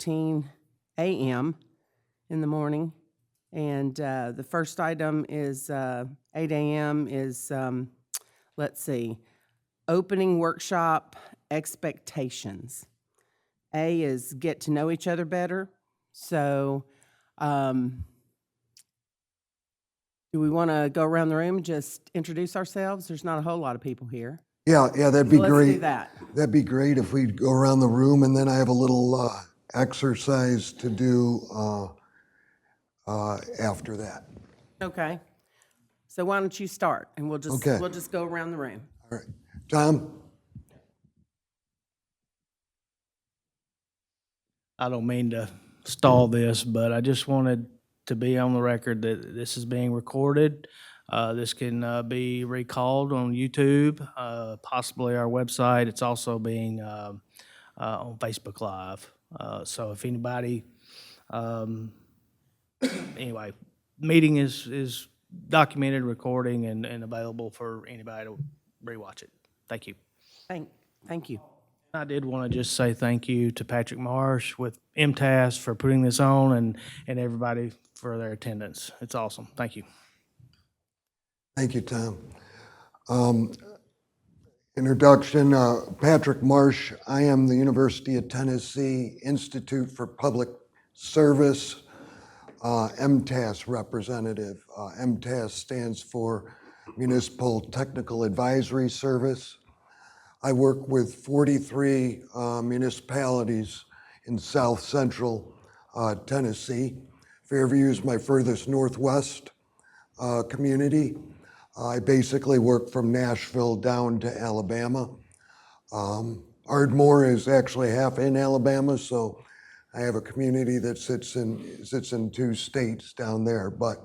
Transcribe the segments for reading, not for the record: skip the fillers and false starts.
8:14 a.m. in the morning. And the first item is 8 a.m. is, let's see, opening workshop expectations. A is get to know each other better. So do we want to go around the room and just introduce ourselves? There's not a whole lot of people here. Yeah, that'd be So let's great. do that. That'd be great if we go around the room, and then I have a little exercise to do after that. Okay. So why don't you start, and we'll Okay. just go around the room. All right. Tom? I don't mean to stall this, but I just wanted to be on the record that this is being recorded. This can be recalled on YouTube, possibly our website. It's also being on Facebook Live. So if anybody, anyway, meeting is documented, recording, and available for anybody to rewatch it. Thank you. Thank you. I did want to just say thank you to Patrick Marsh with MTAS for putting this on and everybody for their attendance. It's awesome. Thank you. Thank you, Tom. Introduction, Patrick Marsh. I am the University of Tennessee Institute for Public Service MTAS representative. MTAS stands for Municipal Technical Advisory Service. I work with 43 municipalities in South Central Tennessee. Fairview is my furthest northwest community. I basically work from Nashville down to Alabama. Ardmore is actually half in Alabama, so I have a community that sits in 2 states down there. But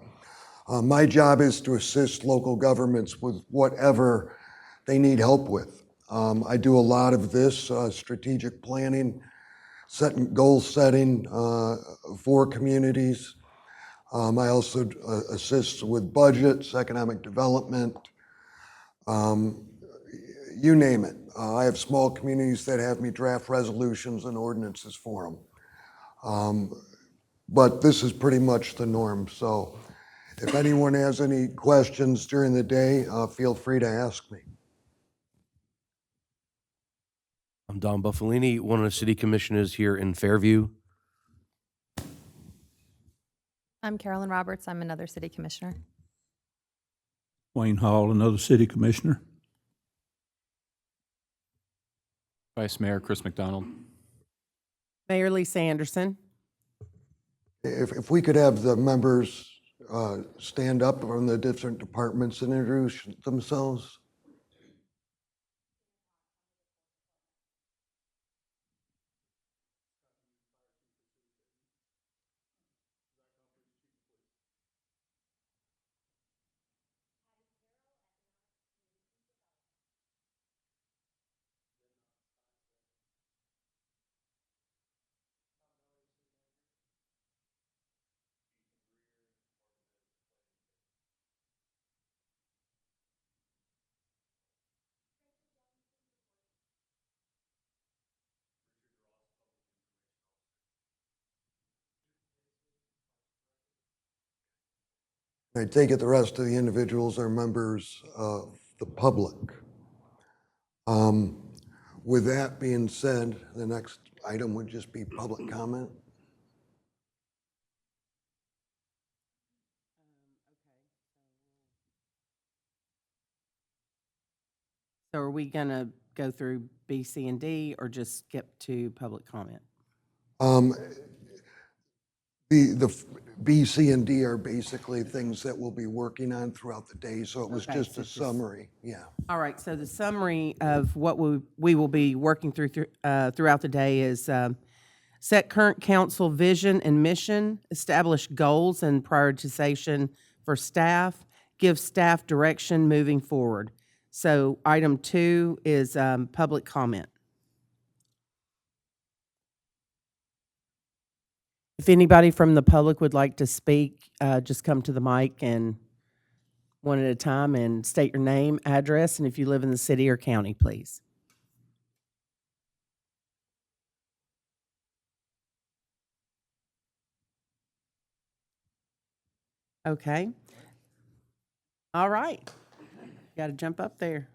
my job is to assist local governments with whatever they need help with. I do a lot of this strategic planning, goal setting for communities. I also assist with budgets, economic development, you name it. I have small communities that have me draft resolutions and ordinances for them. But this is pretty much the norm. So if anyone has any questions during the day, feel free to ask me. I'm Don Buffalini, one of the city commissioners here in Fairview. I'm Carolyn Roberts. I'm another city commissioner. Wayne Hall, another city commissioner. Vice Mayor Chris McDonald. Mayor Lisa Anderson. If we could have the members stand up from the different departments and introduce themselves. I take it the rest of the individuals are members of the public. With that being said, the next item would just be public comment. So are we going to go through B, C, and D, or just skip to public comment? The B, C, and D are basically things that we'll be working on throughout the day, so it was Okay, just so a summary, yeah. All right, so the summary of what we will be working throughout the day is set current council vision and mission, establish goals and prioritization for staff, give staff direction moving forward. So item 2 is public comment. If anybody from the public would like to speak, just come to the mic and one at a time and state your name, address, and if you live in the city or county, please. Okay. All right. Got to jump up there.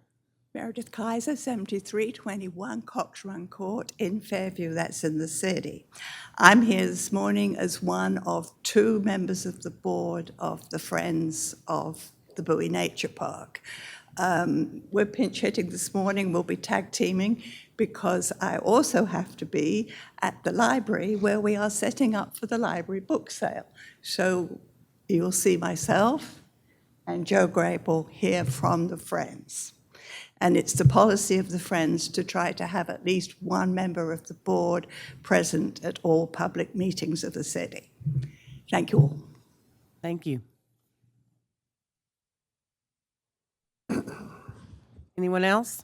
Meredith Kaiser, 7321 Cox Run Court in Fairview, that's in the city. I'm here this morning as one of two members of the board of the Friends of the Bowie Nature Park. We're pinch hitting this morning, we'll be tag teaming because I also have to be at the library where we are setting up for the library book sale. So you'll see myself and Joe Grable here from the Friends. And it's the policy of the Friends to try to have at least one member of the board present at all public meetings of the city. Thank you all. Thank you. Anyone else?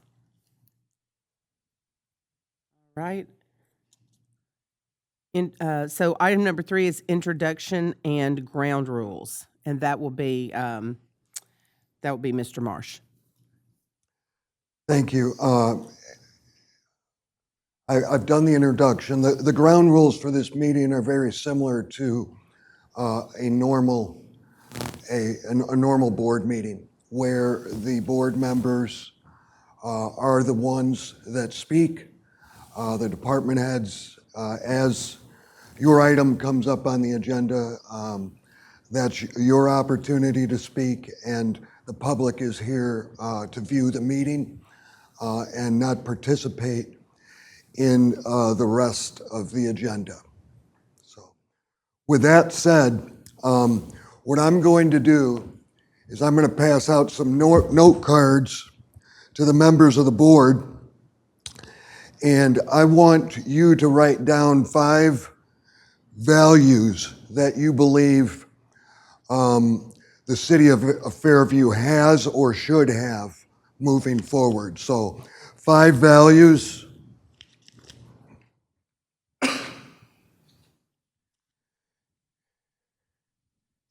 All right. So item number 3 is introduction and ground rules, and that will be Mr. Marsh. Thank you. I've done the introduction. The ground rules for this meeting are very similar to a normal board meeting, where the board members are the ones that speak, the department heads, as your item comes up on the agenda, that's your opportunity to speak, and the public is here to view the meeting and not participate in the rest of the agenda. So, with that said, what I'm going to do is I'm going to pass out some note cards to the members of the board, and I want you to write down 5 values that you believe the city of Fairview has or should have moving forward. So 5 values.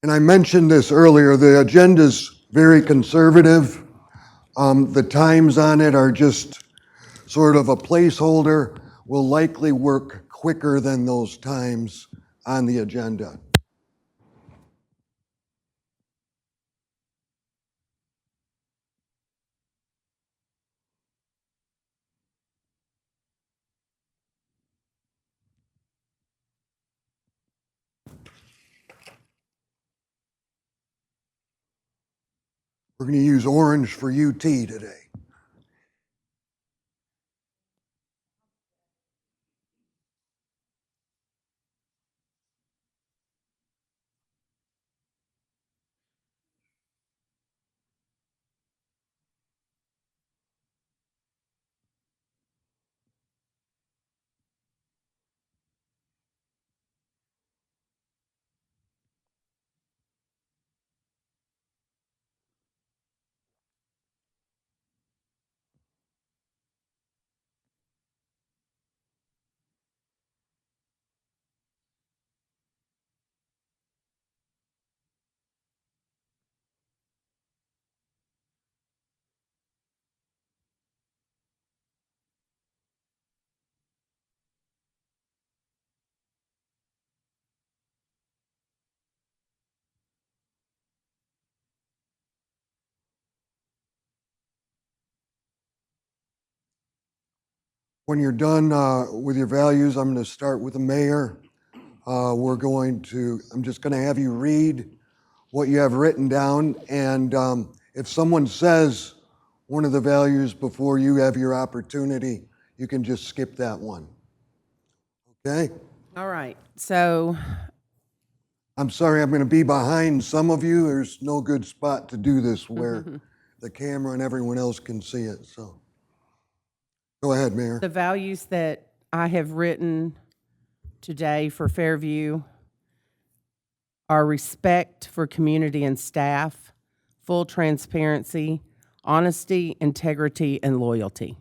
And I mentioned this earlier, the agenda's very conservative. The times on it are just sort of a placeholder. We'll likely work quicker than those times on the agenda. We're going to use orange for UT today. When you're done with your values, I'm going to start with the mayor. I'm just going to have you read what you have written down, and if someone says one of the values before you have your opportunity, you can just skip that one. Okay? All right. So I'm sorry, I'm going to be behind some of you. There's no good spot to do this where the camera and everyone else can see it. So go ahead, Mayor. the values that I have written today for Fairview are respect for community and staff, full transparency, honesty, integrity, and loyalty.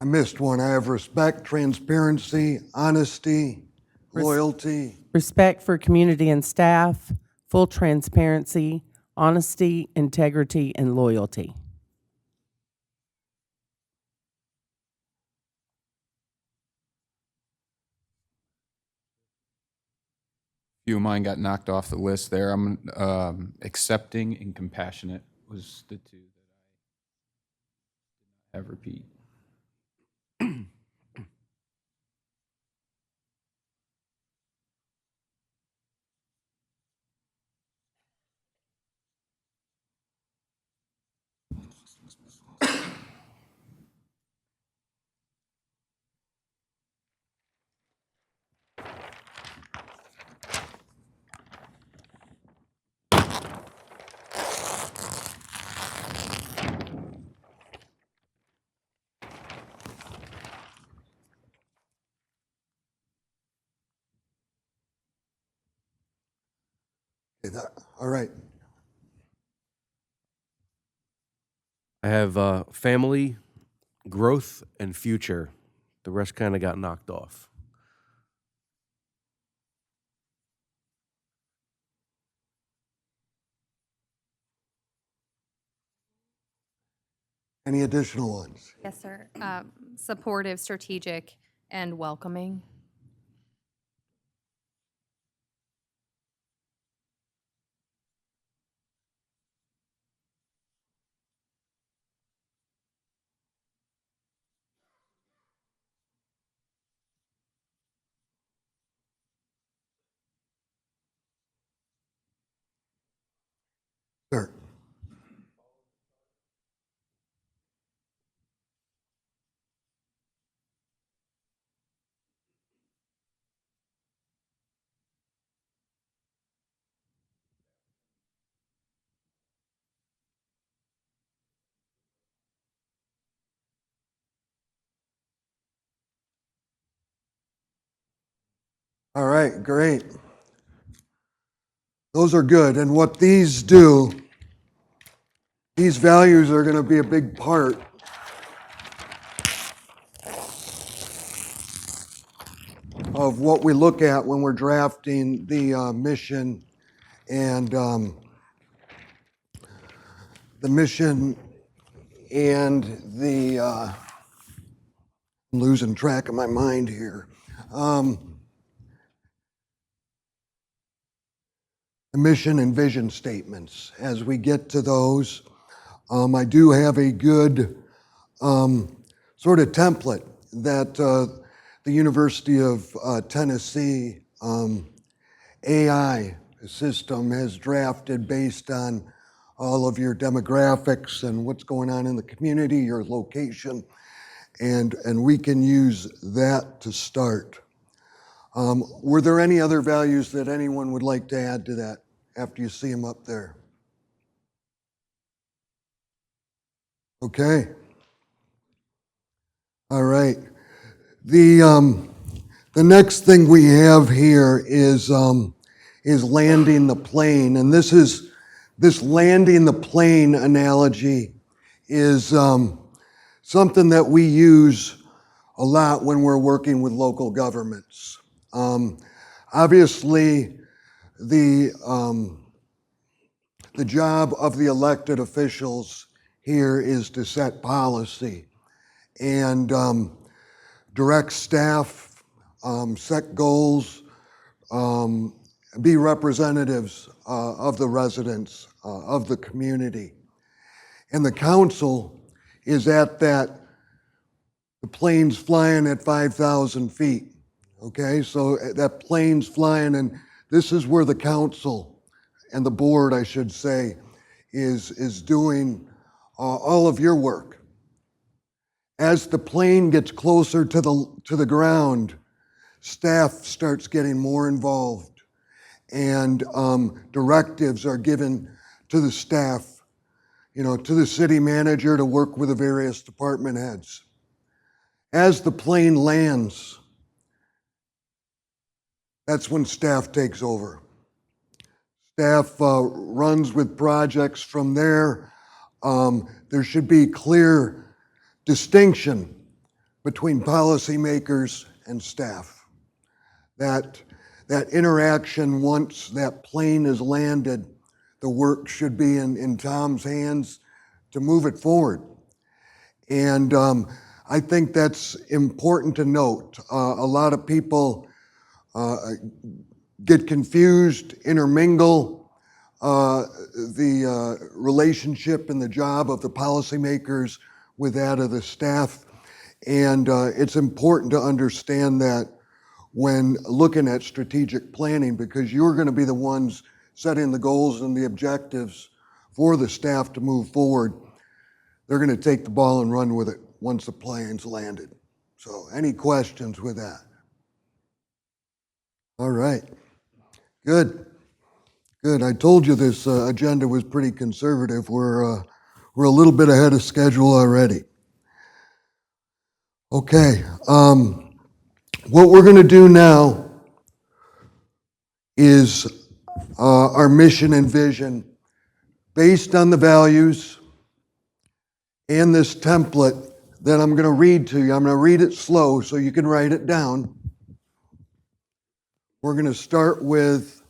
I missed one. I have respect, transparency, honesty, loyalty, respect for community and staff, full transparency, honesty, integrity, and loyalty. Few of mine got knocked off the list there. I'm accepting and compassionate was the two that I have repeat. all right. I have family, growth, and future. The rest kind of got knocked off. Any additional ones? Yes, sir. Supportive, strategic, and welcoming. Sir. All right, great. Those are good. And what these do, these values are going to be a big part of what we look at when we're drafting the mission and the mission and the I'm losing track of my mind here. The mission and vision statements. As we get to those, I do have a good sort of template that the University of Tennessee AI system has drafted based on all of your demographics and what's going on in the community, your location, and we can use that to start. Were there any other values that anyone would like to add to that after you see them up there? Okay. All right. The next thing we have here is landing the plane, and this landing the plane analogy is something that we use a lot when we're working with local governments. Obviously, the job of the elected officials here is to set policy and direct staff, set goals, be representatives of the residents of the community. And the council is at that, the plane's flying at 5,000 feet. Okay, so that plane's flying, and this is where the council and the board, I should say, is doing all of your work. As the plane gets closer to the ground, staff starts getting more involved, and directives are given to the staff, to the city manager to work with the various department heads. As the plane lands, that's when staff takes over. Staff runs with projects from there. There should be clear distinction between policymakers and staff. that that interaction, once that plane is landed, the work should be in Tom's hands to move it forward. And I think that's important to note. A lot of people get confused, intermingle the relationship and the job of the policymakers with that of the staff. And it's important to understand that when looking at strategic planning, because you're going to be the ones setting the goals and the objectives for the staff to move forward. They're going to take the ball and run with it once the plane's landed. So any questions with that? All right. Good. Good. I told you this agenda was pretty conservative. We're a little bit ahead of schedule already. Okay. What we're going to do now is our mission and vision based on the values and this template that I'm going to read to you. I'm going to read it slow so you can write it down. We're going to start with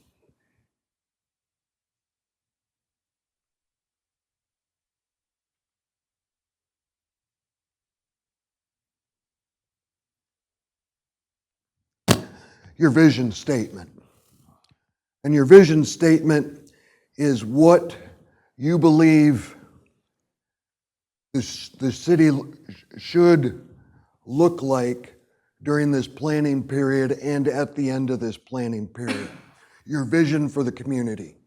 your vision statement. And your vision statement is what you believe the city should look like during this planning period and at the end of this planning period. Your vision for the community.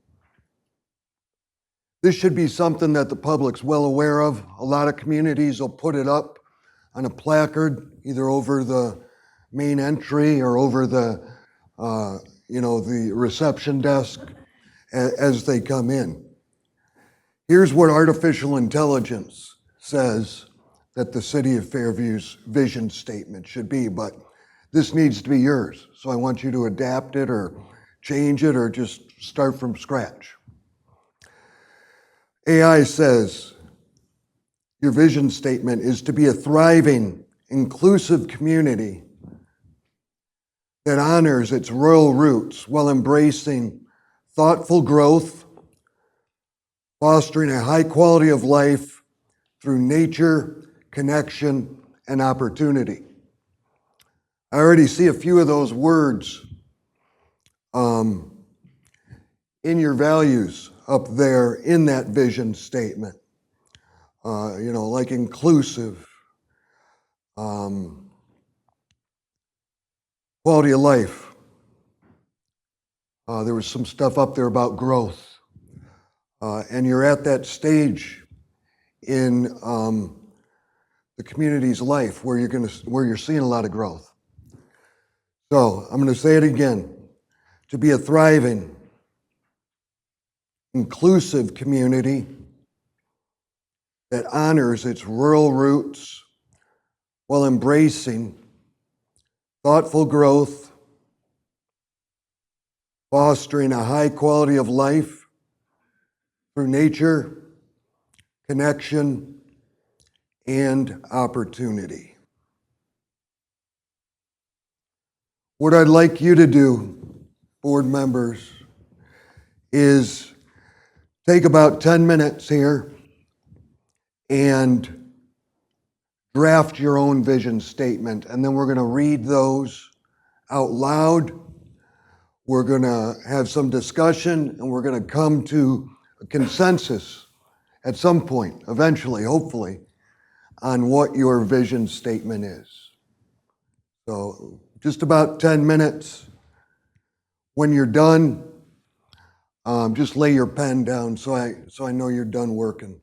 This should be something that the public's well aware of. A lot of communities will put it up on a placard, either over the main entry or over the the reception desk as they come in. Here's what artificial intelligence says that the City of Fairview's vision statement should be, but this needs to be yours. So I want you to adapt it or change it or just start from scratch. AI says your vision statement is to be a thriving, inclusive community that honors its rural roots while embracing thoughtful growth, fostering a high quality of life through nature, connection, and opportunity. I already see a few of those words in your values up there in that vision statement. Like inclusive, quality of life. There was some stuff up there about growth. And you're at that stage in the community's life where you're seeing a lot of growth. So I'm going to say it again. To be a thriving, inclusive community that honors its rural roots while embracing thoughtful growth, fostering a high quality of life through nature, connection, and opportunity. What I'd like you to do, board members, is take about 10 minutes here and draft your own vision statement, and then we're going to read those out loud. We're going to have some discussion, and we're going to come to a consensus at some point, eventually, hopefully, on what your vision statement is. So just about 10 minutes. When you're done, just lay your pen down so I know you're done working.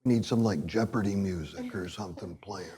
Need some like Jeopardy music or something playing.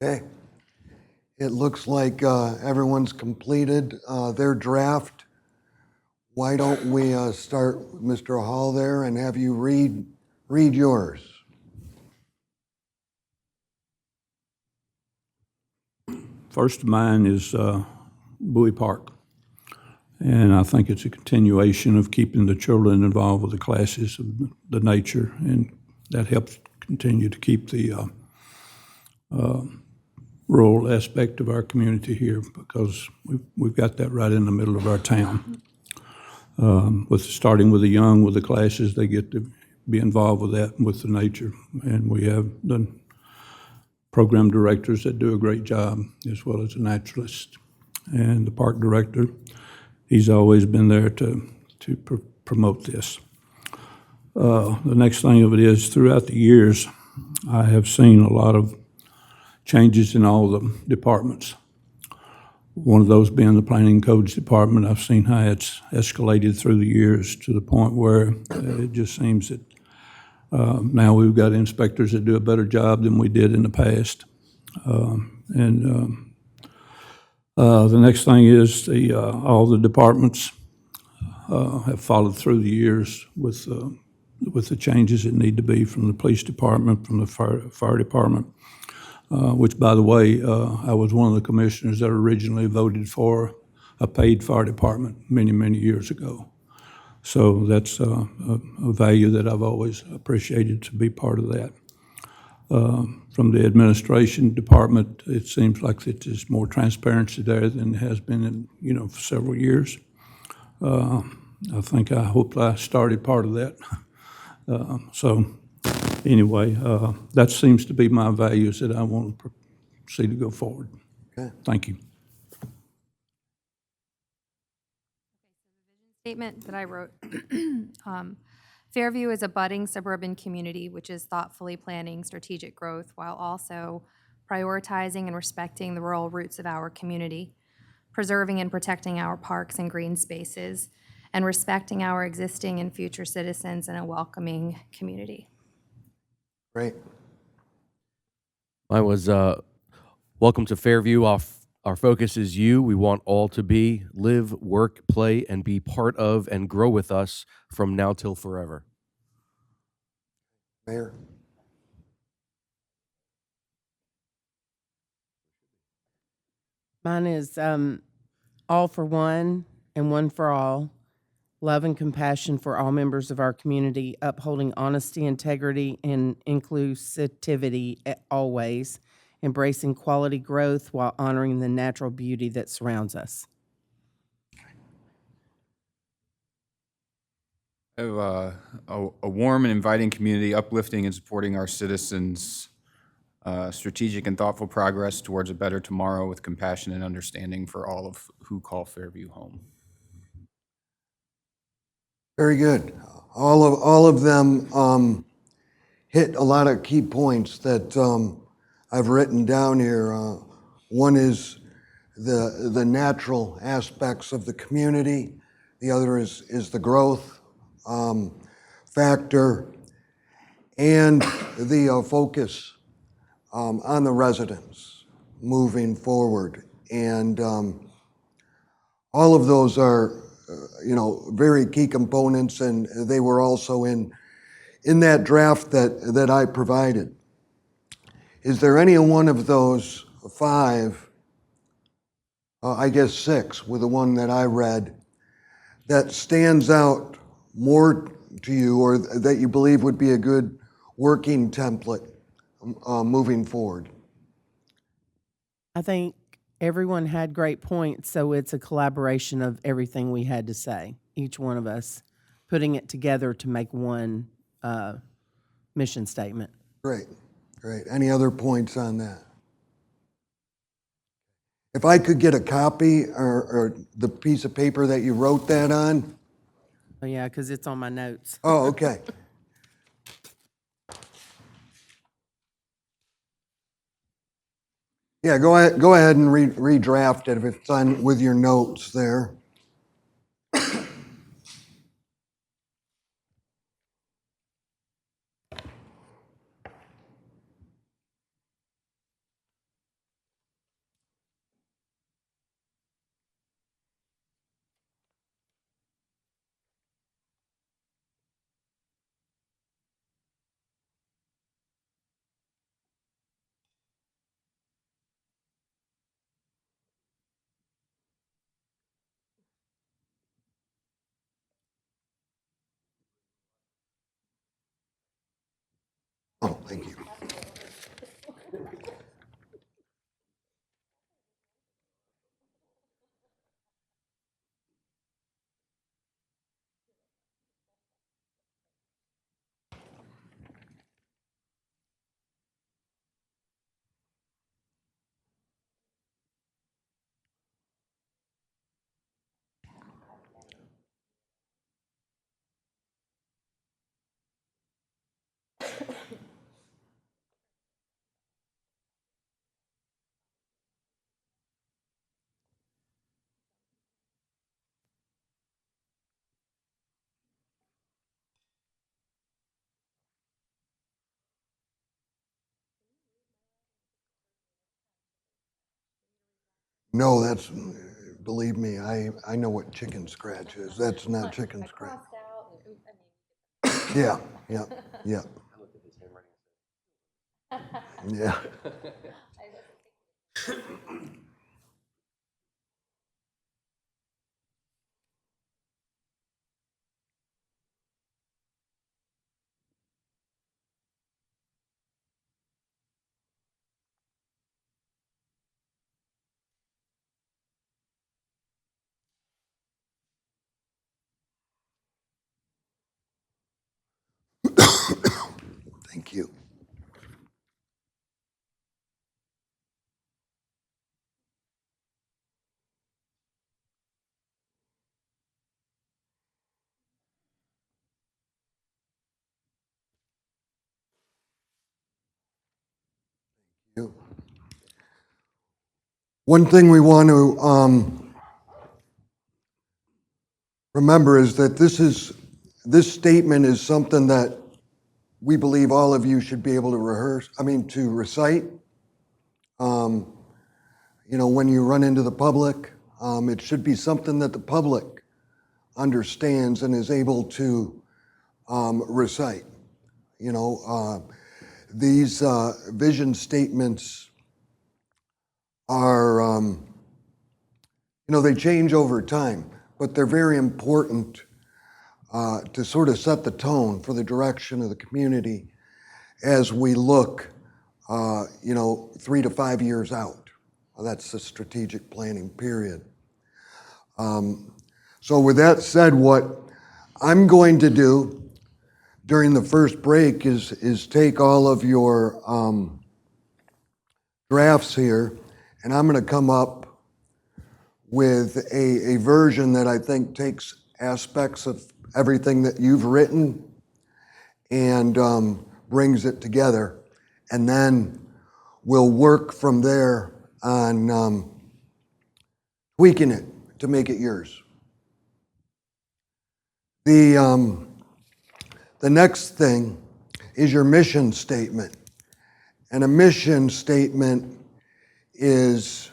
Okay. It looks like everyone's completed their draft. Why don't we start with Mr. Hall there and have you read yours? First of mine is Bowie Park. And I think it's a continuation of keeping the children involved with the classes of the nature, and that helps continue to keep the rural aspect of our community here, because we've got that right in the middle of our town. Starting with the young, with the classes, they get to be involved with that and with the nature. And we have the program directors that do a great job, as well as the naturalist. And the park director, he's always been there to promote this. The next thing of it is, throughout the years, I have seen a lot of changes in all the departments. One of those being the Planning and Codes Department. I've seen how it's escalated through the years to the point where it just seems that now we've got inspectors that do a better job than we did in the past. The next thing is all the departments have followed through the years with the changes that need to be from the police department, from the fire department. Which, by the way, I was one of the commissioners that originally voted for a paid fire department many, many years ago. So that's a value that I've always appreciated, to be part of that. From the administration department, it seems like there's more transparency there than has been in, for several years. I hope I started part of that. So anyway, that seems to be my values that I want to see to go forward. Okay. Thank you. Statement that I wrote. Fairview is a budding suburban community which is thoughtfully planning strategic growth while also prioritizing and respecting the rural roots of our community, preserving and protecting our parks and green spaces, and respecting our existing and future citizens in a welcoming community. Great. Mine was, welcome to Fairview. Our focus is you. We want all to be, live, work, play, and be part of and grow with us from now till forever. Mayor? Mine is all for one and one for all. Love and compassion for all members of our community, upholding honesty, integrity, and inclusivity always, embracing quality growth while honoring the natural beauty that surrounds us. I have a warm and inviting community, uplifting and supporting our citizens, strategic and thoughtful progress towards a better tomorrow with compassion and understanding for all of who call Fairview home. Very good. All of them hit a lot of key points that I've written down here. One is the natural aspects of the community. The other is the growth factor and the focus on the residents moving forward. And all of those are very key components, and they were also in that draft that I provided. Is there any one of those five, I guess six, with the one that I read, that stands out more to you or that you believe would be a good working template moving forward? I think everyone had great points, so it's a collaboration of everything we had to say, each one of us putting it together to make one mission statement. Great, great. Any other points on that? If I could get a copy or the piece of paper that you wrote that on? Oh, yeah, because it's on my notes. Oh, okay. Yeah, go ahead and redraft it if it's on with your notes there. Oh, thank you. No, that's, believe me, I know what chicken scratch is. That's not chicken scratch. Yeah, yeah, yeah. Yeah. you. One thing we want to remember is that this statement is something that we believe all of you should be able to recite. When you run into the public, it should be something that the public understands and is able to recite. These vision statements are, they change over time, but they're very important to sort of set the tone for the direction of the community as we look, 3 to 5 years out. That's the strategic planning period. So with that said, what I'm going to do during the first break is take all of your drafts here, and I'm going to come up with a version that I think takes aspects of everything that you've written and brings it together. And then we'll work from there on tweaking it to make it yours. The next thing is your mission statement. And a mission statement is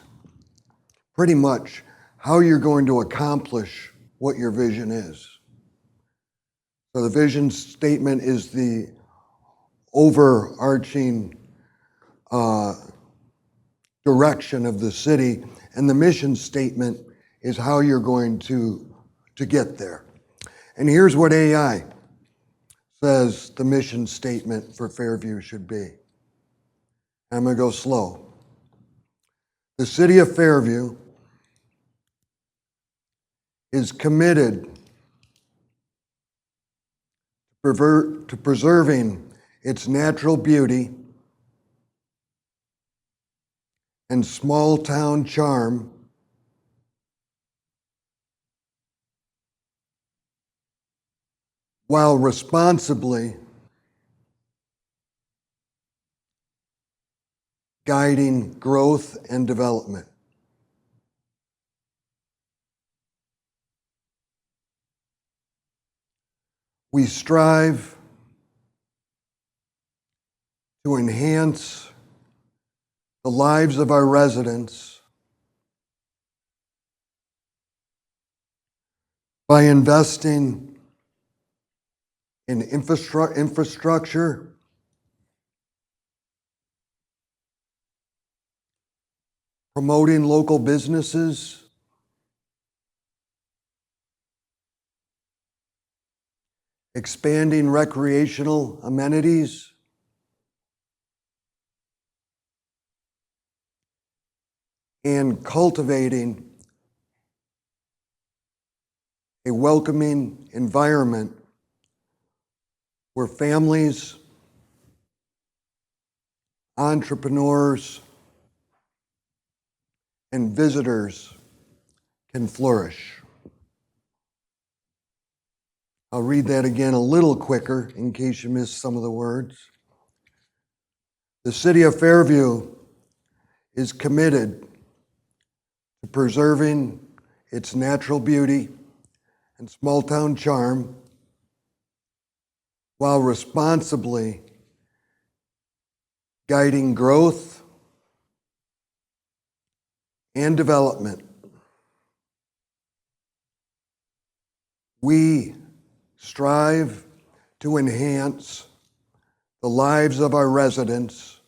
pretty much how you're going to accomplish what your vision is. So the vision statement is the overarching direction of the city, and the mission statement is how you're going to get there. And here's what AI says the mission statement for Fairview should be. I'm going to go slow. The city of Fairview is committed to preserving its natural beauty and small town charm while responsibly guiding growth and development. We strive to enhance the lives of our residents by investing in infrastructure, promoting local businesses, expanding recreational amenities, and cultivating a welcoming environment where families, entrepreneurs, and visitors can flourish. I'll read that again a little quicker in case you missed some of the words. The city of Fairview is committed to preserving its natural beauty and small town charm while responsibly guiding growth and development. We strive to enhance the lives of our residents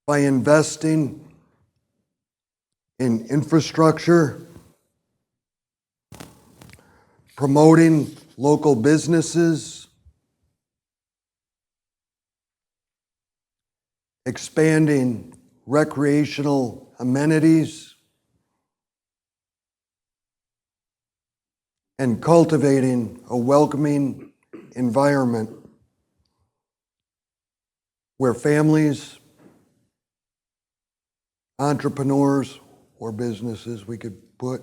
by investing in infrastructure, promoting local businesses, expanding recreational amenities, and cultivating a welcoming environment where families, entrepreneurs, or businesses, we could put,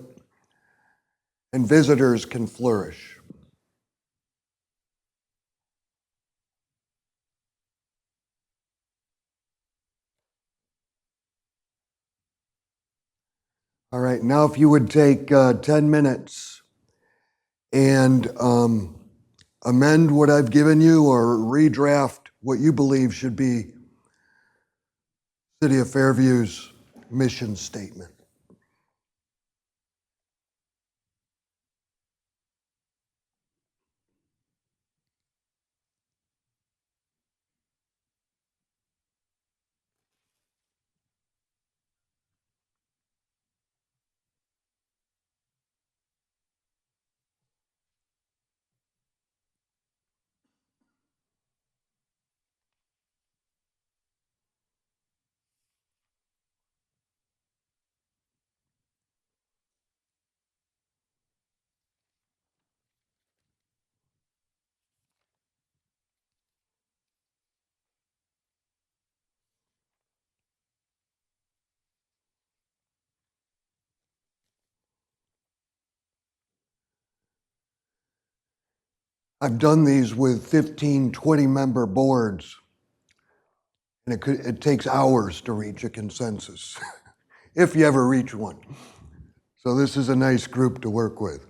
and visitors can flourish. All right, now if you would take 10 minutes and amend what I've given you or redraft what you believe should be City of Fairview's mission statement. I've done these with 15, 20-member boards, and it takes hours to reach a consensus, if you ever reach one. So this is a nice group to work with.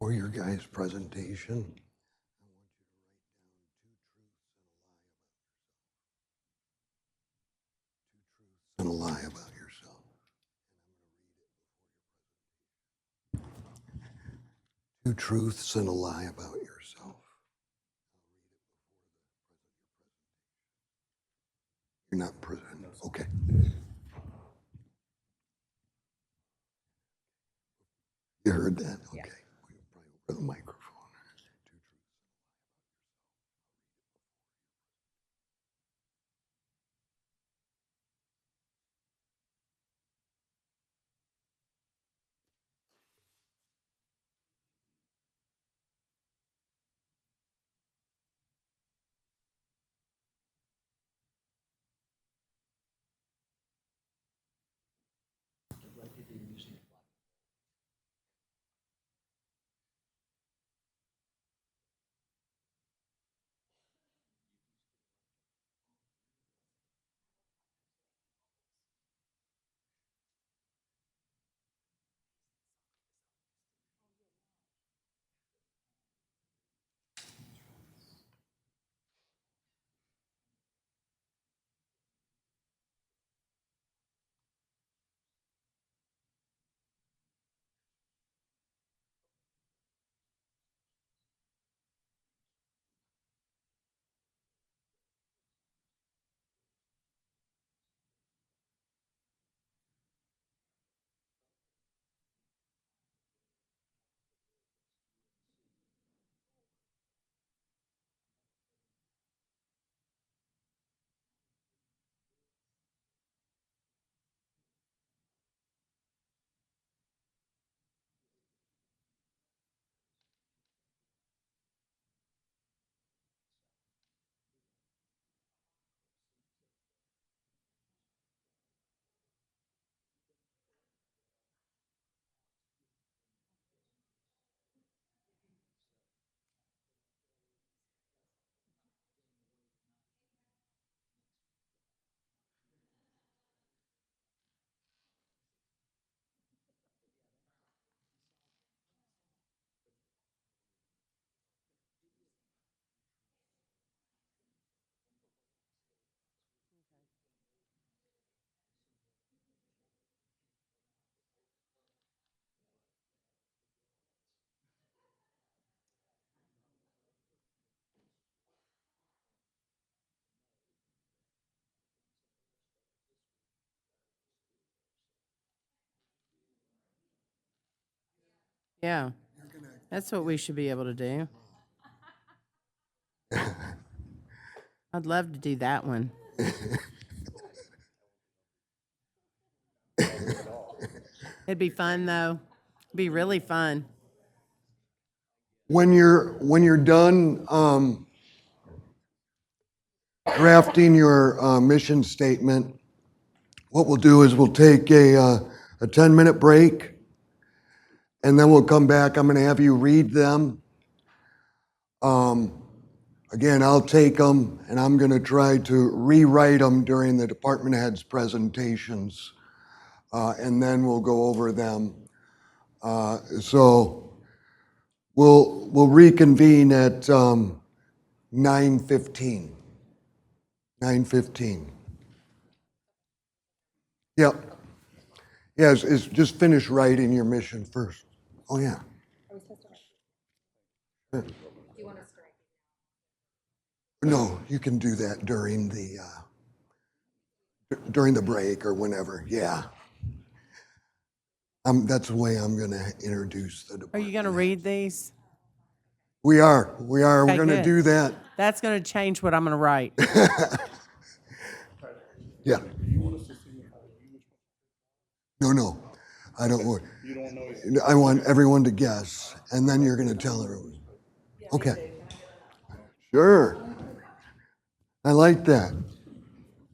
For your guys' presentation, and a lie about yourself. Two truths and a lie about yourself. You're not present. Okay. You heard that? Okay. Probably over the microphone. Yeah, that's what we should be able to do. I'd love to do that one. It'd be fun, though. It'd be really fun. When you're done drafting your mission statement, what we'll do is we'll take a 10-minute break, and then we'll come back. I'm going to have you read them. Again, I'll take them, and I'm going to try to rewrite them during the department heads' presentations, and then we'll go over them. So we'll reconvene at 9:15. 9:15. Yep. Yes, it's just finish writing your mission first. Oh, yeah. Sure. No, you can do that during the break or whenever. Yeah. That's the way I'm going to introduce the Are department. you going to read these? We are. We're Okay, going to good. do that. That's going to change what I'm going to write. Yeah. No. I don't want. I want everyone to guess, and then you're going to tell everyone. Okay. Sure. I like that.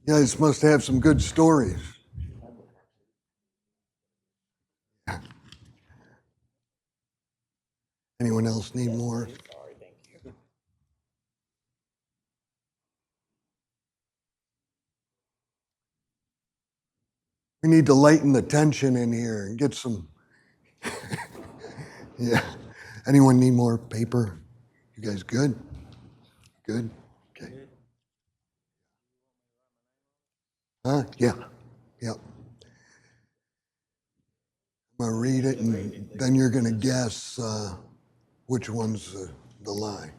You guys must have some good stories. Anyone else need more? We need to lighten the tension in here and get some. Yeah. Anyone need more paper? You guys good? Good? Okay. Huh? Yeah. Yep. I'm gonna read it and then you're gonna guess which one's the lie.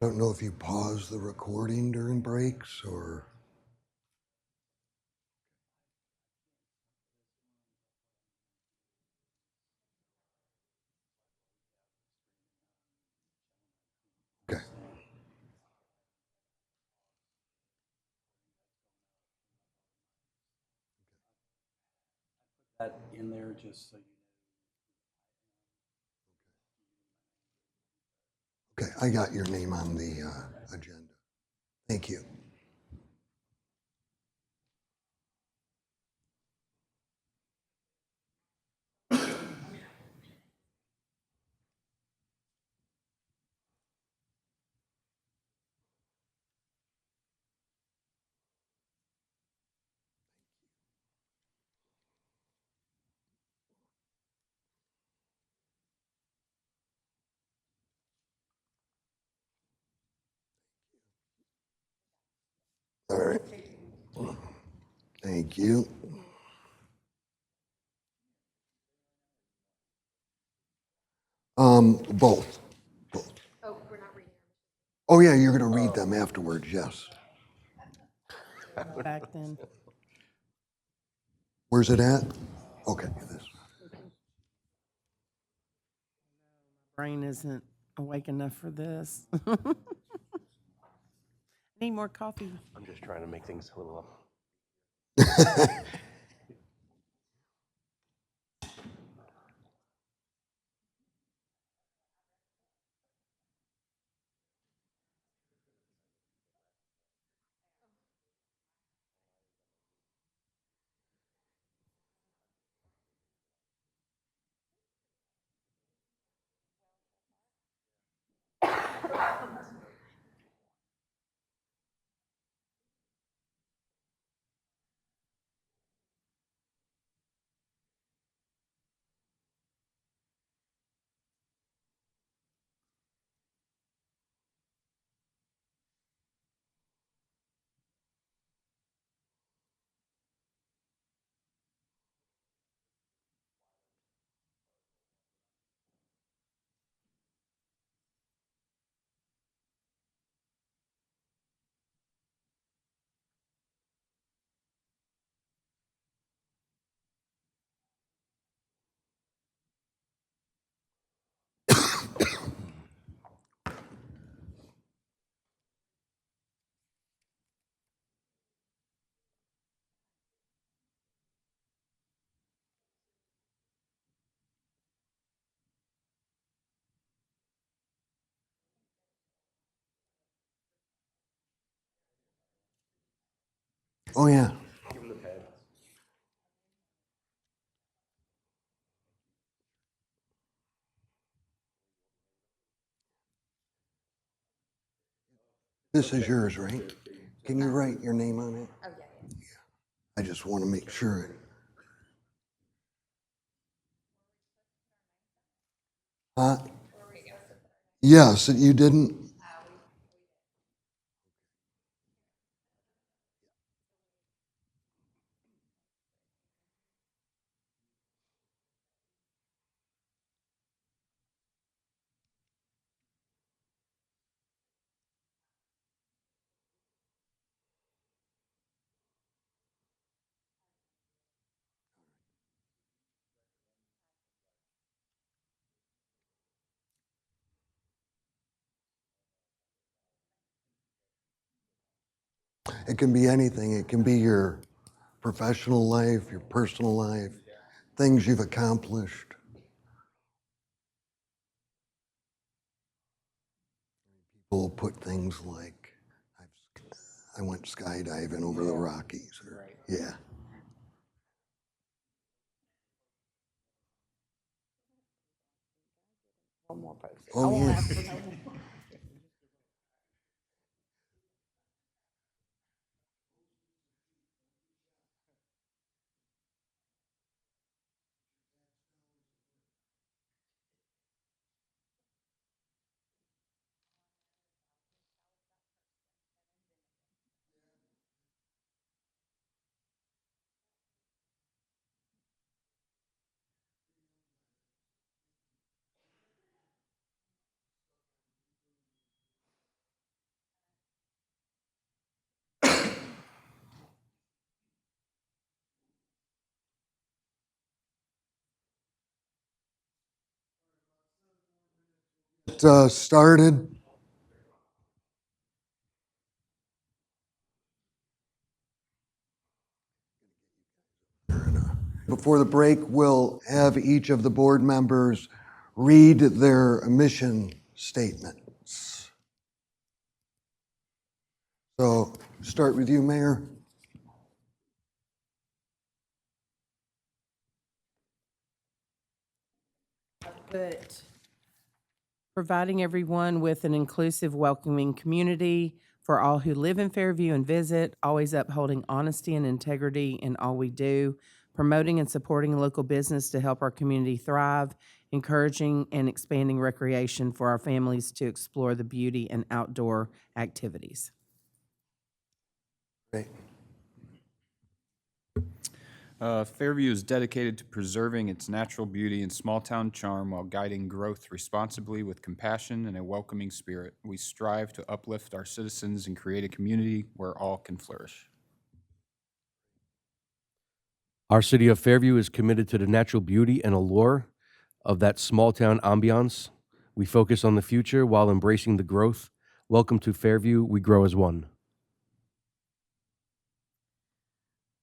I don't know if you pause the recording during breaks or. Okay. That in there just so you Okay, I got your name on the agenda. Thank you. All right. Thank you. Both. Both. Oh, we're not reading. Oh, yeah, you're going to read them afterwards, yes. Back then. Where's it at? Okay, this. Brain isn't awake enough for this. Need more coffee. I'm just trying to make things a little. Oh, yeah. This is yours, right? Can you write your name on it? Oh, yeah. I just want to make sure. Huh? Yes, you didn't? It can be anything. It can be your professional life, your personal life, things you've accomplished. People put things like, I went skydiving over the Rockies. Or, yeah. Oh, yeah. Started. Before the break, we'll have each of the board members read their mission statements. So, start with you, Mayor. But providing everyone with an inclusive, welcoming community for all who live in Fairview and visit, always upholding honesty and integrity in all we do, promoting and supporting local business to help our community thrive, encouraging and expanding recreation for our families to explore the beauty and outdoor activities. Great. Fairview is dedicated to preserving its natural beauty and small-town charm while guiding growth responsibly with compassion and a welcoming spirit. We strive to uplift our citizens and create a community where all can flourish. Our city of Fairview is committed to the natural beauty and allure of that small town ambiance. We focus on the future while embracing the growth. Welcome to Fairview. We grow as one.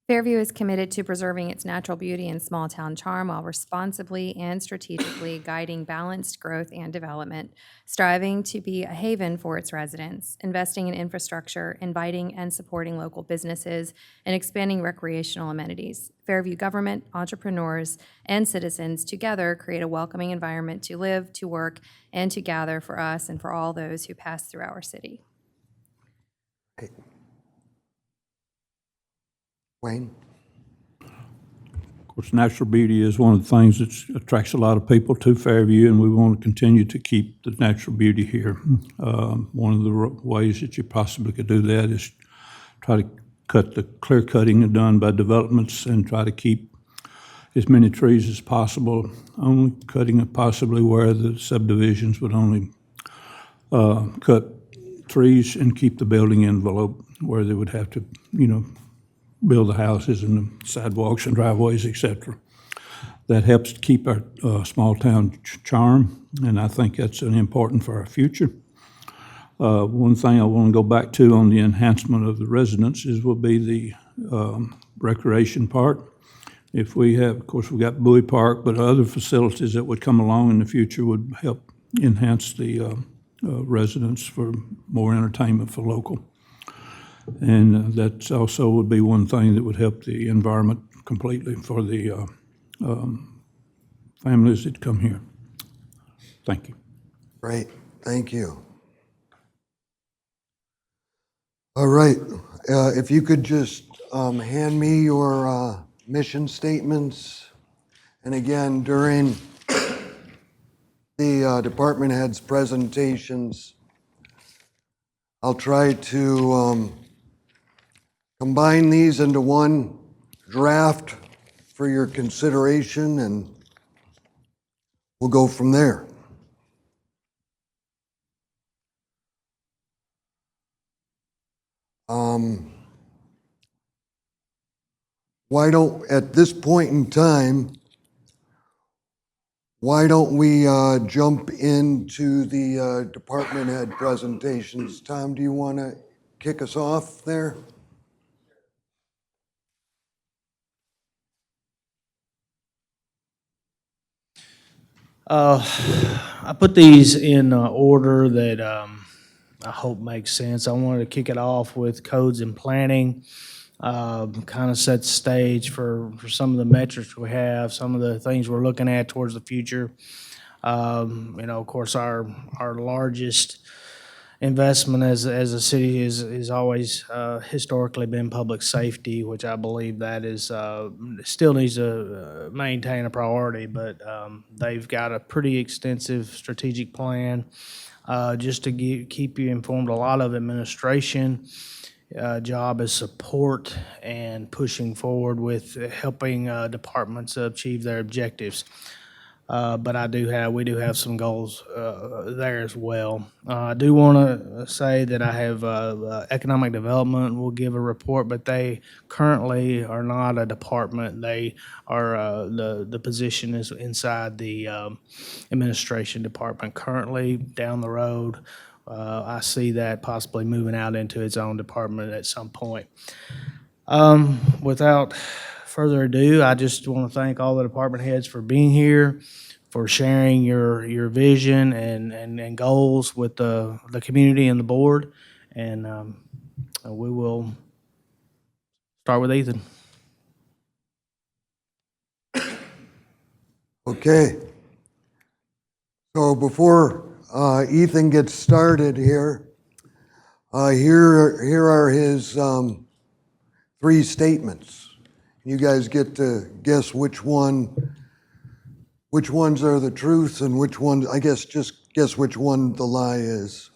Fairview is committed to preserving its natural beauty and small-town charm while responsibly and strategically guiding balanced growth and development, striving to be a haven for its residents, investing in infrastructure, inviting and supporting local businesses, and expanding recreational amenities. Fairview government, entrepreneurs, and citizens together create a welcoming environment to live, to work, and to gather for us and for all those who pass through our city. Hey. Wayne? Of course, natural beauty is one of the things that attracts a lot of people to Fairview, and we want to continue to keep the natural beauty here. One of the ways that you possibly could do that is try to cut the clear cutting done by developments and try to keep as many trees as possible, only cutting it possibly where the subdivisions would only cut trees and keep the building envelope where they would have to, build the houses and the sidewalks and driveways, etc. That helps to keep our small town charm, and I think that's important for our future. One thing I want to go back to on the enhancement of the residences will be the recreation part. If we have, of course, we've got Bowie Park, but other facilities that would come along in the future would help enhance the residents for more entertainment for local. And that also would be one thing that would help the environment completely for the families that come here. Thank you. Great, thank you. All right, if you could just hand me your mission statements. And again, during the department heads' presentations, I'll try to combine these into one draft for your consideration, and we'll go from there. Why don't, at this point in time, why don't we jump into the department head presentations? Tom, do you want to kick us off there? I put these in order that I hope makes sense. I wanted to kick it off with codes and planning, kind of set the stage for some of the metrics we have, some of the things we're looking at towards the future. Of course, our largest investment as a city is always historically been public safety, which I believe that is still needs to maintain a priority, but they've got a pretty extensive strategic plan. Just to keep you informed, a lot of administration job is support and pushing forward with helping departments achieve their objectives. But we do have some goals there as well. I do want to say that I have economic development will give a report, but they currently are not a department. They are the position is inside the administration department. Currently, down the road, I see that possibly moving out into its own department at some point. Without further ado, I just want to thank all the department heads for being here, for sharing your vision and goals with the community and the board. And we will start with Ethan. Okay. So before Ethan gets started here are his 3 statements. You guys get to guess which ones are the truth and which one, I guess, just guess which one the lie is.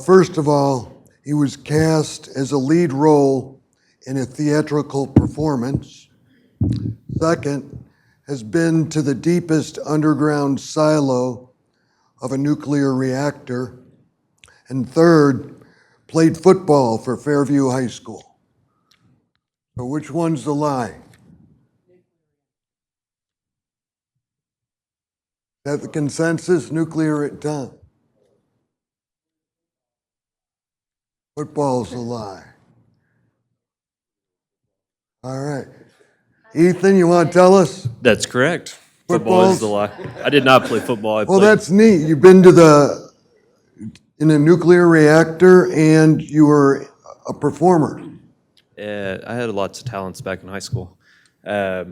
First of all, he was cast as a lead role in a theatrical performance. Second, has been to the deepest underground silo of a nuclear reactor. And third, played football for Fairview High School. So which one's the lie? Is that the consensus? Nuclear at time. Football's the lie. All right. Ethan, you want to tell us? That's correct. Football is the lie. I did not play football. I Well, played, that's neat. You've been in a nuclear reactor and you were a performer. I had lots of talents back in high school. I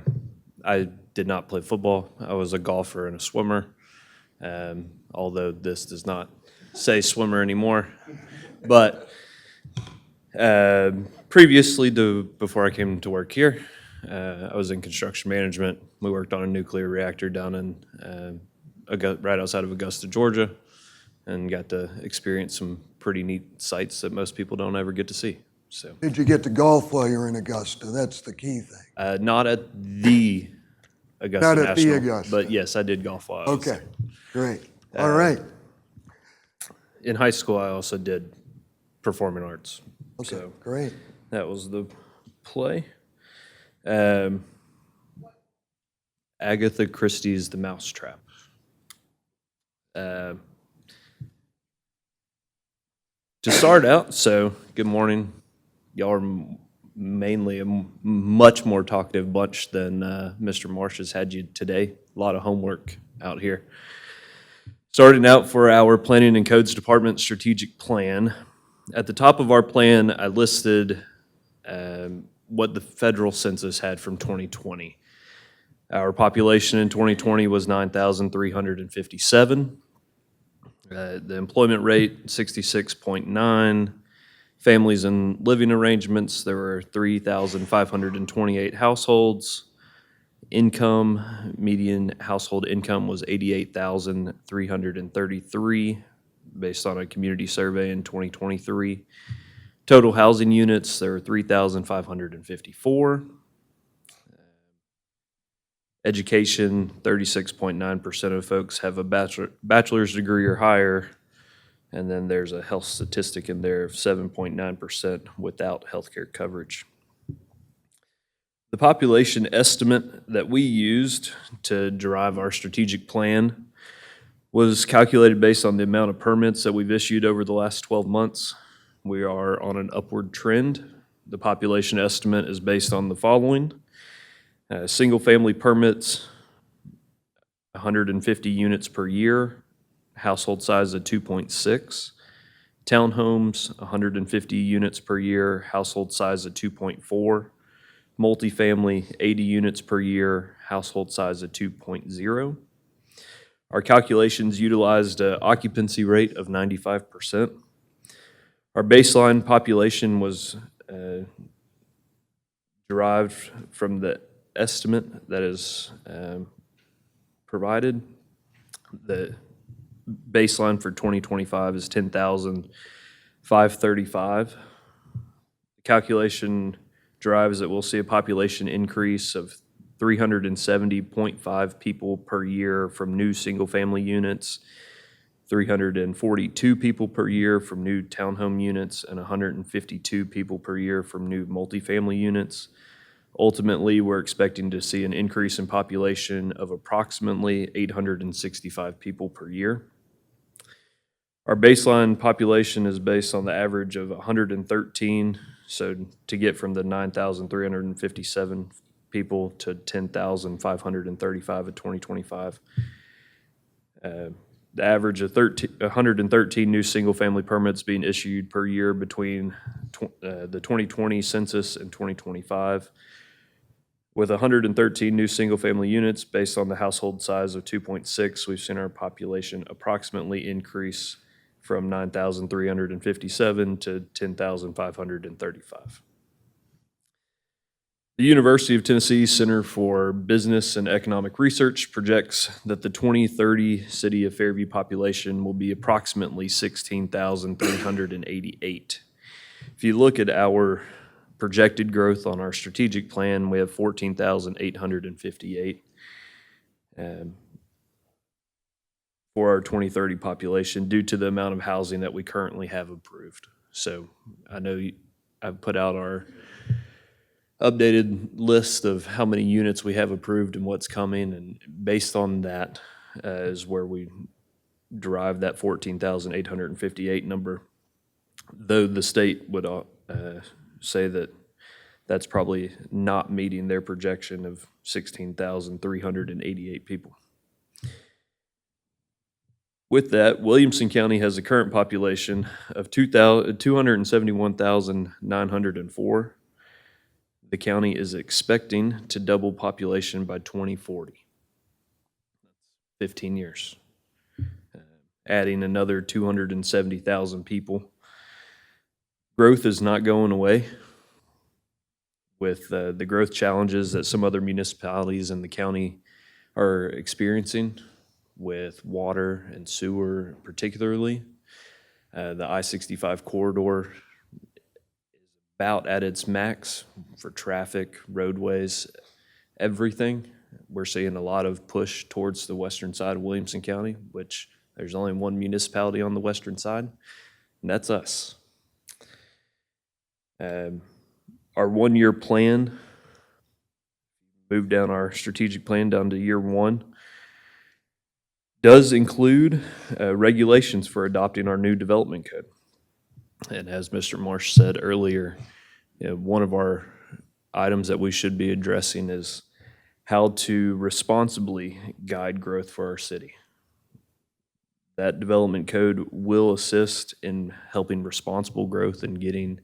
did not play football. I was a golfer and a swimmer, although this does not say swimmer anymore. But previously, before I came to work here, I was in construction management. We worked on a nuclear reactor down in right outside of Augusta, Georgia, and got to experience some pretty neat sights that most people don't ever get to see. So, Did you get to golf while you were in Augusta? That's the key thing. not at the Augusta Not at the National, Augusta. but yes, I did golf while I was Okay, great. All right. in high school. I also did performing arts. Okay, So great. that was the play. Agatha Christie's The Mousetrap. To start out, so good morning. Y'all are mainly a much more talkative bunch than Mr. Marsh has had you today. A lot of homework out here. Starting out for our Planning and Codes Department strategic plan. At the top of our plan, I listed what the federal census had from 2020. Our population in 2020 was 9,357. The employment rate, 66.9. Families and living arrangements, there were 3,528 households. Income, median household income was 88,333 based on a community survey in 2023. Total housing units, there were 3,554. Education, 36.9% of folks have a bachelor's degree or higher. And then there's a health statistic in there of 7.9% without healthcare coverage. The population estimate that we used to derive our strategic plan was calculated based on the amount of permits that we've issued over the last 12 months. We are on an upward trend. The population estimate is based on the following. Single-family permits, 150 units per year, household size of 2.6. Townhomes, 150 units per year, household size of 2.4. Multifamily, 80 units per year, household size of 2.0. Our calculations utilized an occupancy rate of 95%. Our baseline population was derived from the estimate that is provided. The baseline for 2025 is 10,535. The calculation derives that we'll see a population increase of 370.5 people per year from new single-family units, 342 people per year from new townhome units, and 152 people per year from new multifamily units. Ultimately, we're expecting to see an increase in population of approximately 865 people per year. Our baseline population is based on the average of 113, so to get from the 9,357 people to 10,535 in 2025. The average of 113 new single-family permits being issued per year between the 2020 census and 2025. With 113 new single-family units based on the household size of 2.6, we've seen our population approximately increase from 9,357 to 10,535. The University of Tennessee Center for Business and Economic Research projects that the 2030 City of Fairview population will be approximately 16,388. If you look at our projected growth on our strategic plan, we have 14,858 for our 2030 population due to the amount of housing that we currently have approved. So I know I've put out our updated list of how many units we have approved and what's coming, and based on that is where we derive that 14,858 number, though the state would say that that's probably not meeting their projection of 16,388 people. With that, Williamson County has a current population of 271,904. The county is expecting to double population by 2040. 15 years. Adding another 270,000 people. Growth is not going away. With the growth challenges that some other municipalities in the county are experiencing with water and sewer particularly. The I-65 corridor about at its max for traffic, roadways, everything. We're seeing a lot of push towards the western side of Williamson County, which there's only one municipality on the western side, and that's us. Our one-year plan, move down our strategic plan down to year one, does include regulations for adopting our new development code. And as Mr. Marsh said earlier, one of our items that we should be addressing is how to responsibly guide growth for our city. That development code will assist in helping responsible growth and getting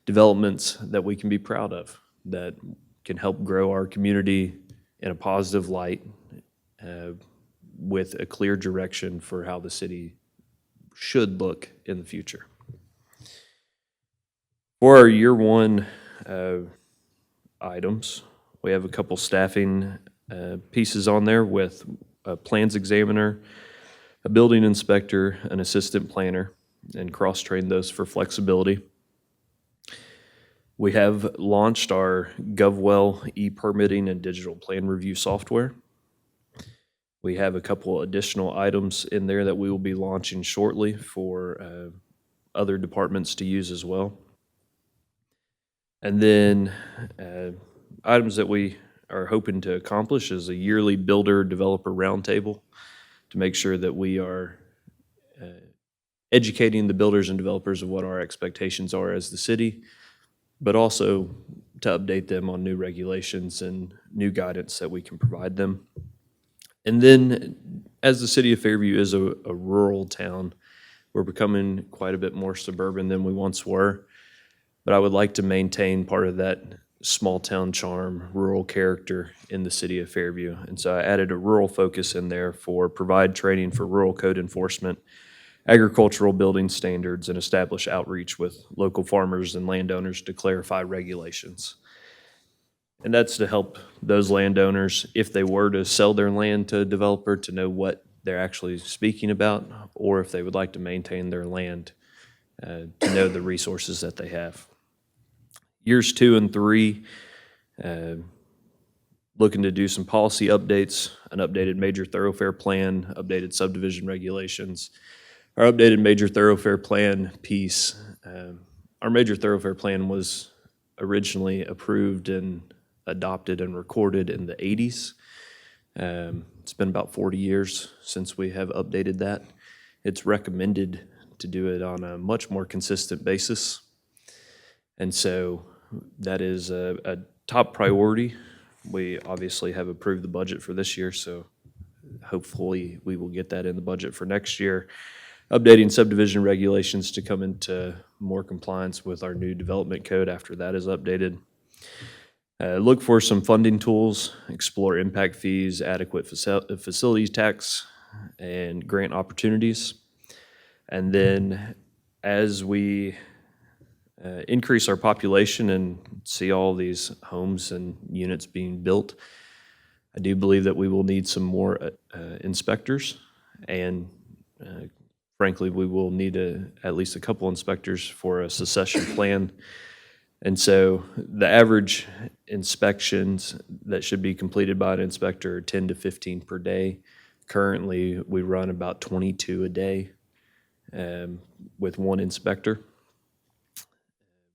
developments that we can be proud of, that can help grow our community in a positive light with a clear direction for how the city should look in the future. For our year one items, we have a couple staffing pieces on there with a plans examiner, a building inspector, an assistant planner, and cross-train those for flexibility. We have launched our GovWell e-permitting and digital plan review software. We have a couple additional items in there that we will be launching shortly for other departments to use as well. And then items that we are hoping to accomplish is a yearly builder-developer roundtable to make sure that we are educating the builders and developers of what our expectations are as the city, but also to update them on new regulations and new guidance that we can provide them. And then, as the city of Fairview is a rural town, we're becoming quite a bit more suburban than we once were. But I would like to maintain part of that small town charm, rural character in the city of Fairview. And so I added a rural focus in there for provide training for rural code enforcement, agricultural building standards, and establish outreach with local farmers and landowners to clarify regulations. And that's to help those landowners, if they were to sell their land to a developer, to know what they're actually speaking about, or if they would like to maintain their land, to know the resources that they have. Years 2 and 3, looking to do some policy updates, an updated major thoroughfare plan, updated subdivision regulations. Our updated major thoroughfare plan piece, our major thoroughfare plan was originally approved and adopted and recorded in the 80s. It's been about 40 years since we have updated that. It's recommended to do it on a much more consistent basis. And so that is a top priority. We obviously have approved the budget for this year, so hopefully we will get that in the budget for next year. Updating subdivision regulations to come into more compliance with our new development code after that is updated. Look for some funding tools, explore impact fees, adequate facilities tax, and grant opportunities. And then as we increase our population and see all these homes and units being built, I do believe that we will need some more inspectors, and frankly, we will need at least a couple inspectors for a succession plan. And so the average inspections that should be completed by an inspector are 10 to 15 per day. Currently, we run about 22 a day with one inspector.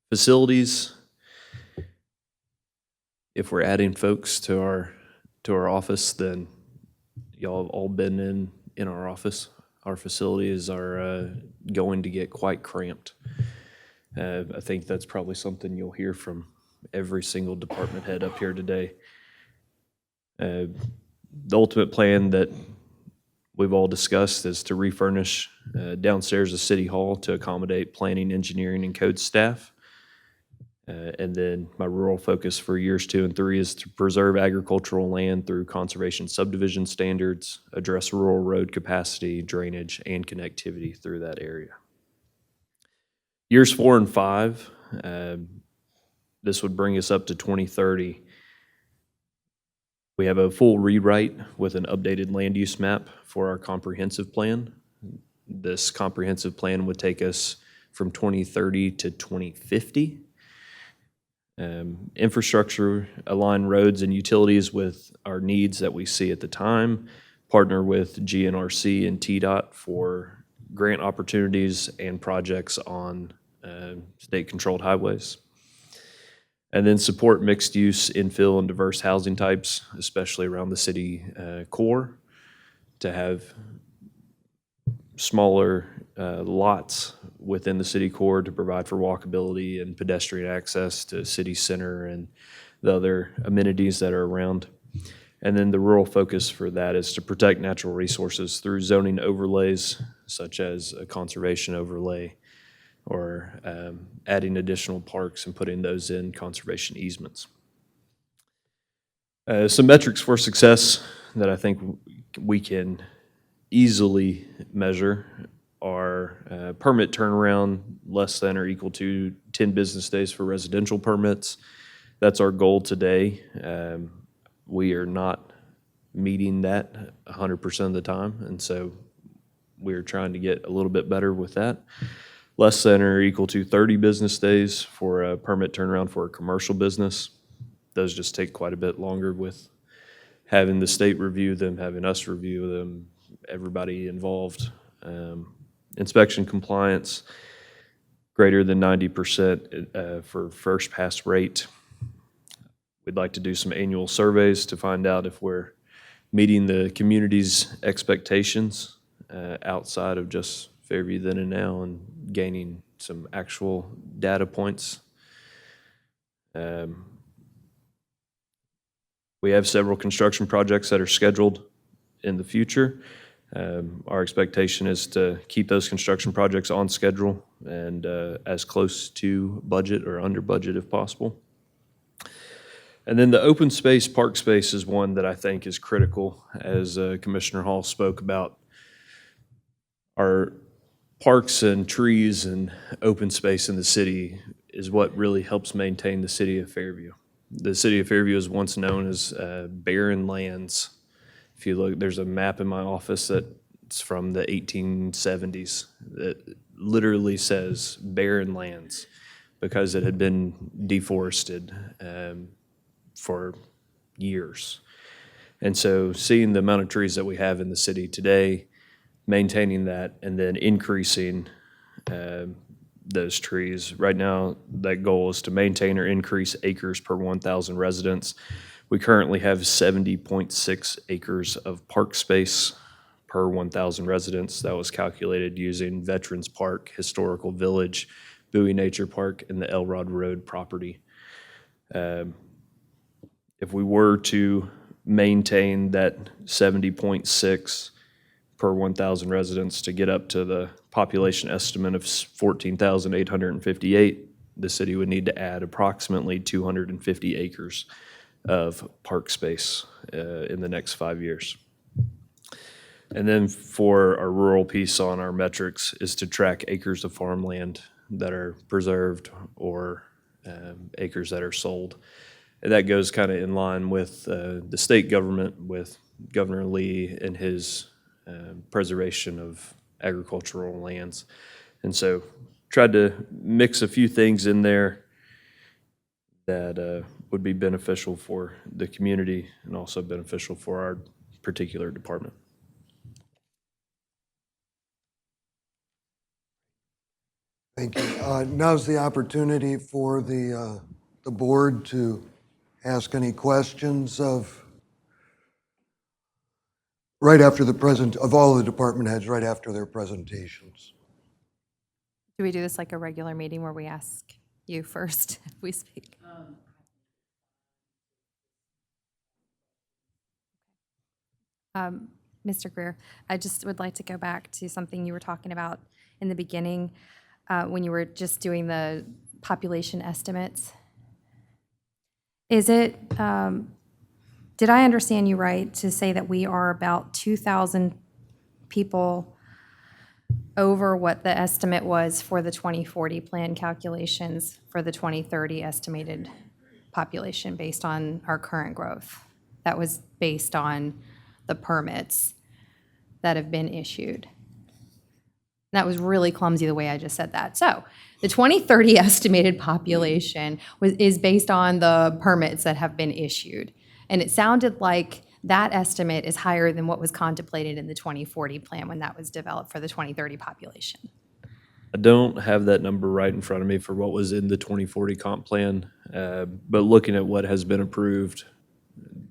Facilities, if we're adding folks to our office, then y'all have all been in our office. Our facilities are going to get quite cramped. I think that's probably something you'll hear from every single department head up here today. The ultimate plan that we've all discussed is to refurnish downstairs of City Hall to accommodate planning, engineering, and code staff. And then my rural focus for years 2 and 3 is to preserve agricultural land through conservation subdivision standards, address rural road capacity, drainage, and connectivity through that area. Years 4 and 5, this would bring us up to 2030. We have a full rewrite with an updated land use map for our comprehensive plan. This comprehensive plan would take us from 2030 to 2050. Infrastructure, align roads and utilities with our needs that we see at the time, partner with GNRC and TDOT for grant opportunities and projects on state-controlled highways. And then support mixed-use, infill, and diverse housing types, especially around the city core, to have smaller lots within the city core to provide for walkability and pedestrian access to city center and the other amenities that are around. And then the rural focus for that is to protect natural resources through zoning overlays, such as a conservation overlay, or adding additional parks and putting those in conservation easements. Some metrics for success that I think we can easily measure are permit turnaround less than or equal to 10 business days for residential permits. That's our goal today. We are not meeting that 100% of the time, and so we're trying to get a little bit better with that. Less than or equal to 30 business days for a permit turnaround for a commercial business. Those just take quite a bit longer with having the state review them, having us review them, everybody involved. Inspection compliance, greater than 90% for first pass rate. We'd like to do some annual surveys to find out if we're meeting the community's expectations outside of just Fairview then and now, and gaining some actual data points. We have several construction projects that are scheduled in the future. Our expectation is to keep those construction projects on schedule and as close to budget or under budget if possible. And then the open space, park space is one that I think is critical, as Commissioner Hall spoke about. Our parks and trees and open space in the city is what really helps maintain the city of Fairview. The city of Fairview is once known as barren lands. If you look, there's a map in my office that's from the 1870s that literally says barren lands because it had been deforested for years. And so seeing the amount of trees that we have in the city today, maintaining that, and then increasing those trees. Right now, that goal is to maintain or increase acres per 1,000 residents. We currently have 70.6 acres of park space per 1,000 residents. That was calculated using Veterans Park, Historical Village, Bowie Nature Park, and the Elrod Road property. If we were to maintain that 70.6 per 1,000 residents to get up to the population estimate of 14,858, the city would need to add approximately 250 acres of park space in the next 5 years. And then for our rural piece on our metrics is to track acres of farmland that are preserved or acres that are sold. And that goes kind of in line with the state government, with Governor Lee and his preservation of agricultural lands. And so tried to mix a few things in there that would be beneficial for the community and also beneficial for our particular department. Thank you. Now's the opportunity for the board to ask any questions of right after the of all the department heads, right after their presentations. Do we do this like a regular meeting where we ask you first if we speak? Mr. Greer, I just would like to go back to something you were talking about in the beginning when you were just doing the population estimates. Is it, did I understand you right to say that we are about 2,000 people over what the estimate was for the 2040 plan calculations for the 2030 estimated population based on our current growth? That was based on the permits that have been issued. That was really clumsy the way I just said that. So the 2030 estimated population is based on the permits that have been issued. And it sounded like that estimate is higher than what was contemplated in the 2040 plan when that was developed for the 2030 population. I don't have that number right in front of me for what was in the 2040 comp plan, but looking at what has been approved,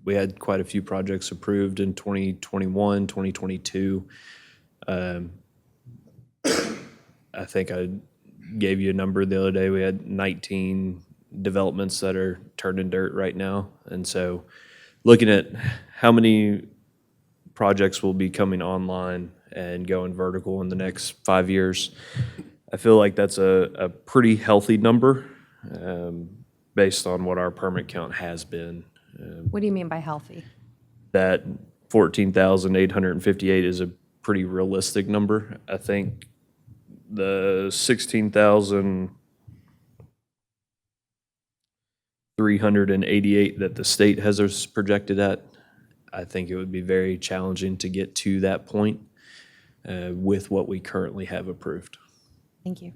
we had quite a few projects approved in 2021, 2022. I think I gave you a number the other day. We had 19 developments that are turning dirt right now. And so looking at how many projects will be coming online and going vertical in the next 5 years, I feel like that's a pretty healthy number based on what our permit count has been. What do you mean by healthy? That 14,858 is a pretty realistic number. I think the 16,388 that the state has us projected at, I think it would be very challenging to get to that point with what we currently have approved. Thank you.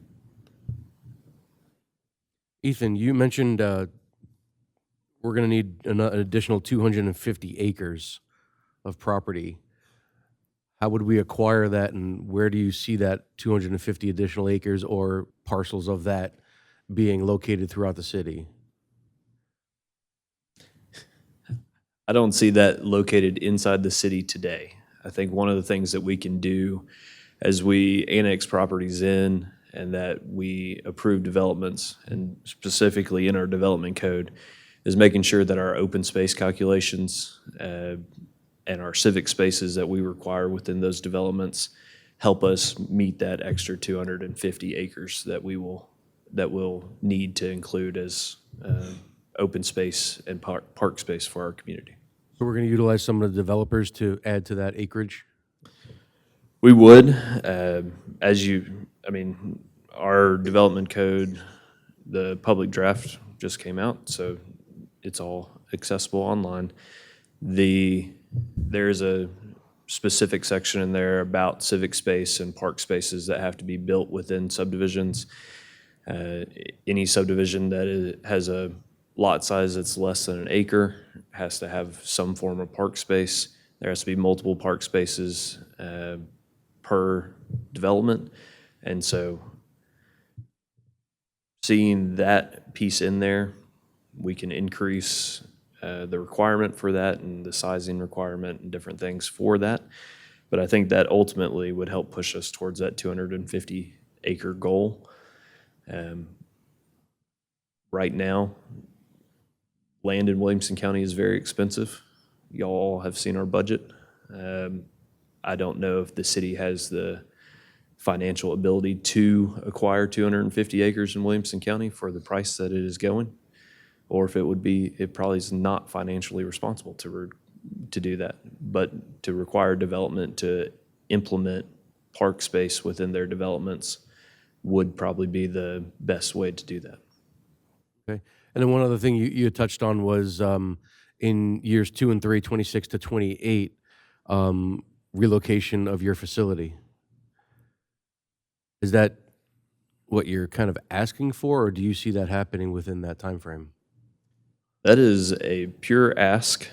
Ethan, you mentioned we're going to need an additional 250 acres of property. How would we acquire that, and where do you see that 250 additional acres or parcels of that being located throughout the city? I don't see that located inside the city today. I think one of the things that we can do as we annex properties in and that we approve developments, and specifically in our development code, is making sure that our open space calculations and our civic spaces that we require within those developments help us meet that extra 250 acres that we'll need to include as open space and park space for our community. So we're going to utilize some of the developers to add to that acreage? We would, our development code, the public draft just came out, so it's all accessible online. There's a specific section in there about civic space and park spaces that have to be built within subdivisions. Any subdivision that has a lot size that's less than an acre has to have some form of park space. There has to be multiple park spaces per development. And so seeing that piece in there, we can increase the requirement for that and the sizing requirement and different things for that. But I think that ultimately would help push us towards that 250 acre goal. Right now, land in Williamson County is very expensive. Y'all all have seen our budget. I don't know if the city has the financial ability to acquire 250 acres in Williamson County for the price that it is going, or if it probably is not financially responsible to do that. But to require development to implement park space within their developments would probably be the best way to do that. Okay. And then one other thing you touched on was in years 2 and 3, 26 to 28, relocation of your facility. Is that what you're kind of asking for, or do you see that happening within that time frame? That is a pure ask.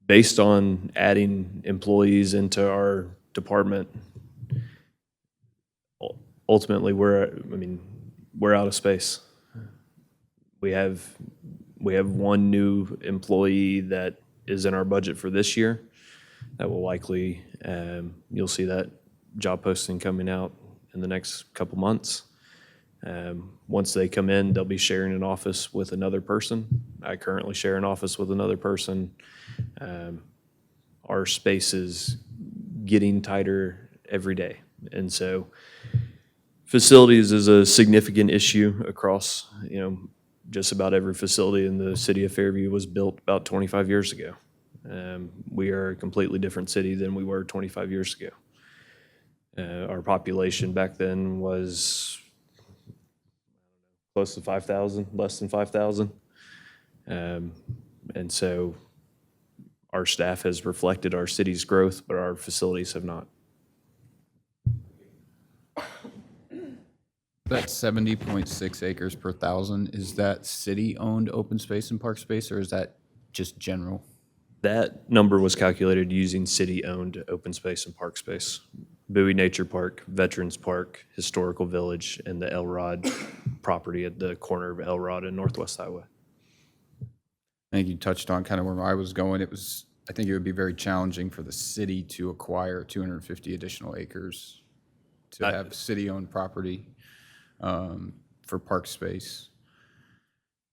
Based on adding employees into our department, ultimately we're out of space. We have one new employee that is in our budget for this year that will likely, you'll see that job posting coming out in the next couple months. Once they come in, they'll be sharing an office with another person. I currently share an office with another person. Our space is getting tighter every day. And so facilities is a significant issue across, just about every facility in the city of Fairview was built about 25 years ago. We are a completely different city than we were 25 years ago. Our population back then was close to 5,000, less than 5,000. And so our staff has reflected our city's growth, but our facilities have not. That 70.6 acres per thousand, is that city-owned open space and park space, or is that just general? That number was calculated using city-owned open space and park space. Bowie Nature Park, Veterans Park, Historical Village, and the Elrod property at the corner of Elrod and Northwest Highway. I think you touched on kind of where I was going. I think it would be very challenging for the city to acquire 250 additional acres to have city-owned property for park space.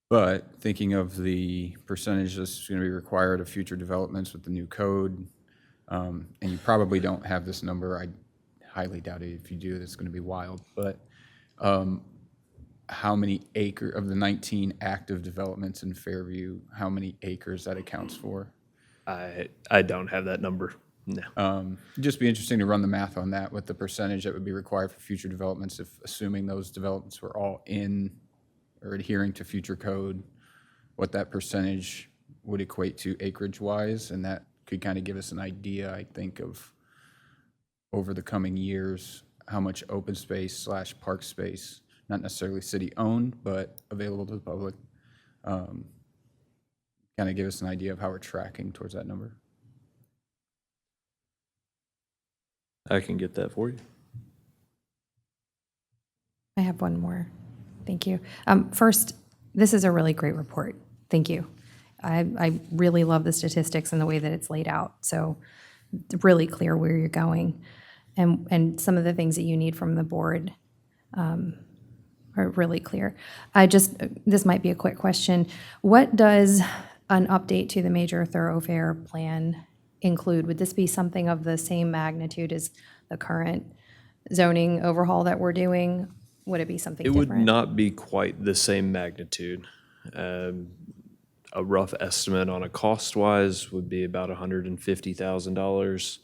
But thinking of the percentage that's going to be required of future developments with the new code, and you probably don't have this number. I highly doubt it. If you do, it's going to be wild. But how many acres of the 19 active developments in Fairview, how many acres that accounts for? I don't have that number, no. Just be interesting to run the math on that with the percentage that would be required for future developments, if assuming those developments were all in or adhering to future code, what that percentage would equate to acreage-wise, and that could kind of give us an idea, I think, of over the coming years, how much open space / park space, not necessarily city-owned, but available to the public, kind of give us an idea of how we're tracking towards that number. I can get that for you. I have one more. Thank you. First, this is a really great report. Thank you. I really love the statistics and the way that it's laid out. So it's really clear where you're going. And some of the things that you need from the board are really clear. This might be a quick question. What does an update to the major thoroughfare plan include? Would this be something of the same magnitude as the current zoning overhaul that we're doing? Would it be something It different? would not be quite the same magnitude. A rough estimate on a cost-wise would be about $150,000.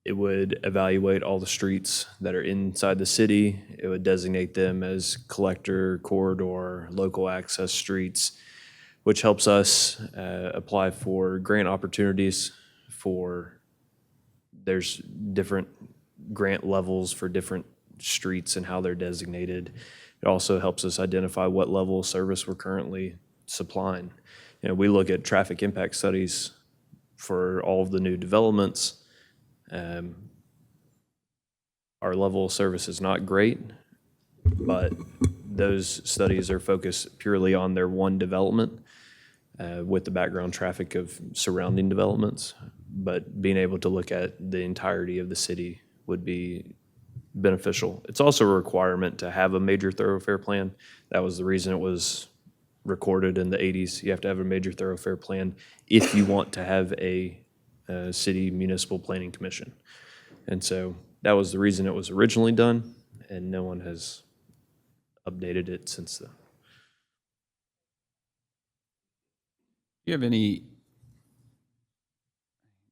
It would evaluate all the streets that are inside the city. It would designate them as collector, corridor, local access streets, which helps us apply for grant opportunities there's different grant levels for different streets and how they're designated. It also helps us identify what level of service we're currently supplying. You know, we look at traffic impact studies for all of the new developments. Our level of service is not great, but those studies are focused purely on their one development with the background traffic of surrounding developments. But being able to look at the entirety of the city would be beneficial. It's also a requirement to have a major thoroughfare plan. That was the reason it was recorded in the 80s. You have to have a major thoroughfare plan if you want to have a city municipal planning commission. And so that was the reason it was originally done, and no one has updated it since then. Do you have any,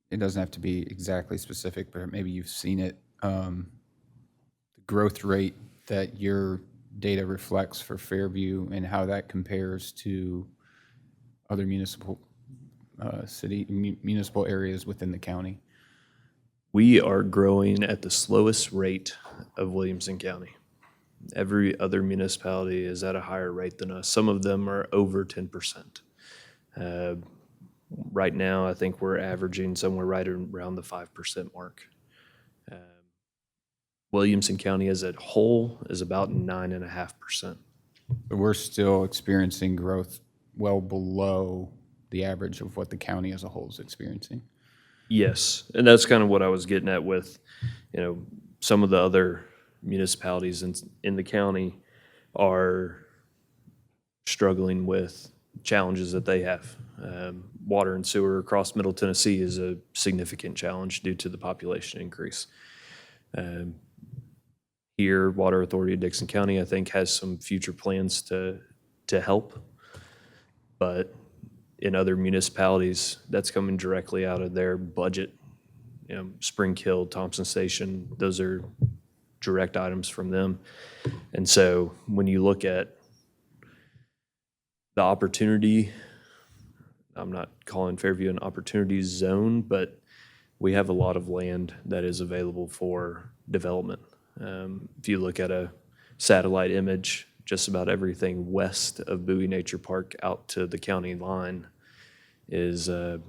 it doesn't have to be exactly specific, but maybe you've seen it, the growth rate that your data reflects for Fairview and how that compares to other municipal municipal areas within the county? We are growing at the slowest rate of Williamson County. Every other municipality is at a higher rate than us. Some of them are over 10%. Right now, I think we're averaging somewhere right around the 5% mark. Williamson County as a whole is about 9.5%. But we're still experiencing growth well below the average of what the county as a whole is experiencing. Yes, and that's kind of what I was getting at with, you know, some of the other municipalities in the county are struggling with challenges that they have. Water and sewer across Middle Tennessee is a significant challenge due to the population increase. Here, Water Authority of Dixon County, I think, has some future plans to help, but in other municipalities, that's coming directly out of their budget. You know, Spring Hill, Thompson Station, those are direct items from them. And so when you look at the opportunity, I'm not calling Fairview an opportunity zone, but we have a lot of land that is available for development. If you look at a satellite image, just about everything west of Bowie Nature Park out to the county line is a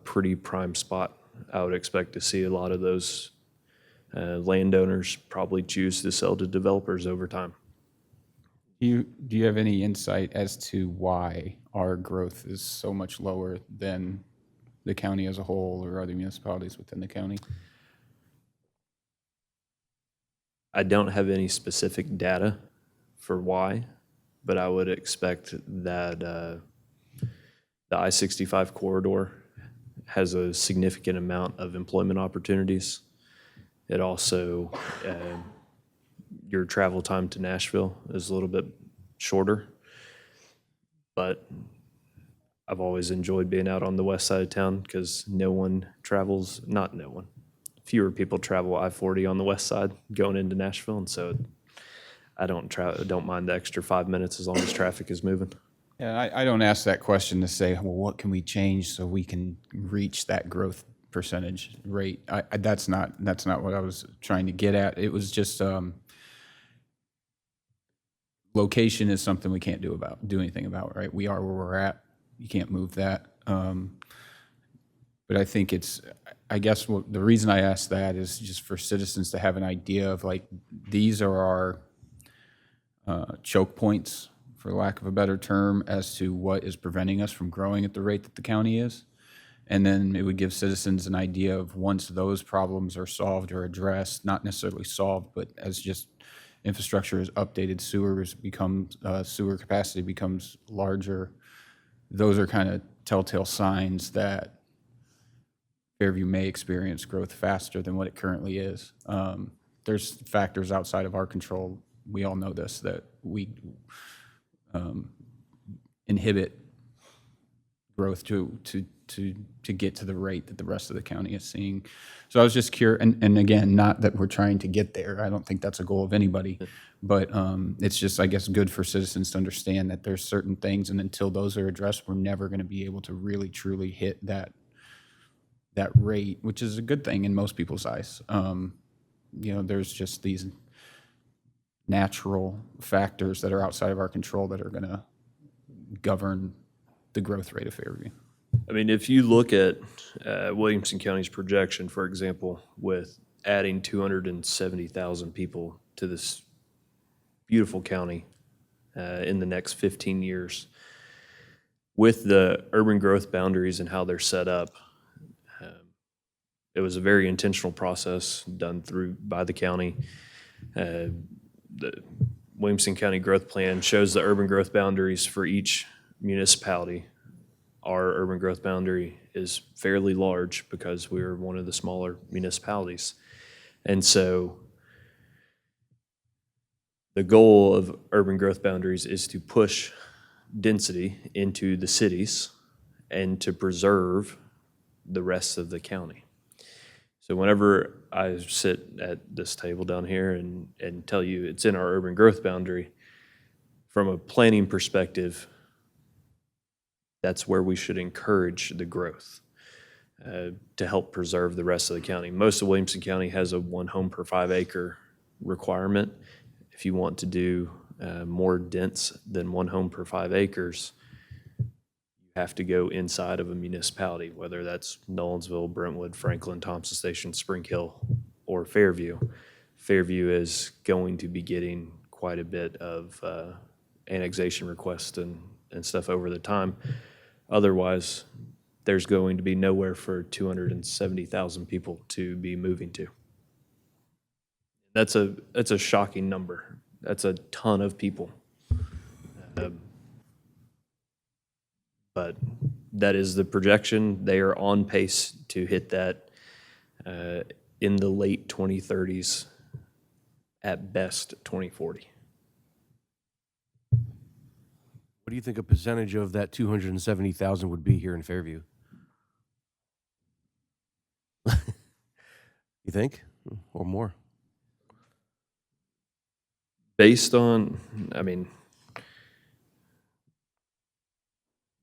pretty prime spot. I would expect to see a lot of those landowners probably choose to sell to developers over time. Do you have any insight as to why our growth is so much lower than the county as a whole or other municipalities within the county? I don't have any specific data for why, but I would expect that the I-65 corridor has a significant amount of employment opportunities. It also, your travel time to Nashville is a little bit shorter, but I've always enjoyed being out on the west side of town because fewer people travel I-40 on the west side going into Nashville, and so I don't mind the extra 5 minutes as long as traffic is moving. Yeah, I don't ask that question to say, well, what can we change so we can reach that growth percentage rate? That's not what I was trying to get at. It was just location is something we can't do anything about, right? We are where we're at. You can't move that. But I think I guess the reason I ask that is just for citizens to have an idea of like, these are our choke points, for lack of a better term, as to what is preventing us from growing at the rate that the county is. And then it would give citizens an idea of once those problems are solved or addressed, not necessarily solved, but as just infrastructure is updated, sewer capacity becomes larger. Those are kind of telltale signs that Fairview may experience growth faster than what it currently is. There's factors outside of our control. We all know this, that we inhibit growth to get to the rate that the rest of the county is seeing. So I was just curious, and again, not that we're trying to get there. I don't think that's a goal of anybody. But it's just, I guess, good for citizens to understand that there's certain things, and until those are addressed, we're never going to be able to really, truly hit that rate, which is a good thing in most people's eyes. There's just these natural factors that are outside of our control that are going to govern the growth rate of Fairview. I mean, if you look at Williamson County's projection, for example, with adding 270,000 people to this beautiful county in the next 15 years, with the urban growth boundaries and how they're set up, it was a very intentional process done by the county. The Williamson County Growth Plan shows the urban growth boundaries for each municipality. Our urban growth boundary is fairly large because we're one of the smaller municipalities. And so the goal of urban growth boundaries is to push density into the cities and to preserve the rest of the county. So whenever I sit at this table down here and tell you it's in our urban growth boundary, from a planning perspective, that's where we should encourage the growth to help preserve the rest of the county. Most of Williamson County has a 1 home per 5 acre requirement. If you want to do more dense than 1 home per 5 acres, you have to go inside of a municipality, whether that's Nolensville, Brentwood, Franklin, Thompson Station, Spring Hill, or Fairview. Fairview is going to be getting quite a bit of annexation requests and stuff over the time. Otherwise, there's going to be nowhere for 270,000 people to be moving to. That's a shocking number. That's a ton of people. But that is the projection. They are on pace to hit that in the late 2030s, at best 2040. What do you think a percentage of that 270,000 would be here in Fairview? You think? Or more? Based on, I mean,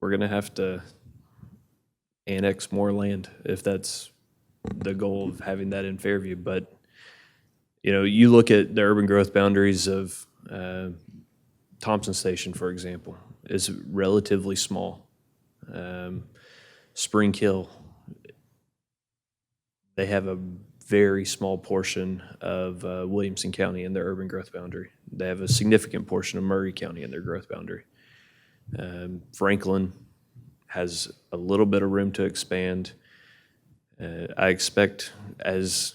we're going to have to annex more land if that's the goal of having that in Fairview. But, you look at the urban growth boundaries of Thompson Station, for example, is relatively small. Spring Hill, they have a very small portion of Williamson County in their urban growth boundary. They have a significant portion of Murray County in their growth boundary. Franklin has a little bit of room to expand. I expect, as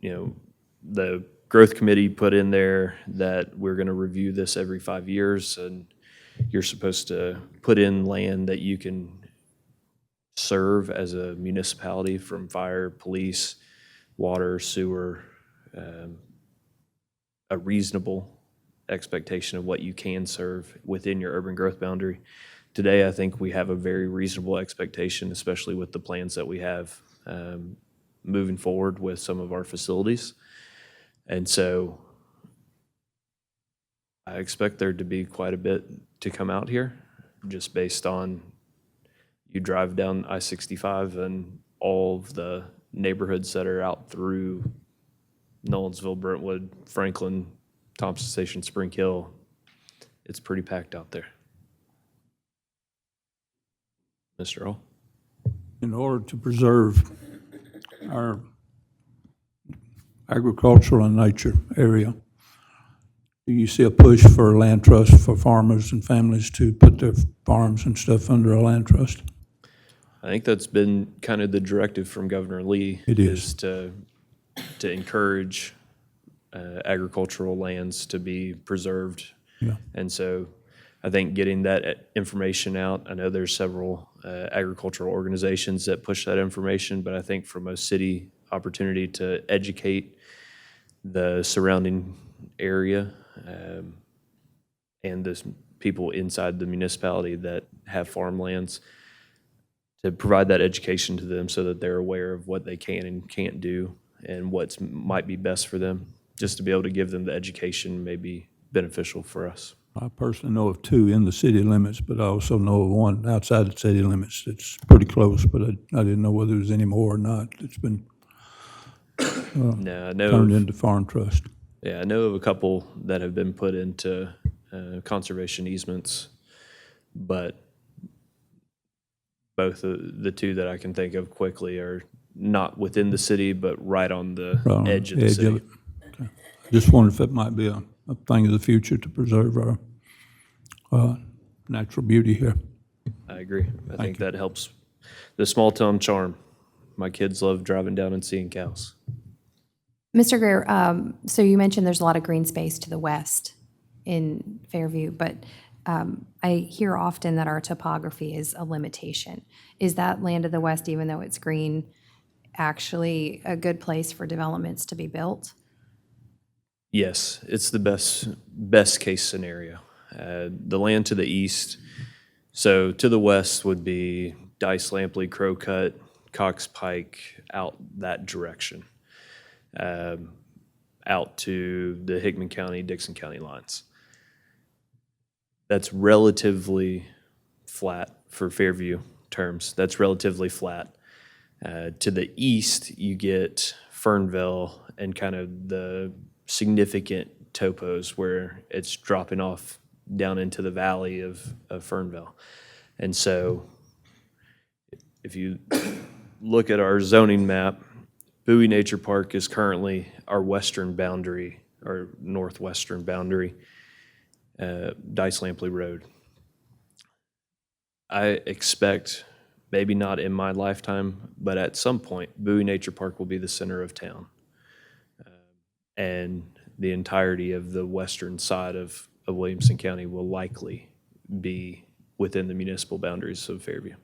the growth committee put in there, that we're going to review this every 5 years, and you're supposed to put in land that you can serve as a municipality, from fire, police, water, sewer, a reasonable expectation of what you can serve within your urban growth boundary. Today, I think we have a very reasonable expectation, especially with the plans that we have moving forward with some of our facilities. And so I expect there to be quite a bit to come out here, just based on, you drive down I-65 and all of the neighborhoods that are out through Nolensville, Brentwood, Franklin, Thompson Station, Spring Hill. It's pretty packed out there. Mr. Earl? In order to preserve our agricultural and nature area, do you see a push for a land trust for farmers and families to put their farms and stuff under a land trust? I think that's been kind of the directive from Governor Lee. It is. To encourage agricultural lands to be preserved. Yeah. And so I think getting that information out, I know there's several agricultural organizations that push that information, but I think from a city opportunity to educate the surrounding area and the people inside the municipality that have farmlands, to provide that education to them so that they're aware of what they can and can't do and what might be best for them. Just to be able to give them the education may be beneficial for us. I personally know of 2 in the city limits, but I also know of one outside the city limits. It's pretty close, but I didn't know whether there was any more or not. It's been No, I know turned of, into farm trust. yeah, I know of a couple that have been put into conservation easements, but both of the 2 that I can think of quickly are not within the city, but right on the Right on edge of the city. it. Okay. Just wondered if it might be a thing of the future to preserve our natural beauty here. I agree. I think that helps the small town charm. My kids love driving down and seeing cows. Mr. Greer, so you mentioned there's a lot of green space to the west in Fairview, but I hear often that our topography is a limitation. Is that land to the west, even though it's green, actually a good place for developments to be built? Yes, it's the best case scenario. The land to the east, so to the west would be Dice, Lampley, Crow Cut, Cox Pike, out that direction, out to the Hickman County, Dixon County lines. That's relatively flat for Fairview terms. That's relatively flat. To the east, you get Fernville and kind of the significant topos where it's dropping off down into the valley of Fernville. And so if you look at our zoning map, Bowie Nature Park is currently our western boundary, or northwestern boundary, Dice Lampley Road. I expect, maybe not in my lifetime, but at some point, Bowie Nature Park will be the center of town. And the entirety of the western side of Williamson County will likely be within the municipal boundaries of Fairview.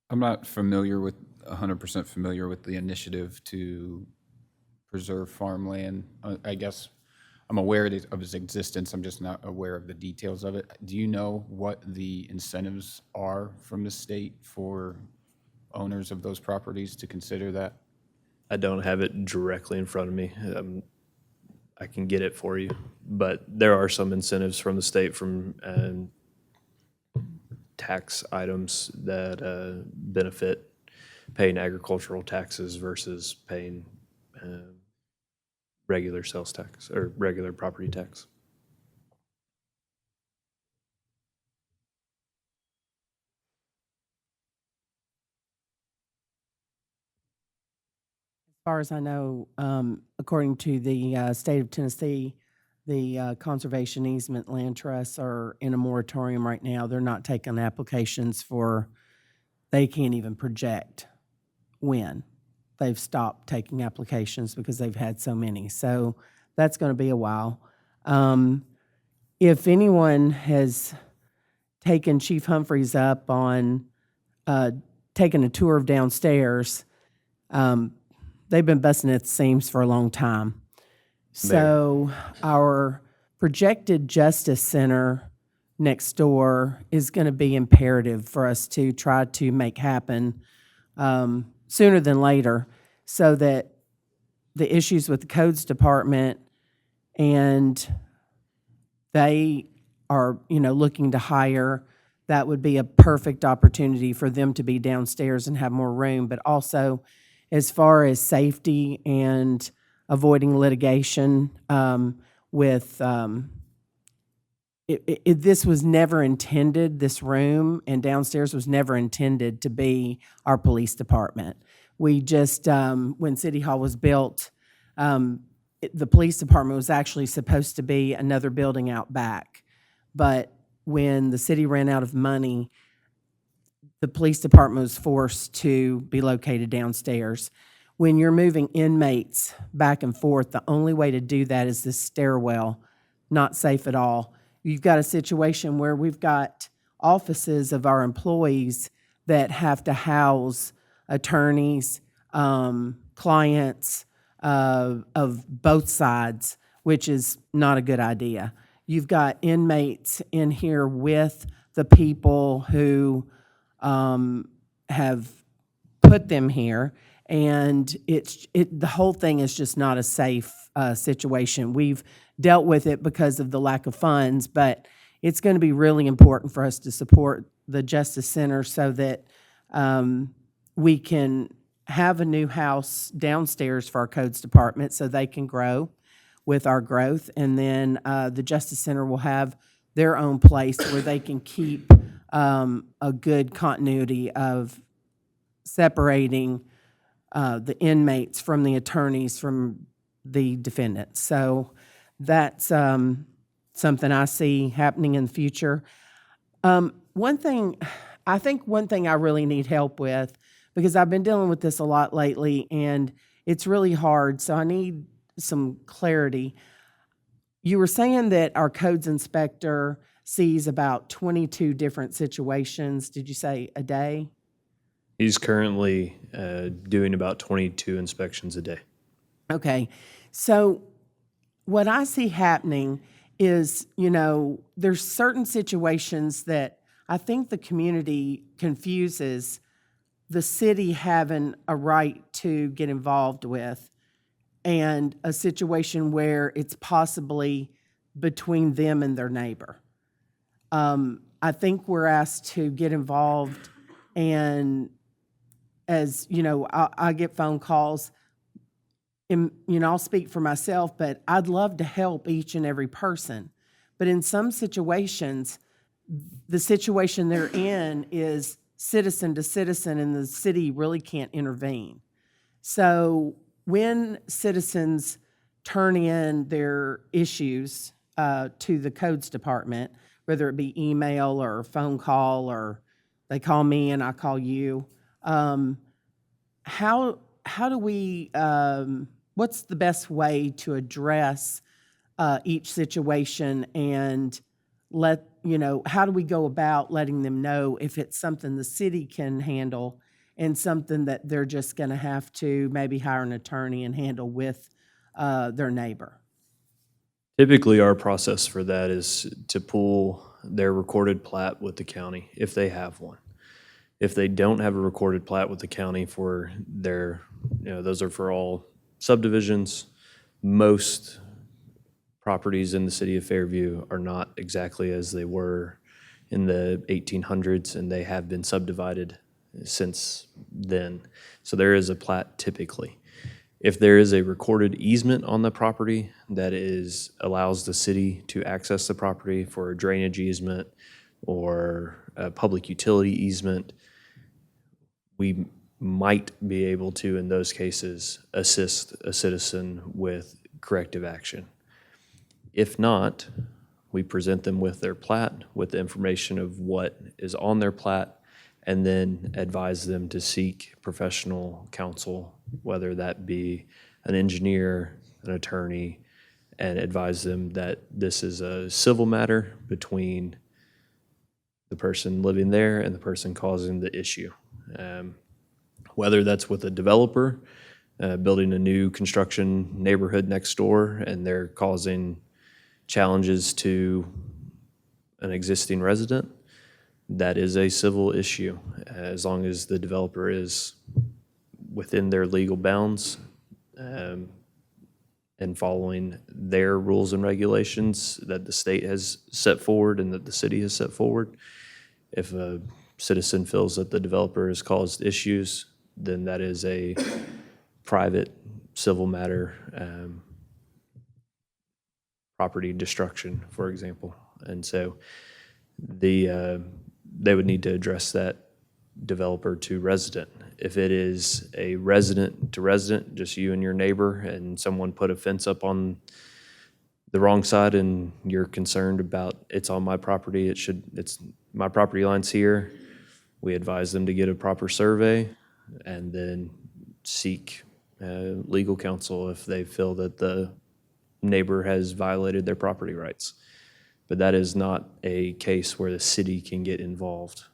I'm not 100% familiar with the initiative to preserve farmland. I guess I'm aware of its existence, I'm just not aware of the details of it. Do you know what the incentives are from the state for owners of those properties to consider that? I don't have it directly in front of me. I can get it for you, but there are some incentives from the state from tax items that benefit paying agricultural taxes versus paying regular sales tax or regular property tax. As far as I know, according to the state of Tennessee, the conservation easement land trusts are in a moratorium right now. They're not taking applications for, they can't even project when. They've stopped taking applications because they've had so many. So that's going to be a while. If anyone has taken Chief Humphreys up on taking a tour of downstairs, they've been busting at the seams for a long time. So our projected justice center next door is going to be imperative for us to try to make happen sooner than later, so that the issues with the codes department, and they are, looking to hire, that would be a perfect opportunity for them to be downstairs and have more room. But also, as far as safety and avoiding litigation with, this was never intended, this room and downstairs was never intended to be our police department. We just, when City Hall was built, the police department was actually supposed to be another building out back. But when the city ran out of money, the police department was forced to be located downstairs. When you're moving inmates back and forth, the only way to do that is this stairwell, not safe at all. You've got a situation where we've got offices of our employees that have to house attorneys, clients of both sides, which is not a good idea. You've got inmates in here with the people who have put them here, and the whole thing is just not a safe situation. We've dealt with it because of the lack of funds, but it's going to be really important for us to support the Justice Center so that we can have a new house downstairs for our codes department so they can grow with our growth. And then the Justice Center will have their own place where they can keep a good continuity of separating the inmates from the attorneys from the defendants. So that's something I see happening in the future. One thing I really need help with, because I've been dealing with this a lot lately, and it's really hard, so I need some clarity. You were saying that our codes inspector sees about 22 different situations, did you say a day? He's currently doing about 22 inspections a day. Okay, so what I see happening is, there's certain situations that I think the community confuses the city having a right to get involved with, and a situation where it's possibly between them and their neighbor. I think we're asked to get involved, and as I get phone calls, and I'll speak for myself, but I'd love to help each and every person. But in some situations, the situation they're in is citizen to citizen, and the city really can't intervene. So when citizens turn in their issues to the codes department, whether it be email or phone call, or they call me and I call you, how do we, what's the best way to address each situation, and how do we go about letting them know if it's something the city can handle and something that they're just going to have to maybe hire an attorney and handle with their neighbor? Typically, our process for that is to pull their recorded plat with the county, if they have one. If they don't have a recorded plat with the county for their, those are for all subdivisions. Most properties in the city of Fairview are not exactly as they were in the 1800s, and they have been subdivided since then. So there is a plat typically. If there is a recorded easement on the property that allows the city to access the property for a drainage easement or a public utility easement, we might be able to, in those cases, assist a citizen with corrective action. If not, we present them with their plat, with the information of what is on their plat, and then advise them to seek professional counsel, whether that be an engineer, an attorney, and advise them that this is a civil matter between the person living there and the person causing the issue. Whether that's with a developer building a new construction neighborhood next door and they're causing challenges to an existing resident, that is a civil issue, as long as the developer is within their legal bounds and following their rules and regulations that the state has set forward and that the city has set forward. If a citizen feels that the developer has caused issues, then that is a private civil matter, property destruction, for example. And so they would need to address that developer to resident. If it is a resident to resident, just you and your neighbor, and someone put a fence up on the wrong side and you're concerned about it's on my property, it's my property line's here, we advise them to get a proper survey and then seek legal counsel if they feel that the neighbor has violated their property rights. But that is not a case where the city can get involved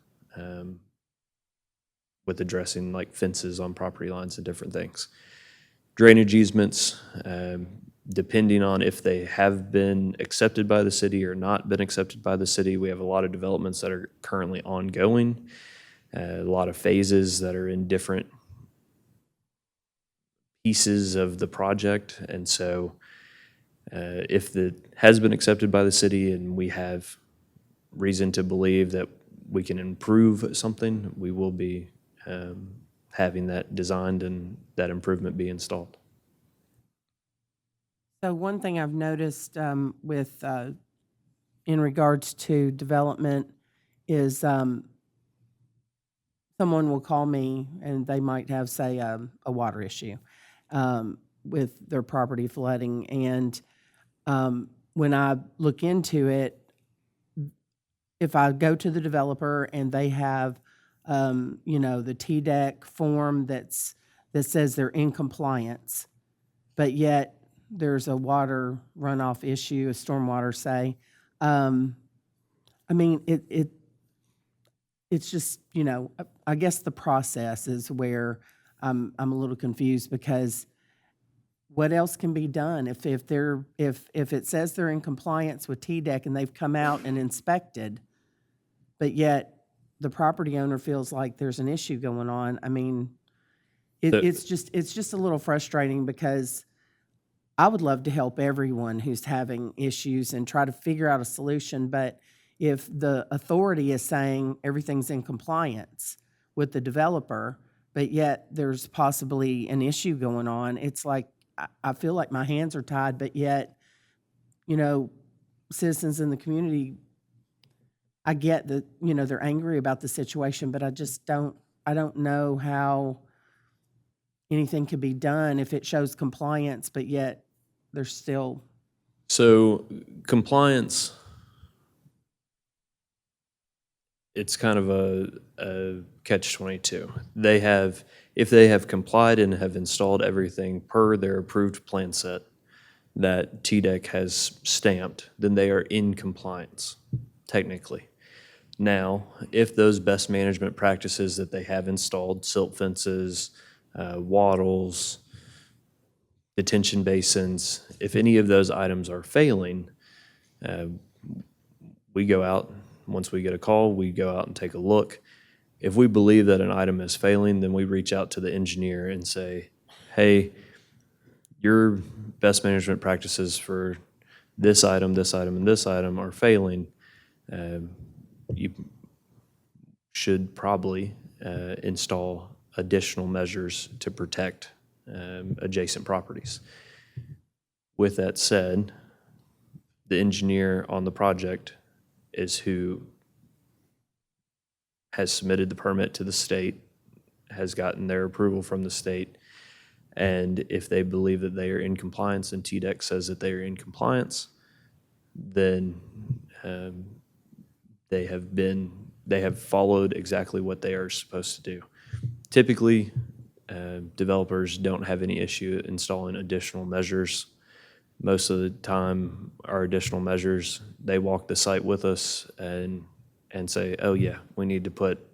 with addressing like fences on property lines and different things. Drainage easements, depending on if they have been accepted by the city or not been accepted by the city, we have a lot of developments that are currently ongoing, a lot of phases that are in different pieces of the project. And so if it has been accepted by the city and we have reason to believe that we can improve something, we will be having that designed and that improvement be installed. So one thing I've noticed with, in regards to development is someone will call me and they might have, say, a water issue with their property flooding. And when I look into it, if I go to the developer and they have, the TDEC form that says they're in compliance, but yet there's a water runoff issue, a stormwater, say. I mean, it's just, I guess the process is where I'm a little confused, because what else can be done if it says they're in compliance with TDEC and they've come out and inspected, but yet the property owner feels like there's an issue going on? I mean, it's just a little frustrating, because I would love to help everyone who's having issues and try to figure out a solution. But if the authority is saying everything's in compliance with the developer, but yet there's possibly an issue going on, it's like, I feel like my hands are tied, but yet, citizens in the community, I get that, they're angry about the situation, but I don't know how anything could be done if it shows compliance, but yet there's still. So compliance, it's kind of a catch-22. If they have complied and have installed everything per their approved plan set that TDEC has stamped, then they are in compliance, technically. Now, if those best management practices that they have installed, silt fences, wattles, detention basins, if any of those items are failing, we go out. Once we get a call, we go out and take a look. If we believe that an item is failing, then we reach out to the engineer and say, hey, your best management practices for this item, and this item are failing. You should probably install additional measures to protect adjacent properties. With that said, the engineer on the project is who has submitted the permit to the state, has gotten their approval from the state, and if they believe that they are in compliance and TDEC says that they are in compliance, then they have followed exactly what they are supposed to do. Typically, developers don't have any issue installing additional measures. Most of the time, our additional measures, they walk the site with us and say, oh yeah, we need to put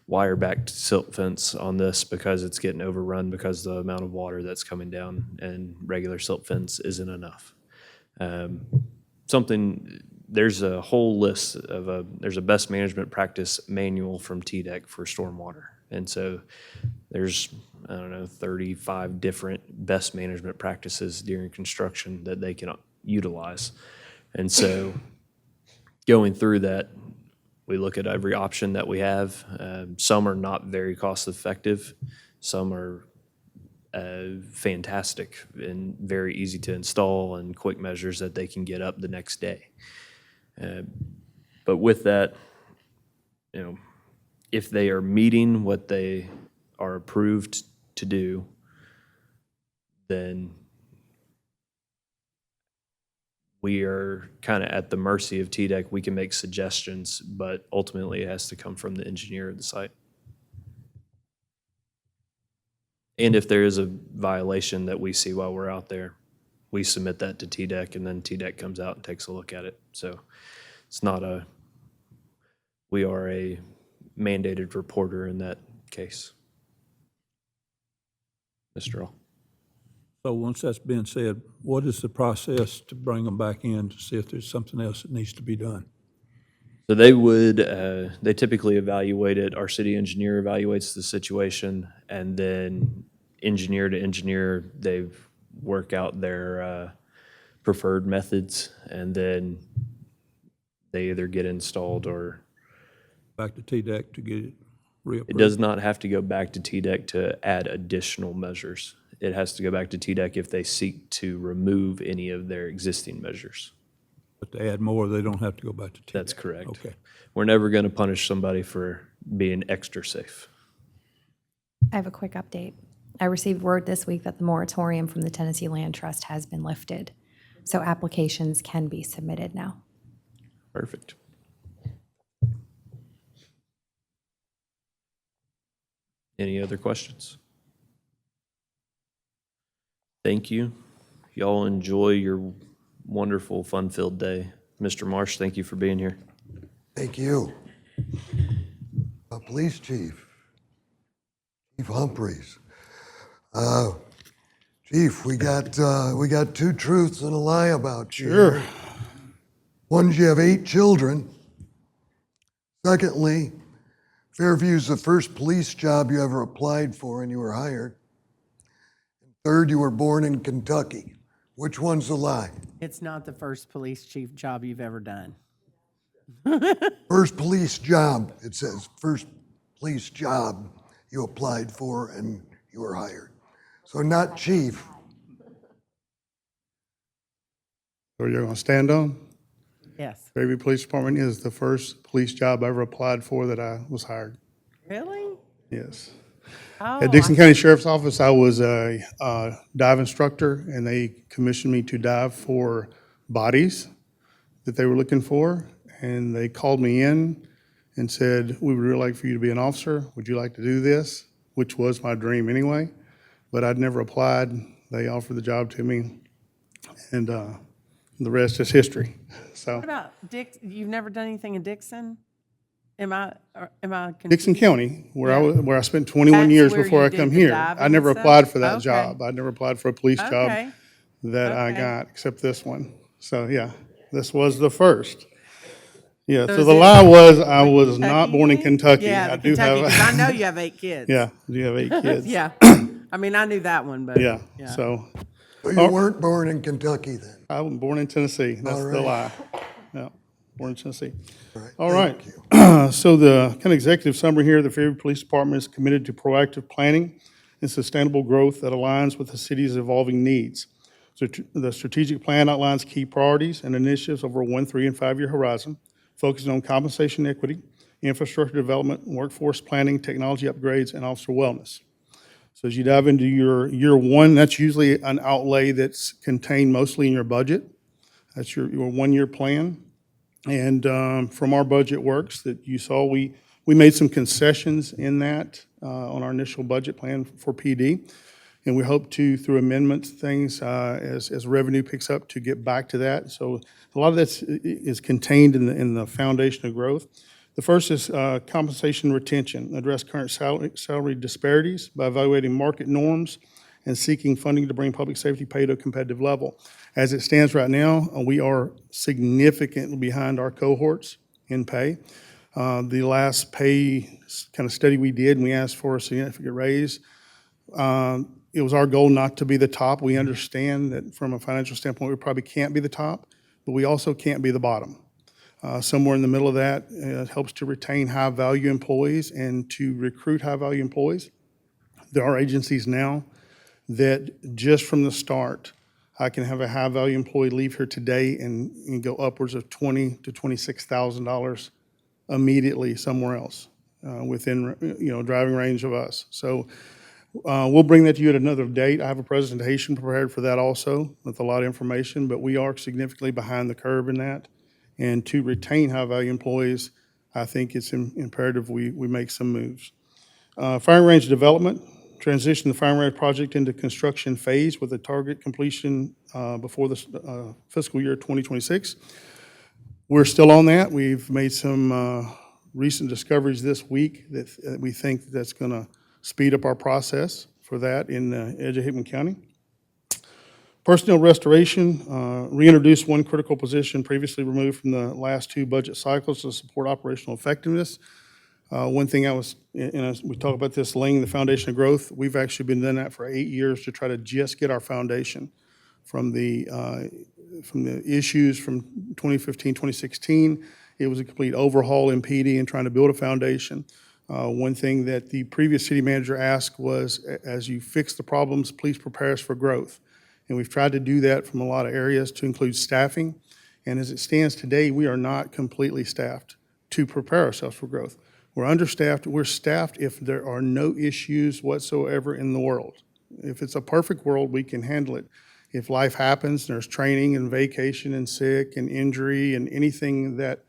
wire-backed silt fence on this because it's getting overrun because the amount of water that's coming down, and regular silt fence isn't enough. There's a whole list of there's a best management practice manual from TDEC for stormwater. And so there's, 35 different best management practices during construction that they can utilize. And so going through that, we look at every option that we have. Some are not very cost effective. Some are fantastic and very easy to install and quick measures that they can get up the next day. But with that, if they are meeting what they are approved to do, then we are kind of at the mercy of TDEC. We can make suggestions, but ultimately it has to come from the engineer of the site. And if there is a violation that we see while we're out there, we submit that to TDEC, and then TDEC comes out and takes a look at it. So it's not we are a mandated reporter in that case. Mr. All. So once that's been said, what is the process to bring them back in to see if there's something else that needs to be done? So they typically evaluate it. Our city engineer evaluates the situation, and then engineer to engineer, they work out their preferred methods, and then they either get installed or Back to TDEC to get it reapproved? it does not have to go back to TDEC to add additional measures. It has to go back to TDEC if they seek to remove any of their existing measures. But to add more, they don't have to go back to TDEC? That's correct. Okay. We're never going to punish somebody for being extra safe. I have a quick update. I received word this week that the moratorium from the Tennessee Land Trust has been lifted, so applications can be submitted now. Perfect. Any other questions? Thank you. Y'all enjoy your wonderful, fun-filled day. Mr. Marsh, thank you for being here. Thank you. Police Chief Humphreys. Chief, we got two truths and a lie about you. Sure. One, you have 8 children. Secondly, Fairview's the first police job you ever applied for and you were hired. Third, you were born in Kentucky. Which one's a lie? It's not the first police chief job you've ever done. First police job, it says, first police job you applied for and you were hired. So not chief. So you're going to stand on? Yes. Fairview Police Department is the first police job I ever applied for that I was hired. Really? Yes. Oh, At Dixon County Sheriff's Office, I was a dive instructor, and they commissioned me to dive for bodies that they were looking for. And they called me in and said, "We would really like for you to be an officer. Would you like to do this?" Which was my dream anyway, but I'd never applied. They offered the job to me, and the rest is history. So What about you've never done anything in Dixon? Am I confused? Dixon County, where I spent 21 That's years where before you I did come the here. diving I and never stuff? applied for that Okay. job. I never applied for a police job Okay. that I Okay. got, except this one. So, yeah, this was the first. Yeah, so is the it lie was I was not born in Kentucky? Kentucky. Yeah, I the do Kentucky, have, 'cause I know you have 8 kids. yeah, I do have 8 kids. Yeah. I mean, I knew that one, but. Yeah, so So you weren't born in Kentucky then? I was born in Tennessee. That's the right. lie. Yeah, born in Tennessee. All All right. Thank you. So the kind of executive summary here, the Fairview Police Department is committed to proactive planning and sustainable growth that aligns with the city's evolving needs. So the strategic plan outlines key priorities and initiatives over a 1-, 3-, and 5-year horizon, focusing on compensation equity, infrastructure development, workforce planning, technology upgrades, and officer wellness. So as you dive into your year one, that's usually an outlay that's contained mostly in your budget. That's your 1-year plan. And from our budget works that you saw, we made some concessions in that on our initial budget plan for PD. And we hope to, through amendments, things as revenue picks up, to get back to that. So a lot of that is contained in the foundation of growth. The first is compensation retention, address current salary disparities by evaluating market norms and seeking funding to bring public safety pay to a competitive level. As it stands right now, we are significantly behind our cohorts in pay. The last pay kind of study we did, and we asked for a significant raise. It was our goal not to be the top. We understand that from a financial standpoint, we probably can't be the top, but we also can't be the bottom. Somewhere in the middle of that helps to retain high-value employees and to recruit high-value employees. There are agencies now that just from the start, I can have a high-value employee leave here today and go upwards of $20,000 to $26,000 immediately somewhere else within driving range of us. So We'll bring that to you at another date. I have a presentation prepared for that also with a lot of information, but we are significantly behind the curve in that. And to retain high-value employees, I think it's imperative we make some moves. Firing range development, transition the firing range project into construction phase with a target completion before the fiscal year 2026. We're still on that. We've made some recent discoveries this week that we think that's going to speed up our process for that in the edge of Hickman County. Personnel restoration, reintroduce one critical position previously removed from the last two budget cycles to support operational effectiveness. One thing we talk about this, laying the foundation of growth. We've actually been doing that for 8 years to try to just get our foundation from the issues from 2015, 2016. It was a complete overhaul in PD and trying to build a foundation. One thing that the previous city manager asked was, as you fix the problems, please prepare us for growth. And we've tried to do that from a lot of areas to include staffing. And as it stands today, we are not completely staffed to prepare ourselves for growth. We're understaffed. We're staffed if there are no issues whatsoever in the world. If it's a perfect world, we can handle it. If life happens, there's training and vacation and sick and injury and anything that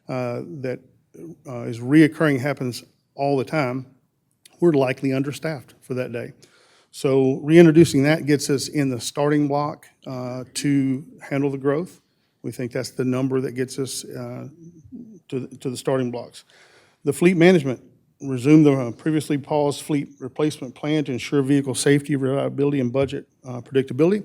is reoccurring happens all the time, we're likely understaffed for that day. So reintroducing that gets us in the starting block to handle the growth. We think that's the number that gets us to the starting blocks. The fleet management, resume the previously paused fleet replacement plan to ensure vehicle safety, reliability, and budget predictability.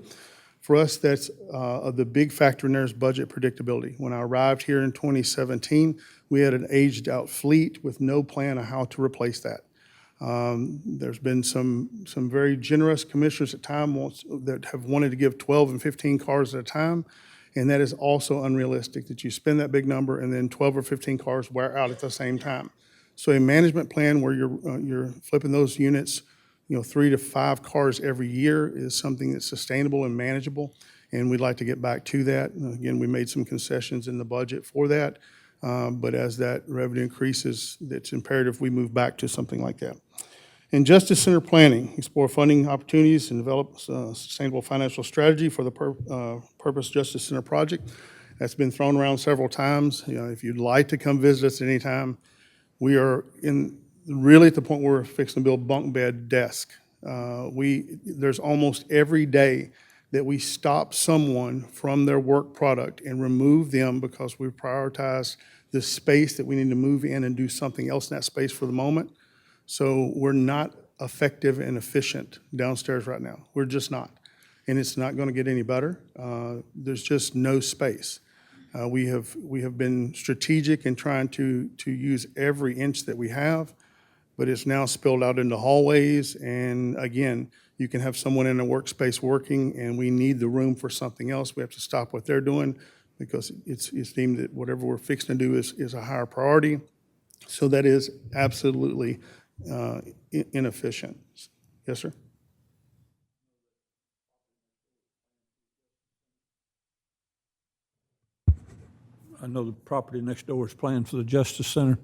For us, that's the big factor in there is budget predictability. When I arrived here in 2017, we had an aged-out fleet with no plan on how to replace that. There's been some very generous commissioners at times that have wanted to give 12 and 15 cars at a time, and that is also unrealistic, that you spend that big number and then 12 or 15 cars wear out at the same time. So a management plan where you're flipping those units, 3 to 5 cars every year is something that's sustainable and manageable, and we'd like to get back to that. Again, we made some concessions in the budget for that, but as that revenue increases, it's imperative we move back to something like that. In Justice Center planning, explore funding opportunities and develop a sustainable financial strategy for the Purpose Justice Center project. That's been thrown around several times. If you'd like to come visit us at any time, we are really at the point where we're fixing to build bunk bed desk. There's almost every day that we stop someone from their work product and remove them because we prioritize the space that we need to move in and do something else in that space for the moment. So we're not effective and efficient downstairs right now. We're just not. And it's not going to get any better. There's just no space. We have been strategic in trying to use every inch that we have, but it's now spilled out into hallways. And again, you can have someone in a workspace working, and we need the room for something else. We have to stop what they're doing because it's deemed that whatever we're fixing to do is a higher priority. So that is absolutely inefficient. Yes, sir? I know the property next door is planned for the Justice Center.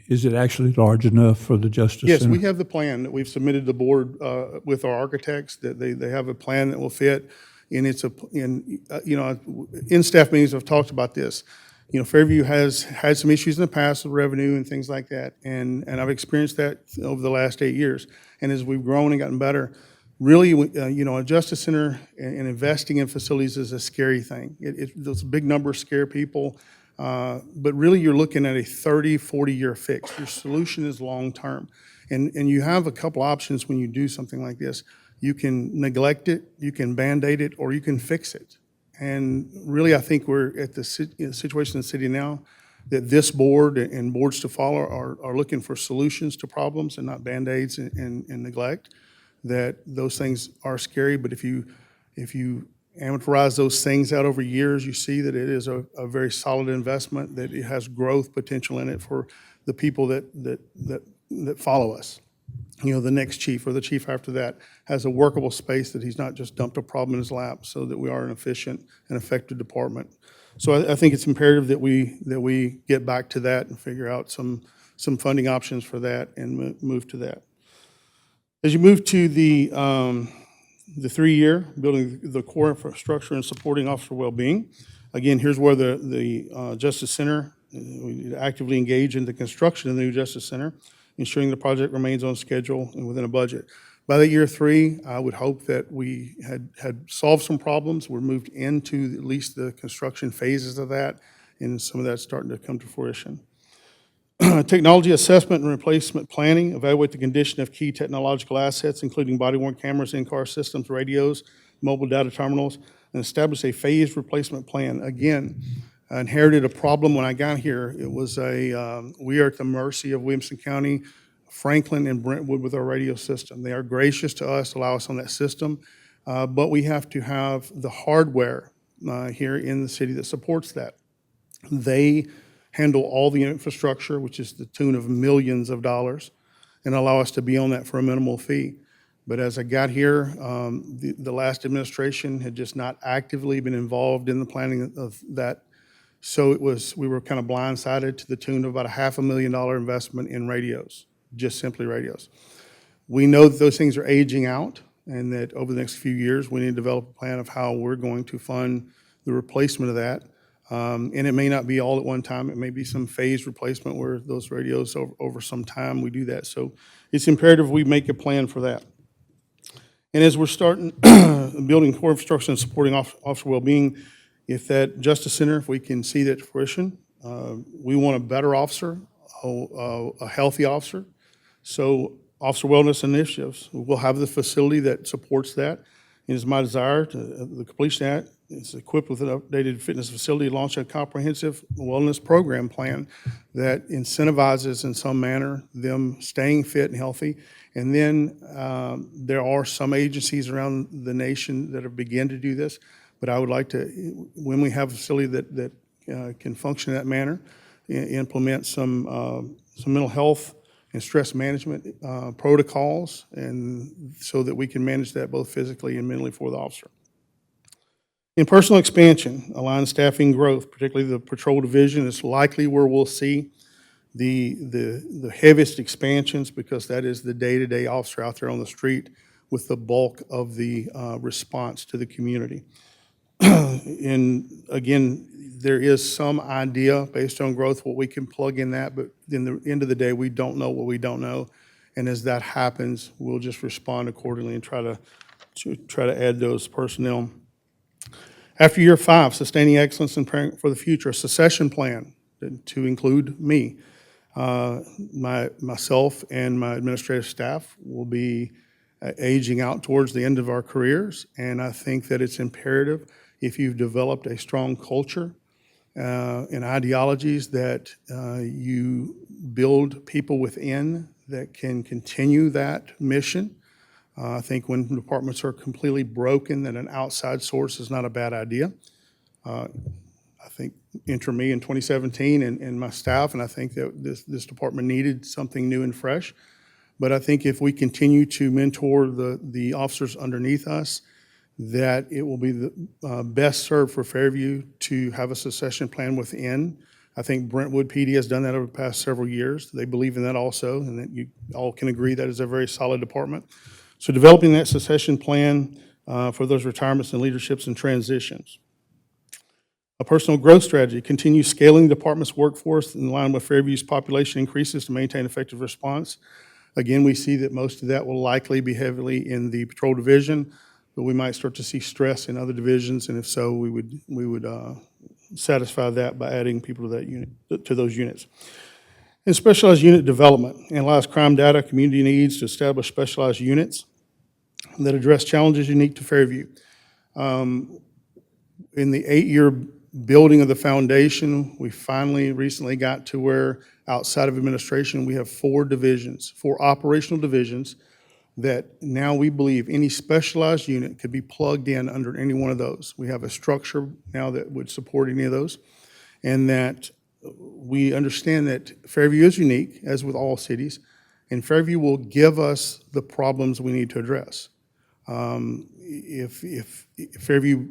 Is it actually large enough for the Justice Yes, Center? we have the plan that we've submitted to the board with our architects, that they have a plan that will fit. And it's in staff meetings, I've talked about this. Fairview has had some issues in the past with revenue and things like that. And I've experienced that over the last 8 years. And as we've grown and gotten better, really, a Justice Center and investing in facilities is a scary thing. Those big numbers scare people. But really, you're looking at a 30, 40-year fix. Your solution is long-term. And you have a couple options when you do something like this. You can neglect it, you can Band-Aid it, or you can fix it. And really, I think we're at the situation in the city now that this board and boards to follow are looking for solutions to problems and not Band-Aids and neglect. That those things are scary, but if you amortize those things out over years, you see that it is a very solid investment, that it has growth potential in it for the people that follow us. The next chief or the chief after that has a workable space that he's not just dumped a problem in his lap, so that we are an efficient and effective department. So I think it's imperative that we get back to that and figure out some funding options for that and move to that. As you move to the 3-year, building the core infrastructure and supporting officer well-being, again, here's where the Justice Center, we actively engage in the construction of the new Justice Center, ensuring the project remains on schedule and within a budget. By the year 3, I would hope that we had solved some problems. We're moved into at least the construction phases of that, and some of that's starting to come to fruition. Technology assessment and replacement planning, evaluate the condition of key technological assets, including body-worn cameras, in-car systems, radios, mobile data terminals, and establish a phased replacement plan. Again, I inherited a problem when I got here. It was we are at the mercy of Williamson County, Franklin, and Brentwood with our radio system. They are gracious to us, allow us on that system, but we have to have the hardware here in the city that supports that. They handle all the infrastructure, which is the tune of millions of dollars, and allow us to be on that for a minimal fee. But as I got here, the last administration had just not actively been involved in the planning of that. So we were kind of blindsided to the tune of about $500,000 investment in radios, just simply radios. We know that those things are aging out, and that over the next few years, we need to develop a plan of how we're going to fund the replacement of that. And it may not be all at one time. It may be some phased replacement where those radios over some time we do that. So it's imperative we make a plan for that. And as we're starting building core infrastructure and supporting officer well-being, if that Justice Center, if we can see that to fruition, we want a better officer, a healthy officer. So officer wellness initiatives, we'll have the facility that supports that. It is my desire to the Completion Act is equipped with an updated fitness facility, launch a comprehensive wellness program plan that incentivizes in some manner them staying fit and healthy. And then there are some agencies around the nation that have begun to do this, but I would like to, when we have a facility that can function in that manner, implement some mental health and stress management protocols, and so that we can manage that both physically and mentally for the officer. In personal expansion, align staffing growth, particularly the patrol division, is likely where we'll see the heaviest expansions, because that is the day-to-day officer out there on the street with the bulk of the response to the community. And again, there is some idea based on growth what we can plug in that, but in the end of the day, we don't know what we don't know. And as that happens, we'll just respond accordingly and try to add those personnel. After year 5, sustaining excellence and preparing for the future, a succession plan to include me. Myself and my administrative staff will be aging out towards the end of our careers, and I think that it's imperative, if you've developed a strong culture and ideologies, that you build people within that can continue that mission. I think when departments are completely broken, that an outside source is not a bad idea. I think enter me in 2017 and my staff, and I think that this department needed something new and fresh. But I think if we continue to mentor the officers underneath us, that it will be the best served for Fairview to have a succession plan within. I think Brentwood PD has done that over the past several years. They believe in that also, and that you all can agree that is a very solid department. So developing that succession plan for those retirements and leaderships and transitions. A personal growth strategy, continue scaling the department's workforce in line with Fairview's population increases to maintain effective response. Again, we see that most of that will likely be heavily in the patrol division, but we might start to see stress in other divisions, and if so, we would satisfy that by adding people to that unit, to those units. And specialized unit development, analyze crime data, community needs to establish specialized units that address challenges unique to Fairview. In the 8-year building of the foundation, we finally recently got to where outside of administration, we have 4 divisions, 4 operational divisions, that now we believe any specialized unit could be plugged in under any one of those. We have a structure now that would support any of those, and that we understand that Fairview is unique, as with all cities, and Fairview will give us the problems we need to address. If Fairview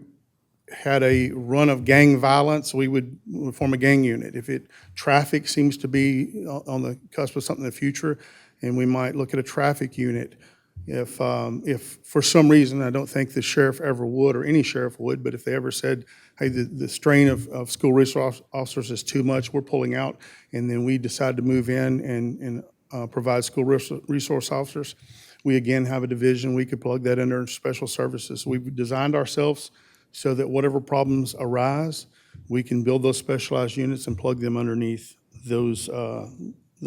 had a run of gang violence, we would form a gang unit. If traffic seems to be on the cusp of something in the future, and we might look at a traffic unit. If for some reason, I don't think the sheriff ever would, or any sheriff would, but if they ever said, hey, the strain of school resource officers is too much, we're pulling out, and then we decide to move in and provide school resource officers, we again have a division. We could plug that under special services. We've designed ourselves so that whatever problems arise, we can build those specialized units and plug them underneath those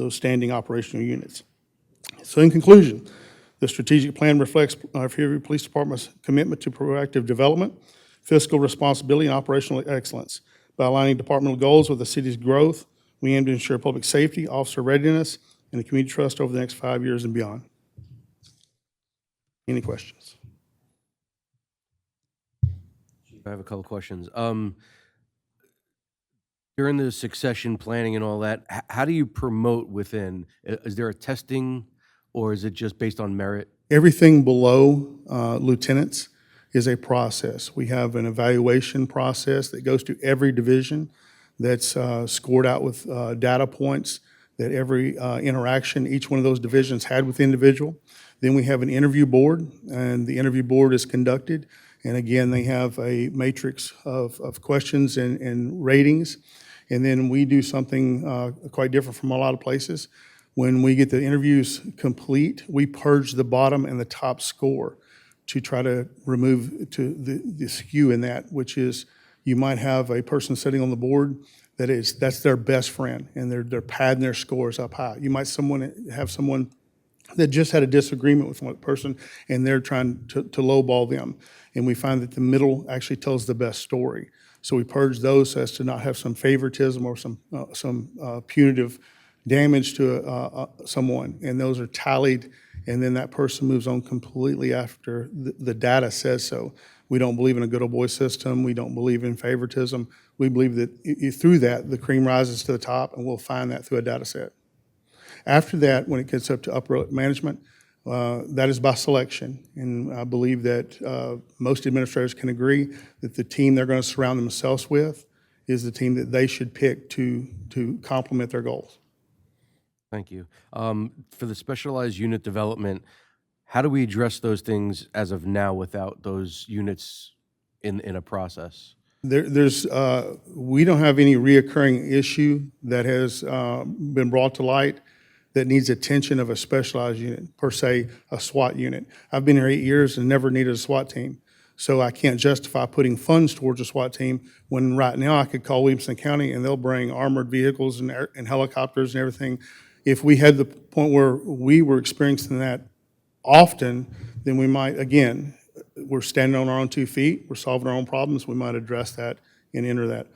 standing operational units. So in conclusion, the strategic plan reflects our Fairview Police Department's commitment to proactive development, fiscal responsibility, and operational excellence. By aligning departmental goals with the city's growth, we aim to ensure public safety, officer readiness, and the community trust over the next 5 years and beyond. Any questions? I have a couple questions. During the succession planning and all that, how do you promote within? Is there a testing, or is it just based on merit? Everything below lieutenants is a process. We have an evaluation process that goes to every division that's scored out with data points that every interaction each one of those divisions had with the individual. Then we have an interview board, and the interview board is conducted. And again, they have a matrix of questions and ratings. And then we do something quite different from a lot of places. When we get the interviews complete, we purge the bottom and the top score to try to remove the skew in that, which is you might have a person sitting on the board that's their best friend, and they're padding their scores up high. You might have someone that just had a disagreement with one person, and they're trying to lowball them. And we find that the middle actually tells the best story. So we purge those as to not have some favoritism or some punitive damage to someone. And those are tallied, and then that person moves on completely after the data says so. We don't believe in a good old boy system. We don't believe in favoritism. We believe that through that, the cream rises to the top, and we'll find that through a data set. After that, when it gets up to upper management, that is by selection. And I believe that most administrators can agree that the team they're going to surround themselves with is the team that they should pick to complement their goals. Thank you. For the specialized unit development, how do we address those things as of now without those units in a process? We don't have any reoccurring issue that has been brought to light that needs attention of a specialized unit, per se, a SWAT unit. I've been here 8 years and never needed a SWAT team. So I can't justify putting funds towards a SWAT team when right now I could call Williamson County and they'll bring armored vehicles and helicopters and everything. If we had the point where we were experiencing that often, then we might, again, we're standing on our own 2 feet, we're solving our own problems, we might address that and enter that.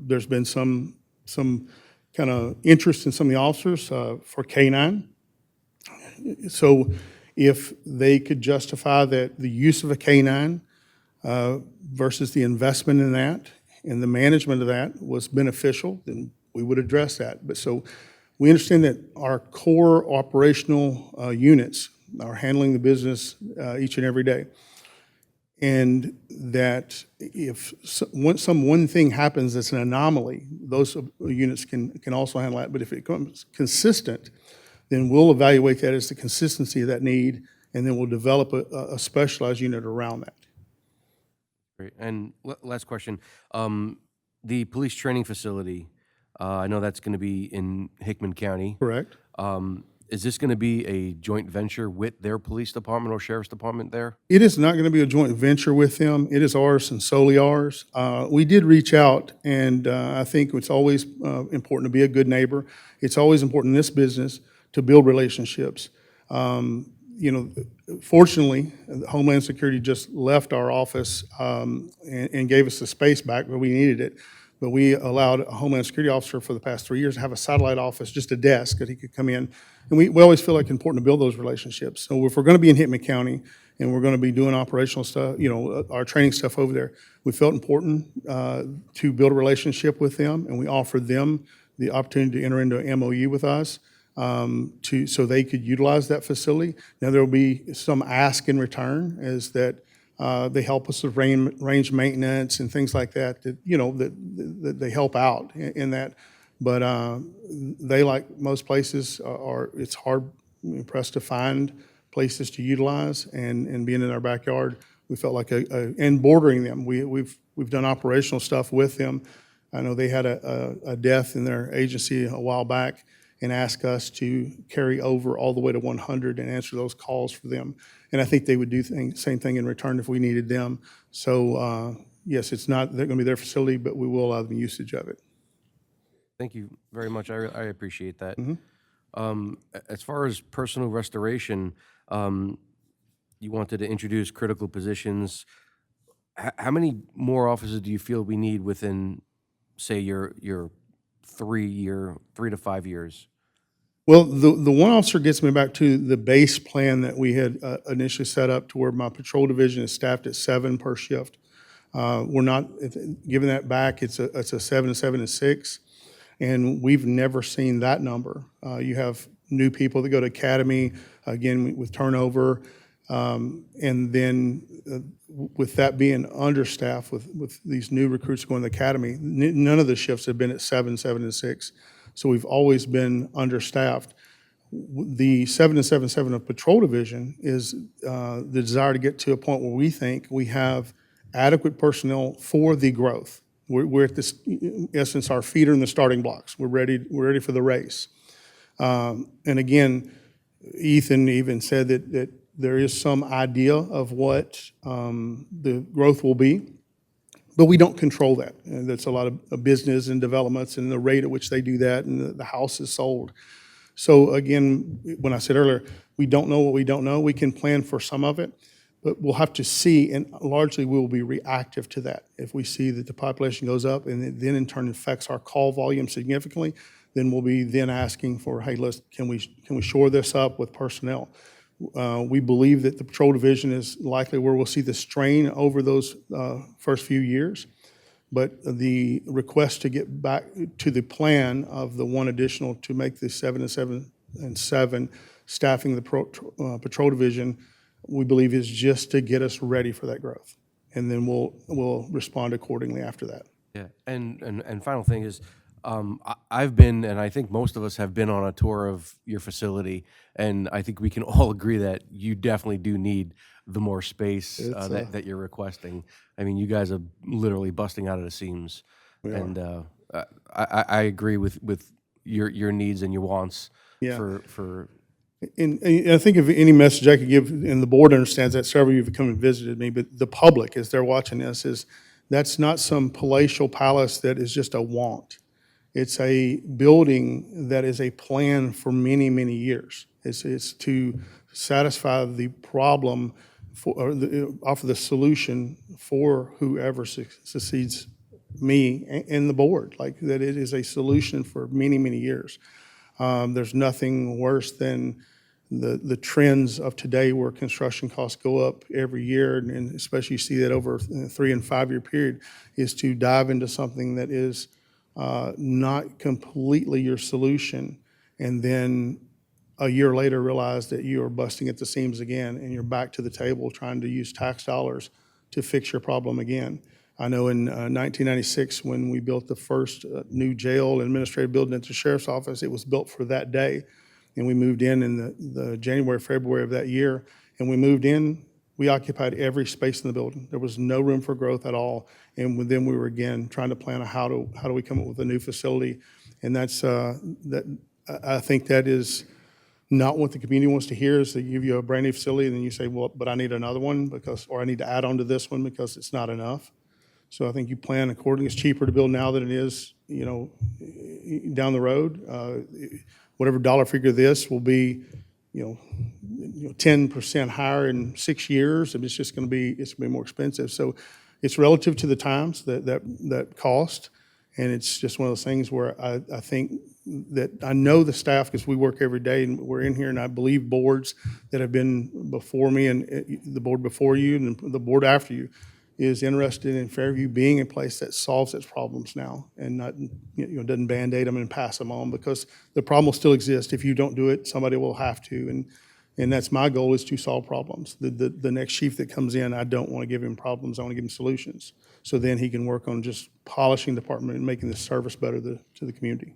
There's been some kind of interest in some of the officers for K-9. So if they could justify that the use of a K-9 versus the investment in that and the management of that was beneficial, then we would address that. But so we understand that our core operational units are handling the business each and every day. And that if one thing happens that's an anomaly, those units can also handle that. But if it becomes consistent, then we'll evaluate that as the consistency of that need, and then we'll develop a specialized unit around that. Great. And last question, the police training facility, I know that's going to be in Hickman County. Correct. Is this going to be a joint venture with their police department or sheriff's department there? It is not going to be a joint venture with them. It is ours and solely ours. We did reach out, and I think it's always important to be a good neighbor. It's always important in this business to build relationships. Fortunately, Homeland Security just left our office and gave us the space back where we needed it. But we allowed a Homeland Security officer for the past 3 years to have a satellite office, just a desk that he could come in. And we always feel like it's important to build those relationships. So if we're going to be in Hickman County and we're going to be doing operational stuff, our training stuff over there, we felt important to build a relationship with them, and we offered them the opportunity to enter into an MOU with us so they could utilize that facility. Now, there will be some ask in return, is that they help us with range maintenance and things like that, that they help out in that. But they, like most places, it's hard pressed to find places to utilize, and being in our backyard, we felt like and bordering them. We've done operational stuff with them. I know they had a death in their agency a while back and asked us to carry over all the way to 100 and answer those calls for them. And I think they would do same thing in return if we needed them. So yes, it's not they're going to be their facility, but we will allow them usage of it. Thank you very much. I appreciate that. As far as personal restoration, you wanted to introduce critical positions. How many more officers do you feel we need within, say, your 3 to 5 years? Well, the one officer gets me back to the base plan that we had initially set up to where my patrol division is staffed at 7 per shift. We're not giving that back. It's a 7, 7, and 6, and we've never seen that number. You have new people that go to academy, again, with turnover, and then with that being understaffed, with these new recruits going to the academy, none of the shifts have been at 7, 7, and 6. So we've always been understaffed. The 7 and 7, 7 of patrol division is the desire to get to a point where we think we have adequate personnel for the growth. We're at this, in essence, our feet are in the starting blocks. We're ready for the race. And again, Ethan even said that there is some idea of what the growth will be, but we don't control that. And that's a lot of business and developments and the rate at which they do that, and the house is sold. So again, when I said earlier, we don't know what we don't know. We can plan for some of it, but we'll have to see, and largely we will be reactive to that. If we see that the population goes up and it then in turn affects our call volume significantly, then we'll be then asking for, hey, can we shore this up with personnel? We believe that the patrol division is likely where we'll see the strain over those first few years. But the request to get back to the plan of the one additional to make the 7 and 7 and 7 staffing the patrol division, we believe is just to get us ready for that growth. And then we'll respond accordingly after that. Yeah, and final thing is, I've been, and I think most of us have been on a tour of your facility, and I think we can all agree that you definitely do need the more space that you're requesting. I mean, you guys are literally busting out of the seams, and I agree with your needs and your wants for. And I think if any message I could give, and the board understands that, several of you have come and visited me, but the public, as they're watching this, is that's not some palatial palace that is just a want. It's a building that is a plan for many, many years. It's to satisfy the problem or offer the solution for whoever succeeds me and the board. Like that, it is a solution for many, many years. There's nothing worse than the trends of today where construction costs go up every year, and especially you see that over a 3 and 5 year period, is to dive into something that is not completely your solution, and then a year later realize that you are busting at the seams again, and you're back to the table trying to use tax dollars to fix your problem again. I know in 1996, when we built the first new jail and administrative building at the sheriff's office, it was built for that day. And we moved in the January, February of that year. And we moved in, we occupied every space in the building. There was no room for growth at all. And then we were again trying to plan how do we come up with a new facility. And that's, I think that is not what the community wants to hear, is to give you a brand new facility and then you say, well, but I need another one or I need to add on to this one because it's not enough. So I think you plan accordingly. It's cheaper to build now than it is, down the road. Whatever dollar figure this will be, 10% higher in 6 years, and it's going to be more expensive. So it's relative to the times that cost, and it's just one of those things where I think that I know the staff, because we work every day and we're in here, and I believe boards that have been before me and the board before you and the board after you is interested in Fairview being a place that solves its problems now and not, doesn't Band-Aid them and pass them on, because the problem will still exist. If you don't do it, somebody will have to. And that's my goal, is to solve problems. The next chief that comes in, I don't want to give him problems. I want to give him solutions. So then he can work on just polishing the department and making the service better to the community.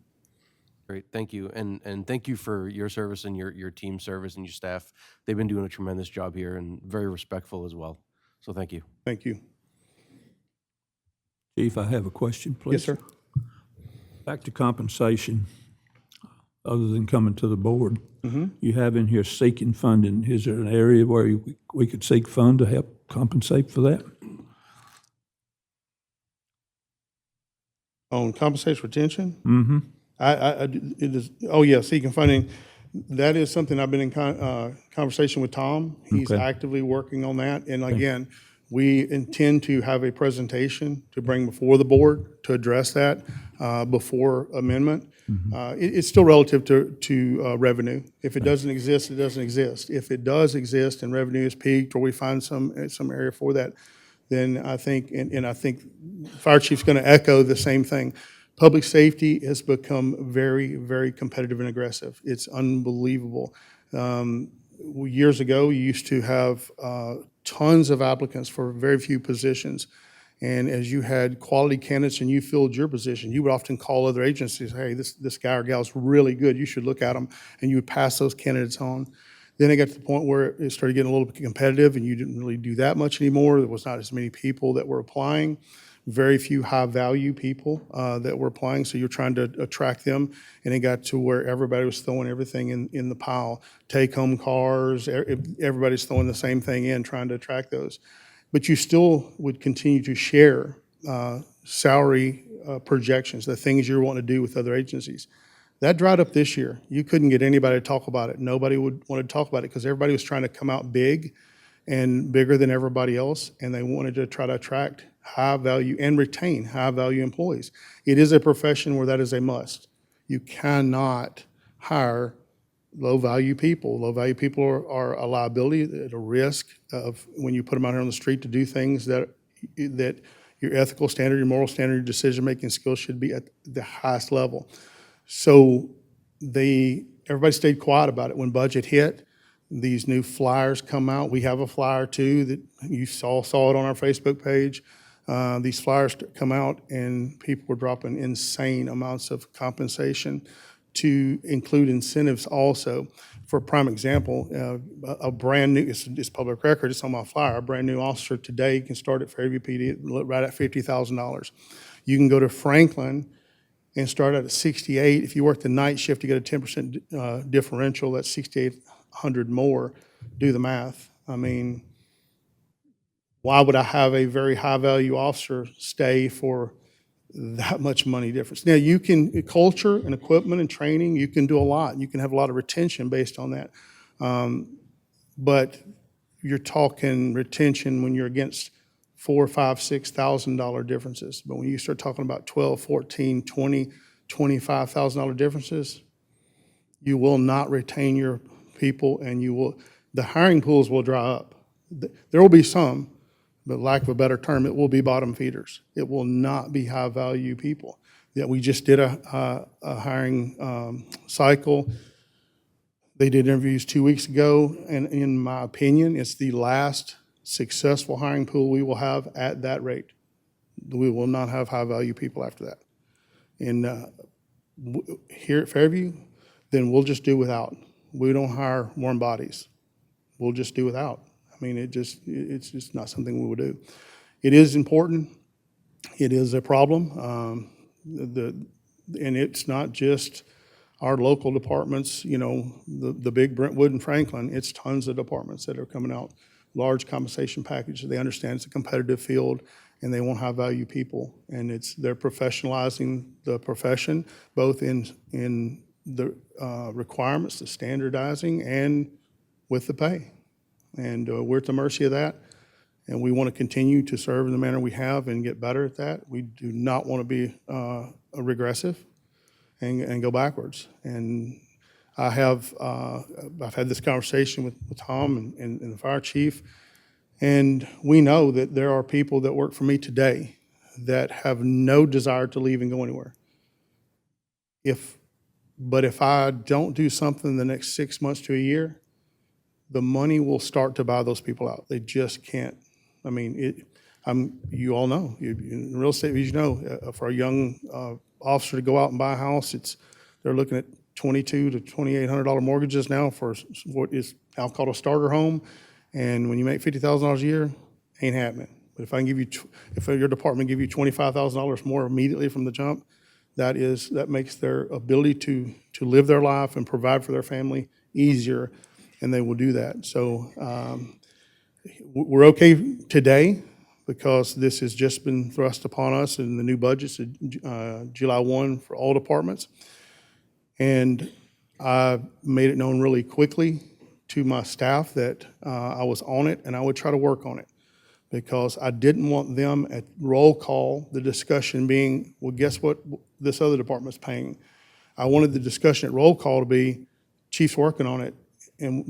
Great, thank you. And thank you for your service and your team's service and your staff. They've been doing a tremendous job here and very respectful as well. So thank you. Thank you. Chief, I have a question, please. Yes, sir. Back to compensation, other than coming to the board. You have in here seeking funding. Is there an area where we could seek fund to help compensate for that? On compensation retention? Mm-hmm. It is, oh, yeah, seeking funding. That is something I've been in conversation with Tom. He's Okay. actively working on that. And again, we intend to have a presentation to bring before the board to address that before amendment. It's still relative to revenue. If it doesn't exist, it doesn't exist. If it does exist and revenue is peaked, or we find some area for that, then I think, and I think Fire Chief's going to echo the same thing. Public safety has become very, very competitive and aggressive. It's unbelievable. Years ago, you used to have tons of applicants for very few positions. And as you had quality candidates and you filled your position, you would often call other agencies, hey, this guy or gal's really good, you should look at them, and you would pass those candidates on. Then it got to the point where it started getting a little bit competitive, and you didn't really do that much anymore. There was not as many people that were applying, very few high-value people that were applying, so you're trying to attract them, and it got to where everybody was throwing everything in the pile. Take-home cars, everybody's throwing the same thing in, trying to attract those. But you still would continue to share salary projections, the things you're wanting to do with other agencies. That dried up this year. You couldn't get anybody to talk about it. Nobody would want to talk about it because everybody was trying to come out big and bigger than everybody else, and they wanted to try to attract high-value and retain high-value employees. It is a profession where that is a must. You cannot hire low-value people. Low-value people are a liability, at a risk of when you put them out here on the street to do things that your ethical standard, your moral standard, your decision-making skills should be at the highest level. So everybody stayed quiet about it. When budget hit, these new flyers come out. We have a flyer too that you saw it on our Facebook page. These flyers come out and people were dropping insane amounts of compensation to include incentives also. For a prime example, a brand new, it's public record, it's on my flyer, a brand new officer today can start at Fairview PD right at $50,000. You can go to Franklin and start out at 68. If you work the night shift, you get a 10% differential, that's 6,800 more. Do the math. I mean, why would I have a very high-value officer stay for that much money difference? Now, you can, culture and equipment and training, you can do a lot. You can have a lot of retention based on that. But you're talking retention when you're against $4,000, $5,000, $6,000 differences. But when you start talking about $12,000, $14,000, $20,000, $25,000 differences, you will not retain your people, and the hiring pools will dry up. There will be some, but lack of a better term, it will be bottom feeders. It will not be high-value people. Yeah, we just did a hiring cycle. They did interviews 2 weeks ago, and in my opinion, it's the last successful hiring pool we will have at that rate. We will not have high-value people after that. And here at Fairview, then we'll just do without. We don't hire warm bodies. We'll just do without. I mean, it's just not something we would do. It is important. It is a problem. And it's not just our local departments, the big Brentwood and Franklin. It's tons of departments that are coming out, large compensation packages. They understand it's a competitive field, and they want high-value people. And they're professionalizing the profession, both in the requirements, the standardizing, and with the pay. And we're at the mercy of that, and we want to continue to serve in the manner we have and get better at that. We do not want to be regressive and go backwards. And I've had this conversation with Tom and the fire chief, and we know that there are people that work for me today that have no desire to leave and go anywhere. But if I don't do something in the next 6 months to a year, the money will start to buy those people out. They just can't. I mean, you all know, in real estate, as you know, for a young officer to go out and buy a house, they're looking at $2,200 to $2,800 mortgages now for what is now called a starter home. And when you make $50,000 a year, ain't happening. But if I can give you, if your department give you $25,000 more immediately from the jump, that makes their ability to live their life and provide for their family easier, and they will do that. So we're okay today because this has just been thrust upon us in the new budgets, July 1 for all departments. And I made it known really quickly to my staff that I was on it and I would try to work on it, because I didn't want them at roll call, the discussion being, well, guess what this other department's paying? I wanted the discussion at roll call to be, chief's working on it, and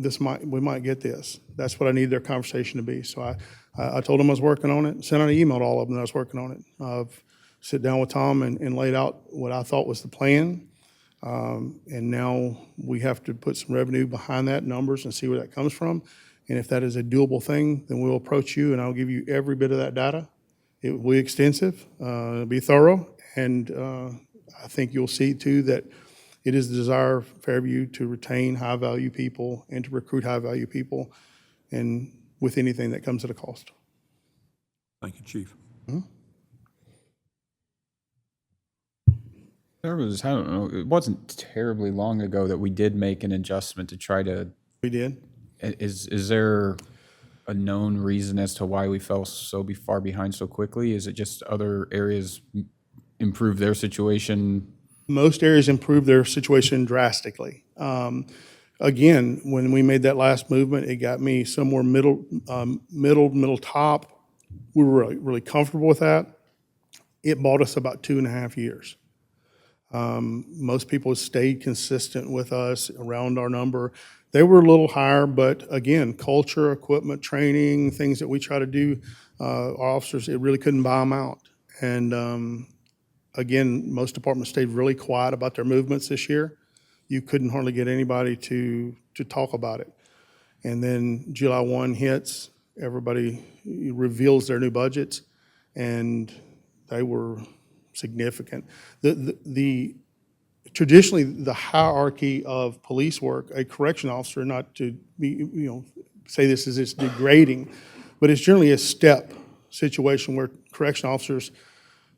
we might get this. That's what I need their conversation to be. So I told them I was working on it, sent out an email to all of them that I was working on it. I've sit down with Tom and laid out what I thought was the plan. And now we have to put some revenue behind that, numbers, and see where that comes from. And if that is a doable thing, then we'll approach you and I'll give you every bit of that data. It will be extensive, it'll be thorough, and I think you'll see too that it is the desire of Fairview to retain high-value people and to recruit high-value people, and with anything that comes at a cost. Thank you, Chief. There was, I don't know, it wasn't terribly long ago that we did make an adjustment to try to, We did. is there a known reason as to why we fell so far behind so quickly? Is it just other areas improve their situation? Most areas improved their situation drastically. Again, when we made that last movement, it got me somewhere middle top. We were really comfortable with that. It bought us about 2.5 years. Most people stayed consistent with us around our number. They were a little higher, but again, culture, equipment, training, things that we try to do, our officers, it really couldn't buy them out. And again, most departments stayed really quiet about their movements this year. You couldn't hardly get anybody to talk about it. And then July 1 hits, everybody reveals their new budgets, and they were significant. Traditionally, the hierarchy of police work, a correction officer, not to be, say this is it's degrading, but it's generally a step situation where correction officers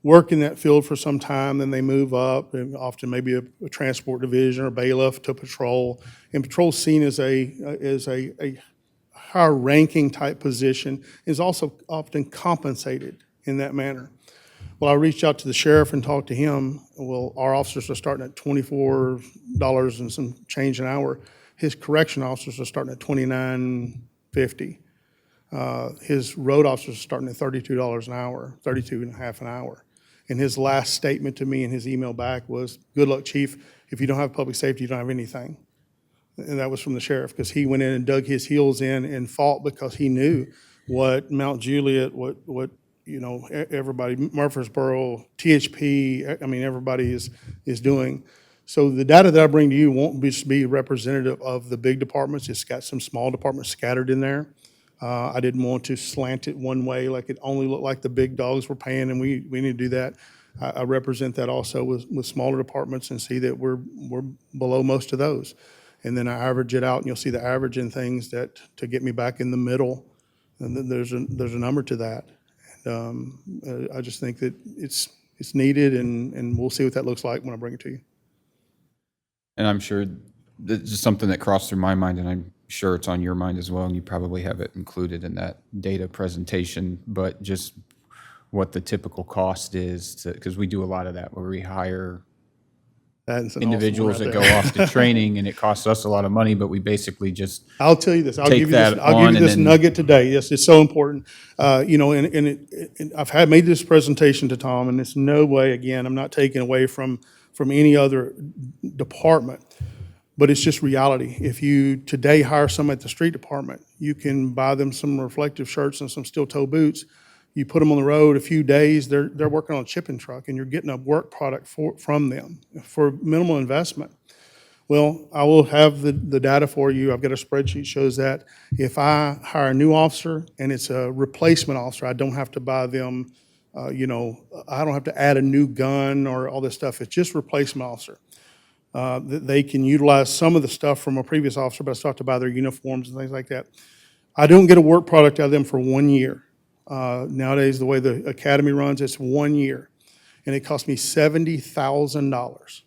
work in that field for some time, then they move up, and often maybe a transport division or bailiff to patrol. And patrol's seen as a higher ranking type position, is also often compensated in that manner. Well, I reached out to the sheriff and talked to him. Well, our officers are starting at $24 and some change an hour. His correction officers are starting at $29.50. His road officers are starting at $32 an hour, 32.5 an hour. And his last statement to me in his email back was, "Good luck, Chief. If you don't have public safety, you don't have anything." And that was from the sheriff, because he went in and dug his heels in and fought, because he knew what Mount Juliet, what everybody, Murfreesboro, THP, I mean, everybody is doing. So the data that I bring to you won't just be representative of the big departments. It's got some small departments scattered in there. I didn't want to slant it one way, like it only looked like the big dogs were paying, and we need to do that. I represent that also with smaller departments and see that we're below most of those. And then I average it out, and you'll see the average in things that, to get me back in the middle, and then there's a number to that. And I just think that it's needed, and we'll see what that looks like when I bring it to you. And I'm sure this is something that crossed through my mind, and I'm sure it's on your mind as well, and you probably have it included in that data presentation, but just what the typical cost is, because we do a lot of that, where we hire That's an individuals awesome that one go right off to training, and it costs us a lot of money, but we basically just, I'll tell you this. I'll Take give you that this. I'll give on you and this then- nugget today. Yes, it's so important. And I've made this presentation to Tom, and it's no way, again, I'm not taking away from any other department, but it's just reality. If you today hire someone at the street department, you can buy them some reflective shirts and some steel-toe boots. You put them on the road a few days, they're working on a chipping truck, and you're getting a work product from them for minimal investment. Well, I will have the data for you. I've got a spreadsheet shows that. If I hire a new officer and it's a replacement officer, I don't have to buy them, I don't have to add a new gun or all this stuff. It's just replacement officer. that they can utilize some of the stuff from a previous officer, but I still have to buy their uniforms and things like that. I don't get a work product out of them for 1 year. Nowadays, the way the academy runs, it's 1 year, and it cost me $70,000.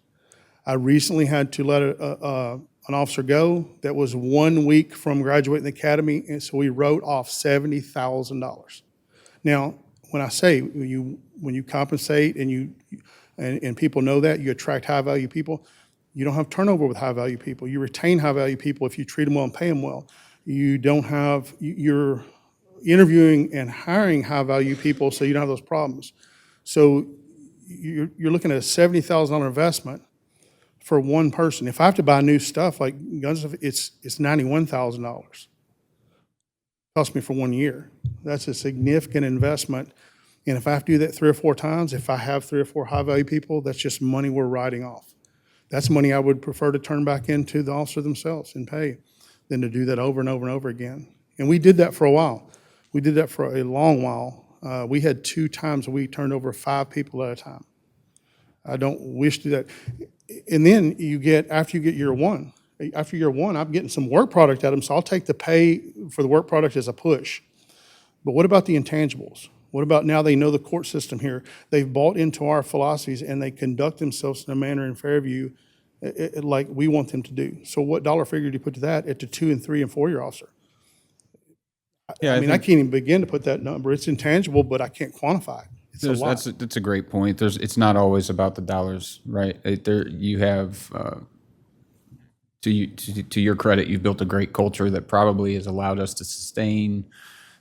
I recently had to let an officer go that was 1 week from graduating the academy, and so we wrote off $70,000. Now, when I say when you compensate and people know that, you attract high-value people, you don't have turnover with high-value people. You retain high-value people if you treat them well and pay them well. You don't have, you're interviewing and hiring high-value people, so you don't have those problems. So you're looking at a $70,000 investment for one person. If I have to buy new stuff like guns, it's $91,000. Cost me for 1 year. That's a significant investment. And if I have to do that 3 or 4 times, if I have 3 or 4 high-value people, that's just money we're writing off. That's money I would prefer to turn back into the officer themselves and pay than to do that over and over and over again. And we did that for a while. We did that for a long while. We had 2 times we turned over 5 people at a time. I don't wish to do that. And then after you get year one, I'm getting some work product out of them, so I'll take the pay for the work product as a push. But what about the intangibles? What about now they know the court system here? They've bought into our philosophies and they conduct themselves in a manner in Fairview like we want them to do. So what dollar figure do you put to that at the 2 and 3 and 4 year officer? Yeah, I can't even begin to put that number. It's intangible, but I can't quantify it. It's a lot. That's a great point. It's not always about the dollars, right? You have, to your credit, you've built a great culture that probably has allowed us to sustain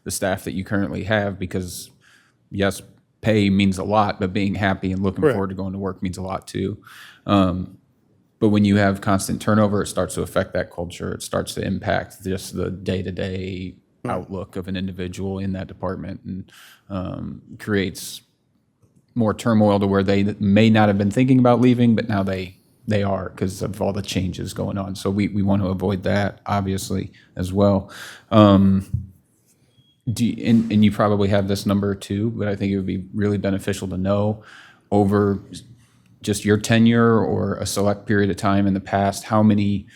the staff that you currently have because, yes, pay means a lot, but being happy and looking Correct. forward to going to work means a lot too. But when you have constant turnover, it starts to affect that culture. It starts to impact just the day-to-day outlook of an individual in that department and creates more turmoil to where they may not have been thinking about leaving, but now they are because of all the changes going on. So we want to avoid that, obviously, as well. And you probably have this number too, but I think it would be really beneficial to know over just your tenure or a select period of time in the past, how many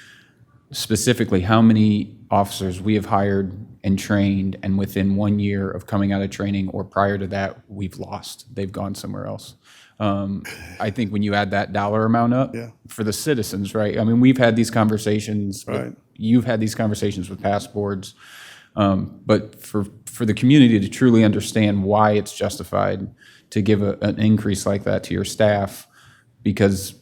officers we have hired and trained, and within 1 year of coming out of training or prior to that, we've lost. They've gone somewhere else. I think when you add that dollar amount up for the citizens, right? I mean, we've had these conversations. Right. You've had these conversations with past boards. But for the community to truly understand why it's justified to give an increase like that to your staff, because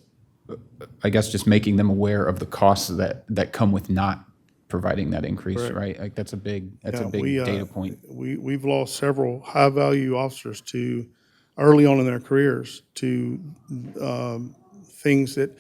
I guess just making them aware of the costs that come with not providing that increase, right? Like that's a big data point. We've lost several high-value officers to early on in their careers to things that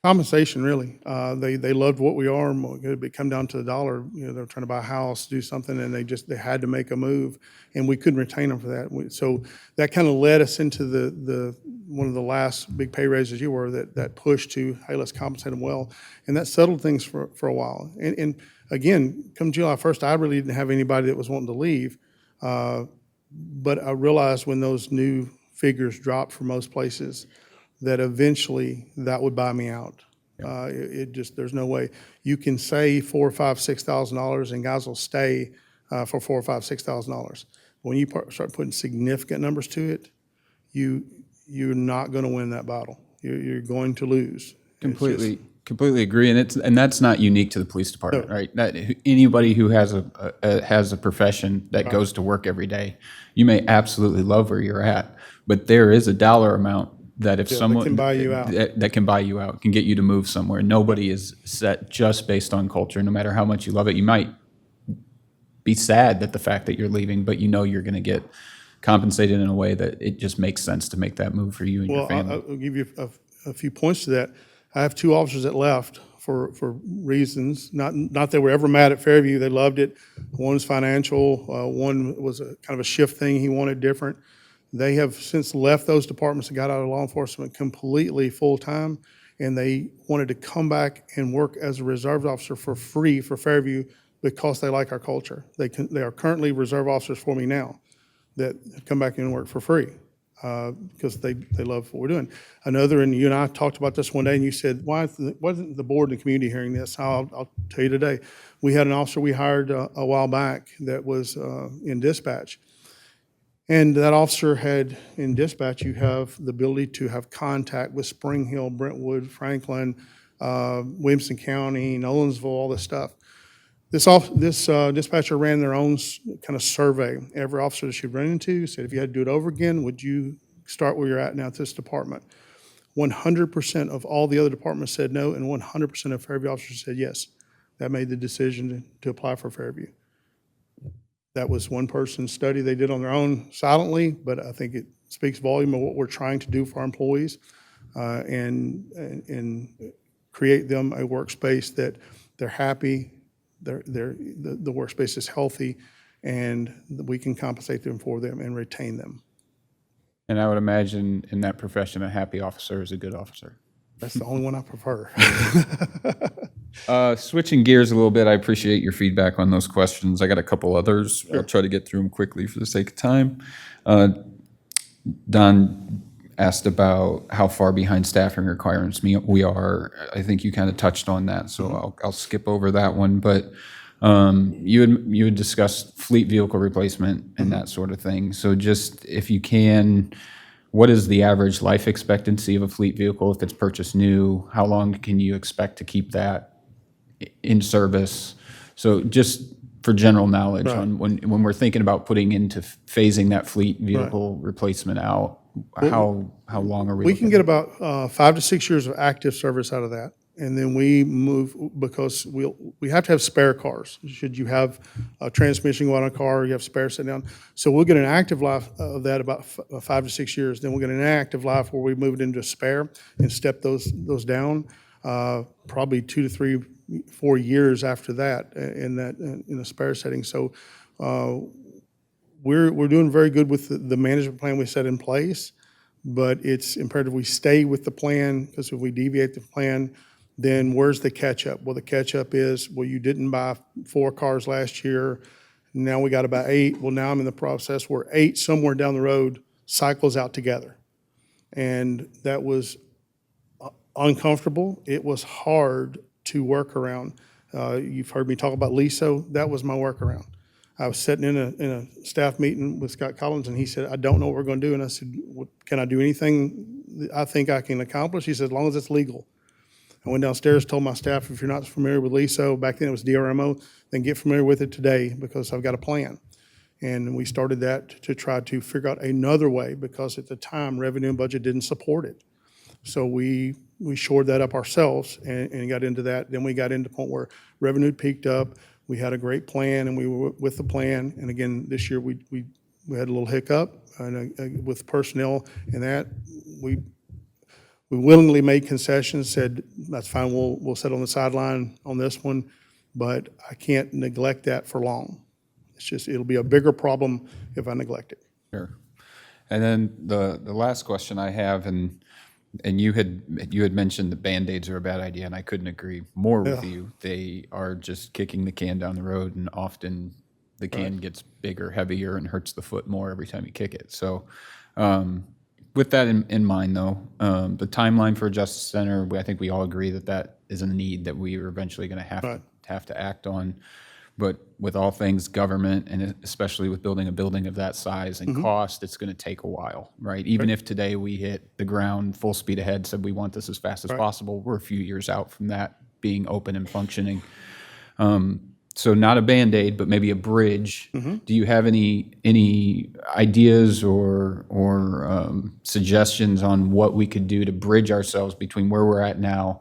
compensation really. They loved what we are. It come down to the dollar. They're trying to buy a house, do something, and they had to make a move, and we couldn't retain them for that. So that kind of led us into the one of the last big pay raises you were that push to, hey, let's compensate them well, and that settled things for a while. And again, come July 1st, I really didn't have anybody that was wanting to leave, but I realized when those new figures dropped for most places, that eventually that would buy me out. It just, there's no way. You can say $4,000 or $5,000, $6,000 and guys will stay for $4,000 or $5,000, $6,000. When you start putting significant numbers to it, you're not going to win that battle. You're going to lose. Completely agree, and that's not unique to the police department, right? That anybody who has a profession that goes to work every day, you may absolutely love where you're at, but there is a dollar amount that if someone can buy you out. that can buy you out, can get you to move somewhere. Nobody is set just based on culture. No matter how much you love it, you might be sad that the fact that you're leaving, but you're going to get compensated in a way that it just makes sense to make that move for you and your family. I'll give you a few points to that. I have 2 officers that left for reasons, not that we're ever mad at Fairview. They loved it. One was financial. One was a kind of a shift thing. He wanted different. They have since left those departments and got out of law enforcement completely full-time, and they wanted to come back and work as a reserve officer for free for Fairview because they like our culture. They are currently reserve officers for me now that come back and work for free. because they love what we're doing. Another, and you and I talked about this one day, and you said, why wasn't the board and the community hearing this? I'll tell you today. We had an officer we hired a while back that was in dispatch. And that officer had, in dispatch, you have the ability to have contact with Spring Hill, Brentwood, Franklin, Williamson County, Nolensville, all this stuff. This dispatcher ran their own kind of survey. Every officer that she ran into said, if you had to do it over again, would you start where you're at now at this department? 100% of all the other departments said no, and 100% of Fairview officers said yes. That made the decision to apply for Fairview. That was one person's study they did on their own silently, but I think it speaks volume of what we're trying to do for our employees and create them a workspace that they're happy, the workspace is healthy, and we can compensate them for them and retain them. And I would imagine in that profession, a happy officer is a good officer. That's the only one I prefer. Switching gears a little bit, I appreciate your feedback on those questions. I got a couple others. I'll try to get through them quickly for the sake of time. Don asked about how far behind staffing requirements we are. I think you kind of touched on that, so I'll skip over that one. But you had discussed fleet vehicle replacement and that sort of thing. So just if you can, what is the average life expectancy of a fleet vehicle if it's purchased new? How long can you expect to keep that in service? So just for general knowledge on when we're thinking about putting into phasing that fleet vehicle replacement out, how long are we? We can get about 5 to 6 years of active service out of that. And then we move, because we have to have spare cars. Should you have a transmission go on a car, you have spare sitting down. So we'll get an active life of that about 5 to 6 years. Then we'll get an inactive life where we move it into spare and step those down, probably 2 to 3, 4 years after that in a spare setting. So we're doing very good with the management plan we set in place, but it's imperative we stay with the plan, because if we deviate the plan, then where's the catch-up? Well, the catch-up is, well, you didn't buy 4 cars last year. Now we got about 8. Well, now I'm in the process where 8 somewhere down the road cycles out together. And that was uncomfortable. It was hard to work around. You've heard me talk about LISO. That was my workaround. I was sitting in a staff meeting with Scott Collins, and he said, I don't know what we're going to do. And I said, well, can I do anything I think I can accomplish? He said, as long as it's legal. I went downstairs, told my staff, if you're not familiar with LISO, back then it was DRMO, then get familiar with it today, because I've got a plan. And we started that to try to figure out another way, because at the time, revenue and budget didn't support it. So we shored that up ourselves and got into that. Then we got into the point where revenue peaked up. We had a great plan, and we were with the plan. And again, this year we had a little hiccup with personnel, and that we willingly made concessions, said, that's fine, we'll sit on the sideline on this one, but I can't neglect that for long. It's just, it'll be a bigger problem if I neglect it. Sure. And then the last question I have, and you had mentioned that Band-Aids are a bad idea, and I couldn't agree more with you. They are just kicking the can down the road, and often the can gets bigger, heavier, and hurts the foot more every time you kick it. So with that in mind, though, the timeline for a Justice Center, I think we all agree that is a need that we are eventually going to have to act on. But with all things government, and especially with building a building of that size and cost, it's going to take a while, right? Even if today we hit the ground full speed ahead, said we want this as fast as possible, we're a few years out from that being open and functioning. So not a Band-Aid, but maybe a bridge. Do you have any ideas or suggestions on what we could do to bridge ourselves between where we're at now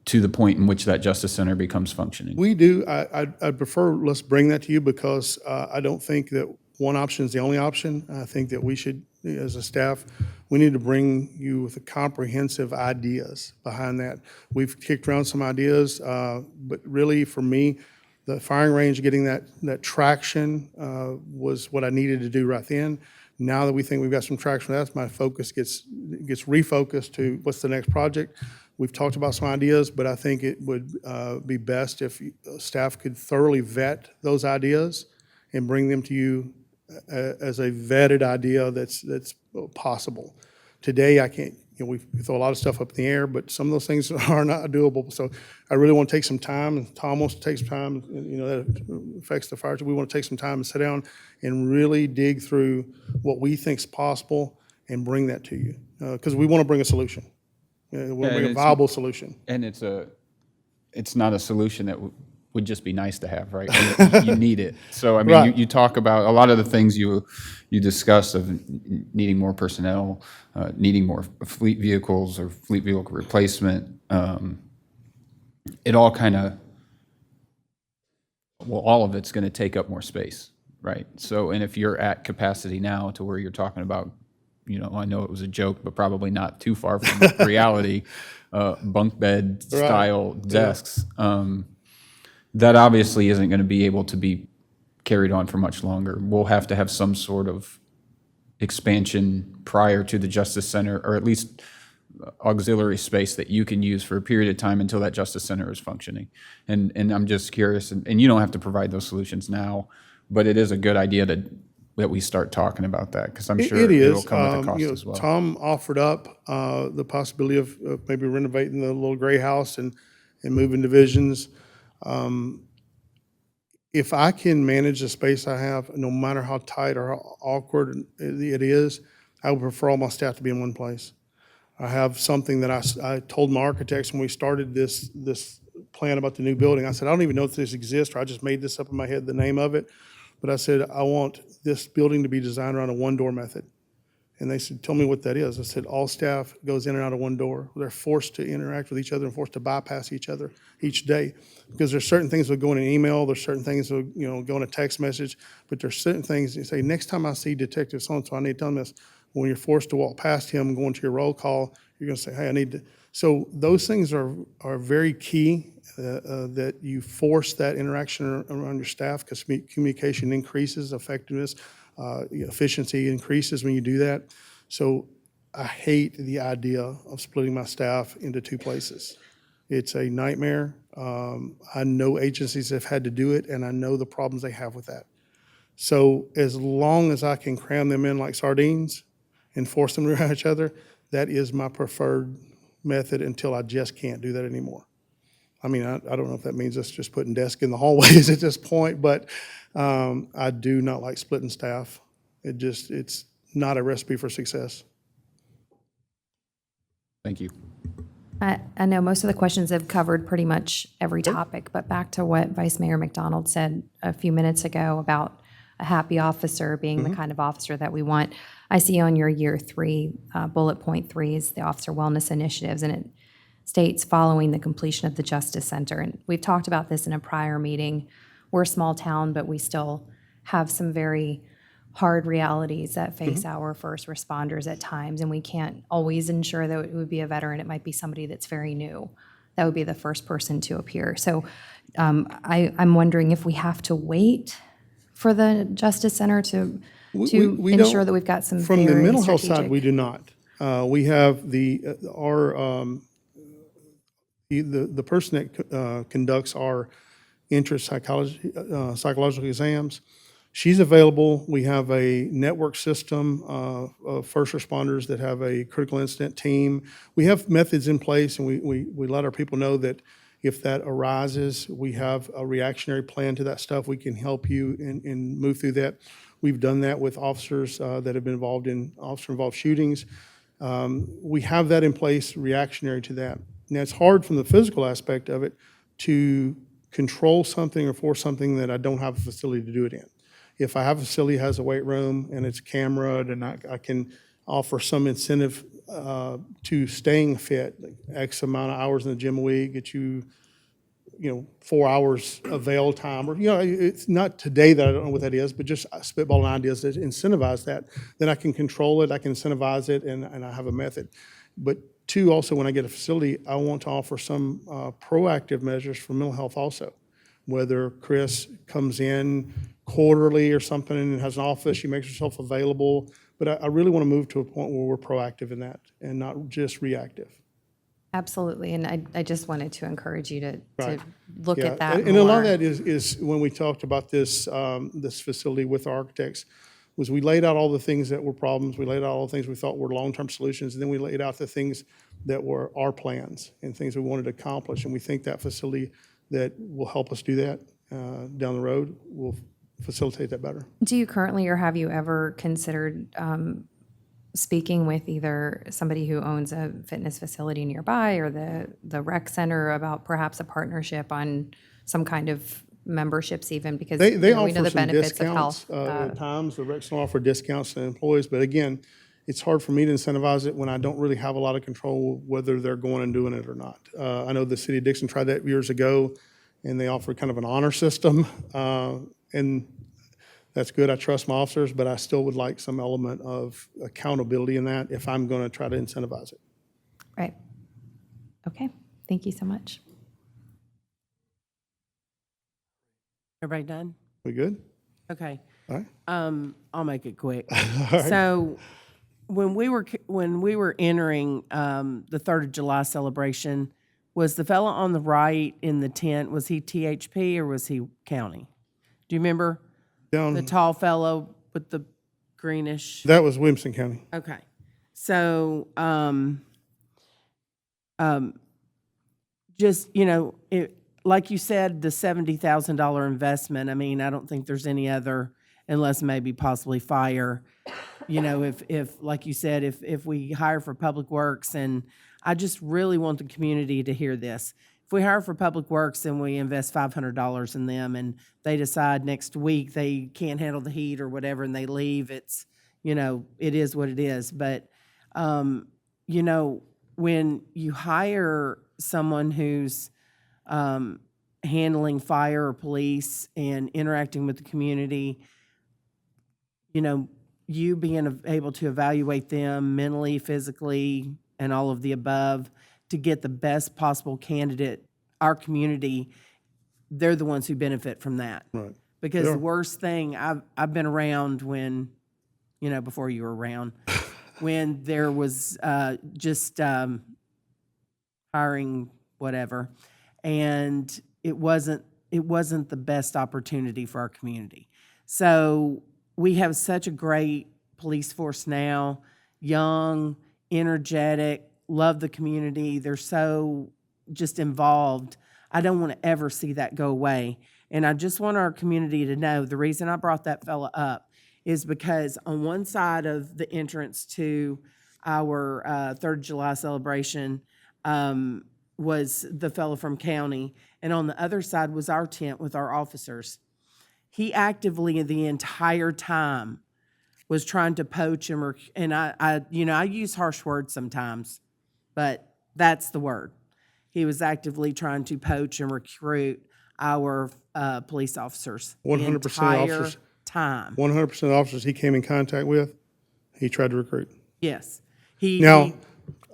to the point in which that Justice Center becomes functioning? We do. I'd prefer, let's bring that to you, because I don't think that one option is the only option. I think that we should, as a staff, we need to bring you with the comprehensive ideas behind that. We've kicked around some ideas, but really for me, the firing range, getting that traction was what I needed to do right then. Now that we think we've got some traction, that's my focus gets refocused to what's the next project. We've talked about some ideas, but I think it would be best if staff could thoroughly vet those ideas and bring them to you as a vetted idea that's possible. Today, I can't, we throw a lot of stuff up in the air, but some of those things are not doable. So I really want to take some time, and Tom wants to take some time, and, that affects the fire. We want to take some time and sit down and really dig through what we think is possible and bring that to you, because we want to bring a solution. We want to bring a it's- viable solution. And it's not a solution that would just be nice to have, right? You need it. So, I mean, Right. you talk about a lot of the things you discuss of needing more personnel, needing more fleet vehicles or fleet vehicle replacement. It all kind of, well, all of it's going to take up more space, right? So, and if you're at capacity now to where you're talking about, I know it was a joke, but probably not too far from reality, bunk bed style desks, that obviously isn't going to be able to be carried on for much longer. We'll have to have some sort of expansion prior to the Justice Center, or at least auxiliary space that you can use for a period of time until that Justice Center is functioning. And I'm just curious, and you don't have to provide those solutions now, but it is a good idea that we start talking about that, because I'm sure It it'll is. come with a cost as well. Tom offered up the possibility of maybe renovating the little gray house and moving divisions. If I can manage the space I have, no matter how tight or how awkward it is, I would prefer all my staff to be in one place. I have something that I told my architects when we started this plan about the new building. I said, I don't even know if this exists, or I just made this up in my head, the name of it. But I said, I want this building to be designed around a one-door method. And they said, tell me what that is. I said, all staff goes in and out of one door. They're forced to interact with each other and forced to bypass each other each day. Because there's certain things that go in an email, there's certain things that go in a text message, but there's certain things you say, next time I see Detective so-and-so, I need to tell him this. When you're forced to walk past him, going to your roll call, you're going to say, hey, I need to. So those things are very key, that you force that interaction around your staff, because communication increases, effectiveness, efficiency increases when you do that. So I hate the idea of splitting my staff into two places. It's a nightmare. I know agencies have had to do it, and I know the problems they have with that. So as long as I can cram them in like sardines and force them around each other, that is my preferred method until I just can't do that anymore. I mean, I don't know if that means us just putting desks in the hallways at this point, but I do not like splitting staff. It's not a recipe for success. Thank you. I know most of the questions have covered pretty much every topic, but back to what Vice Mayor McDonald said a few minutes ago about a happy officer being the kind of officer that we want. I see on your year 3, bullet point 3 is the officer wellness initiatives, and it states following the completion of the Justice Center. And we've talked about this in a prior meeting. We're a small town, but we still have some very hard realities that face our first responders at times, and we can't always ensure that it would be a veteran. It might be somebody that's very new. That would be the first person to appear. So I'm wondering if we have to wait for the Justice Center to We ensure don't- that we've got some From the very mental health side, strategic- we do not. We have the person that conducts our interest psychological exams. She's available. We have a network system of first responders that have a critical incident team. We have methods in place, and we let our people know that if that arises, we have a reactionary plan to that stuff. We can help you and move through that. We've done that with officers that have been involved in officer-involved shootings. We have that in place, reactionary to that. Now, it's hard from the physical aspect of it to control something or force something that I don't have a facility to do it in. If I have a facility that has a weight room and it's cameraed, and I can offer some incentive to staying fit, like X amount of hours in the gym a week, get you 4 hours avail time, or, it's not today that I don't know what that is, but just spitballing ideas that incentivize that, then I can control it, I can incentivize it, and I have a method. But two, also, when I get a facility, I want to offer some proactive measures for mental health also. Whether Chris comes in quarterly or something and has an office, she makes herself available. But I really want to move to a point where we're proactive in that and not just reactive. Absolutely, and I just wanted to encourage you to Right. look Yeah, at that and a lot of more. that is when we talked about this facility with architects, was we laid out all the things that were problems, we laid out all the things we thought were long-term solutions, and then we laid out the things that were our plans and things we wanted to accomplish. And we think that facility that will help us do that down the road will facilitate that better. Do you currently, or have you ever considered speaking with either somebody who owns a fitness facility nearby or the rec center about perhaps a partnership on some kind of memberships even? Because They we know offer the some benefits of discounts health. at times. The recs offer discounts to employees, but again, it's hard for me to incentivize it when I don't really have a lot of control whether they're going and doing it or not. I know the city of Dixon tried that years ago, and they offered kind of an honor system, and that's good. I trust my officers, but I still would like some element of accountability in that if I'm going to try to incentivize it. Right. Okay, thank you so much. Everybody done? We good? Okay. All right. I'll make it quick. So when we were entering the 3rd of July celebration, was the fella on the right in the tent, was he THP or was he county? Do you remember? Down, The tall fellow with the greenish? that was Williamson County. Okay. So, just, like you said, the $70,000 investment, I mean, I don't think there's any other, unless maybe possibly fire. If like you said, if we hire for Public Works, and I just really want the community to hear this. If we hire for Public Works and we invest $500 in them and they decide next week they can't handle the heat or whatever and they leave, it's, it is what it is. But, when you hire someone who's handling fire or police and interacting with the community, you being able to evaluate them mentally, physically, and all of the above to get the best possible candidate, our community, they're the ones who benefit from that. Right. Because Yeah. the worst thing, I've been around when, before you were around, when there was just hiring whatever, and it wasn't the best opportunity for our community. So we have such a great police force now, young, energetic, love the community. They're so just involved. I don't want to ever see that go away. And I just want our community to know the reason I brought that fella up is because on one side of the entrance to our 3rd of July celebration was the fellow from county, and on the other side was our tent with our officers. He actively the entire time was trying to poach him, and I use harsh words sometimes, but that's the word. He was actively trying to poach and recruit our police officers. 100% the entire officers. time. 100% of officers he came in contact with, he tried to recruit. Yes. Now,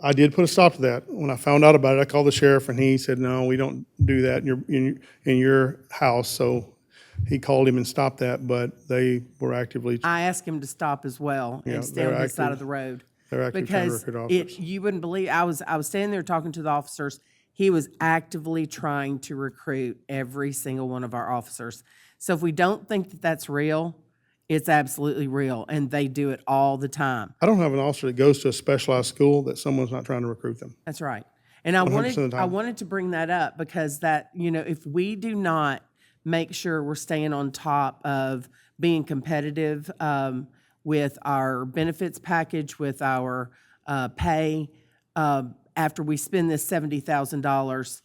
I did put a stop to that. When I found out about it, I called the sheriff, and he said, no, we don't do that in your house. So he called him and stopped that, but they were actively, I asked him to stop as well Yeah, and stay they're on his side active- of the road. they're actively trying to Because recruit officers. you wouldn't believe, I was standing there talking to the officers. He was actively trying to recruit every single one of our officers. So if we don't think that that's real, it's absolutely real, and they do it all the time. I don't have an officer that goes to a specialized school that someone's not trying to recruit them. That's right. And I 100% of the time. wanted to bring that up because that, if we do not make sure we're staying on top of being competitive with our benefits package, with our pay, after we spend this $70,000,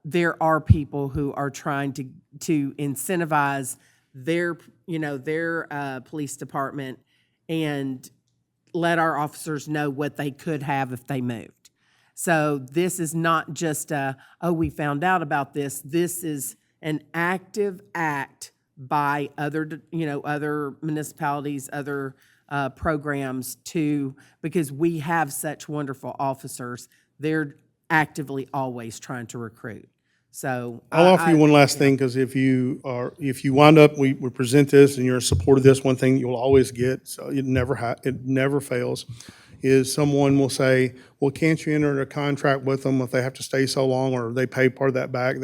there are people who are trying to incentivize their police department and let our officers know what they could have if they moved. So this is not just we found out about this. This is an active act by other municipalities, other programs because we have such wonderful officers. They're actively always trying to recruit. So I'll offer you one last thing, because if you wind up, we present this and you're in support of this, one thing you'll always get, so it never fails, is someone will say, well, can't you enter a contract with them if they have to stay so long, or they pay part of that back?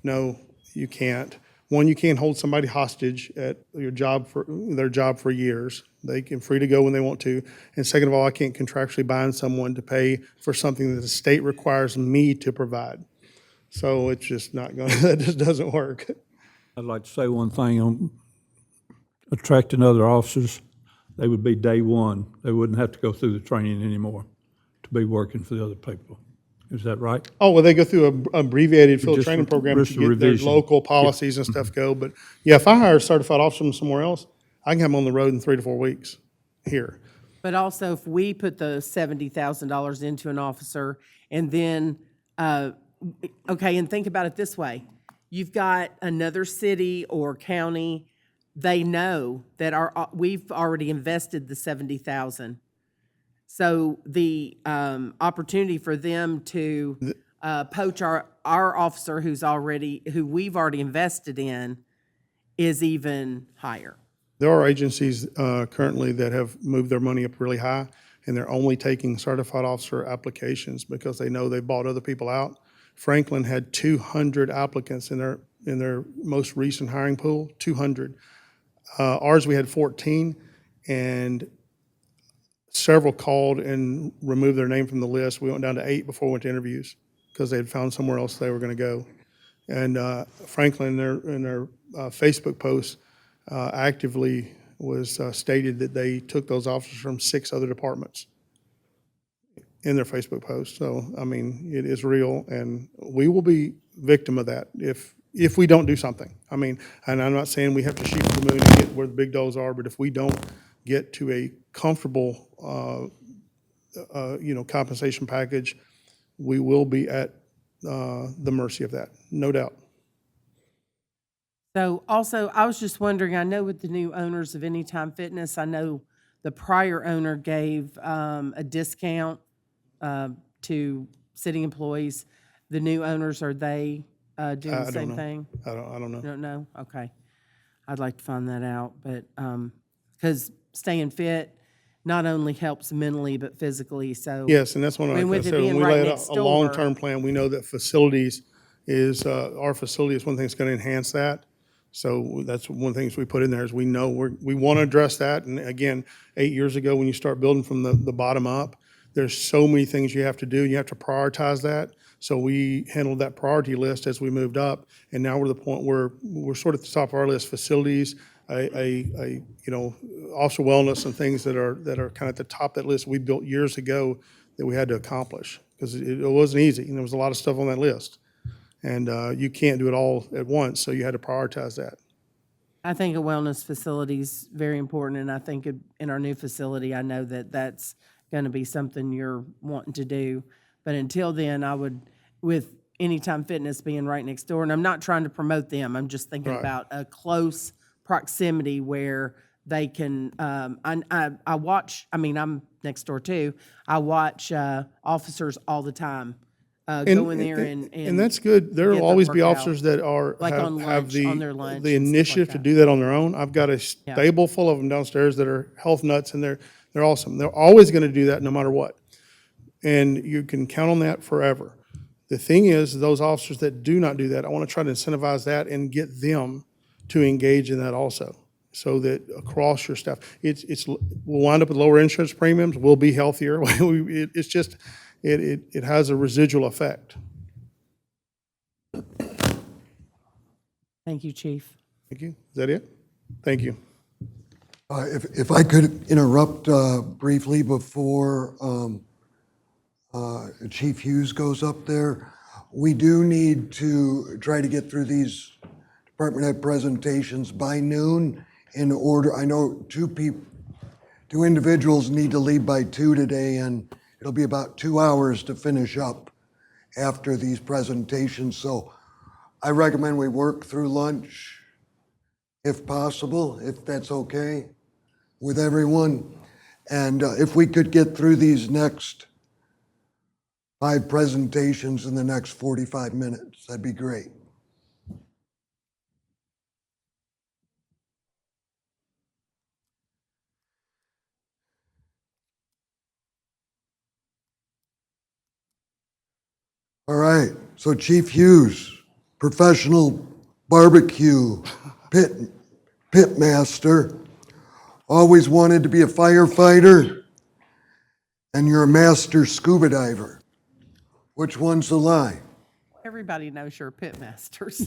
No, you can't. One, you can't hold somebody hostage at their job for years. They can free to go when they want to. And second of all, I can't contractually bind someone to pay for something that the state requires me to provide. So it's just not going, that just doesn't work. I'd like to say one thing on attracting other officers. They would be day one. They wouldn't have to go through the training anymore to be working for the other people. Is that right? Oh, well, they go through a abbreviated field Just training program just to a get their revision. local policies and stuff go. But yeah, if I hire a certified officer from somewhere else, I can have them on the road in 3 to 4 weeks here. But also, if we put the $70,000 into an officer, and then, okay, and think about it this way. You've got another city or county, they know that we've already invested the 70,000. So the opportunity for them to poach our officer who we've already invested in is even higher. There are agencies currently that have moved their money up really high, and they're only taking certified officer applications because they know they bought other people out. Franklin had 200 applicants in their most recent hiring pool, 200. Ours, we had 14, and several called and removed their name from the list. We went down to 8 before we went to interviews because they had found somewhere else they were going to go. And Franklin, in their Facebook posts, actively was stated that they took those officers from 6 other departments in their Facebook post. So, I mean, it is real, and we will be victim of that if we don't do something. I mean, and I'm not saying we have to shoot for the moon and get where the big dogs are, but if we don't get to a comfortable, compensation package, we will be at the mercy of that, no doubt. So also, I was just wondering, I know with the new owners of Anytime Fitness, I know the prior owner gave a discount to city employees. The new owners, are they doing the don't same know. thing? I don't know. You don't know? Okay. I'd like to find that out, but, because staying fit not only helps mentally, but physically, so. Yes, and that's one of, I mean, like I with it said, when being we right lay next out a door- long-term plan, we know that facilities is, our facility is one thing that's going to enhance that. So that's one of the things we put in there is we know we want to address that. And again, 8 years ago, when you start building from the bottom up, there's so many things you have to do. You have to prioritize that. So we handled that priority list as we moved up. And now we're at the point where we're sort of at the top of our list, facilities, officer wellness and things that are kind of at the top of that list we built years ago that we had to accomplish because it wasn't easy and there was a lot of stuff on that list. And you can't do it all at once, so you had to prioritize that. I think a wellness facility is very important, and I think in our new facility, I know that that's going to be something you're wanting to do. But until then, I would, with Anytime Fitness being right next door, and I'm not trying to promote them, I'm just thinking Right. about a close proximity where they can, I watch, I mean, I'm next door too, I watch officers all the time go in there And that's good. There get will the always be workout. officers that are, Like on have lunch, the, on their lunch the and stuff like initiative to that. do that on their own. I've got a stable full of them downstairs that are health nuts and they're awesome. They're always going to do that no matter what. And you can count on that forever. The thing is, those officers that do not do that, I want to try to incentivize that and get them to engage in that also. So that across your staff, we'll wind up with lower insurance premiums, we'll be healthier. It's just, it has a residual effect. Thank you, Chief. Thank you. Is that it? Thank you. If I could interrupt briefly before Chief Hughes goes up there, we do need to try to get through these department head presentations by noon in order. I know two individuals need to leave by 2 today, and it'll be about 2 hours to finish up after these presentations. So I recommend we work through lunch if possible, if that's okay with everyone. And if we could get through these next 5 presentations in the next 45 minutes, that'd be great. All right, so Chief Hughes, professional barbecue, pit master, always wanted to be a firefighter, and you're a master scuba diver. Which one's the lie? Everybody knows you're a pit master, so.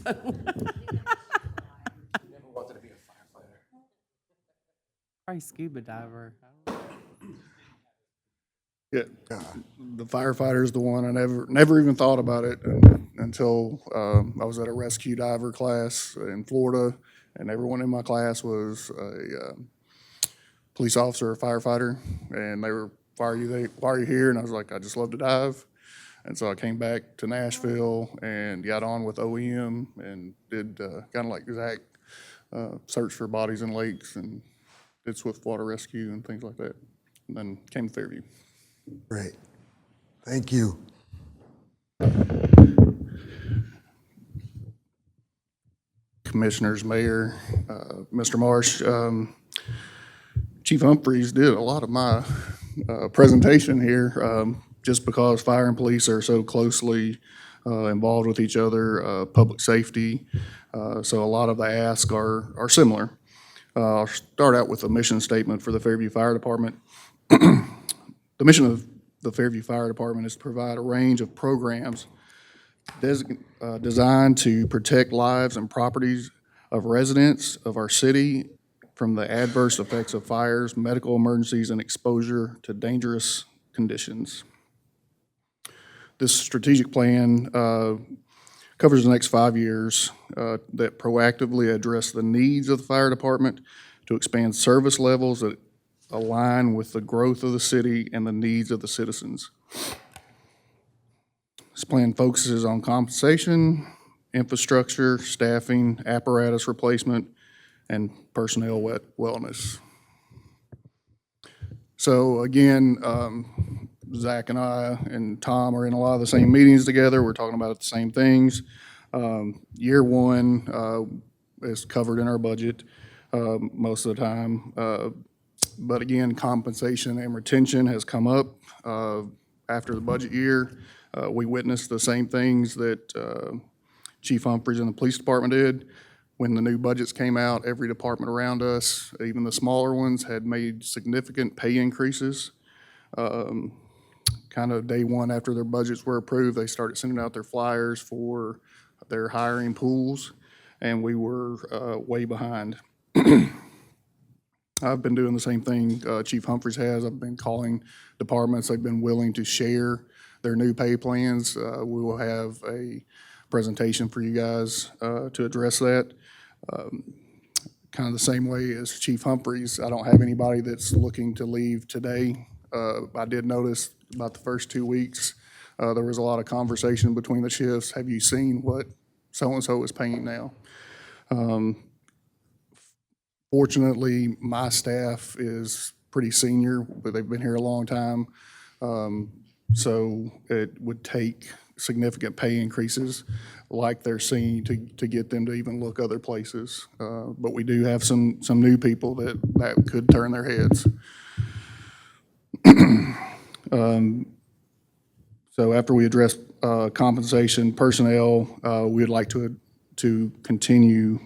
Probably scuba diver. Yeah, the firefighter is the one. I never even thought about it until I was at a rescue diver class in Florida, and everyone in my class was a police officer or firefighter, and they were, why are you here? And I was like, I just love to dive. And so I came back to Nashville and got on with OEM and did kind of like Zach, search for bodies in lakes and did swiftwater rescue and things like that. And then came to Fairview. Great. Thank you. Commissioners, Mayor, Mr. Marsh, Chief Humphreys did a lot of my presentation here, just because fire and police are so closely involved with each other, public safety. So a lot of the asks are similar. I'll start out with a mission statement for the Fairview Fire Department. The mission of the Fairview Fire Department is to provide a range of programs designed to protect lives and properties of residents of our city from the adverse effects of fires, medical emergencies, and exposure to dangerous conditions. This strategic plan covers the next 5 years that proactively address the needs of the fire department to expand service levels that align with the growth of the city and the needs of the citizens. This plan focuses on compensation, infrastructure, staffing, apparatus replacement, and personnel wellness. So again, Zach and I and Tom are in a lot of the same meetings together. We're talking about the same things. Year one is covered in our budget most of the time. But again, compensation and retention has come up after the budget year. We witnessed the same things that Chief Humphreys and the police department did. When the new budgets came out, every department around us, even the smaller ones, had made significant pay increases. Kind of day one after their budgets were approved, they started sending out their flyers for their hiring pools, and we were way behind. I've been doing the same thing Chief Humphreys has. I've been calling departments. They've been willing to share their new pay plans. We will have a presentation for you guys to address that. Kind of the same way as Chief Humphreys, I don't have anybody that's looking to leave today. I did notice about the first 2 weeks, there was a lot of conversation between the shifts. Have you seen what so-and-so is paying now? Fortunately, my staff is pretty senior, but they've been here a long time. So it would take significant pay increases like they're seeing to get them to even look other places. But we do have some new people that could turn their heads. So after we address compensation, personnel, we would like to continue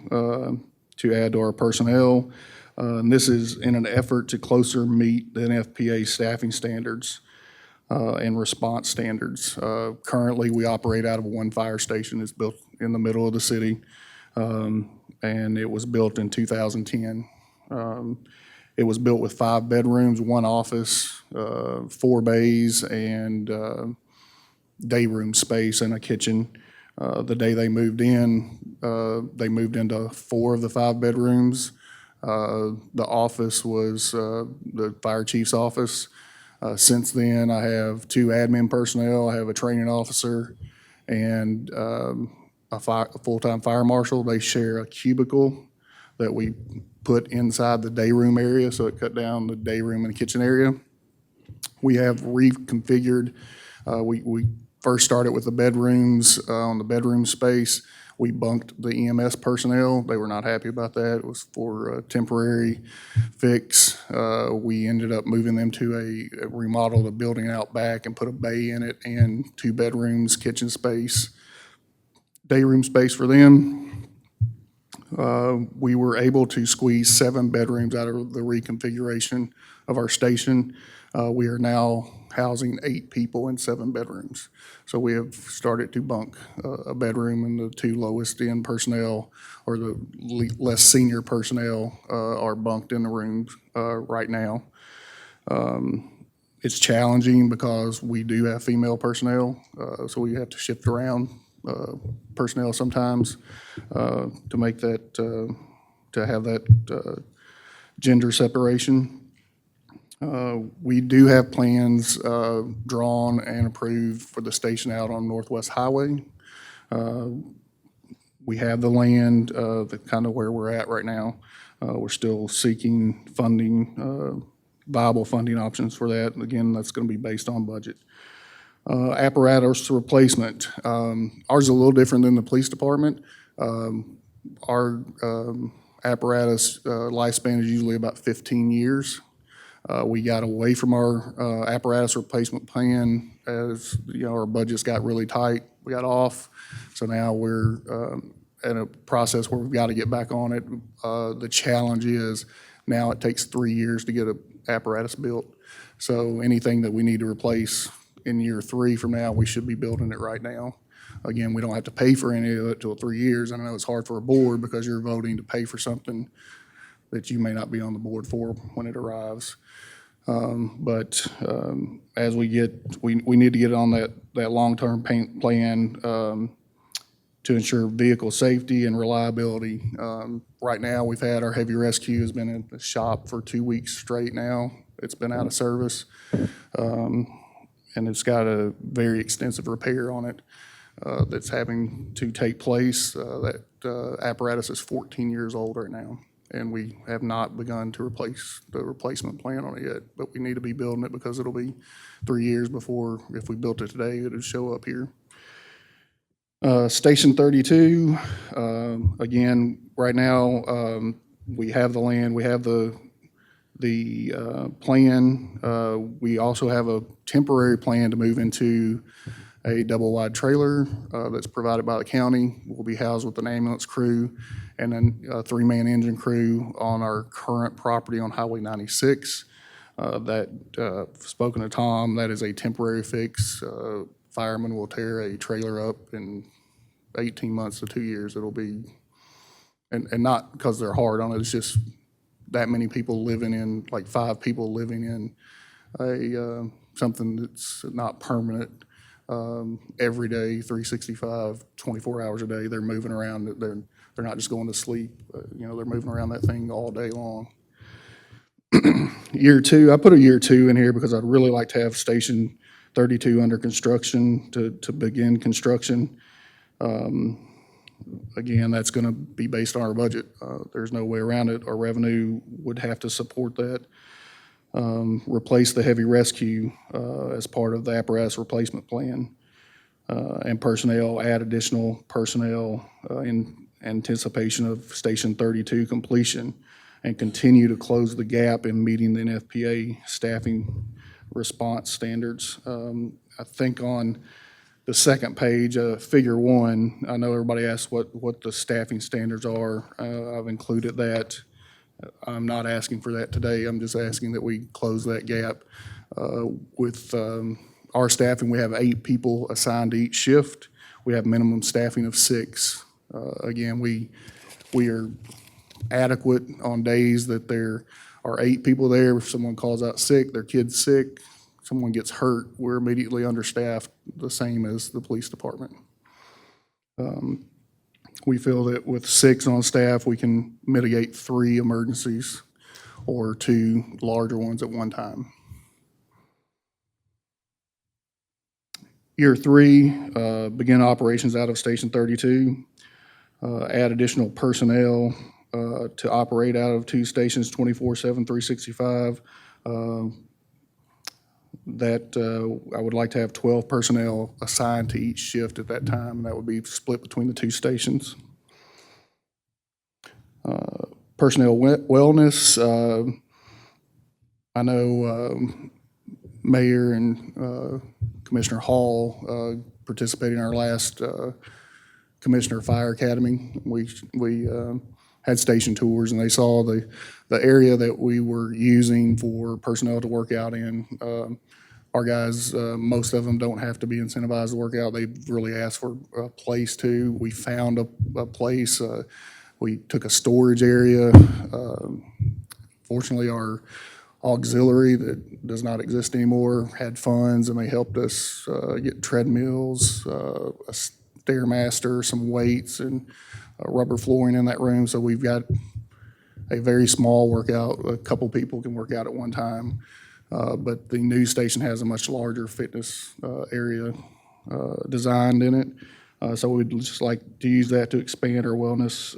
to add to our personnel. And this is in an effort to closer meet the NFPA staffing standards and response standards. Currently, we operate out of one fire station. It's built in the middle of the city, and it was built in 2010. It was built with 5 bedrooms, 1 office, 4 bays, and day room space and a kitchen. The day they moved into 4 of the 5 bedrooms. The office was the fire chief's office. Since then, I have 2 admin personnel. I have a training officer and a full-time fire marshal. They share a cubicle that we put inside the day room area, so it cut down the day room and kitchen area. We have reconfigured. We first started with the bedrooms. On the bedroom space, we bunked the EMS personnel. They were not happy about that. It was for a temporary fix. We ended up moving them to remodel the building out back and put a bay in it and 2 bedrooms, kitchen space, day room space for them. We were able to squeeze 7 bedrooms out of the reconfiguration of our station. We are now housing 8 people in 7 bedrooms. So we have started to bunk a bedroom, and the 2 lowest end personnel, or the less senior personnel, are bunked in the rooms right now. It's challenging because we do have female personnel, so we have to shift around personnel sometimes to make that, to have that gender separation. We do have plans drawn and approved for the station out on Northwest Highway. We have the land, the kind of where we're at right now. We're still seeking funding, viable funding options for that. Again, that's going to be based on budget. Apparatus replacement. Ours is a little different than the police department. Our apparatus lifespan is usually about 15 years. We got away from our apparatus replacement plan as, you know, our budgets got really tight. We got off. So now we're in a process where we've got to get back on it. The challenge is now it takes 3 years to get an apparatus built. So anything that we need to replace in year 3 from now, we should be building it right now. Again, we don't have to pay for any of it till 3 years. I know it's hard for a board because you're voting to pay for something that you may not be on the board for when it arrives. But as we need to get on that long-term plan to ensure vehicle safety and reliability. Right now, we've had our heavy rescue has been in the shop for 2 weeks straight now. It's been out of service. And it's got a very extensive repair on it that's having to take place. That apparatus is 14 years old right now, and we have not begun to replace the replacement plan on it yet, but we need to be building it because it'll be 3 years before, if we built it today, it'll show up here. Station 32, again, right now, we have the land, we have the plan. We also have a temporary plan to move into a double-wide trailer that's provided by the county. We'll be housed with an ambulance crew and then a 3-man engine crew on our current property on Highway 96. Spoken to Tom, that is a temporary fix. Firemen will tear a trailer up in 18 months to 2 years. It'll be, and not because they're hard on it, it's just that many people living in, like 5 people living in a something that's not permanent. Every day, 365, 24 hours a day, they're moving around. They're not just going to sleep. You know, they're moving around that thing all day long. Year 2, I put a year 2 in here because I'd really like to have Station 32 under construction to begin construction. Again, that's going to be based on our budget. There's no way around it. Our revenue would have to support that. Replace the heavy rescue as part of the apparatus replacement plan. And personnel, add additional personnel in anticipation of Station 32 completion, and continue to close the gap in meeting the NFPA staffing response standards. I think on the second page, Figure 1, I know everybody asked what the staffing standards are. I've included that. I'm not asking for that today. I'm just asking that we close that gap. With our staffing, we have 8 people assigned to each shift. We have minimum staffing of 6. Again, we are adequate on days that there are 8 people there. If someone calls out sick, their kid's sick, someone gets hurt, we're immediately understaffed, the same as the police department. We feel that with 6 on staff, we can mitigate 3 emergencies or 2 larger ones at one time. Year 3, begin operations out of Station 32. Add additional personnel to operate out of 2 stations 24/7, 365. I would like to have 12 personnel assigned to each shift at that time, and that would be split between the 2 stations. Personnel wellness, I know Mayor and Commissioner Hall participated in our last Commissioner Fire Academy. We had station tours, and they saw the area that we were using for personnel to work out in. Our guys, most of them don't have to be incentivized to work out. They've really asked for a place to. We found a place. We took a storage area. Fortunately, our auxiliary that does not exist anymore had funds, and they helped us get treadmills, a Stairmaster, some weights, and rubber flooring in that room. So we've got a very small workout. A couple people can work out at one time. But the news station has a much larger fitness area designed in it. So we'd just like to use that to expand our wellness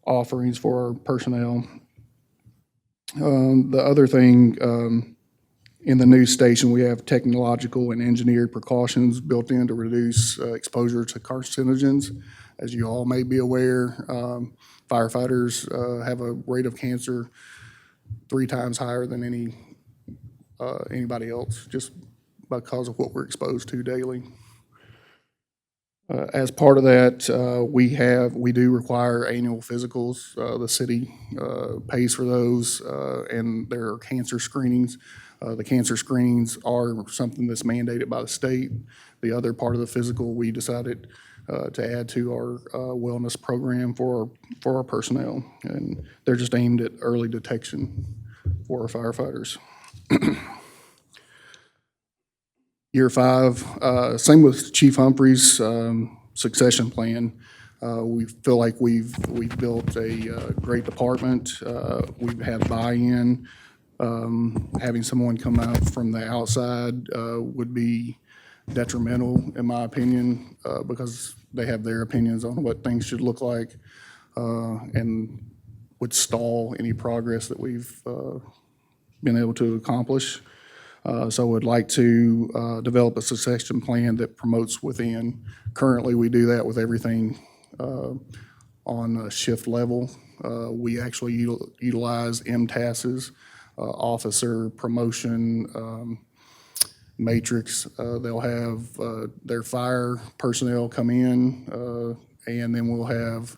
offerings for our personnel. The other thing, in the news station, we have technological and engineered precautions built in to reduce exposure to carcinogens. As you all may be aware, firefighters have a rate of cancer 3 times higher than anybody else, just because of what we're exposed to daily. As part of that, we do require annual physicals. The city pays for those, and there are cancer screenings. The cancer screenings are something that's mandated by the state. The other part of the physical, we decided to add to our wellness program for our personnel, and they're just aimed at early detection for our firefighters. Year 5, same with Chief Humphrey's succession plan. We feel like we've built a great department. We have buy-in. Having someone come out from the outside would be detrimental, in my opinion, because they have their opinions on what things should look like, and would stall any progress that we've been able to accomplish. So I would like to develop a succession plan that promotes within. Currently, we do that with everything on a shift level. We actually utilize MTASs, officer promotion matrix. They'll have their fire personnel come in, and then we'll have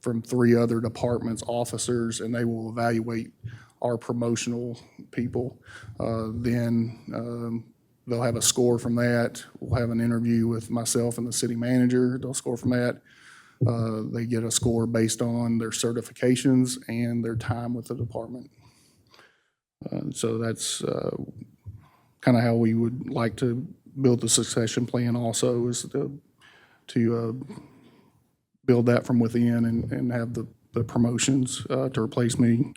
from 3 other departments officers, and they will evaluate our promotional people. Then they'll have a score from that. We'll have an interview with myself and the city manager. They'll score from that. They get a score based on their certifications and their time with the department. So that's kind of how we would like to build the succession plan also, is to build that from within and have the promotions to replace me.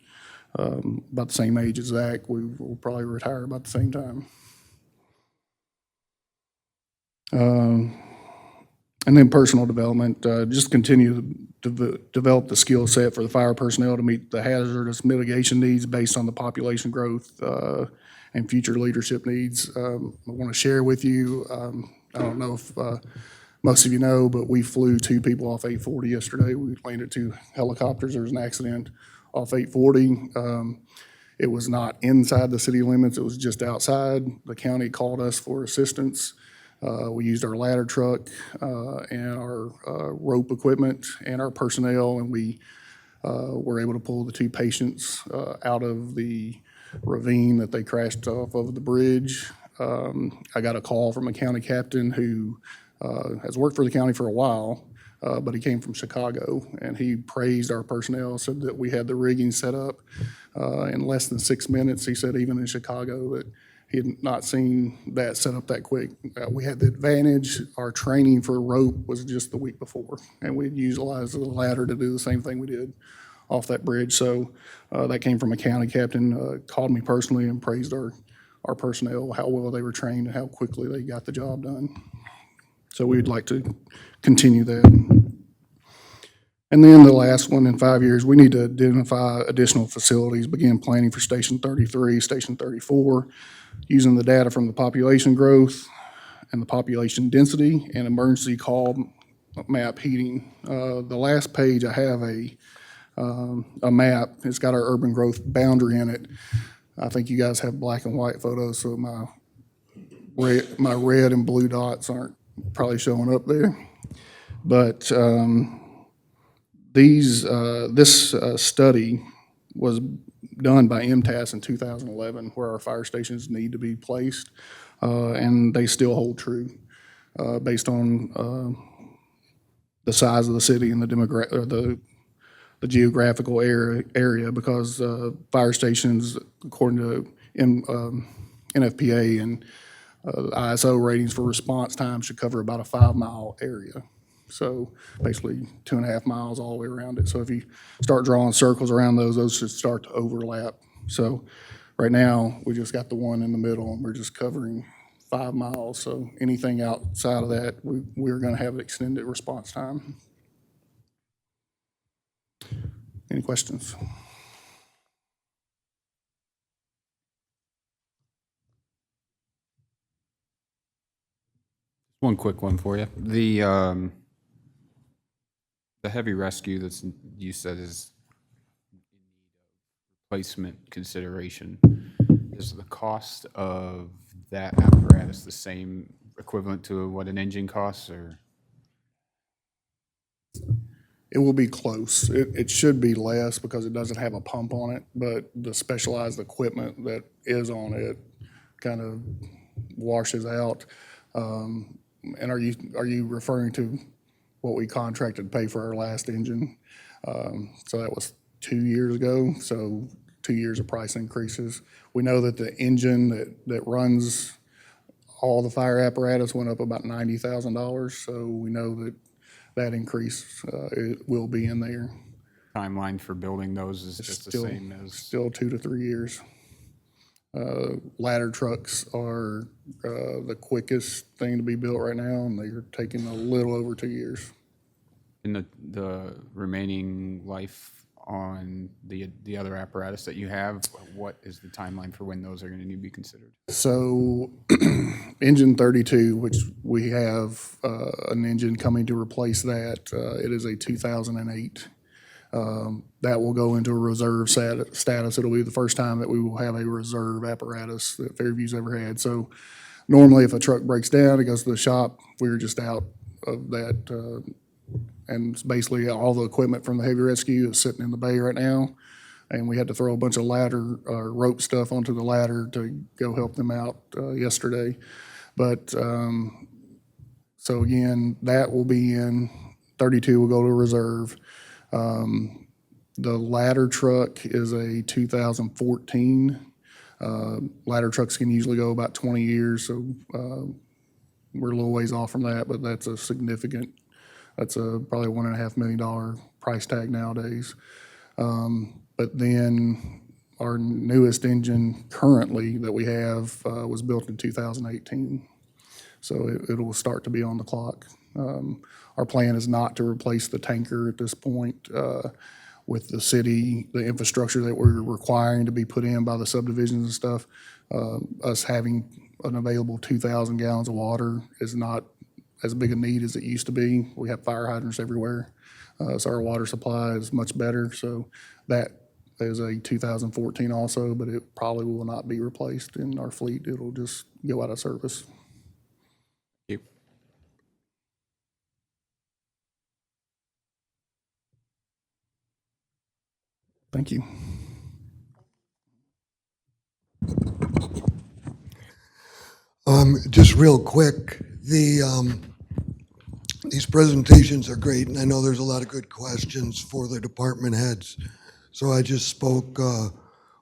About the same age as Zach. We will probably retire about the same time. And then personal development, just continue to develop the skill set for the fire personnel to meet the hazardous mitigation needs based on the population growth and future leadership needs. I want to share with you, I don't know if most of you know, but we flew 2 people off 840 yesterday. We landed 2 helicopters. There was an accident off 840. It was not inside the city limits, it was just outside. The county called us for assistance. We used our ladder truck and our rope equipment and our personnel, and we were able to pull the 2 patients out of the ravine that they crashed off of the bridge. I got a call from a county captain who has worked for the county for a while, but he came from Chicago, and he praised our personnel, said that we had the rigging set up in less than 6 minutes. He said even in Chicago that he had not seen that set up that quick. We had the advantage, our training for rope was just the week before, and we'd utilized the ladder to do the same thing we did off that bridge. So that came from a county captain, called me personally and praised our personnel, how well they were trained and how quickly they got the job done. So we'd like to continue that. And then the last one, in 5 years, we need to identify additional facilities, begin planning for Station 33, Station 34, using the data from the population growth and the population density and emergency call map heating. The last page, I have a map. It's got our urban growth boundary in it. I think you guys have black and white photos, so my red and blue dots aren't probably showing up there. But This study was done by MTAS in 2011, where our fire stations need to be placed, and they still hold true based on the size of the city and the geographical area, because fire stations, according to NFPA and ISO ratings for response time, should cover about a 5-mile area. So basically 2.5 miles all the way around it. So if you start drawing circles around those should start to overlap. So right now, we just got the one in the middle, and we're just covering 5 miles. So anything outside of that, we're gonna have extended response time. Any questions? One quick one for you. The heavy rescue you said is replacement consideration. Is the cost of that apparatus the same, equivalent to what an engine costs, or? It will be close. It should be less because it doesn't have a pump on it, but the specialized equipment that is on it kind of washes out. And are you referring to what we contracted to pay for our last engine? So that was 2 years ago, so 2 years of price increases. We know that the engine that runs all the fire apparatus went up about $90,000, so we know that increase it will be in there. Timeline for building those is just the same as? Still 2 to 3 years. Ladder trucks are the quickest thing to be built right now, and they're taking a little over 2 years. And the remaining life on the other apparatus that you have, what is the timeline for when those are going to need to be considered? So engine 32, which we have an engine coming to replace that, it is a 2008. That will go into a reserve status. It'll be the first time that we will have a reserve apparatus that Fairview's ever had. So normally if a truck breaks down, it goes to the shop. We're just out of that. And basically all the equipment from the heavy rescue is sitting in the bay right now. And we had to throw a bunch of ladder rope stuff onto the ladder to go help them out yesterday. But so again, that will be in. 32 will go to reserve. The ladder truck is a 2014. Ladder trucks can usually go about 20 years, so we're a little ways off from that, but that's a significant, that's probably $1.5 million price tag nowadays. But then our newest engine currently that we have was built in 2018. So it'll start to be on the clock. Our plan is not to replace the tanker at this point. With the city, the infrastructure that we're requiring to be put in by the subdivisions and stuff, us having an available 2,000 gallons of water is not as big a need as it used to be. We have fire hydrants everywhere, so our water supply is much better. So that is a 2014 also, but it probably will not be replaced in our fleet. It'll just go out of service. Yep. Thank you. Just real quick, these presentations are great, and I know there's a lot of good questions for the department heads. So I just spoke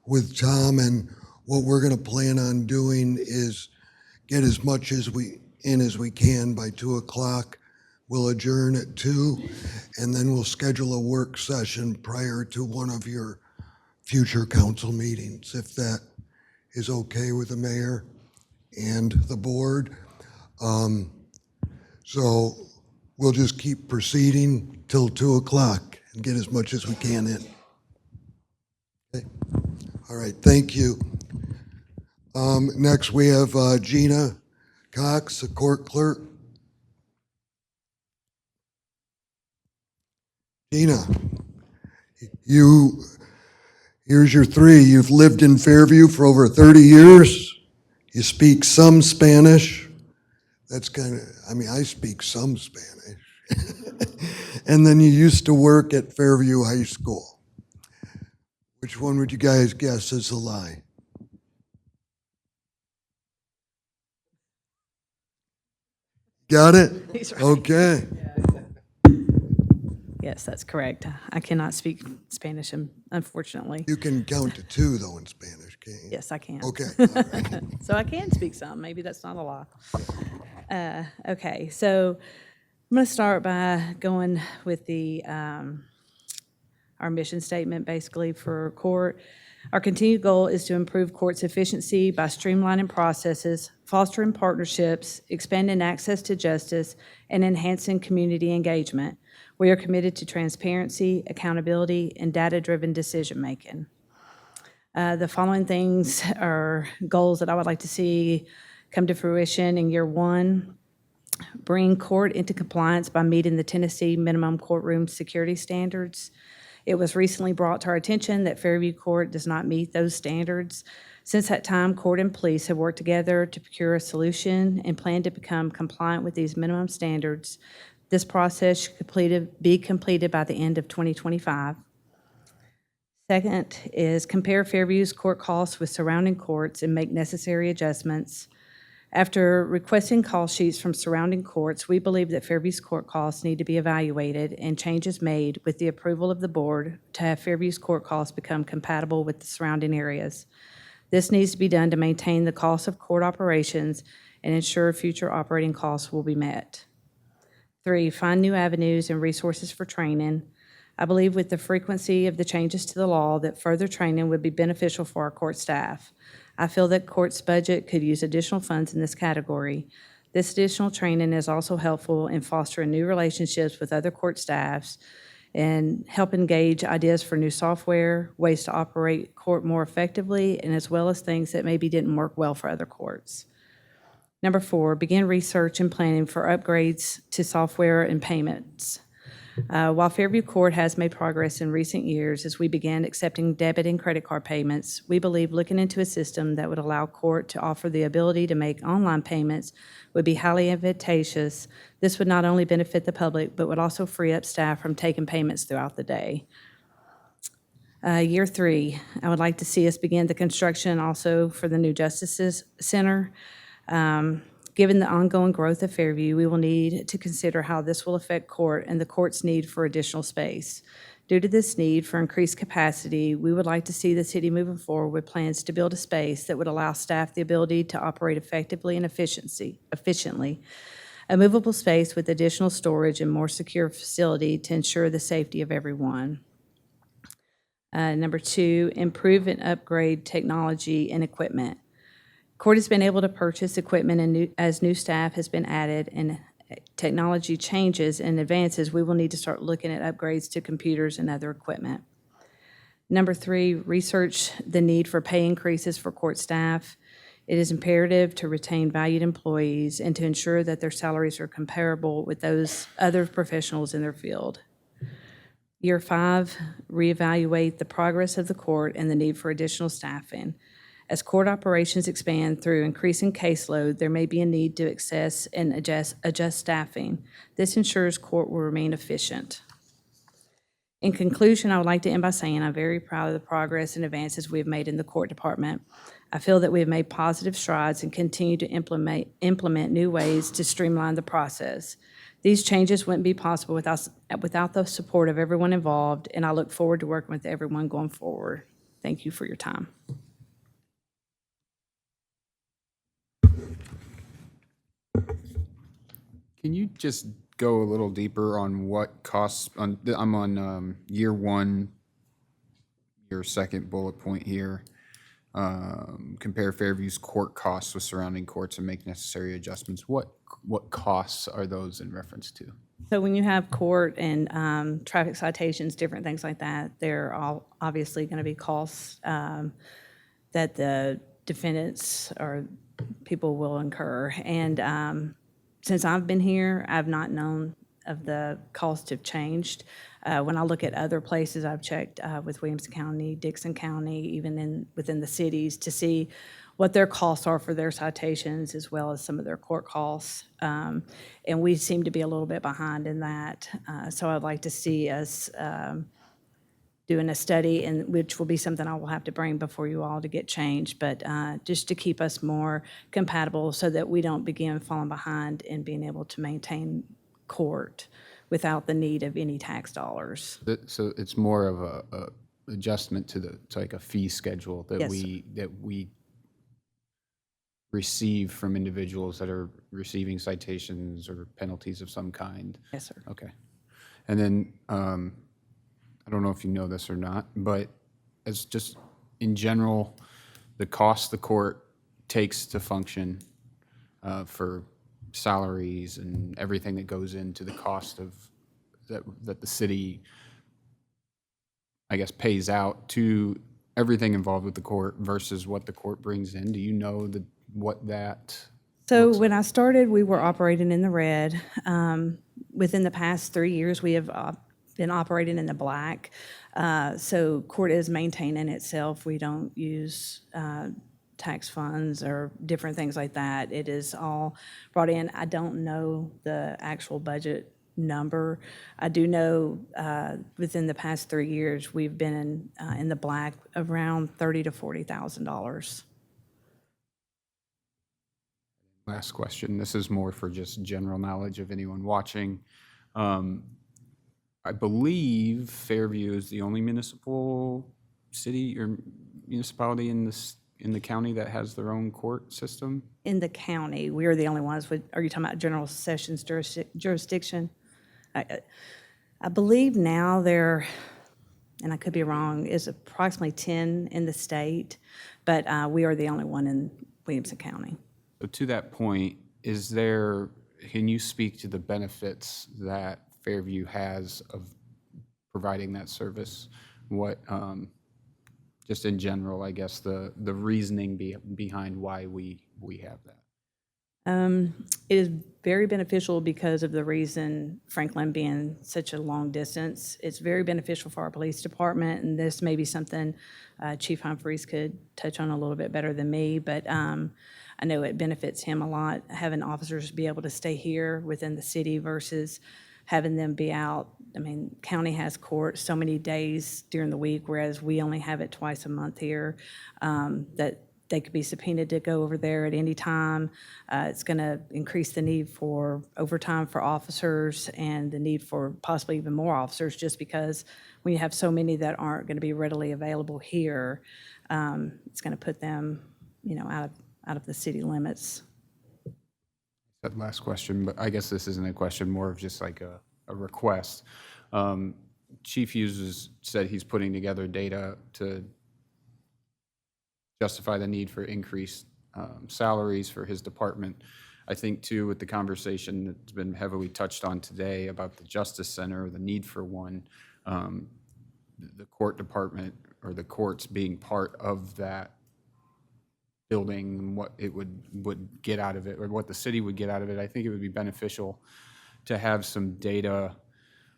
with Tom, and what we're going to plan on doing is get as much as we can by 2 o'clock. We'll adjourn at 2, and then we'll schedule a work session prior to one of your future council meetings, if that is okay with the mayor and the board. So we'll just keep proceeding till 2 o'clock and get as much as we can in. Okay. All right, thank you. Next we have Gina Cox, the court clerk. Gina, here's your 3. You've lived in Fairview for over 30 years. You speak some Spanish. That's kind of, I mean, I speak some Spanish, And then you used to work at Fairview High School. Which one would you guys guess is a lie? Got it? He's right. Okay. Yes, that's correct. I cannot speak Spanish, unfortunately. You can count to 2 though in Spanish, can't you? Yes, I can. Okay, all right. So I can speak some. Maybe that's not a lie. Okay, so I'm going to start by going with our mission statement, basically, for court. Our continued goal is to improve court's efficiency by streamlining processes, fostering partnerships, expanding access to justice, and enhancing community engagement. We are committed to transparency, accountability, and data-driven decision-making. The following things are goals that I would like to see come to fruition in year 1. Bring court into compliance by meeting the Tennessee minimum courtroom security standards. It was recently brought to our attention that Fairview Court does not meet those standards. Since that time, court and police have worked together to procure a solution and plan to become compliant with these minimum standards. This process should be completed by the end of 2025. Second is compare Fairview's court costs with surrounding courts and make necessary adjustments. After requesting call sheets from surrounding courts, we believe that Fairview's court costs need to be evaluated and changes made with the approval of the board to have Fairview's court costs become compatible with the surrounding areas. This needs to be done to maintain the cost of court operations and ensure future operating costs will be met. 3, find new avenues and resources for training. I believe with the frequency of the changes to the law that further training would be beneficial for our court staff. I feel that court's budget could use additional funds in this category. This additional training is also helpful in fostering new relationships with other court staffs and help engage ideas for new software, ways to operate court more effectively, and as well as things that maybe didn't work well for other courts. Number 4, begin research and planning for upgrades to software and payments. While Fairview Court has made progress in recent years as we began accepting debit and credit card payments, we believe looking into a system that would allow court to offer the ability to make online payments would be highly advantageous. This would not only benefit the public, but would also free up staff from taking payments throughout the day. Year 3, I would like to see us begin the construction also for the new Justice Center. Given the ongoing growth of Fairview, we will need to consider how this will affect court and the court's need for additional space. Due to this need for increased capacity, we would like to see the city moving forward with plans to build a space that would allow staff the ability to operate effectively and efficiently. A movable space with additional storage and more secure facility to ensure the safety of everyone. Number 2, improve and upgrade technology and equipment. Court has been able to purchase equipment as new staff has been added and technology changes and advances, we will need to start looking at upgrades to computers and other equipment. Number 3, research the need for pay increases for court staff. It is imperative to retain valued employees and to ensure that their salaries are comparable with those other professionals in their field. Year 5, reevaluate the progress of the court and the need for additional staffing. As court operations expand through increasing caseload, there may be a need to access and adjust staffing. This ensures court will remain efficient. In conclusion, I would like to end by saying I'm very proud of the progress and advances we have made in the court department. I feel that we have made positive strides and continue to implement new ways to streamline the process. These changes wouldn't be possible without the support of everyone involved, and I look forward to working with everyone going forward. Thank you for your time. Can you just go a little deeper on what costs, I'm on year 1, your second bullet point here. Compare Fairview's court costs with surrounding courts and make necessary adjustments. What costs are those in reference to? So when you have court and traffic citations, different things like that, they're all obviously going to be costs that the defendants or people will incur. And since I've been here, I've not known of the costs have changed. When I look at other places, I've checked with Williamson County, Dixon County, even within the cities, to see what their costs are for their citations, as well as some of their court costs. And we seem to be a little bit behind in that. So I'd like to see us doing a study, and which will be something I will have to bring before you all to get changed, but just to keep us more compatible so that we don't begin falling behind in being able to maintain court without the need of any tax dollars. So it's more of a adjustment to like a fee schedule that Yes, sir. we receive from individuals that are receiving citations or penalties of some kind. Yes, sir. Okay. And then, I don't know if you know this or not, but as just in general, the cost the court takes to function for salaries and everything that goes into the cost of, that the city, I guess, pays out to everything involved with the court versus what the court brings in. Do you know what that? So when I started, we were operating in the red. Within the past 3 years, we have been operating in the black. So court is maintaining itself. We don't use tax funds or different things like that. It is all brought in. I don't know the actual budget number. I do know within the past 3 years, we've been in the black around $30,000 to $40,000. Last question. This is more for just general knowledge of anyone watching. I believe Fairview is the only municipal city or municipality in the county that has their own court system. In the county, we are the only ones with, are you talking about general sessions jurisdiction? I believe now there, and I could be wrong, is approximately 10 in the state, but we are the only one in Williamson County. So to that point, can you speak to the benefits that Fairview has of providing that service? What, just in general, I guess, the reasoning behind why we have that? It is very beneficial because of the reason Franklin being such a long distance. It's very beneficial for our police department, and this may be something Chief Humphreys could touch on a little bit better than me, but I know it benefits him a lot, having officers be able to stay here within the city versus having them be out. I mean, county has court so many days during the week, whereas we only have it twice a month here, that they could be subpoenaed to go over there at any time. It's going to increase the need for overtime for officers and the need for possibly even more officers, just because when you have so many that aren't going to be readily available here, it's going to put them, out of the city limits. That last question, but I guess this isn't a question, more of just like a request. Chief Hughes said he's putting together data to justify the need for increased salaries for his department. I think too, with the conversation that's been heavily touched on today about the Justice Center, the need for one, the court department or the courts being part of that building and what it would get out of it, or what the city would get out of it, I think it would be beneficial to have some data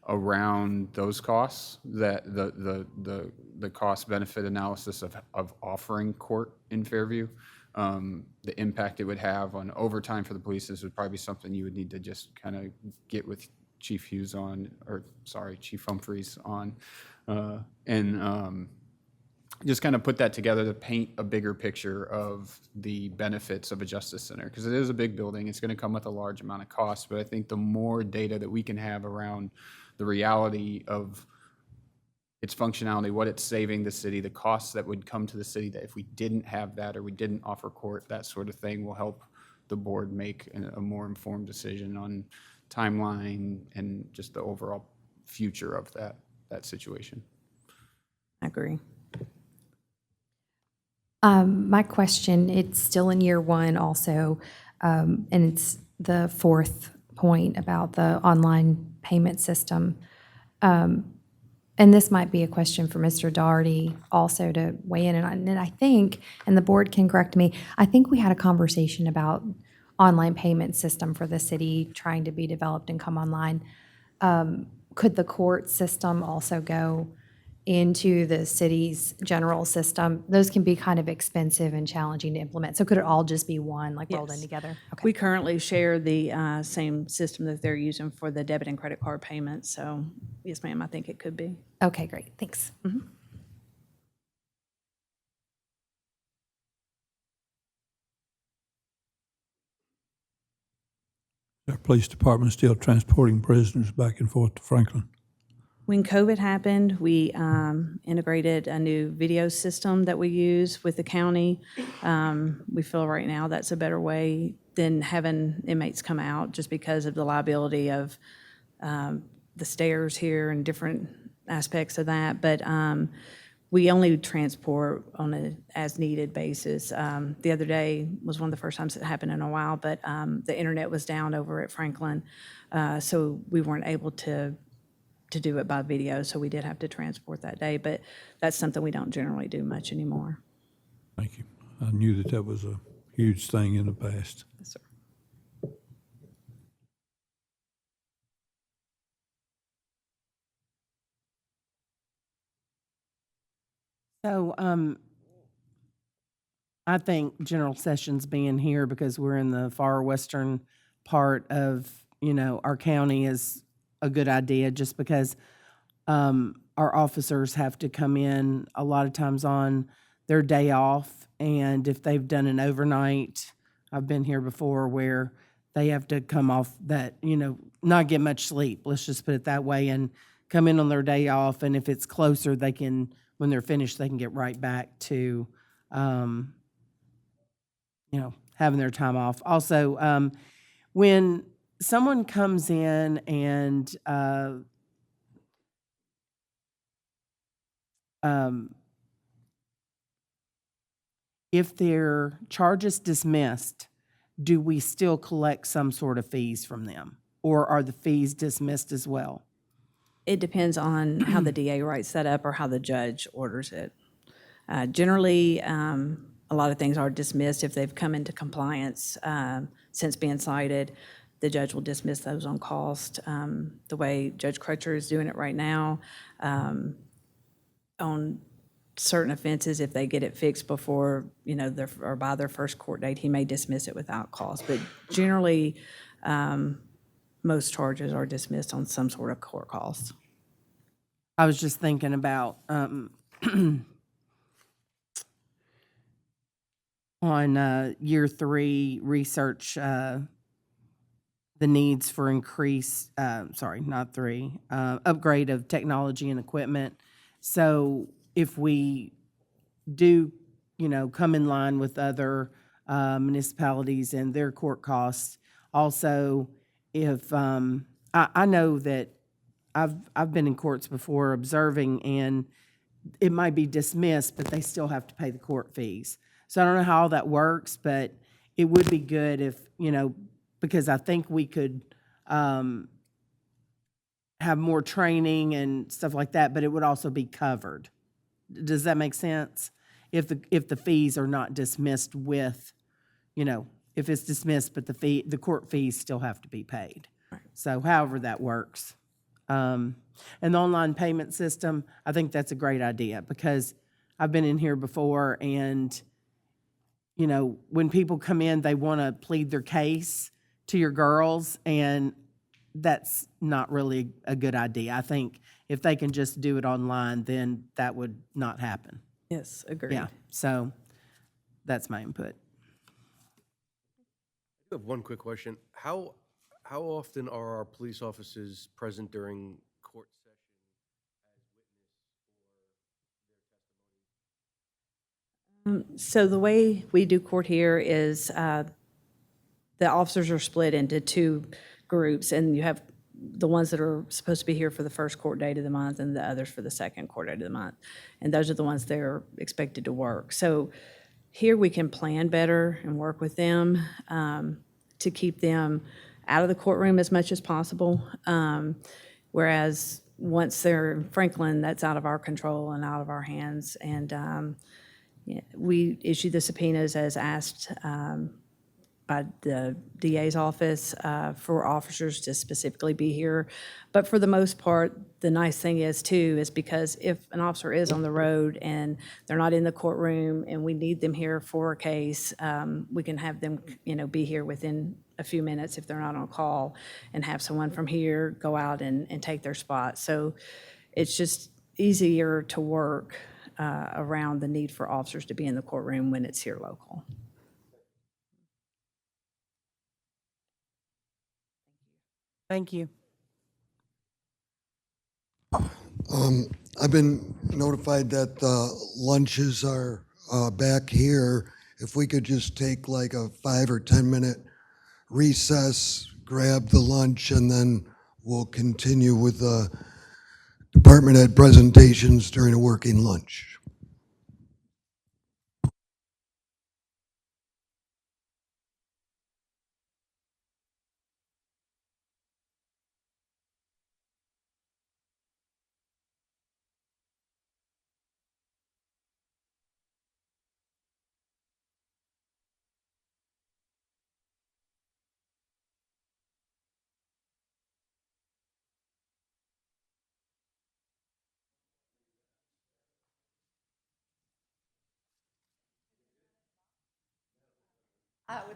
around those costs, that the cost benefit analysis of offering court in Fairview, the impact it would have on overtime for the police. This would probably be something you would need to just kind of get with Chief Hughes on, or sorry, Chief Humphreys on, and just kind of put that together to paint a bigger picture of the benefits of a Justice Center, because it is a big building. It's going to come with a large amount of cost, but I think the more data that we can have around the reality of its functionality, what it's saving the city, the costs that would come to the city that if we didn't have that or we didn't offer court, that sort of thing will help the board make a more informed decision on timeline and just the overall future of that situation. I agree. My question, it's still in year one also, and it's the fourth point about the online payment system. And this might be a question for Mr. Daugherty also to weigh in. And I think, and the board can correct me, I think we had a conversation about online payment system for the city trying to be developed and come online. could the court system also go into the city's general system? Those can be kind of expensive and challenging to implement. So could it all just be one, like rolled in Yes. together? Okay. We currently share the same system that they're using for the debit and credit card payments, so yes, ma'am, I think it could be. Okay, great. Thanks. Our police department still transporting prisoners back and forth to Franklin. When COVID happened, we integrated a new video system that we use with the county. We feel right now that's a better way than having inmates come out, just because of the liability of the stairs here and different aspects of that. But we only transport on a as-needed basis. The other day was one of the first times it happened in a while, but the internet was down over at Franklin, so we weren't able to do it by video, so we did have to transport that day. But that's something we don't generally do much anymore. Thank you. I knew that that was a huge thing in the past. Yes, sir. So, I think general sessions being here because we're in the far western part of, our county is a good idea, just because our officers have to come in a lot of times on their day off, and if they've done an overnight, I've been here before where they have to come off that, not get much sleep, let's just put it that way, and come in on their day off, and if it's closer, they can, when they're finished, they can get right back to, having their time off. Also, when someone comes in and if their charge is dismissed, do we still collect some sort of fees from them? Or are the fees dismissed as well? It depends on how the DA writes that up or how the judge orders it. Generally, a lot of things are dismissed if they've come into compliance since being cited. The judge will dismiss those on cost. The way Judge Crutcher is doing it right now, on certain offenses, if they get it fixed before, or by their first court date, he may dismiss it without cost. But generally, most charges are dismissed on some sort of court cost. I was just thinking about on year 3 research, the needs for upgrade of technology and equipment. So if we do, come in line with other municipalities and their court costs, also if, I know that I've been in courts before observing, and it might be dismissed, but they still have to pay the court fees. So I don't know how all that works, but it would be good if, because I think we could have more training and stuff like that, but it would also be covered. Does that make sense? If the fees are not dismissed with, if it's dismissed, but the court fees still have to be paid. So however that works. And the online payment system, I think that's a great idea, because I've been in here before, and when people come in, they want to plead their case to your girls, and that's not really a good idea. I think if they can just do it online, then that would not happen. Yes, agreed. Yeah, so that's my input. I have one quick question. How often are our police officers present during court session as witness? So the way we do court here is the officers are split into 2 groups, and you have the ones that are supposed to be here for the first court date of the month and the others for the second court date of the month. And those are the ones they're expected to work. So here we can plan better and work with them to keep them out of the courtroom as much as possible. Whereas once they're in Franklin, that's out of our control and out of our hands. And we issue the subpoenas as asked by the DA's office for officers to specifically be here. But for the most part, the nice thing is too, is because if an officer is on the road and they're not in the courtroom and we need them here for a case, we can have them, be here within a few minutes if they're not on call, and have someone from here go out and take their spot. So it's just easier to work around the need for officers to be in the courtroom when it's here local. Thank you. I've been notified that lunches are back here. If we could just take like a 5 or 10 minute recess, grab the lunch, and then we'll continue with the department head presentations during a working lunch.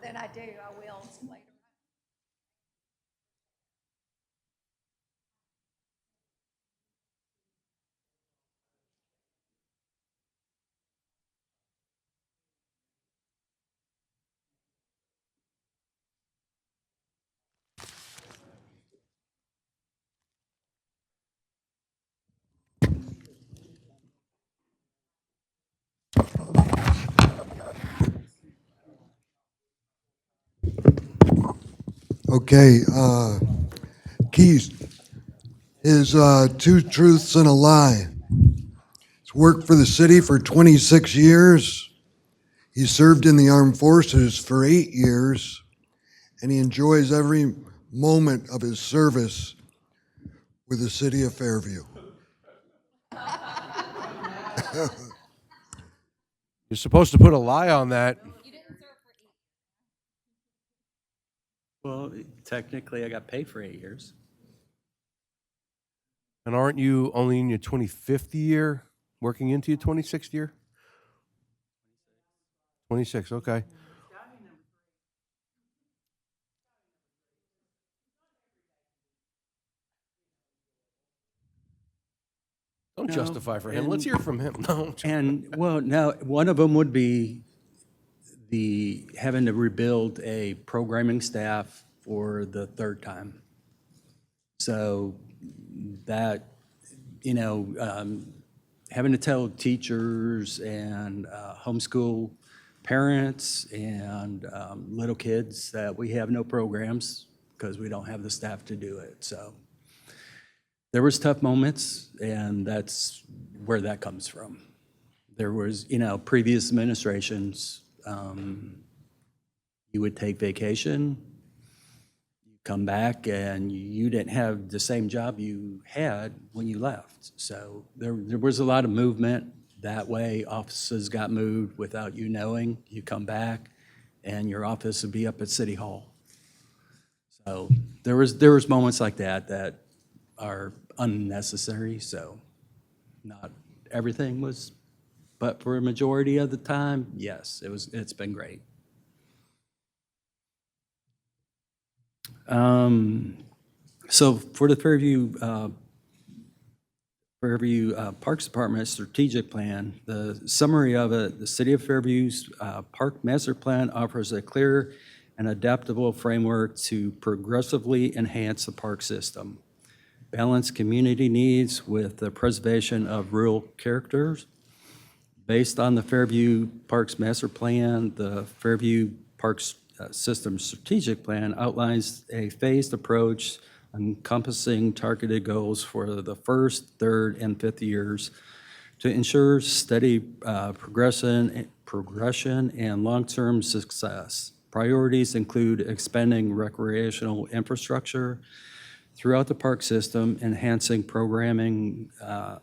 Then I do, I will later. Okay, Keith is 2 truths and a lie. He's worked for the city for 26 years. He served in the armed forces for 8 years, and he enjoys every moment of his service with the city of Fairview. You're supposed to put a lie on that. Well, technically, I got paid for 8 years. And aren't you only in your 25th year, working into your 26th year? 26, okay. Don't No, justify for him. Let's and- hear from him. No. And, well, now, one of them would be the having to rebuild a programming staff for the 3rd time. So that, having to tell teachers and homeschool parents and little kids that we have no programs because we don't have the staff to do it. So there was tough moments, and that's where that comes from. There was, previous administrations, you would take vacation, come back, and you didn't have the same job you had when you left. So there was a lot of movement that way. Offices got moved without you knowing. You come back, and your office would be up at City Hall. So there was moments like that are unnecessary. So not everything was, but for a majority of the time, yes, it's been great. So for the Fairview Parks Department strategic plan, the summary of it, the City of Fairview's Park Master Plan offers a clear and adaptable framework to progressively enhance the park system, balance community needs with the preservation of rural characters. Based on the Fairview Parks Master Plan, the Fairview Parks System Strategic Plan outlines a phased approach encompassing targeted goals for the 1st, 3rd, and 5th years to ensure steady progression and long-term success. Priorities include expanding recreational infrastructure throughout the park system, enhancing programming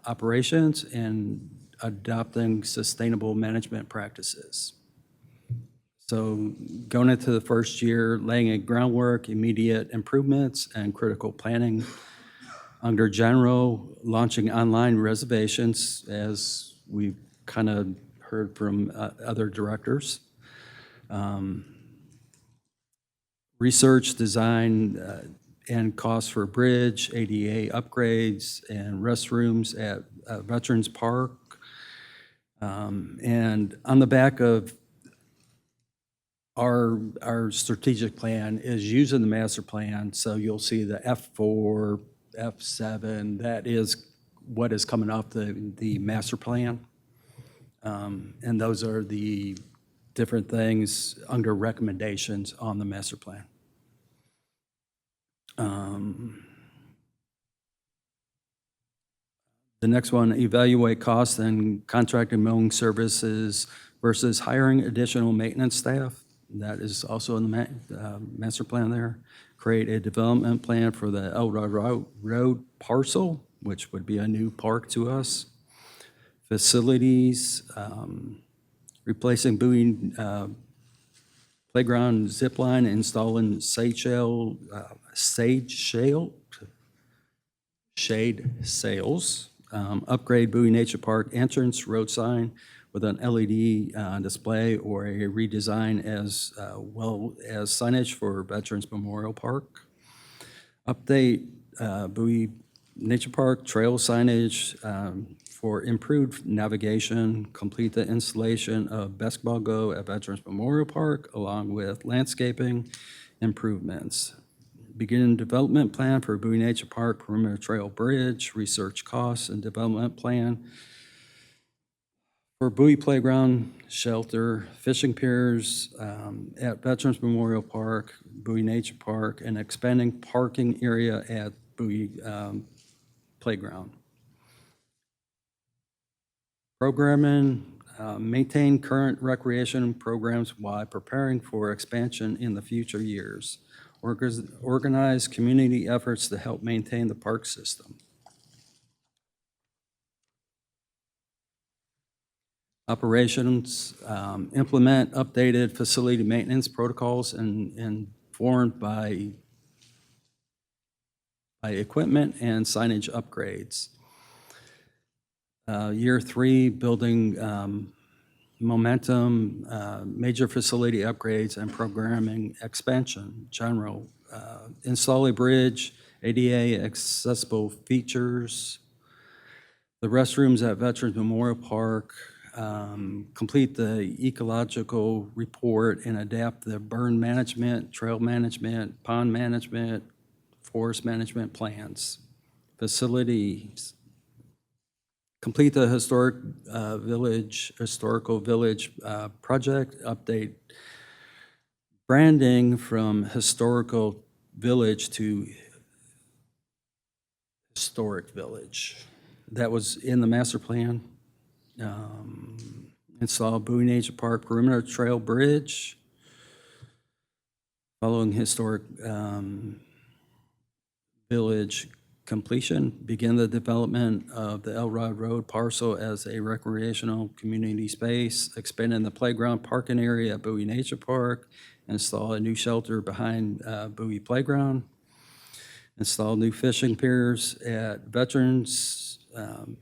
operations, and adopting sustainable management practices. So going into the first year, laying a groundwork, immediate improvements, and critical planning. Under general, launching online reservations, as we've kind of heard from other directors. Research, design, and costs for bridge, ADA upgrades, and restrooms at Veterans Park. And on the back of our strategic plan is using the master plan, so you'll see the F4, F7, that is what is coming off the master plan. And those are the different things under recommendations on the master plan. The next one, evaluate costs and contracted mowing services versus hiring additional maintenance staff. That is also in the master plan there. Create a development plan for the Elrod Road parcel, which would be a new park to us. Facilities, replacing Bowie playground zip line, installing shade sails, upgrade Bowie Nature Park entrance road sign with an LED display or a redesign as well as signage for Veterans Memorial Park. Update Bowie Nature Park trail signage for improved navigation. Complete the installation of Basketball Go at Veterans Memorial Park along with landscaping improvements. Begin development plan for Bowie Nature Park perimeter trail bridge, research costs and development plan for Bowie Playground, shelter, fishing piers at Veterans Memorial Park, Bowie Nature Park, and expanding parking area at Bowie Playground. Programming, maintain current recreation programs while preparing for expansion in the future years. Organize community efforts to help maintain the park system. Operations, implement updated facility maintenance protocols and informed by equipment and signage upgrades. Year 3, building momentum, major facility upgrades and programming expansion, general. Install a bridge, ADA accessible features, the restrooms at Veterans Memorial Park, complete the ecological report and adapt the burn management, trail management, pond management, forest management plans. Facilities, complete the historical village project, update branding from historical village to historic village. That was in the master plan. Install Bowie Nature Park perimeter trail bridge. Following historic village completion, begin the development of the Elrod Road parcel as a recreational community space, expanding the playground parking area at Bowie Nature Park, install a new shelter behind Bowie Playground, install new fishing piers at Veterans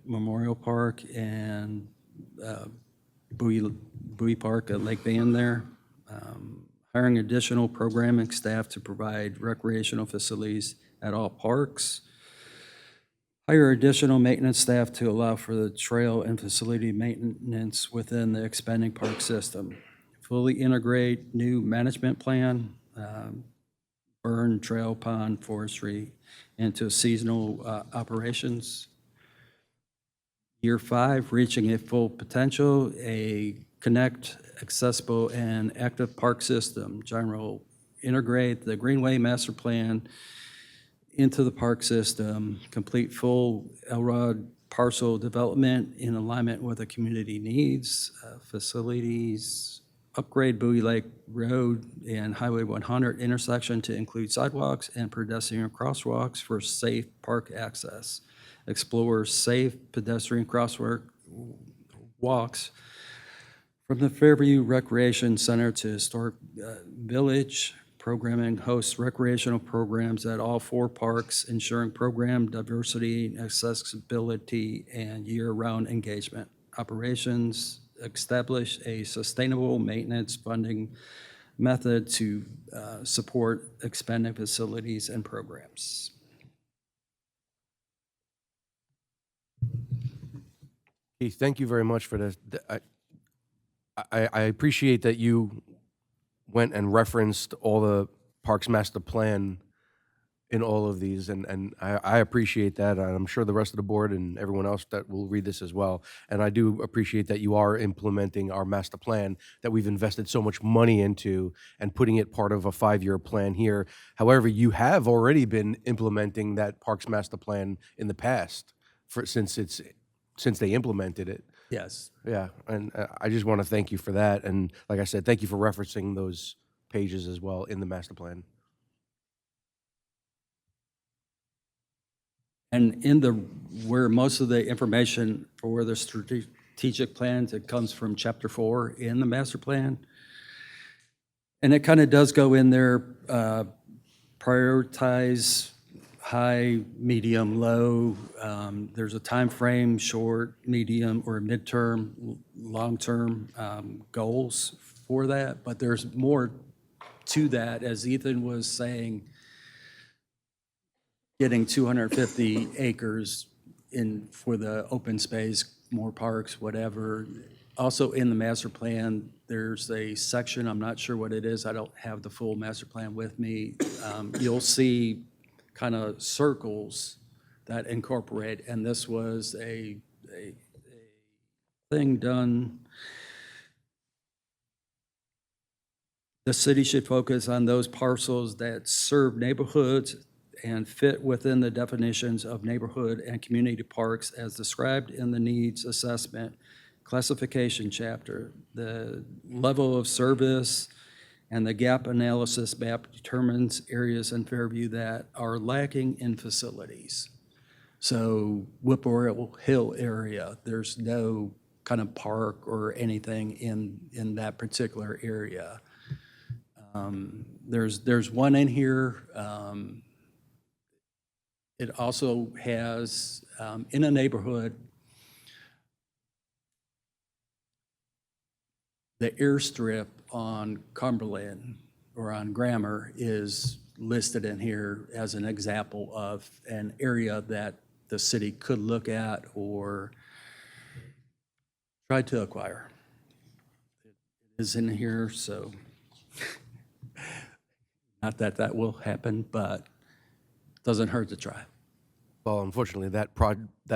Memorial Park and Bowie Park at Lake Van there. Hiring additional programming staff to provide recreational facilities at all parks. Hire additional maintenance staff to allow for the trail and facility maintenance within the expanding park system. Fully integrate new management plan, burn, trail, pond, forestry into seasonal operations. Year 5, reaching a full potential, a connect, accessible, and active park system. General, integrate the Greenway Master Plan into the park system, complete full Elrod parcel development in alignment with the community needs, facilities, upgrade Bowie Lake Road and Highway 100 intersection to include sidewalks and pedestrian crosswalks for safe park access. Explore safe pedestrian walks From the Fairview Recreation Center to Historic Village, programming hosts recreational programs at all 4 parks, ensuring program diversity, accessibility, and year-round engagement. Operations, establish a sustainable maintenance funding method to support expanding facilities and programs. Keith, thank you very much for this. I appreciate that you went and referenced all the Parks Master Plan in all of these, and I appreciate that. And I'm sure the rest of the board and everyone else that will read this as well. And I do appreciate that you are implementing our master plan that we've invested so much money into and putting it part of a 5-year plan here. However, you have already been implementing that Parks Master Plan in the past since they implemented it. Yes. Yeah, and I just want to thank you for that. And like I said, thank you for referencing those pages as well in the master plan. And where most of the information for the strategic plans, it comes from chapter 4 in the master plan. And it kind of does go in there, prioritize high, medium, low. There's a time frame, short, medium, or midterm, long-term goals for that. But there's more to that, as Ethan was saying, getting 250 acres in for the open space, more parks, whatever. Also in the master plan, there's a section, I'm not sure what it is, I don't have the full master plan with me. You'll see kind of circles that incorporate, and this was a thing done. The city should focus on those parcels that serve neighborhoods and fit within the definitions of neighborhood and community parks as described in the needs assessment classification chapter. The level of service and the gap analysis map determines areas in Fairview that are lacking in facilities. So Whippoorwill Hill area, there's no kind of park or anything in that particular area. There's one in here. It also has, in a neighborhood, the airstrip on Cumberland or on Grammar is listed in here as an example of an area that the city could look at or try to acquire. It is in here, so not that that will happen, but doesn't hurt to try. Well, unfortunately, that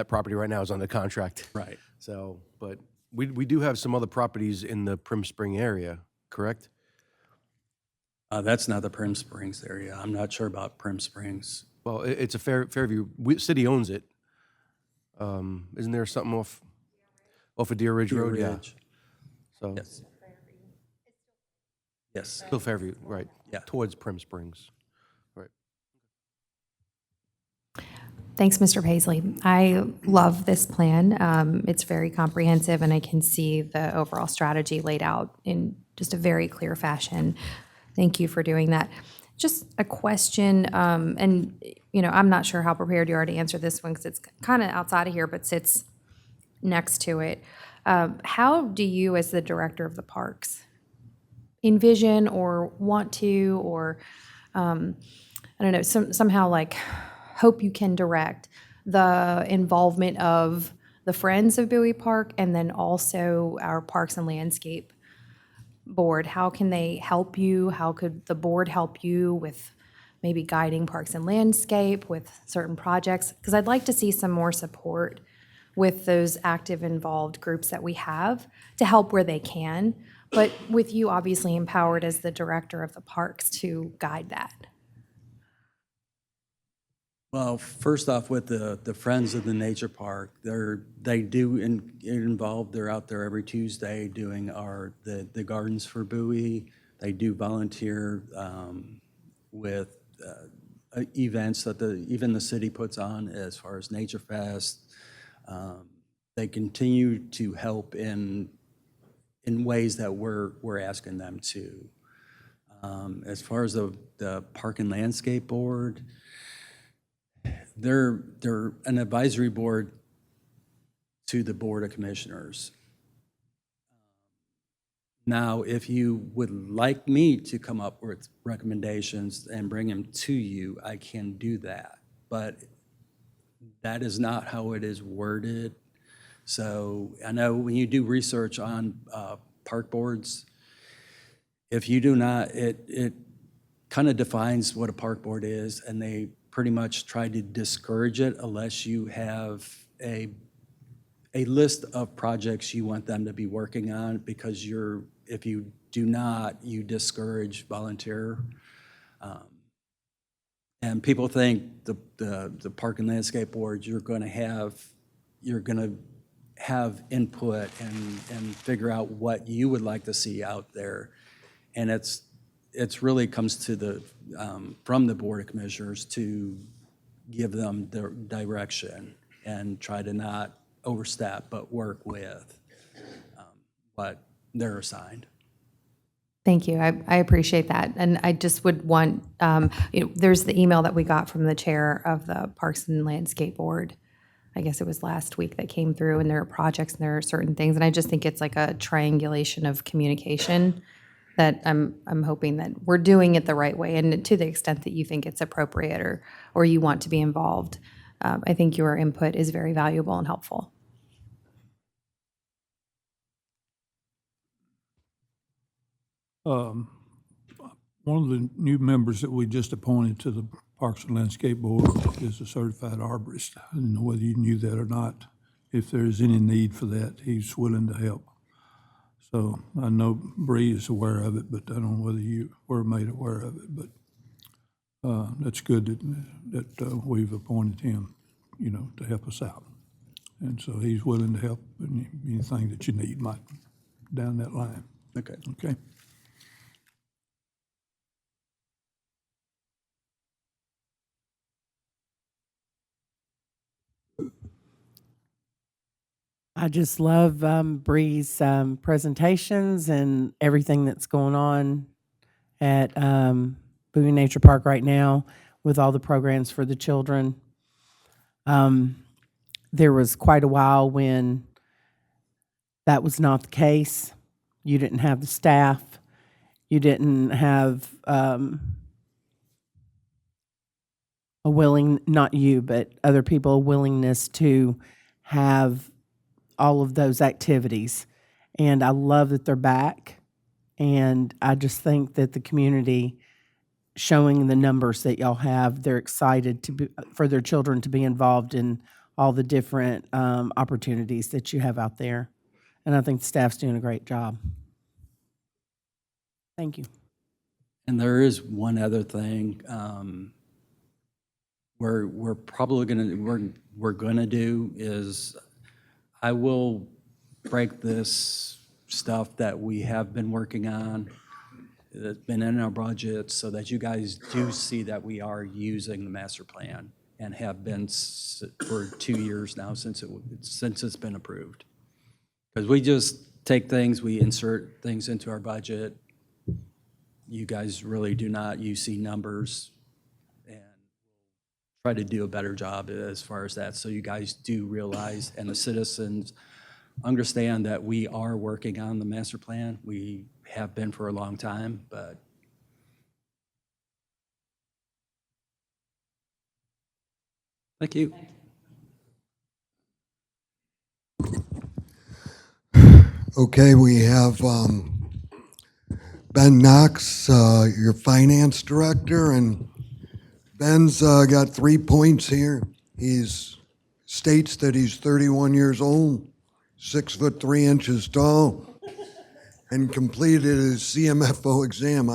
property right now is under contract. Right. So, but we do have some other properties in the Prim Spring area, correct? That's not the Prim Springs area. I'm not sure about Prim Springs. Well, it's a Fairview. City owns it. Isn't there something off of Deer Ridge Road? Ridge. Yeah. So Yes. Yes. still Fairview, right? Yeah. Towards Prim Springs. Right. Thanks, Mr. Paisley. I love this plan. It's very comprehensive, and I can see the overall strategy laid out in just a very clear fashion. Thank you for doing that. Just a question, and I'm not sure how prepared you are to answer this one because it's kind of outside of here, but sits next to it. How do you, as the director of the parks, envision or want to, or I don't know, somehow like hope you can direct the involvement of the Friends of Bowie Park and then also our Parks and Landscape Board? How can they help you? How could the board help you with maybe guiding Parks and Landscape with certain projects? Because I'd like to see some more support with those active, involved groups that we have to help where they can, but with you obviously empowered as the director of the parks to guide that. Well, first off, with the Friends of the Nature Park, they do involve. They're out there every Tuesday doing the gardens for Bowie. They do volunteer with events that even the city puts on as far as Nature Fest. They continue to help in in ways that we're asking them to. As far as the Park and Landscape Board, they're an advisory board to the Board of Commissioners. Now, if you would like me to come up with recommendations and bring them to you, I can do that. But that is not how it is worded. So I know when you do research on park boards, if you do not, it kind of defines what a park board is, and they pretty much try to discourage it unless you have a list of projects you want them to be working on, because if you do not, you discourage volunteer. And people think the Park and Landscape Board, you're gonna have input and figure out what you would like to see out there. And it's really comes to the, from the Board of Commissioners to give them the direction and try to not overstep, but work with what they're assigned. Thank you. I appreciate that. And I just would want, there's the email that we got from the chair of the Parks and Landscape Board. I guess it was last week that came through, and there are projects and there are certain things. And I just think it's like a triangulation of communication that I'm hoping that we're doing it the right way, and to the extent that you think it's appropriate or you want to be involved. I think your input is very valuable and helpful. One of the new members that we just appointed to the Parks and Landscape Board is a certified arborist. I don't know whether you knew that or not. If there's any need for that, he's willing to help. So I know Bree is aware of it, but I don't know whether you were made aware of it. But that's good that we've appointed him, to help us out. And so he's willing to help in anything that you need, Mike, down that line. Okay. Okay? I just love Bree's presentations and everything that's going on at Bowie Nature Park right now with all the programs for the children. There was quite a while when that was not the case. You didn't have the staff. You didn't have not you, but other people, a willingness to have all of those activities. And I love that they're back. And I just think that the community, showing the numbers that y'all have, they're excited for their children to be involved in all the different opportunities that you have out there. And I think the staff's doing a great job. Thank you. And there is one other thing we're probably gonna do is I will break this stuff that we have been working on, that's been in our budget, so that you guys do see that we are using the master plan and have been for 2 years now since it's been approved. Because we just take things, we insert things into our budget. You guys really do not. You see numbers, and try to do a better job as far as that, so you guys do realize, and the citizens understand that we are working on the master plan. We have been for a long time, but thank you. Okay, we have Ben Knox, your finance director, and Ben's got 3 points here. He's states that he's 31 years old, 6'3" tall, and completed his CMFO exam.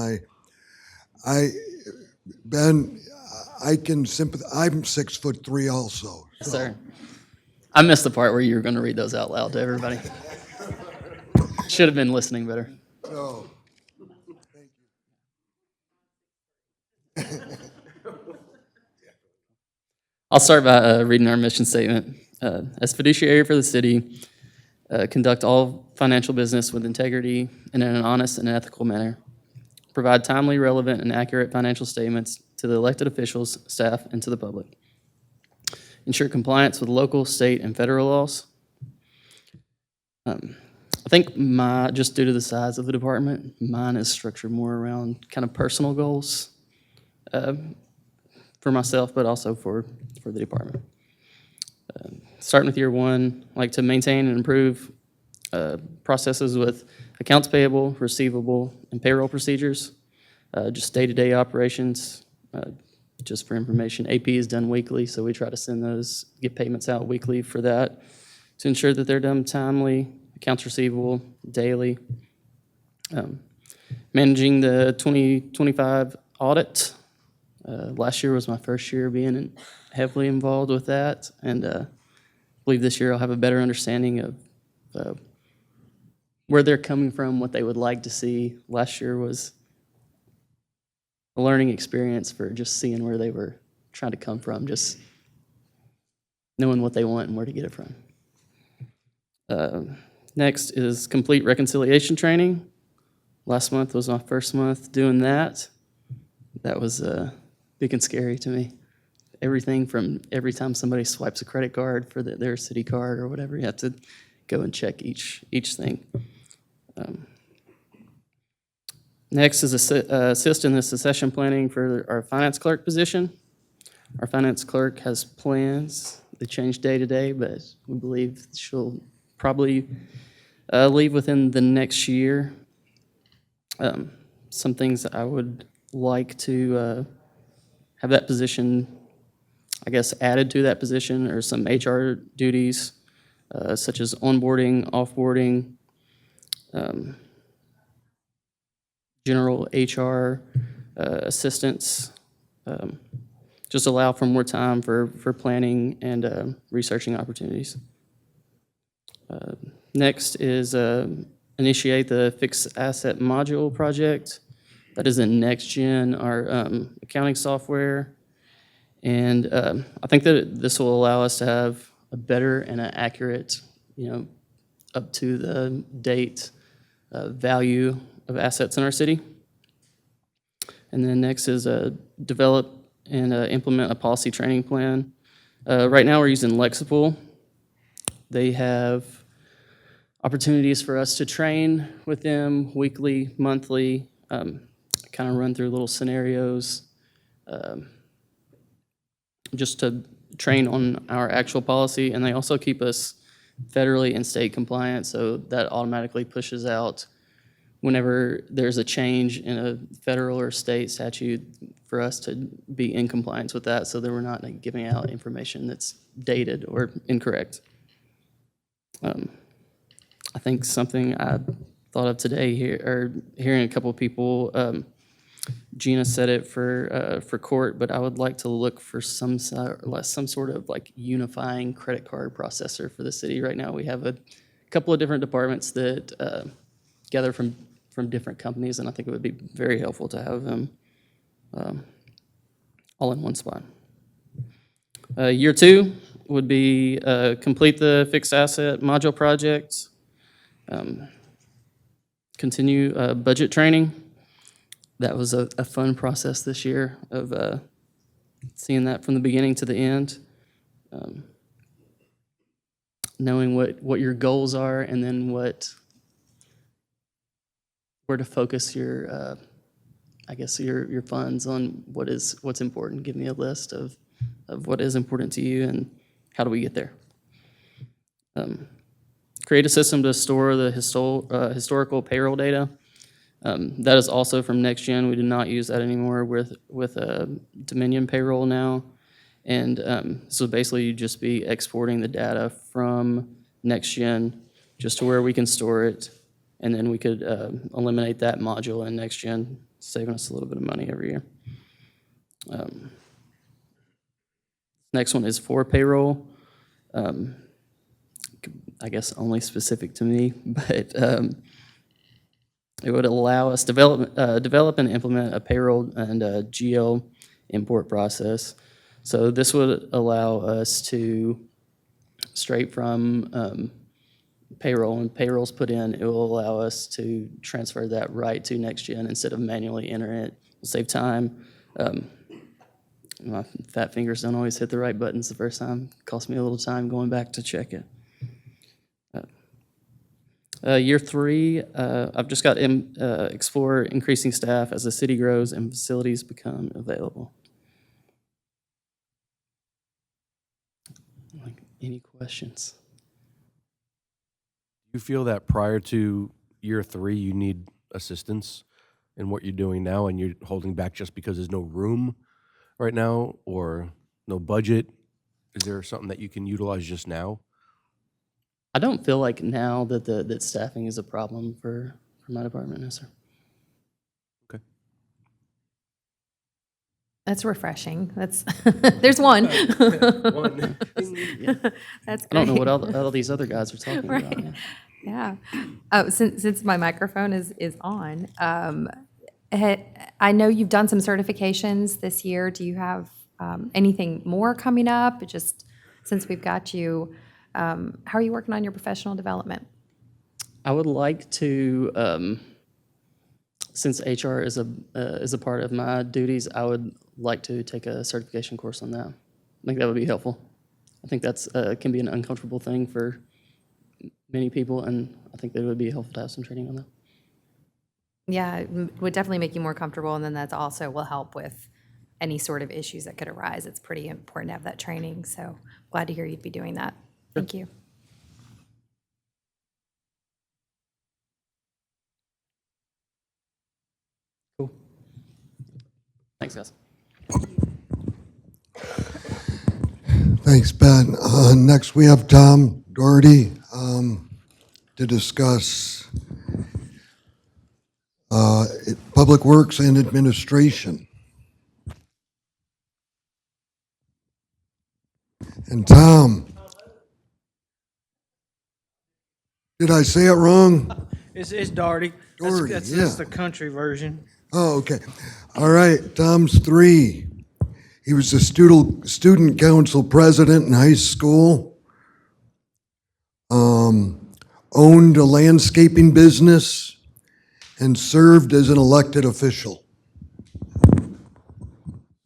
Ben, I can sympathize. I'm 6'3" also. Yes, sir. I missed the part where you were going to read those out loud to everybody. Should have been listening better. So, thank you. I'll start by reading our mission statement. As fiduciary for the city, conduct all financial business with integrity and in an honest and ethical manner, provide timely, relevant, and accurate financial statements to the elected officials, staff, and to the public, ensure compliance with local, state, and federal laws. I think just due to the size of the department, mine is structured more around kind of personal goals for myself, but also for the department. Starting with year one, I like to maintain and improve processes with accounts payable, receivable, and payroll procedures, just day-to-day operations. Just for information, AP is done weekly, so we try to send those, get payments out weekly for that to ensure that they're done timely, accounts receivable daily. Managing the 2025 audit. Last year was my first year being heavily involved with that, and I believe this year I'll have a better understanding of where they're coming from, what they would like to see. Last year was a learning experience for just seeing where they were trying to come from, just knowing what they want and where to get it from. Next is complete reconciliation training. Last month was my first month doing that. That was big and scary to me. Everything from every time somebody swipes a credit card for their city card or whatever, you have to go and check each thing. Next is assist in the succession planning for our finance clerk position. Our finance clerk has plans. They change day to day, but we believe she'll probably leave within the next year. Some things that I would like to have that position, I guess, added to that position, or some HR duties, such as onboarding, offboarding, general HR assistance, just allow for more time for planning and researching opportunities. Next is initiate the fixed asset module project. That is in NextGen, our accounting software. And I think that this will allow us to have a better and an accurate, up to the date value of assets in our city. And then next is develop and implement a policy training plan. Right now we're using Lexipool. They have opportunities for us to train with them weekly, monthly, kind of run through little scenarios, just to train on our actual policy. And they also keep us federally and state compliant, so that automatically pushes out whenever there's a change in a federal or state statute for us to be in compliance with that, so that we're not giving out information that's dated or incorrect. I think something I thought of today here, or hearing a couple of people, Gina said it for court, but I would like to look for some sort of like unifying credit card processor for the city. Right now, we have a couple of different departments that gather from different companies, and I think it would be very helpful to have them all in one spot. Year two would be complete the fixed asset module project, continue budget training. That was a fun process this year of seeing that from the beginning to the end, knowing what your goals are, and then where to focus your, I guess your funds on what's important. Give me a list of what is important to you and how do we get there. Create a system to store the historical payroll data. That is also from NextGen. We do not use that anymore with Dominion payroll now. And so basically you'd just be exporting the data from NextGen just to where we can store it. And then we could eliminate that module in NextGen, saving us a little bit of money every year. Next one is for payroll. I guess only specific to me, but it would allow us develop and implement a payroll and a GL import process. So this would allow us to, straight from payroll and payroll's put in, it will allow us to transfer that right to NextGen instead of manually entering it. It'll save time. My fat fingers don't always hit the right buttons the first time. Cost me a little time going back to check it. Year 3, I've just got explore increasing staff as the city grows and facilities become available. Like, any questions? Do you feel that prior to year 3, you need assistance in what you're doing now and you're holding back just because there's no room right now or no budget? Is there something that you can utilize just now? I don't feel like now that that staffing is a problem for my department, no, sir. Okay. That's refreshing. That's, there's one. One. That's great. I don't know what all these other guys are talking about. Right. Yeah. Yeah. Oh, since my microphone is on, I know you've done some certifications this year. Do you have anything more coming up? Just since we've got you, how are you working on your professional development? I would like to, since HR is a part of my duties, I would like to take a certification course on that. I think that would be helpful. I think that's can be an uncomfortable thing for many people, and I think that it would be helpful to have some training on that. Yeah, it would definitely make you more comfortable, and then that's also will help with any sort of issues that could arise. It's pretty important to have that training, so glad to hear you'd be doing that. Thank you. Cool. Thanks, guys. Thanks, Ben. Next, we have Tom Doherty to discuss Public Works and Administration. And Tom, did I say it wrong? It's Doherty. Doherty, That's yeah. the country version. Oh, okay. All right, Tom's 3. He was the student council president in high school, owned a landscaping business, and served as an elected official.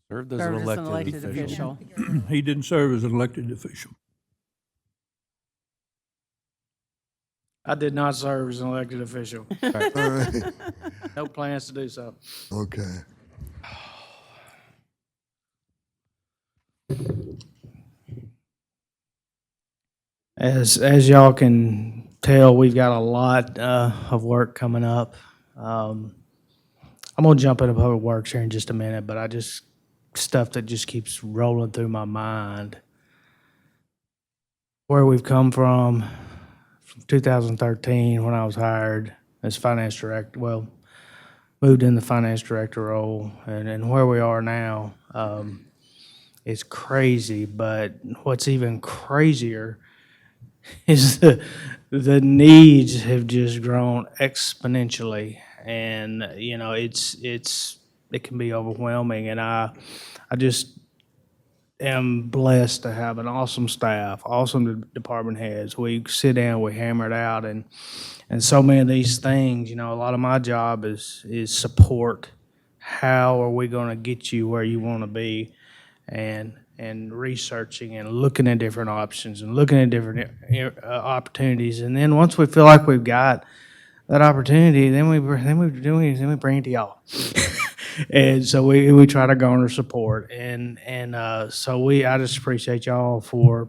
Served as an Served as an elected elected official. official. He didn't serve as an elected official. I did not serve as an elected official. All right, No plans to do so. okay. As y'all can tell, we've got a lot of work coming up. I'm gonna jump into public works here in just a minute, but stuff that just keeps rolling through my mind. Where we've come from 2013 when I was hired as finance director, well, moved in the finance director role, and where we are now is crazy. But what's even crazier is the needs have just grown exponentially, and you know it can be overwhelming. And I just am blessed to have an awesome staff, awesome department heads. We sit down, we hammer it out, and so many of these things, you know, a lot of my job is support. How are we going to get you where you want to be, and researching and looking at different options and looking at different opportunities. And then once we feel like we've got that opportunity, then we bring it to y'all. And so we try to garner support, and so I just appreciate y'all for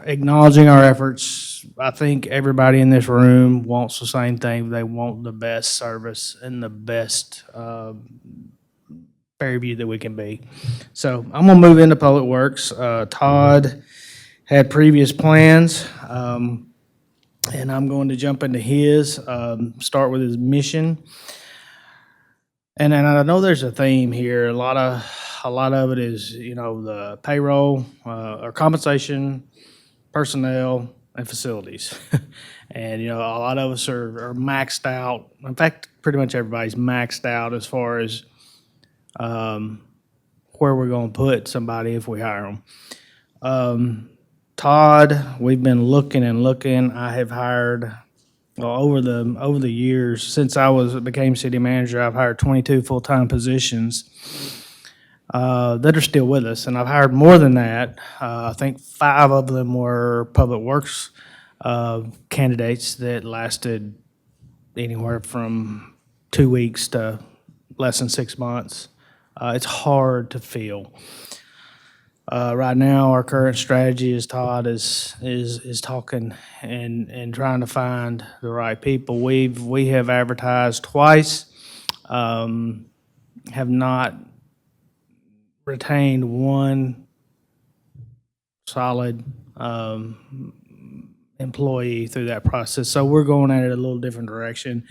acknowledging our efforts. I think everybody in this room wants the same thing. They want the best service and the best Fairview that we can be. So I'm gonna move into Public Works. Todd had previous plans, and I'm going to jump into his, start with his mission. And then I know there's a theme here. A lot of it is, you know, the payroll, or compensation, personnel, and facilities. And, you know, a lot of us are maxed out. In fact, pretty much everybody's maxed out as far as where we're going to put somebody if we hire them. Todd, we've been looking and looking. I have hired, well, over the years, since became city manager, I've hired 22 full-time positions that are still with us, and I've hired more than that. I think 5 of them were public works candidates that lasted anywhere from 2 weeks to less than 6 months. It's hard to fill. Right now, our current strategy, as Todd is talking and trying to find the right people. We have advertised twice, have not retained one solid employee through that process. So we're going at it a little different direction.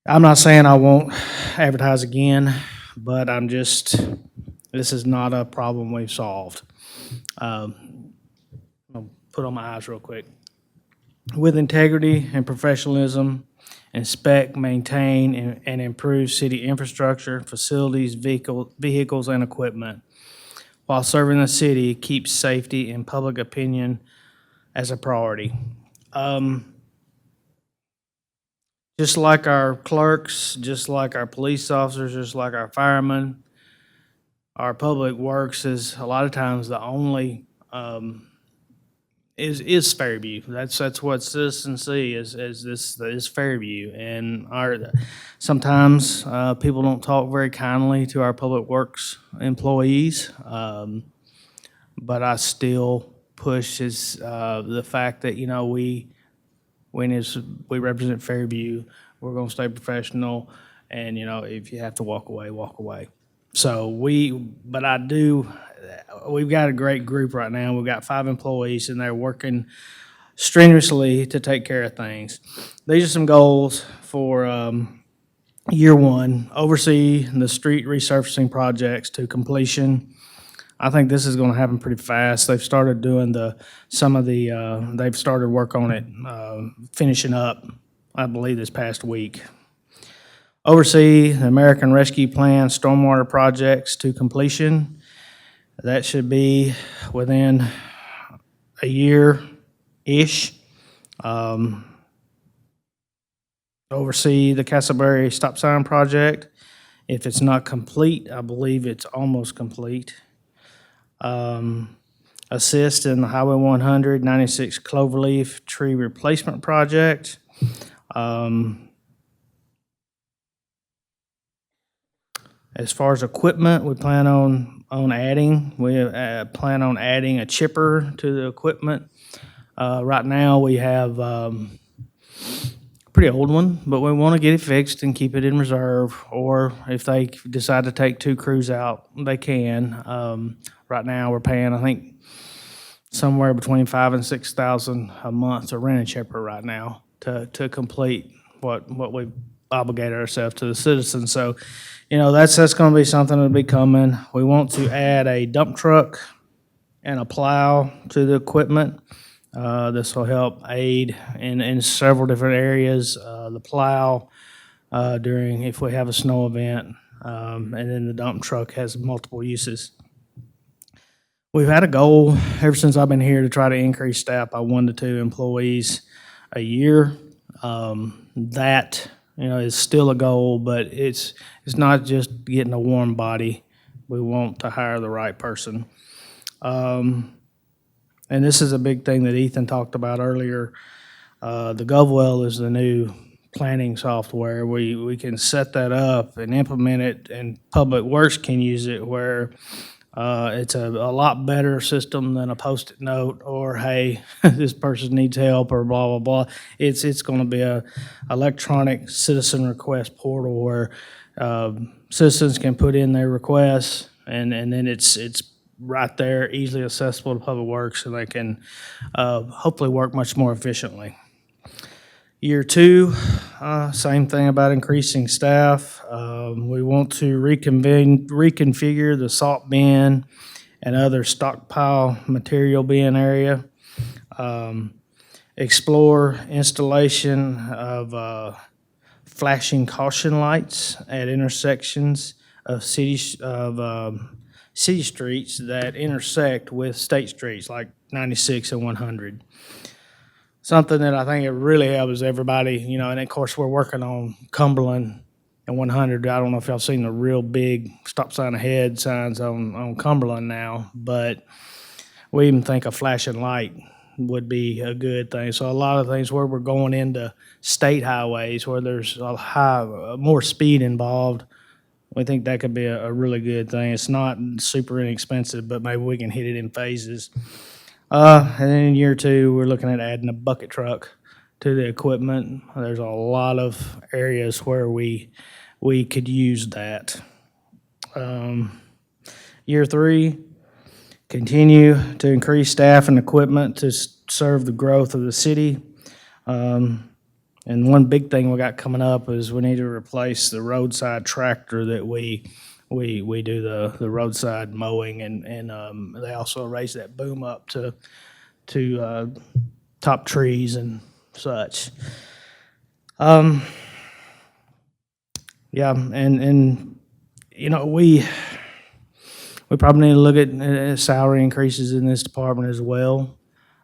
I'm not saying I won't advertise again, but this is not a problem we've solved. I'll put on my eyes real quick. With integrity and professionalism, inspect, maintain, and improve city infrastructure, facilities, vehicles, and equipment. While serving the city, keep safety and public opinion as a priority. Just like our clerks, just like our police officers, just like our firemen, our public works is a lot of times the only is Fairview. That's what citizens see is Fairview, and sometimes people don't talk very kindly to our public works employees, but I still push the fact that we represent Fairview, we're going to stay professional, and if you have to walk away, walk away. So we've got a great group right now. We've got 5 employees, and they're working strenuously to take care of things. These are some goals for year 1. Oversee the street resurfacing projects to completion. I think this is going to happen pretty fast. They've started doing they've started work on it, finishing up, I believe, this past week. Oversee the American Rescue Plan stormwater projects to completion. That should be within a year-ish. Oversee the Castleberry stop sign project. If it's not complete, I believe it's almost complete. Assist in the Highway 100 96 Cloverleaf tree replacement project. As far as equipment, we plan on adding. We plan on adding a chipper to the equipment. Right now, we have a pretty old one, but we want to get it fixed and keep it in reserve. Or if they decide to take 2 crews out, they can. Right now, we're paying, I think, somewhere between $5,000 and $6,000 a month to rent a chipper right now to complete what we've obligated ourselves to the citizens. So, that's going to be something that'll be coming. We want to add a dump truck and a plow to the equipment. This will help aid in several different areas. The plow during if we have a snow event, and then the dump truck has multiple uses. We've had a goal ever since I've been here to try to increase staff by 1 to 2 employees a year. That is still a goal, but it's not just getting a warm body. We want to hire the right person. And this is a big thing that Ethan talked about earlier. The GovWell is the new planning software. We can set that up and implement it, and Public Works can use it where it's a lot better system than a Post-it note or, hey, this person needs help or blah, blah, blah. It's going to be a electronic citizen request portal where citizens can put in their requests, and then it's right there, easily accessible to Public Works, and they can hopefully work much more efficiently. Year 2, same thing about increasing staff. We want to reconfigure the salt bin and other stockpile material bin area. Explore installation of flashing caution lights at intersections of city city streets that intersect with state streets, like 96 and 100. Something that I think it really helps everybody, you know, and of course, we're working on Cumberland and 100. I don't know if y'all seen the real big stop sign ahead signs on Cumberland now, but we even think a flashing light would be a good thing. So a lot of things where we're going into state highways where there's more speed involved, we think that could be a really good thing. It's not super inexpensive, but maybe we can hit it in phases. And then in year 2, we're looking at adding a bucket truck to the equipment. There's a lot of areas where we could use that. Year 3, continue to increase staff and equipment to serve the growth of the city. And one big thing we got coming up is we need to replace the roadside tractor that we do the roadside mowing, and they also raise that boom up to top trees and such. Yeah, and you know, we probably need to look at salary increases in this department as well.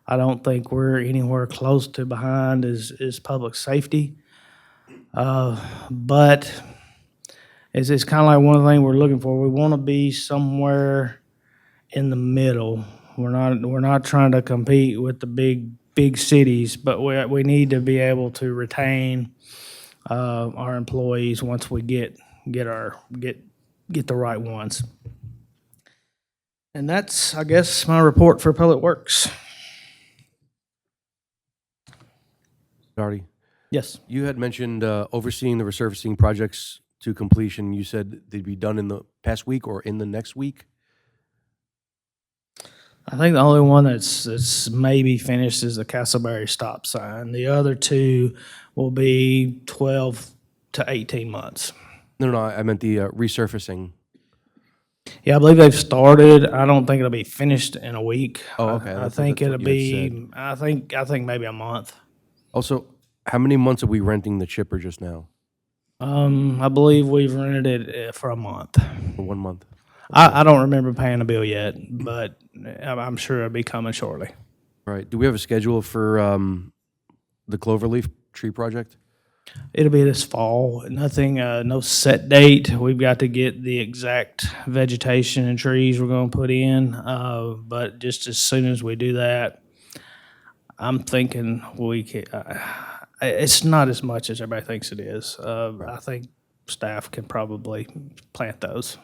I don't think we're anywhere close to behind is public safety. But it's kind of like one of the things we're looking for. We want to be somewhere in the middle. We're not trying to compete with the big cities, but we need to be able to retain our employees once we get the right ones. And that's, I guess, my report for Public Works. Darty, Yes. you had mentioned overseeing the resurfacing projects to completion. You said they'd be done in the past week or in the next week? I think the only one that's maybe finished is the Castleberry stop sign. The other 2 will be 12 to 18 months. No, I meant the resurfacing. Yeah, I believe they've started. I don't think it'll be finished in a week. Oh, okay. I That's think what it'll you had be, I think maybe a month. Also, how many months are we renting the chipper just now? I believe we've rented it for a month. For 1 month? I don't remember paying a bill yet, but I'm sure it'll be coming shortly. Right. Do we have a schedule for the Cloverleaf tree project? It'll be this fall. Nothing, no set date. We've got to get the exact vegetation and trees we're going to put in. But just as soon as we do that, I'm thinking we can. It's not as much as everybody thinks it is. I think staff can probably plant those.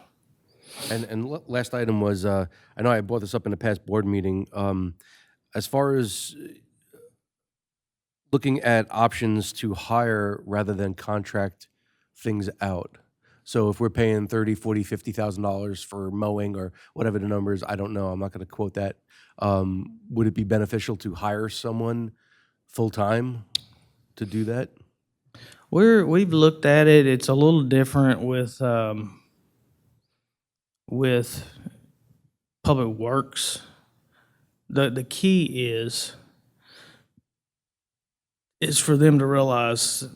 And last item was, I know I brought this up in a past board meeting. As far as looking at options to hire rather than contract things out. So if we're paying $30,000, $40,000, $50,000 for mowing or whatever the number is, I don't know. I'm not going to quote that. Would it be beneficial to hire someone full-time to do that? We've looked at it. It's a little different with Public Works. The key is for them to realize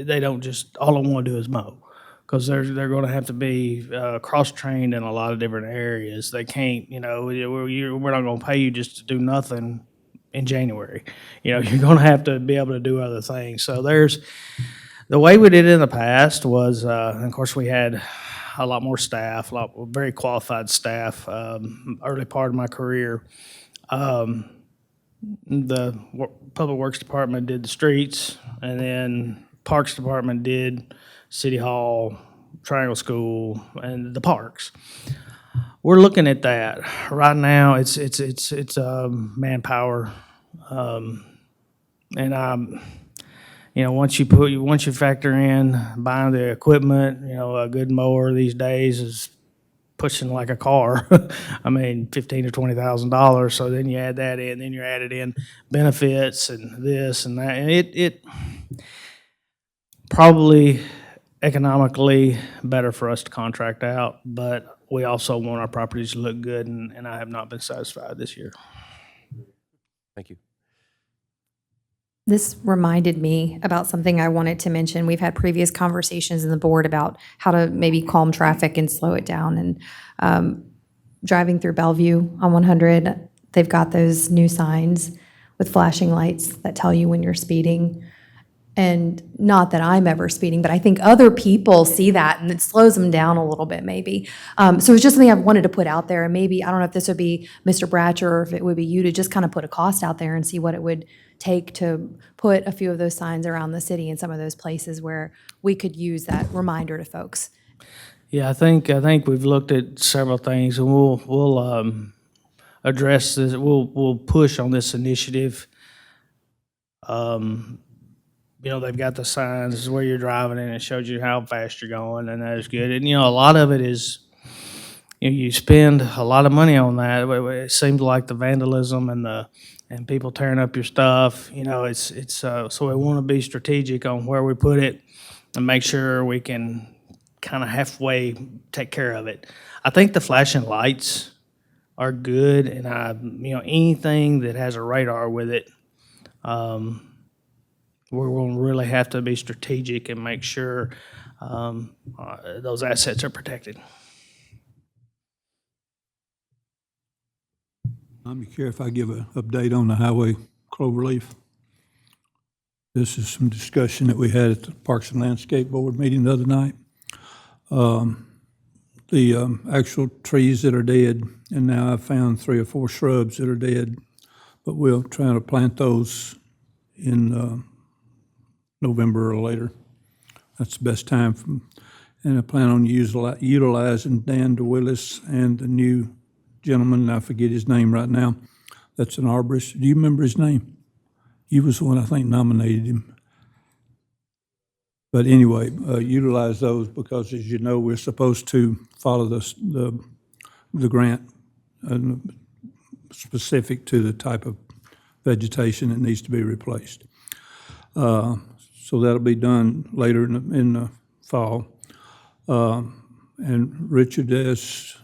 they don't just, all they want to do is mow. Because they're going to have to be cross-trained in a lot of different areas. They can't, you know, we're not going to pay you just to do nothing in January. You know, you're going to have to be able to do other things. So the way we did it in the past was, and of course, we had a lot more staff, very qualified staff. Early part of my career, the Public Works Department did the streets, and then Parks Department did City Hall, Triangle School, and the parks. We're looking at that right now. It's manpower, and you know, once you factor in buying the equipment, you know, a good mower these days is pushing like a car. I mean, $15,000 to $20,000. So then you add that in, then you added in benefits and this and that, and it probably economically better for us to contract out, but we also want our properties to look good, and I have not been satisfied this year. Thank you. This reminded me about something I wanted to mention. We've had previous conversations in the board about how to maybe calm traffic and slow it down. And driving through Bellevue on 100, they've got those new signs with flashing lights that tell you when you're speeding. And not that I'm ever speeding, but I think other people see that and it slows them down a little bit maybe. So it's just something I've wanted to put out there, and maybe, I don't know if this would be Mr. Bratcher or if it would be you, to just kind of put a cost out there and see what it would take to put a few of those signs around the city in some of those places where we could use that reminder to folks. Yeah, I think we've looked at several things, and we'll address this. We'll push on this initiative. They've got the signs, this is where you're driving, and it shows you how fast you're going, and that is good. And, a lot of it is, you spend a lot of money on that. It seems like the vandalism and people tearing up your stuff, it's so we want to be strategic on where we put it and make sure we can kind of halfway take care of it. I think the flashing lights are good, and anything that has a radar with it, we're going to really have to be strategic and make sure those assets are protected. You care if I give an update on the highway cloverleaf? This is some discussion that we had at the Parks and Landscape Board meeting the other night. The actual trees that are dead, and now I've found 3 or 4 shrubs that are dead, but we'll try to plant those in November or later. That's the best time. And I plan on utilizing Dan DeWillis and the new gentleman, I forget his name right now, that's an arborist. Do you remember his name? He was the one, I think, nominated him. But anyway, utilize those because, as you know, we're supposed to follow the grant specific to the type of vegetation that needs to be replaced. So that'll be done later in the fall. And Richard is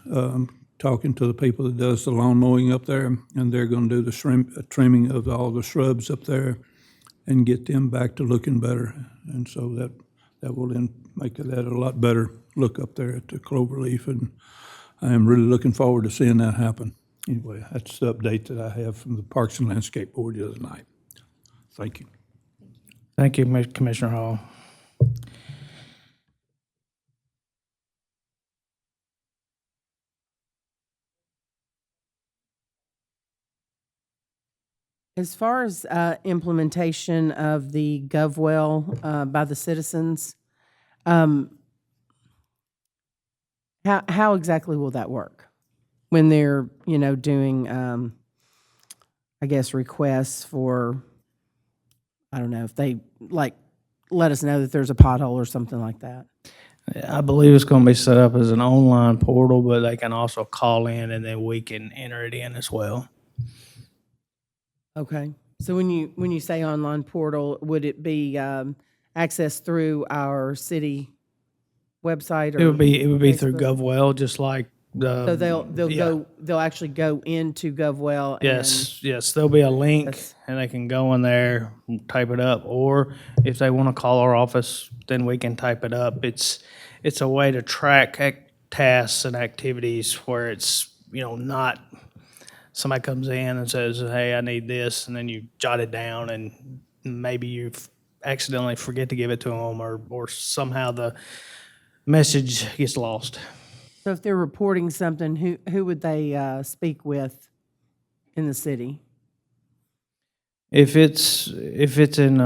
talking to the people that does the lawn mowing up there, and they're going to do the trimming of all the shrubs up there and get them back to looking better. And so that will then make that a lot better look up there at the cloverleaf, and I am really looking forward to seeing that happen. Anyway, that's the update that I have from the Parks and Landscape Board the other night. Thank you. Thank you, Commissioner Hall. As far as implementation of the GovWell by the citizens, how exactly will that work? When they're, doing, I guess, requests for, I don't know, if they, let us know that there's a pothole or something like that. I believe it's going to be set up as an online portal, but they can also call in, and then we can enter it in as well. Okay. So when you say online portal, would it be accessed through our city website? Or It would be through Facebook? GovWell, just like the. So they'll yeah. they'll actually go into GovWell. Yes, there'll be a link, That's- and they can go in there, type it up, or if they want to call our office, then we can type it up. It's a way to track tasks and activities where it's, not somebody comes in and says, hey, I need this, and then you jot it down, and maybe you accidentally forget to give it to them, or somehow the message gets lost. So if they're reporting something, who would they speak with in the city? If it's in,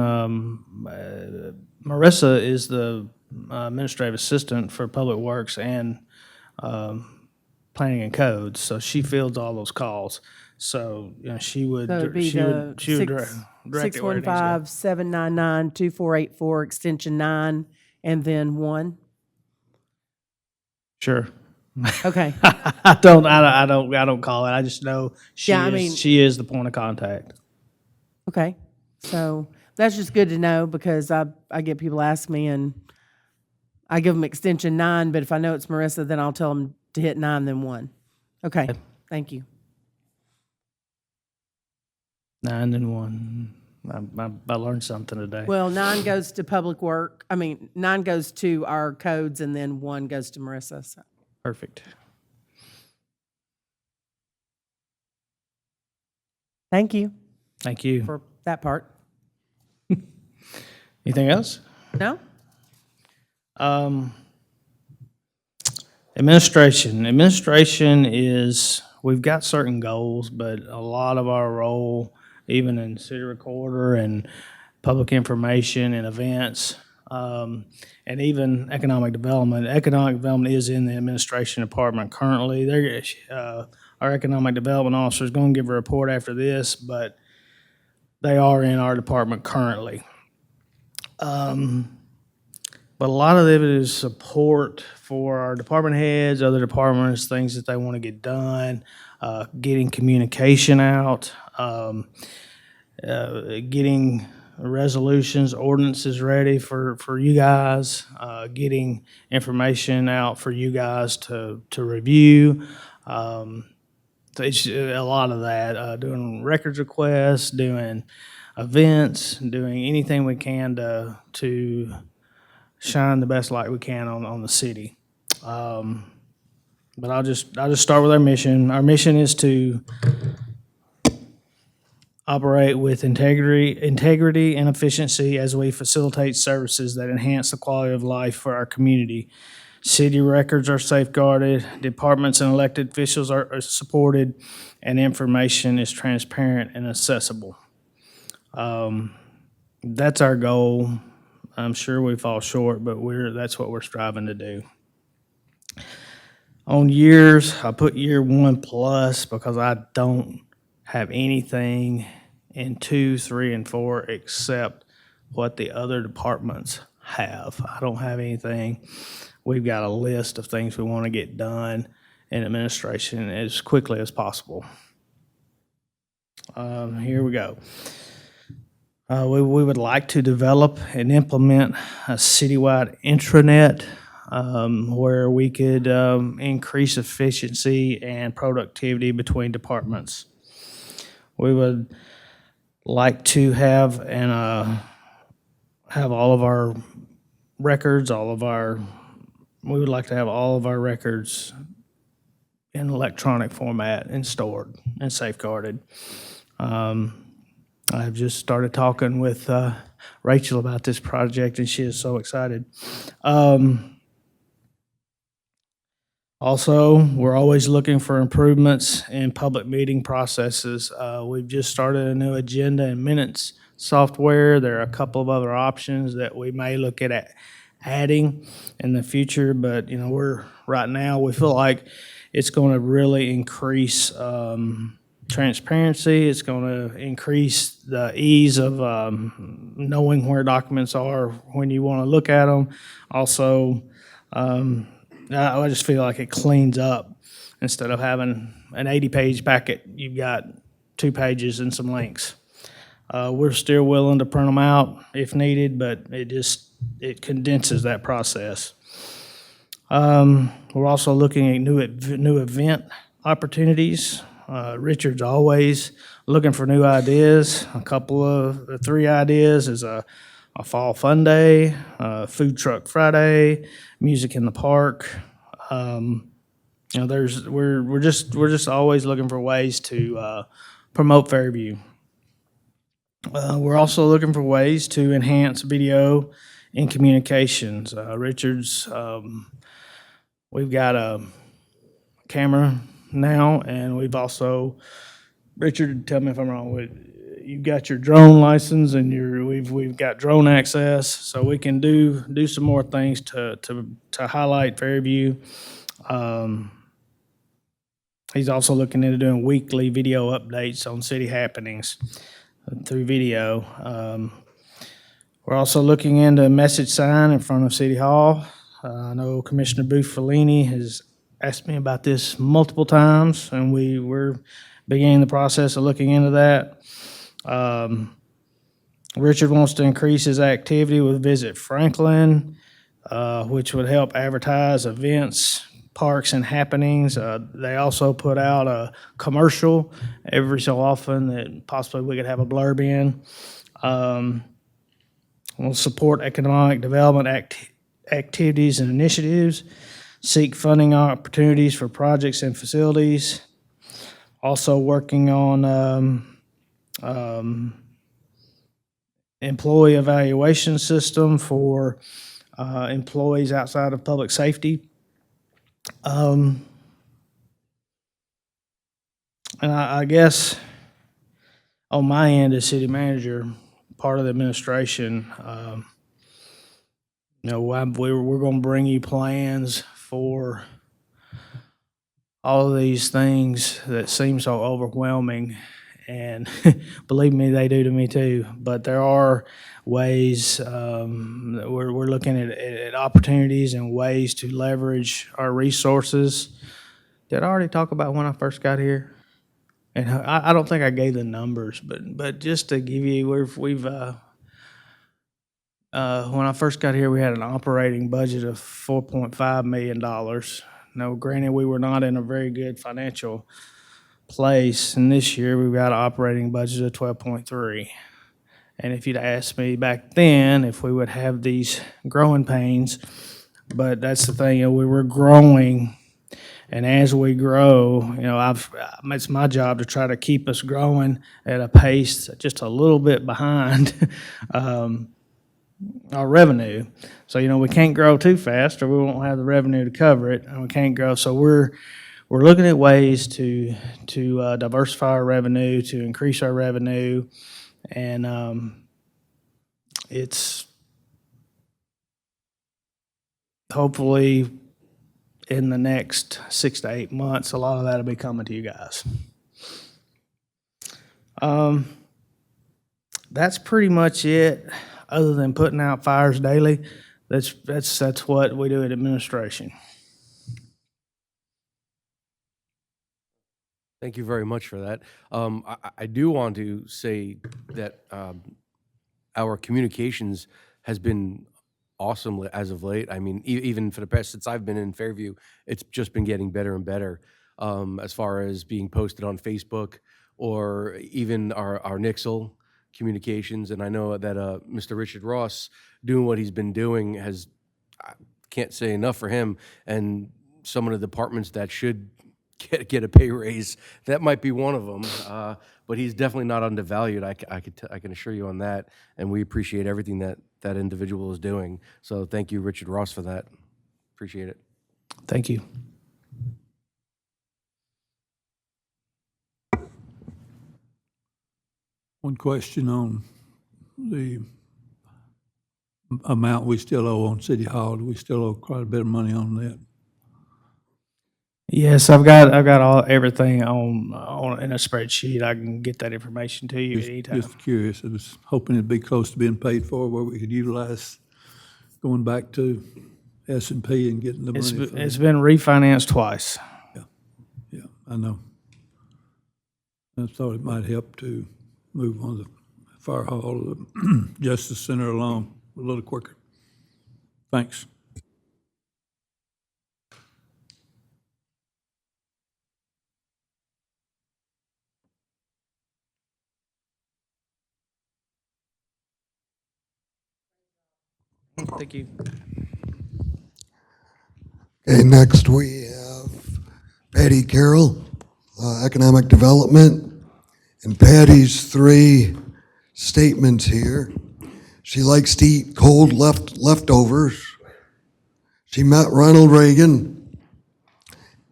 Marissa is the administrative assistant for Public Works and Planning and Codes, so she fields all those calls. So, she would, So it'd be she would direct it where it needs to go. 615-799-2484, extension 9, and then 1? Sure. Okay. I don't call it. I just know Yeah, she is the point of contact. Okay. So that's just good to know because I get people ask me and I give them extension 9, but if I know it's Marissa, then I'll tell them to hit 9, then 1. Okay. Thank you. 9 and 1. I learned something today. Well, 9 goes to public work. 9 goes to our codes and then 1 goes to Marissa. So. Perfect. Thank you Thank you. for that part. Anything else? No? Administration is, we've got certain goals, but a lot of our role, even in city recorder and public information and events, and even economic development. Economic development is in the administration department currently. Our economic development officer is going to give a report after this, but they are in our department currently. But a lot of it is support for our department heads, other departments, things that they want to get done, getting communication out, getting resolutions, ordinances ready for you guys, getting information out for you guys to review. It's a lot of that, doing records requests, doing events, doing anything we can to shine the best light we can on the city. But I'll just start with our mission. Our mission is to operate with integrity and efficiency as we facilitate services that enhance the quality of life for our community. City records are safeguarded, departments and elected officials are supported, and information is transparent and accessible. That's our goal. I'm sure we fall short, but that's what we're striving to do. On years, I put year 1+ because I don't have anything in 2, 3, and 4 except what the other departments have. I don't have anything. We've got a list of things we want to get done in administration as quickly as possible. Here we go. We would like to develop and implement a citywide intranet where we could increase efficiency and productivity between departments. We would like to have all of our records, we would like to have all of our records in electronic format and stored and safeguarded. I've just started talking with Rachel about this project, and she is so excited. Also, we're always looking for improvements in public meeting processes. We've just started a new agenda and minutes software. There are a couple of other options that we may look at adding in the future, but right now we feel like it's going to really increase transparency. It's going to increase the ease of knowing where documents are when you want to look at them. Also, I just feel like it cleans up. Instead of having an 80-page packet, you've got 2 pages and some links. We're still willing to print them out if needed, but it condenses that process. We're also looking at new event opportunities. Richard's always looking for new ideas. A couple of the 3 ideas is a fall fun day, food truck Friday, music in the park. We're just always looking for ways to promote Fairview. We're also looking for ways to enhance video and communications. Richard's, we've got a camera now, and we've also, Richard, tell me if I'm wrong, you've got your drone license, and we've got drone access, so we can do some more things to highlight Fairview. He's also looking into doing weekly video updates on city happenings through video. We're also looking into a message sign in front of City Hall. I know Commissioner Bufalini has asked me about this multiple times, and we're beginning the process of looking into that. Richard wants to increase his activity with Visit Franklin, which would help advertise events, parks, and happenings. They also put out a commercial every so often that possibly we could have a blurb in. We'll support economic development activities and initiatives, seek funding opportunities for projects and facilities. Also working on employee evaluation system for employees outside of public safety. And I guess on my end as city manager, part of the administration, we're going to bring you plans for all of these things that seem so overwhelming. And believe me, they do to me too. But there are ways that we're looking at opportunities and ways to leverage our resources. Did I already talk about when I first got here? And I don't think I gave the numbers, but just to give you, we've when I first got here, we had an operating budget of $4.5 million. Now, granted, we were not in a very good financial place, and this year we've got an operating budget of 12.3. And if you'd asked me back then if we would have these growing pains, but that's the thing, we were growing, and as we grow, it's my job to try to keep us growing at a pace just a little bit behind our revenue. So, we can't grow too fast or we won't have the revenue to cover it, and we can't grow. So we're looking at ways to diversify our revenue, to increase our revenue, and it's hopefully in the next 6 to 8 months, a lot of that will be coming to you guys. That's pretty much it. Other than putting out fires daily, that's what we do at administration. Thank you very much for that. I do want to say that our communications has been awesome as of late. I mean, even for the past, since I've been in Fairview, it's just been getting better and better as far as being posted on Facebook or even our Nixle communications. And I know that Mr. Richard Ross, doing what he's been doing, I can't say enough for him. And some of the departments that should get a pay raise, that might be one of them. But he's definitely not undervalued. I can assure you on that. And we appreciate everything that individual is doing. So thank you, Richard Ross, for that. Appreciate it. Thank you. One question on the amount we still owe on City Hall. Do we still owe quite a bit of money on that? Yes, I've got everything on in a spreadsheet. I can get that information to you at any time. Just curious. I was hoping it'd be close to being paid for, where we could utilize going back to S&P and getting the money. It's been refinanced twice. Yeah, I know. I thought it might help to move on the fire hall, the Justice Center along a little quicker. Thanks. Thank you. Okay, next we have Patty Carroll, Economic Development. And Patty's 3 statements here. She likes to eat cold leftovers. She met Ronald Reagan,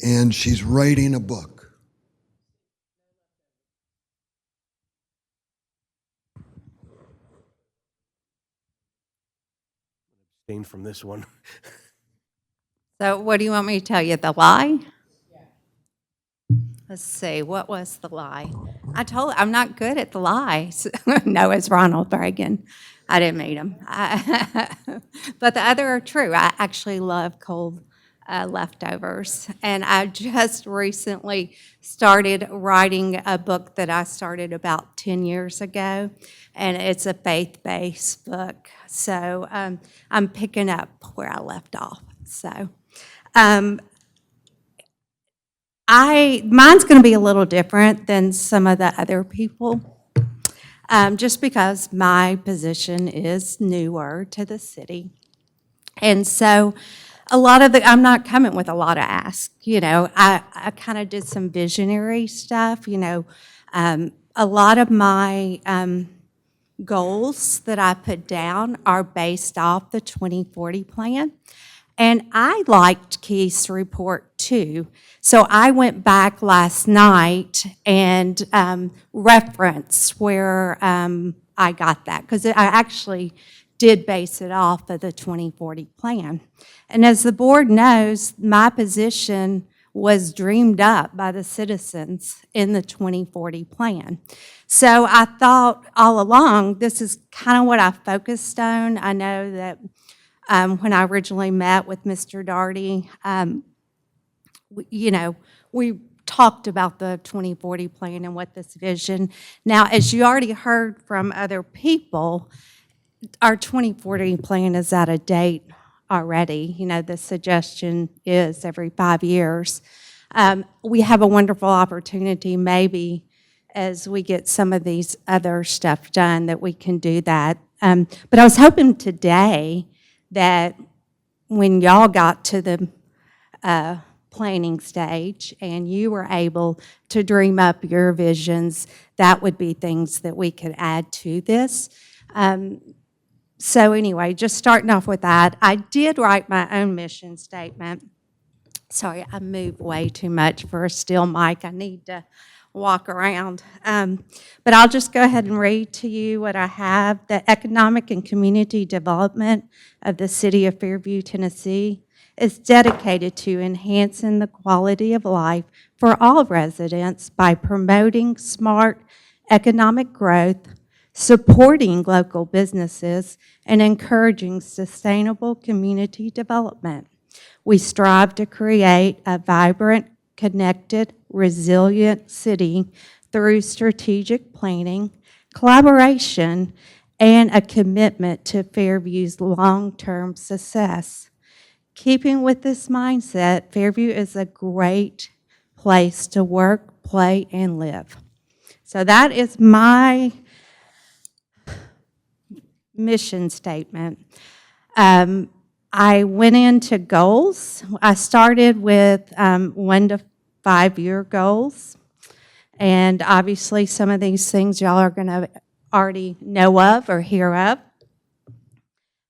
and she's writing a book. Abstain from this one. So what do you want me to tell you, the lie? Let's see, what was the lie? I'm not good at the lies. No, it's Ronald Reagan. I didn't meet him. But the other are true. I actually love cold leftovers. And I just recently started writing a book that I started about 10 years ago, and it's a faith-based book. So I'm picking up where I left off. So mine's going to be a little different than some of the other people, just because my position is newer to the city. And so I'm not coming with a lot of asks. I kind of did some visionary stuff, a lot of my goals that I put down are based off the 2040 plan. And I liked Keith's report too. So I went back last night and referenced where I got that, because I actually did base it off of the 2040 plan. And as the board knows, my position was dreamed up by the citizens in the 2040 plan. So I thought all along, this is kind of what I focused on. I know that when I originally met with Mr. Daugherty, we talked about the 2040 plan and what this vision. Now, as you already heard from other people, our 2040 plan is out of date already. The suggestion is every 5 years. We have a wonderful opportunity maybe as we get some of these other stuff done that we can do that. But I was hoping today that when y'all got to the planning stage and you were able to dream up your visions, that would be things that we could add to this. So anyway, just starting off with that, I did write my own mission statement. Sorry, I move way too much for a still mic. I need to walk around. But I'll just go ahead and read to you what I have. The economic and community development of the city of Fairview, Tennessee is dedicated to enhancing the quality of life for all residents by promoting smart economic growth, supporting local businesses, and encouraging sustainable community development. We strive to create a vibrant, connected, resilient city through strategic planning, collaboration, and a commitment to Fairview's long-term success. Keeping with this mindset, Fairview is a great place to work, play, and live. So that is my mission statement. I went into goals. I started with 1 to 5 year goals. And obviously some of these things y'all are going to already know of or hear of.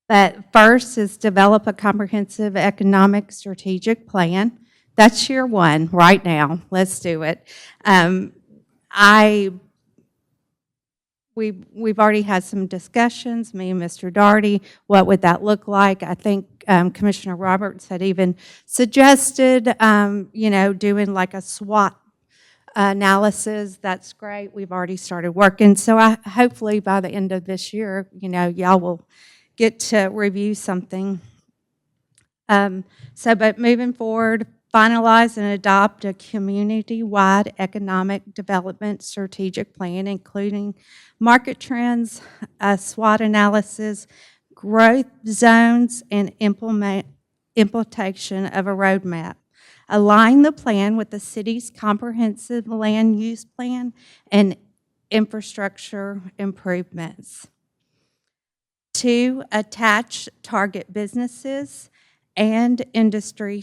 But first is develop a comprehensive economic strategic plan. That's year one right now. Let's do it. We've already had some discussions, me and Mr. Daugherty, what would that look like? I think Commissioner Roberts had even suggested, doing like a SWOT analysis. That's great. We've already started working. So hopefully by the end of this year, y'all will get to review something. But moving forward, finalize and adopt a community-wide economic development strategic plan, including market trends, a SWOT analysis, growth zones, and implementation of a roadmap. Align the plan with the city's comprehensive land use plan and infrastructure improvements. 2, attach target businesses and industry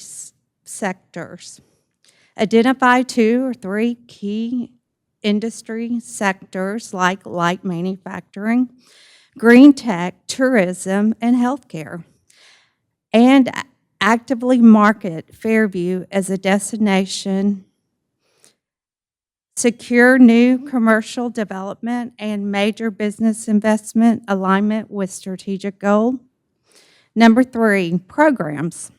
sectors. Identify 2 or 3 key industry sectors like light manufacturing, green tech, tourism, and healthcare. And actively market Fairview as a destination. Secure new commercial development and major business investment alignment with strategic goal. Number 3, programs.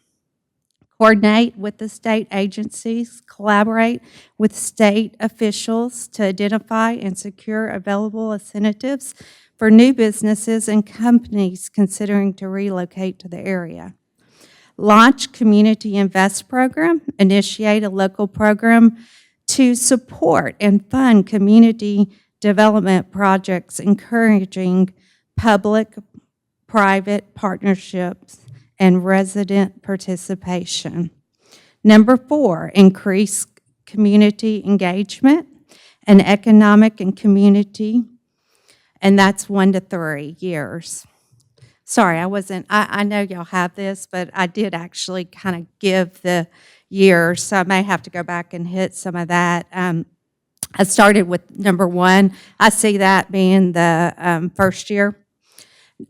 Coordinate with the state agencies, collaborate with state officials to identify and secure available incentives for new businesses and companies considering to relocate to the area. Launch Community Invest program, initiate a local program to support and fund community development projects, encouraging public-private partnerships and resident participation. Number 4, increase community engagement and economic and community, and that's 1 to 3 years. Sorry, I know y'all have this, but I did actually kind of give the years, so I may have to go back and hit some of that. I started with number 1. I see that being the first year.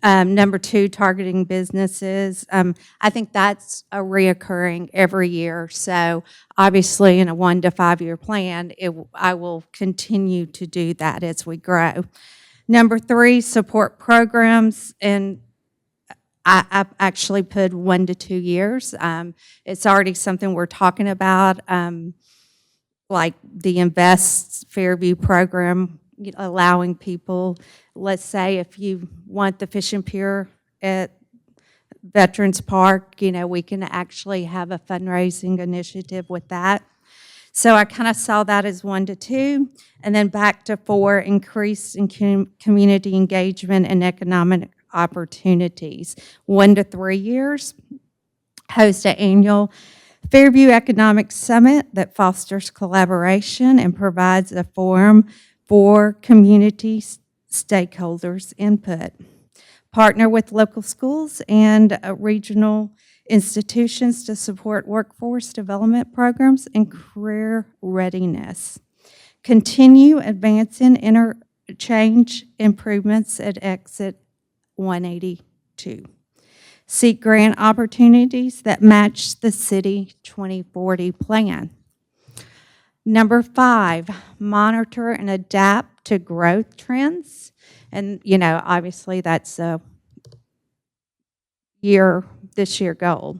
Number 2, targeting businesses. I think that's a reoccurring every year. So obviously, in a 1 to 5 year plan, I will continue to do that as we grow. Number 3, support programs, and I've actually put 1 to 2 years. It's already something we're talking about, like the Invest Fairview program, allowing people, let's say if you want the fishing pier at Veterans Park, we can actually have a fundraising initiative with that. So I kind of saw that as 1 to 2, and then back to 4, increase in community engagement and economic opportunities. 1 to 3 years, host an annual Fairview Economic Summit that fosters collaboration and provides a forum for community stakeholders' input. Partner with local schools and regional institutions to support workforce development programs and career readiness. Continue advancing interchange improvements at exit 182. Seek grant opportunities that match the City 2040 plan. Number 5, monitor and adapt to growth trends. And, obviously that's a this year goal.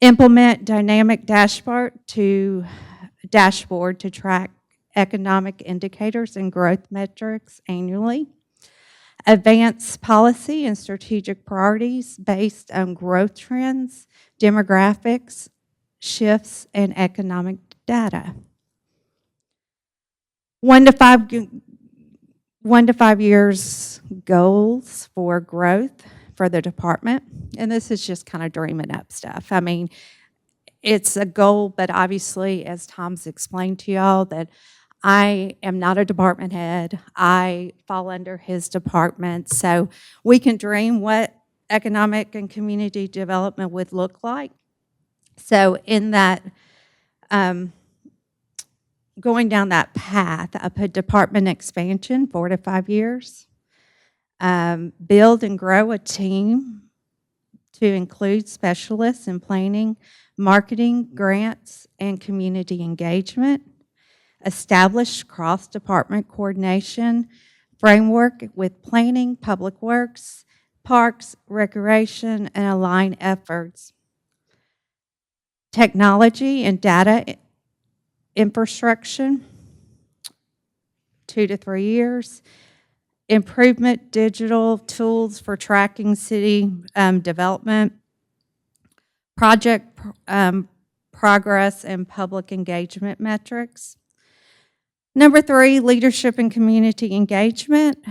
Implement dynamic dashboard to track economic indicators and growth metrics annually. Advance policy and strategic priorities based on growth trends, demographics, shifts, and economic data. 1 to 5 years goals for growth for the department. And this is just kind of dreaming up stuff. I mean, it's a goal, but obviously, as Tom's explained to y'all, that I am not a department head. I fall under his department. So we can dream what economic and community development would look like. So in that, going down that path, I put department expansion, 4 to 5 years. Build and grow a team to include specialists in planning, marketing, grants, and community engagement. Establish cross-department coordination framework with planning, public works, parks, recreation, and align efforts. Technology and data infrastructure, 2 to 3 years. Improvement digital tools for tracking city development. Project progress and public engagement metrics. Number 3, leadership and community engagement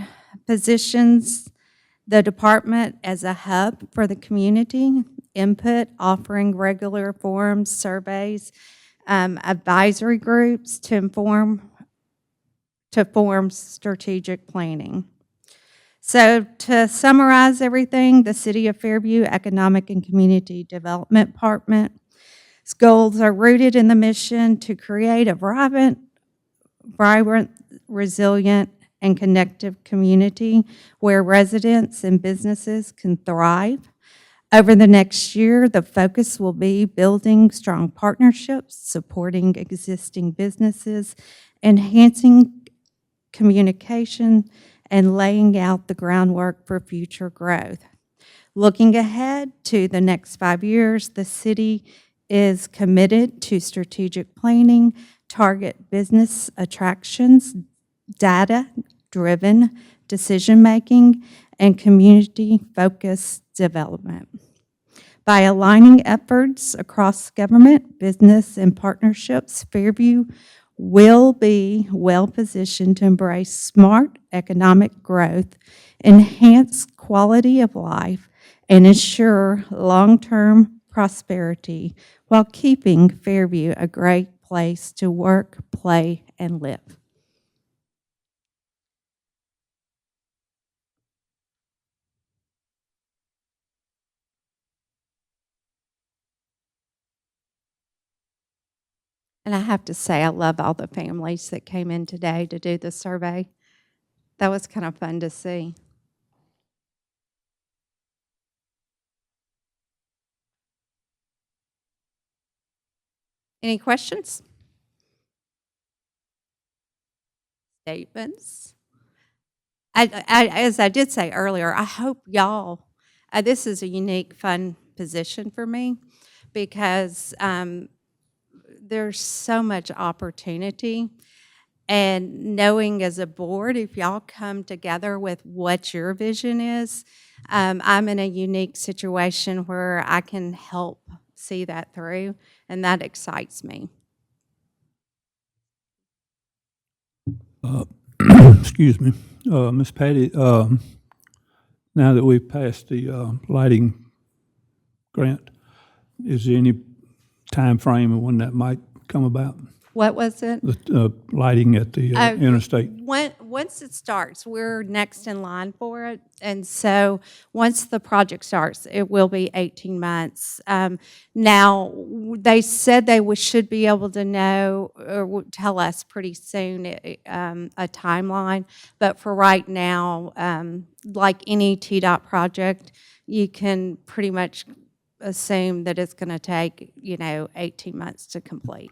positions the department as a hub for the community input, offering regular forums, surveys, advisory groups to form strategic planning. So to summarize everything, the City of Fairview Economic and Community Development Department's goals are rooted in the mission to create a vibrant, resilient, and connective community where residents and businesses can thrive. Over the next year, the focus will be building strong partnerships, supporting existing businesses, enhancing communication, and laying out the groundwork for future growth. Looking ahead to the next 5 years, the city is committed to strategic planning, target business attractions, data-driven decision-making, and community-focused development. By aligning efforts across government, business, and partnerships, Fairview will be well-positioned to embrace smart economic growth, enhance quality of life, and ensure long-term prosperity while keeping Fairview a great place to work, play, and live. And I have to say, I love all the families that came in today to do the survey. That was kind of fun to see. Any questions? Statements? As I did say earlier, I hope y'all, this is a unique, fun position for me because there's so much opportunity. And knowing as a board, if y'all come together with what your vision is, I'm in a unique situation where I can help see that through, and that excites me. Excuse me. Ms. Patty, now that we've passed the lighting grant, is there any time frame of when that might come about? What was it? The lighting at the interstate? Once it starts, we're next in line for it. And so once the project starts, it will be 18 months. Now, they said they should be able to know or tell us pretty soon a timeline. But for right now, like any TDOT project, you can pretty much assume that it's going to take, 18 months to complete.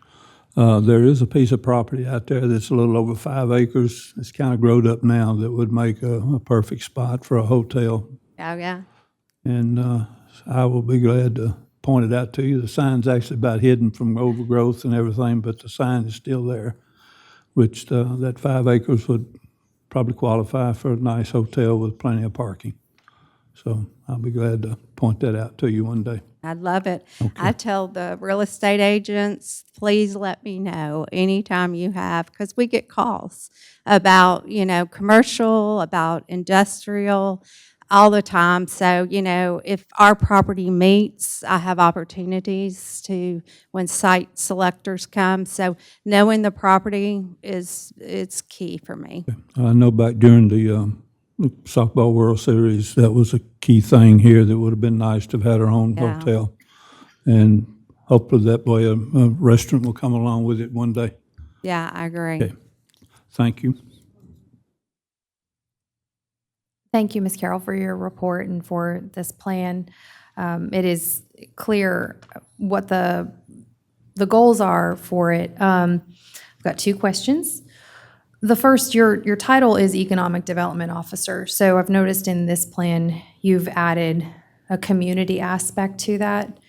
There is a piece of property out there that's a little over 5 acres. It's kind of growed up now that would make a perfect spot for a hotel. Oh, yeah? And I will be glad to point it out to you. The sign's actually about hidden from overgrowth and everything, but the sign is still there, which that 5 acres would probably qualify for a nice hotel with plenty of parking. So I'll be glad to point that out to you one day. I'd love it. I tell the real estate agents, please let me know anytime you have, because we get calls about, commercial, about industrial, all the time. So, if our property meets, I have opportunities to, when site selectors come. So knowing the property it's key for me. I know back during the Softball World Series, that was a key thing here that would have been nice to have had our own Yeah. hotel. And hopefully that way a restaurant will come along with it one day. Yeah, I agree. Okay. Thank you. Thank you, Ms. Carroll, for your report and for this plan. It is clear what the goals are for it. I've got 2 questions. The first, your title is Economic Development Officer. So I've noticed in this plan, you've added a community aspect to that.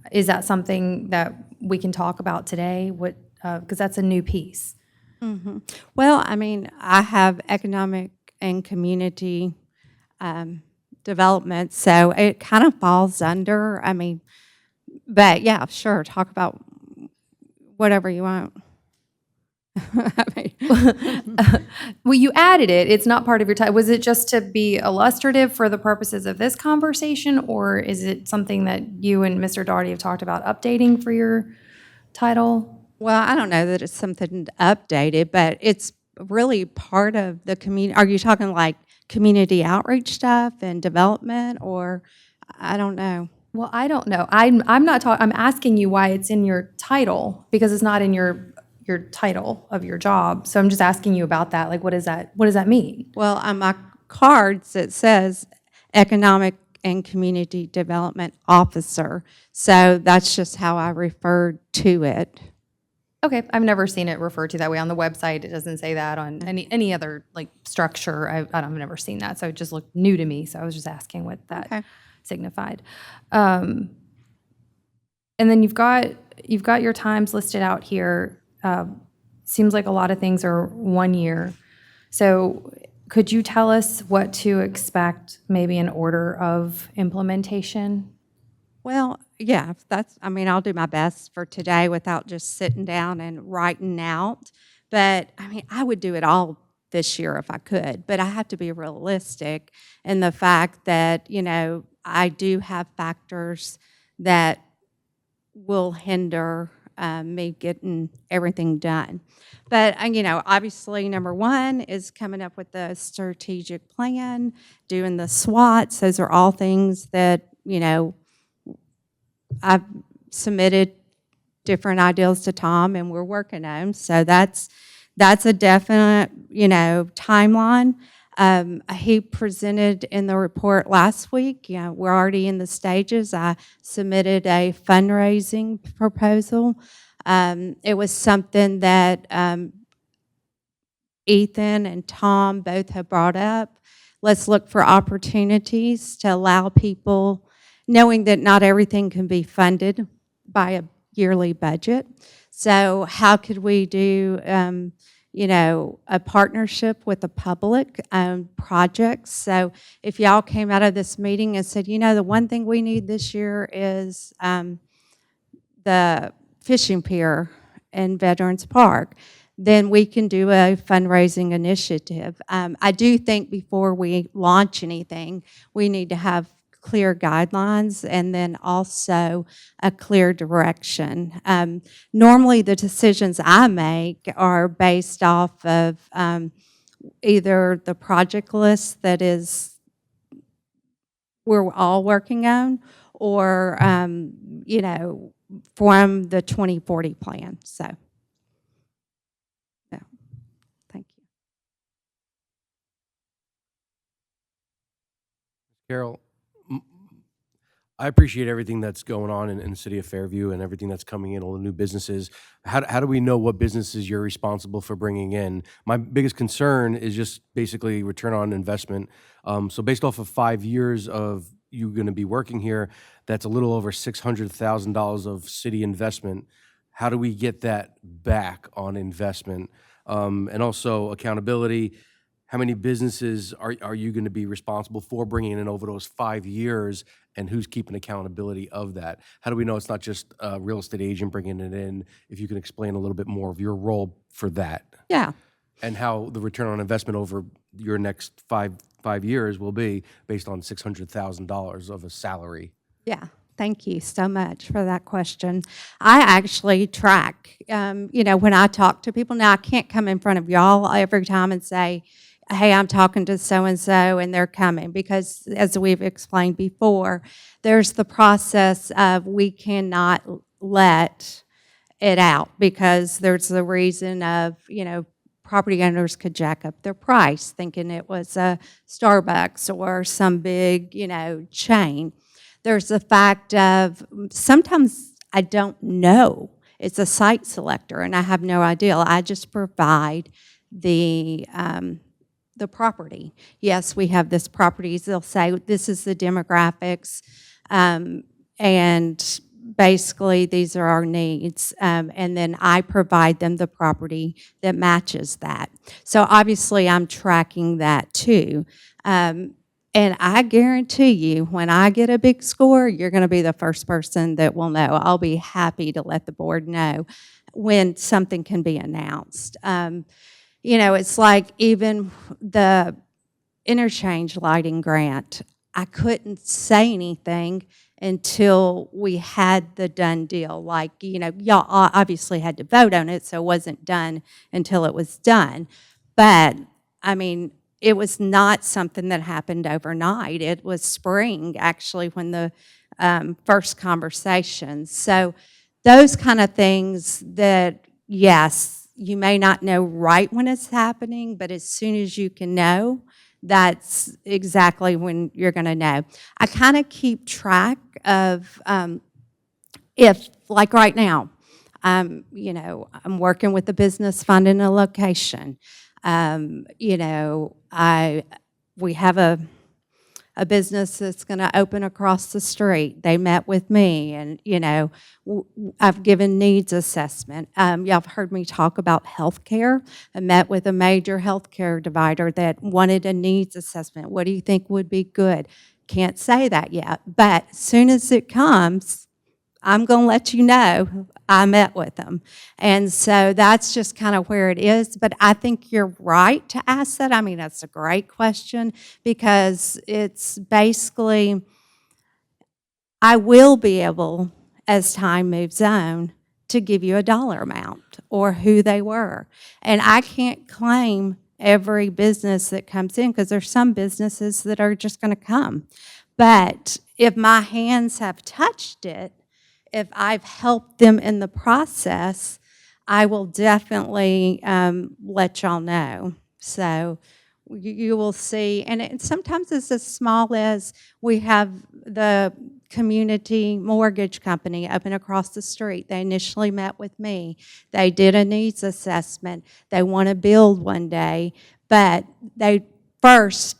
Is that something that we can talk about today? Because that's a new piece. Mm-hmm. Well, I have economic and community development, so it kind of falls under, but yeah, sure, talk about whatever you want. Well, you added it. It's not part of your title. Was it just to be illustrative for the purposes of this conversation, or is it something that you and Mr. Daugherty have talked about updating for your title? Well, I don't know that it's something updated, but it's really part of the community. Are you talking like community outreach stuff and development, or I don't know? Well, I don't know. I'm not talking. I'm asking you why it's in your title, because it's not in your title of your job. So I'm just asking you about that. Like, what does that mean? Well, on my cards, it says Economic and Community Development Officer. So that's just how I referred to it. Okay, I've never seen it referred to that way on the website. It doesn't say that on any other like structure. I've never seen that. So it just looked new to me. So I was just asking what that signified. And then you've got your times listed out here. Seems like a lot of things are 1 year. So could you tell us what to expect, maybe in order of implementation? Well, yeah, I'll do my best for today without just sitting down and writing out. But, I would do it all this year if I could. But I have to be realistic in the fact that, I do have factors that will hinder me getting everything done. But, obviously, number 1 is coming up with the strategic plan, doing the SWOTs. Those are all things that, I've submitted different ideas to Tom, and we're working on them. So that's a definite, timeline. He presented in the report last week. We're already in the stages. I submitted a fundraising proposal. It was something that Ethan and Tom both have brought up. Let's look for opportunities to allow people, knowing that not everything can be funded by a yearly budget. So how could we do, a partnership with the public projects? So if y'all came out of this meeting and said, the one thing we need this year is the fishing pier in Veterans Park, then we can do a fundraising initiative. I do think before we launch anything, we need to have clear guidelines and then also a clear direction. Normally, the decisions I make are based off of either the project list that is we're all working on, or from the 2040 plan. So. Thank you. Carol, I appreciate everything that's going on in the city of Fairview and everything that's coming in, all the new businesses. How do we know what businesses you're responsible for bringing in? My biggest concern is just basically return on investment. So based off of 5 years of you going to be working here, that's a little over $600,000 of city investment. How do we get that back on investment? And also accountability. How many businesses are you going to be responsible for bringing in over those 5 years, and who's keeping accountability of that? How do we know it's not just a real estate agent bringing it in? If you can explain a little bit more of your role for that. Yeah. And how the return on investment over your next five years will be based on $600,000 of a salary. Yeah. Thank you so much for that question. I actually track, when I talk to people. Now, I can't come in front of y'all every time and say, hey, I'm talking to so-and-so and they're coming, because as we've explained before, there's the process of we cannot let it out because there's the reason of, property owners could jack up their price thinking it was a Starbucks or some big, chain. There's the fact of sometimes I don't know. It's a site selector and I have no idea. I just provide the property. Yes, we have this properties. They'll say this is the demographics, and basically these are our needs, and then I provide them the property that matches that. So obviously I'm tracking that too. And I guarantee you, when I get a big score, you're going to be the first person that will know. I'll be happy to let the board know when something can be announced. It's like even the interchange lighting grant, I couldn't say anything until we had the done deal. Like, y'all obviously had to vote on it, so it wasn't done until it was done. But, it was not something that happened overnight. It was spring, actually, when the first conversations. So those kind of things that, yes, you may not know right when it's happening, but as soon as you can know, that's exactly when you're going to know. I kind of keep track of if, like right now, I'm working with the business finding a location. We have a business that's going to open across the street. They met with me, and I've given needs assessment. Y'all have heard me talk about healthcare. I met with a major healthcare provider that wanted a needs assessment. What do you think would be good? Can't say that yet, but as soon as it comes, I'm going to let you know I met with them. And so that's just kind of where it is. But I think you're right to ask that. That's a great question, because it's basically, I will be able, as time moves on, to give you a dollar amount or who they were. And I can't claim every business that comes in, because there's some businesses that are just going to come. But if my hands have touched it, if I've helped them in the process, I will definitely let y'all know. So you will see, and sometimes it's as small as we have the community mortgage company up and across the street. They initially met with me. They did a needs assessment. They want to build one day, but they first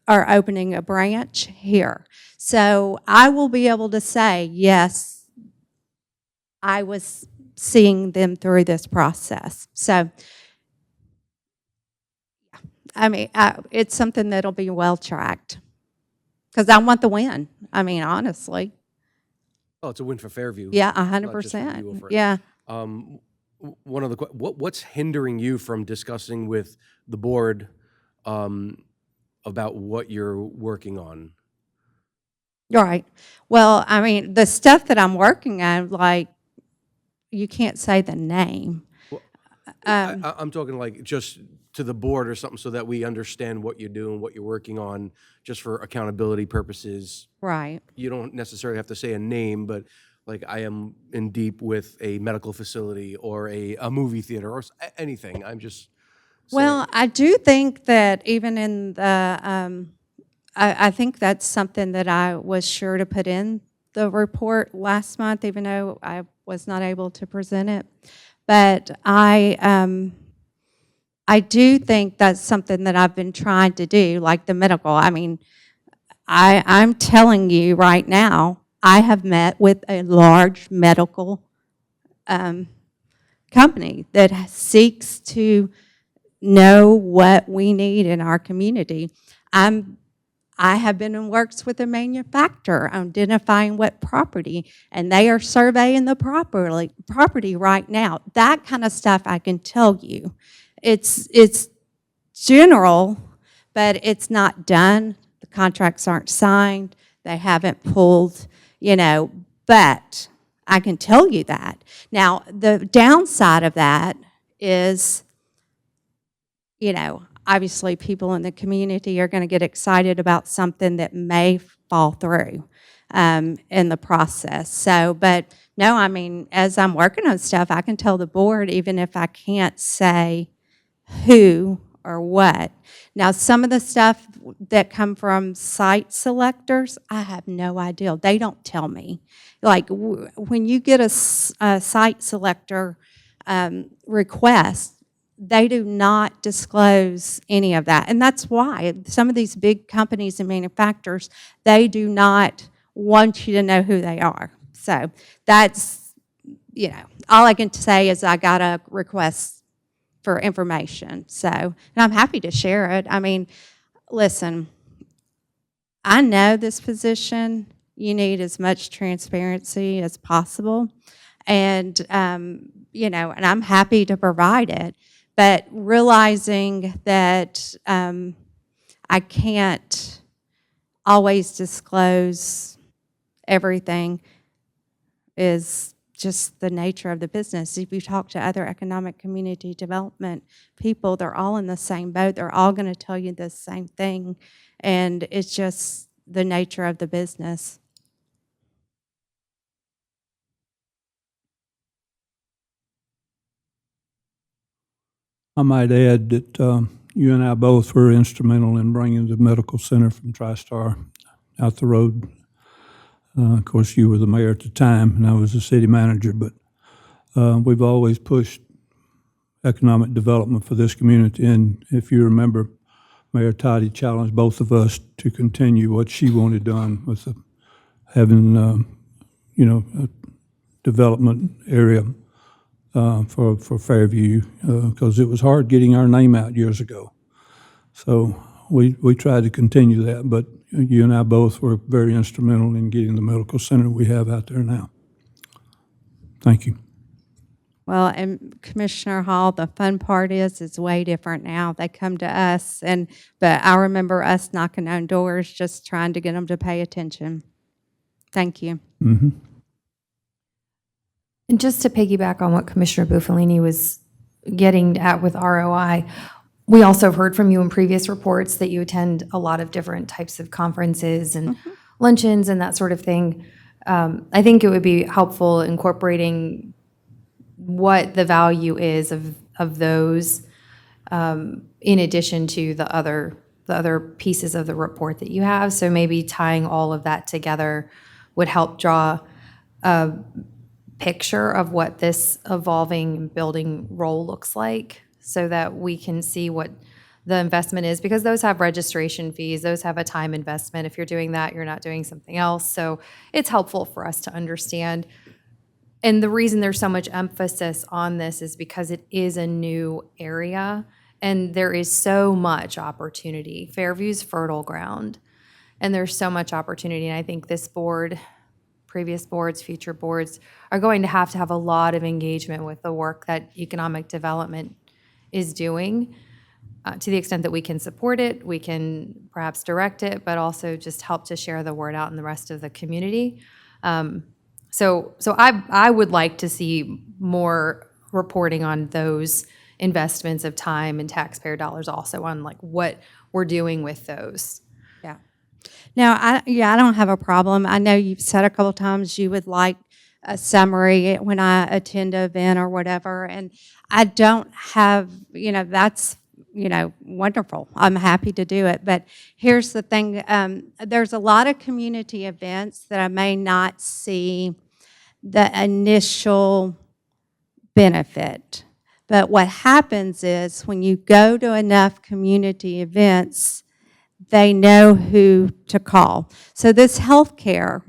are opening a branch here. So I will be able to say, yes, I was seeing them through this process. So, I mean, it's something that'll be well tracked because I want the win. I mean, honestly. Oh, it's a win for Fairview. Yeah, not just for you, 100%. Wilfred. Yeah. One of the what's hindering you from discussing with the board about what you're working on? Right. Well, I mean, the stuff that I'm working on, you can't say the name. I'm talking like just to the board or something so that we understand what you're doing, what you're working on, just for accountability purposes. Right. You don't necessarily have to say a name, but like I am in deep with a medical facility or a movie theater or anything. I'm just saying. Well, I do think that even in the, I think that's something that I was sure to put in the report last month, even though I was not able to present it. But I do think that's something that I've been trying to do, like the medical. I mean, I'm telling you right now, I have met with a large medical company that seeks to know what we need in our community. I have been in works with a manufacturer identifying what property, and they are surveying the property right now. That kind of stuff I can tell you. It's general, but it's not done. The contracts aren't signed. They haven't pulled, but I can tell you that. Now, the downside of that is, obviously people in the community are going to get excited about something that may fall through in the process. So, but no, I mean, as I'm working on stuff, I can tell the board even if I can't say who or what. Now, some of the stuff that come from site selectors, I have no idea. They don't tell me. Like when you get a site selector request, they do not disclose any of that. And that's why some of these big companies and manufacturers, they do not want you to know who they are. So that's, all I can say is I got a request for information. So, and I'm happy to share it. I mean, listen, I know this position, you need as much transparency as possible. And, and I'm happy to provide it. But realizing that I can't always disclose everything is just the nature of the business. If you talk to other economic community development people, they're all in the same boat. They're all going to tell you the same thing. And it's just the nature of the business. I might add that you and I both were instrumental in bringing the medical center from TriStar out the road. Of course, you were the mayor at the time, and I was the city manager, but we've always pushed economic development for this community. And if you remember, Mayor Toddy challenged both of us to continue what she wanted done with having, a development area for Fairview, because it was hard getting our name out years ago. So we tried to continue that, but you and I both were very instrumental in getting the medical center we have out there now. Thank you. Well, and Commissioner Hall, the fun part is it's way different now. They come to us, but I remember us knocking on doors just trying to get them to pay attention. Thank you. Mm-hmm. And just to piggyback on what Commissioner Buffalini was getting at with ROI, we also have heard from you in previous reports that you attend a lot of different types of conferences and luncheons and that sort of thing. I think it would be helpful incorporating what the value is of those in addition to the other pieces of the report that you have. So maybe tying all of that together would help draw a picture of what this evolving and building role looks like so that we can see what the investment is, because those have registration fees, those have a time investment. If you're doing that, you're not doing something else. So it's helpful for us to understand. And the reason there's so much emphasis on this is because it is a new area and there is so much opportunity. Fairview's fertile ground, and there's so much opportunity. And I think this board, previous boards, future boards are going to have a lot of engagement with the work that economic development is doing. To the extent that we can support it, we can perhaps direct it, but also just help to share the word out in the rest of the community. So I would like to see more reporting on those investments of time and taxpayer dollars, also on like what we're doing with those. Yeah. Now, I don't have a problem. I know you've said a couple times you would like a summary when I attend an event or whatever, and I don't have, that's, wonderful. I'm happy to do it. But here's the thing. There's a lot of community events that I may not see the initial benefit. But what happens is when you go to enough community events, they know who to call. So this healthcare,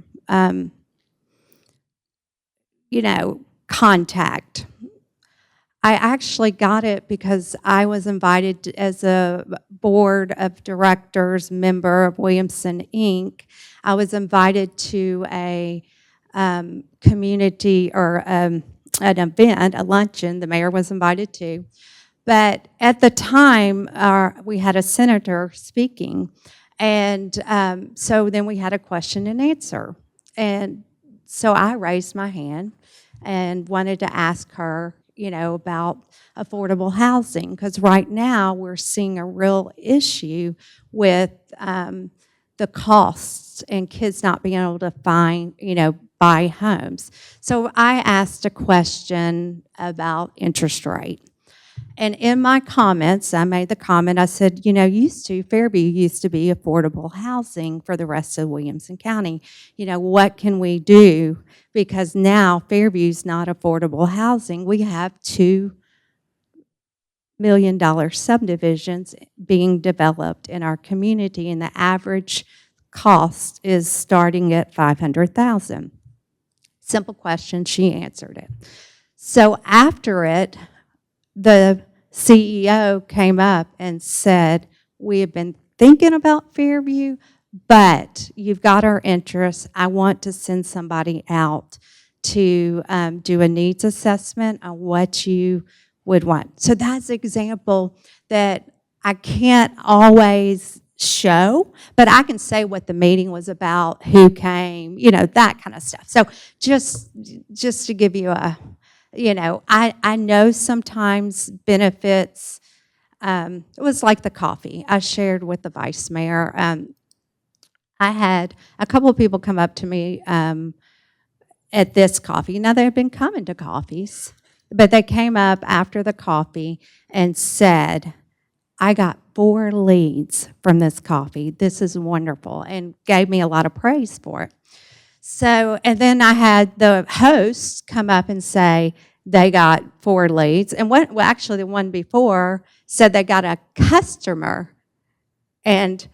contact, I actually got it because I was invited as a board of directors member of Williamson, Inc. I was invited to a community or an event, a luncheon, the mayor was invited to. But at the time, we had a senator speaking, and so then we had a question and answer. And so I raised my hand and wanted to ask her, about affordable housing, because right now we're seeing a real issue with the costs and kids not being able to find, buy homes. So I asked a question about interest rate. And in my comments, I made the comment, I said, Fairview used to be affordable housing for the rest of Williamson County. What can we do? Because now Fairview's not affordable housing. We have $2 million subdivisions being developed in our community, and the average cost is starting at $500,000. Simple question, she answered it. So after it, the CEO came up and said, we have been thinking about Fairview, but you've got our interest. I want to send somebody out to do a needs assessment on what you would want. So that's an example that I can't always show, but I can say what the meeting was about, who came, that kind of stuff. So just to give you a, I know sometimes benefits, it was like the coffee. I shared with the vice mayor. I had a couple of people come up to me at this coffee. Now, they had been coming to coffees, but they came up after the coffee and said, I got 4 leads from this coffee. This is wonderful, and gave me a lot of praise for it. So, and then I had the hosts come up and say they got 4 leads. And actually the one before said they got a customer and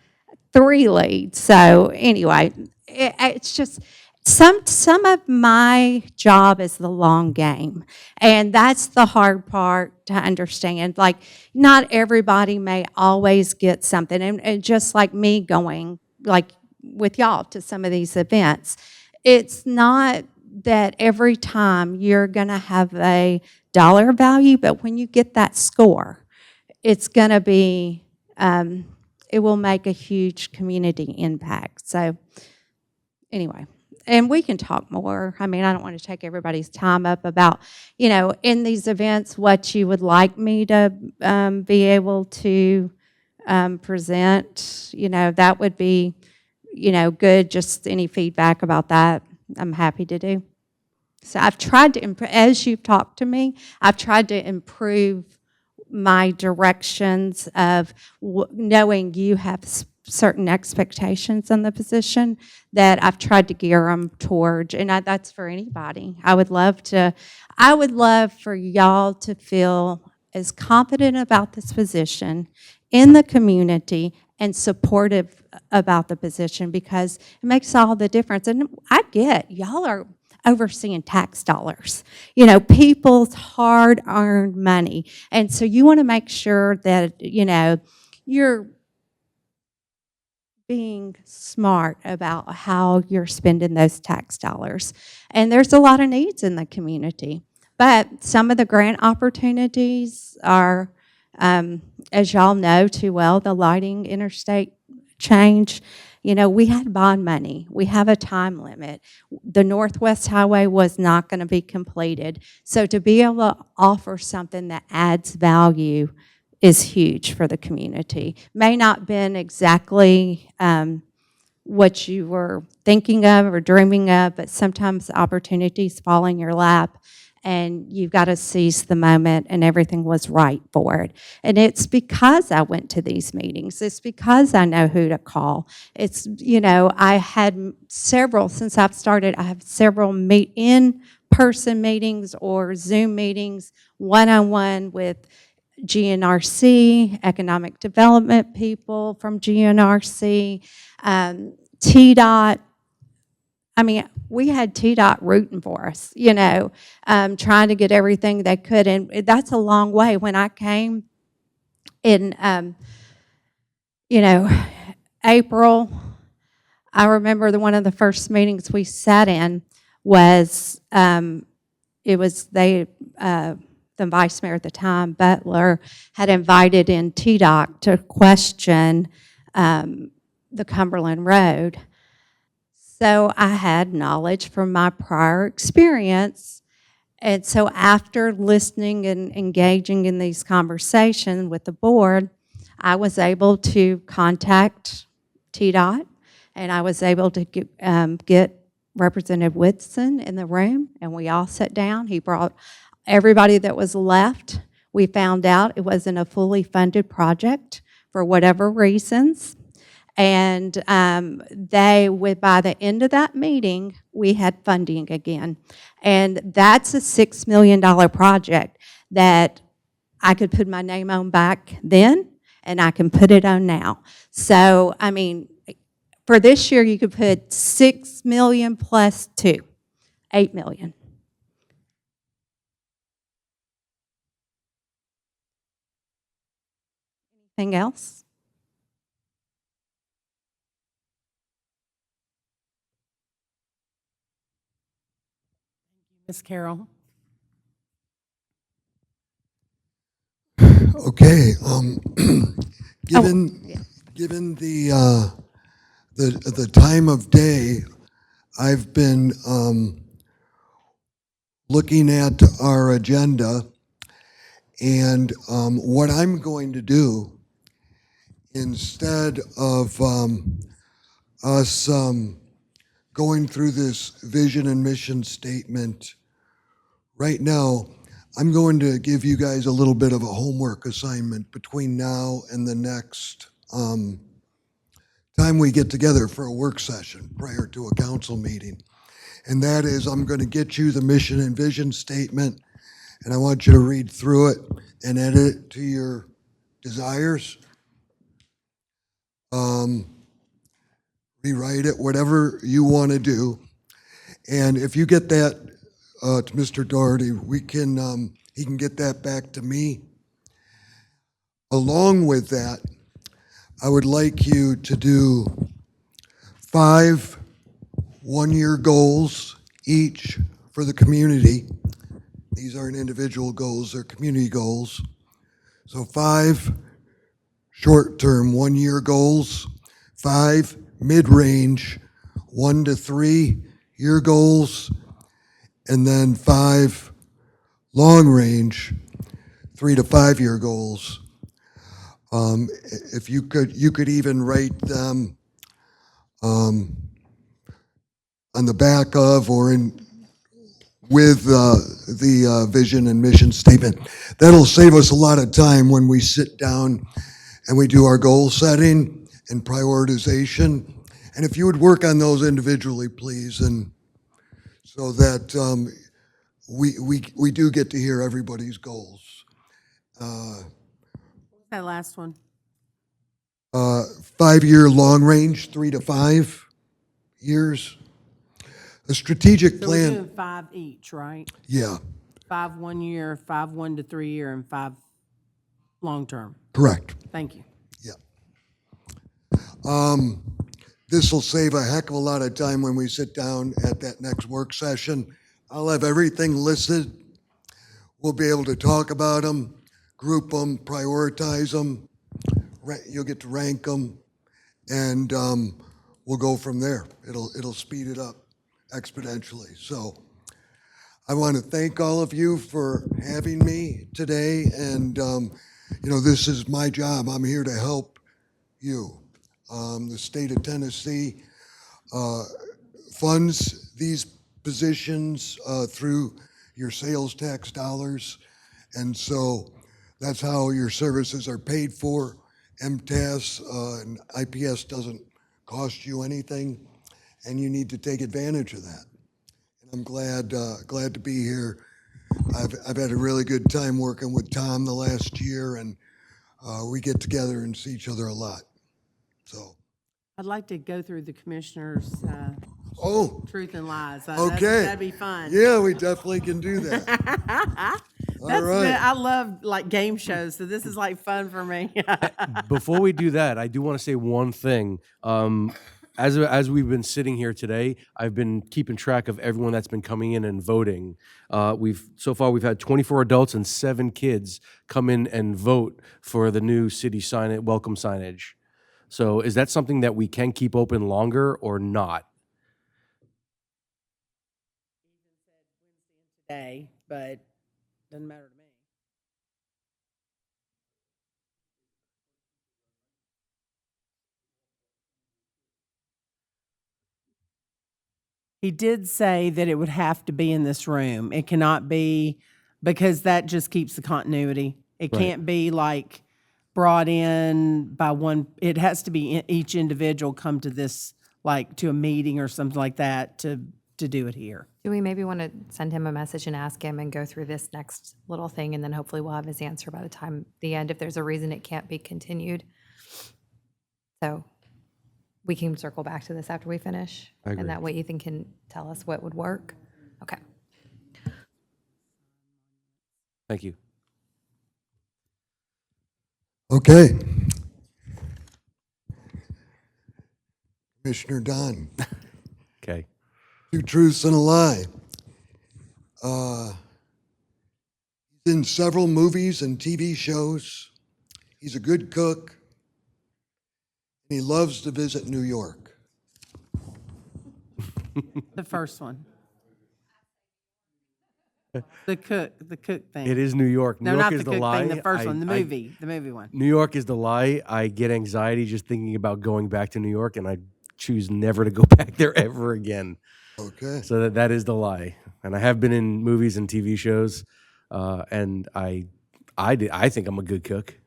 3 leads. So anyway, it's just some of my job is the long game. And that's the hard part to understand. Like, not everybody may always get something. And just like me going, like with y'all, to some of these events, it's not that every time you're going to have a dollar value, but when you get that score, it's going to be, it will make a huge community impact. So anyway, and we can talk more. I mean, I don't want to take everybody's time up about, in these events, what you would like me to be able to present. That would be, good, just any feedback about that. I'm happy to do. So I've tried to, as you've talked to me, I've tried to improve my directions of knowing you have certain expectations in the position that I've tried to gear them toward, and that's for anybody. I would love for y'all to feel as confident about this position in the community and supportive about the position, because it makes all the difference. And I get, y'all are overseeing tax dollars, people's hard-earned money. And so you want to make sure that, you're being smart about how you're spending those tax dollars. And there's a lot of needs in the community. But some of the grant opportunities are, as y'all know too well, the lighting interstate change. We had bond money. We have a time limit. The Northwest Highway was not going to be completed. So to be able to offer something that adds value is huge for the community. May not been exactly what you were thinking of or dreaming of, but sometimes opportunities fall in your lap, and you've got to seize the moment, and everything was right for it. And it's because I went to these meetings. It's because I know who to call. It's, I had several, since I've started, I have several in-person meetings or Zoom meetings, one-on-one with GNRC, economic development people from GNRC, TDOT. I mean, we had TDOT rooting for us, trying to get everything they could. And that's a long way. When I came in, April, I remember one of the first meetings we sat in was, the vice mayor at the time, Butler, had invited in TDOT to question the Cumberland Road. So I had knowledge from my prior experience. And so after listening and engaging in these conversations with the board, I was able to contact TDOT, and I was able to get Representative Whitson in the room, and we all sat down. He brought everybody that was left. We found out it wasn't a fully funded project for whatever reasons. And by the end of that meeting, we had funding again. And that's a $6 million project that I could put my name on back then, and I can put it on now. So, I mean, for this year, you could put $6 million plus $2, $8 million. Anything else? Ms. Carroll? Okay, given the time of day, I've been looking at our agenda, and what I'm going to do, instead of us going through this vision and mission statement right now, I'm going to give you guys a little bit of a homework assignment between now and the next time we get together for a work session prior to a council meeting. And that is, I'm going to get you the mission and vision statement, and I want you to read through it and edit it to your desires. Rewrite it, whatever you want to do. And if you get that to Mr. Doherty, he can get that back to me. Along with that, I would like you to do 5 one-year goals each for the community. These aren't individual goals, they're community goals. So 5 short-term 1-year goals, 5 mid-range 1 to 3 year goals, and then 5 long-range 3 to 5 year goals. If you could even write them on the back of or in with the vision and mission statement. That'll save us a lot of time when we sit down and we do our goal setting and prioritization. And if you would work on those individually, please, and so that we do get to hear everybody's goals. That last one. 5-year long range, 3 to 5 years. A strategic So we're plan, doing 5 each, right? yeah, 5 1 year, 5 1 to 3 year, and 5 long term. correct. Thank you. This will save a heck of a lot of time when we sit down at that next work session. I'll have everything listed. We'll be able to talk about them, group them, prioritize them. You'll get to rank them, and we'll go from there. It'll speed it up exponentially. So I want to thank all of you for having me today, and this is my job. I'm here to help you. The state of Tennessee funds these positions through your sales tax dollars, and so that's how your services are paid for. MTAS and IPS doesn't cost you anything, and you need to take advantage of that. And I'm glad to be here. I've had a really good time working with Tom the last year, and we get together and see each other a lot. So, I'd like to go through the commissioners' truth and lies. okay. That'd be fun. Yeah, we definitely can do that. All right. I love like game shows, so this is like fun for me. Before we do that, I do want to say one thing. As we've been sitting here today, I've been keeping track of everyone that's been coming in and voting. We've had 24 adults and 7 kids come in and vote for the new city welcome signage. So is that something that we can keep open longer or not? Today, but doesn't matter to me. He did say that it would have to be in this room. It cannot be, because that just keeps the continuity. It Right. can't be like brought in by one. It has to be each individual come to this, like to a meeting or something like that to do it here. Do we maybe want to send him a message and ask him and go through this next little thing, and then hopefully we'll have his answer by the time the end, if there's a reason it can't be continued? So we can circle back to this after we finish. I agree. And that way Ethan can tell us what would work. Okay. Thank you. Okay. Commissioner Don, Okay. 2 truths and a lie. He's in several movies and TV shows. He's a good cook. And he loves to visit New York. The first one. The cook thing. It is New York. New No, York not is the the cook lie. thing, the first one, the I- movie one. New York is the lie. I get anxiety just thinking about going back to New York, and I choose never to go back there ever again. Okay. So that is the lie. And I have been in movies and TV shows, and I think I'm a good cook.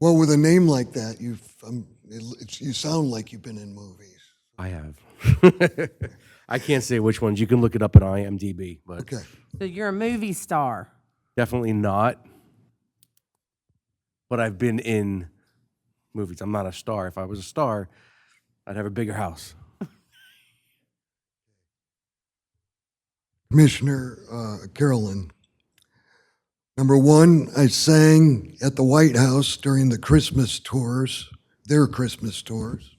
Well, with a name like that, you sound like you've been in movies. I have. I can't say which ones. You can look it up at IMDb, but Okay. So you're a movie star. definitely not. But I've been in movies. I'm not a star. If I was a star, I'd have a bigger house. Commissioner Carolyn, number 1, I sang at the White House during the Christmas tours, their Christmas tours.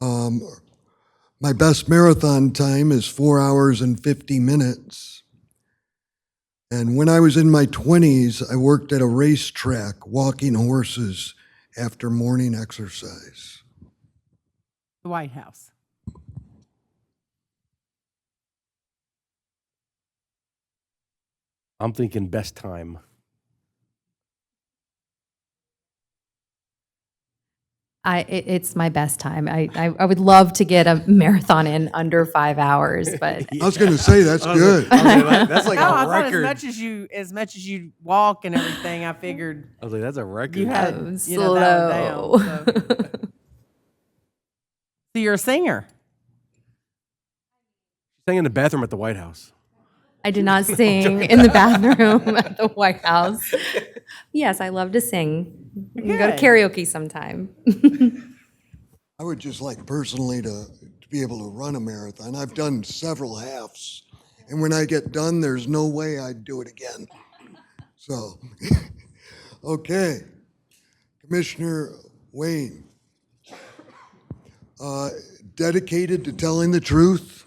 My best marathon time is 4 hours and 50 minutes. And when I was in my 20s, I worked at a racetrack walking horses after morning exercise. The White House. I'm thinking best time. It's my best time. I would love to get a marathon in under 5 hours, but I was going to say, that's good. That's like No, I a thought record. as much as you walk and everything, I figured I was like, that's a record. you had, I'm you know, that one slow. down. So you're a singer. Sang in the bathroom at the White House. I did not sing in the bathroom at the White House. Yes, I love to sing. We can go to Good. karaoke sometime. I would just like personally to be able to run a marathon. I've done several halves, and when I get done, there's no way I'd do it again. So, okay. Commissioner Wayne, dedicated to telling the truth,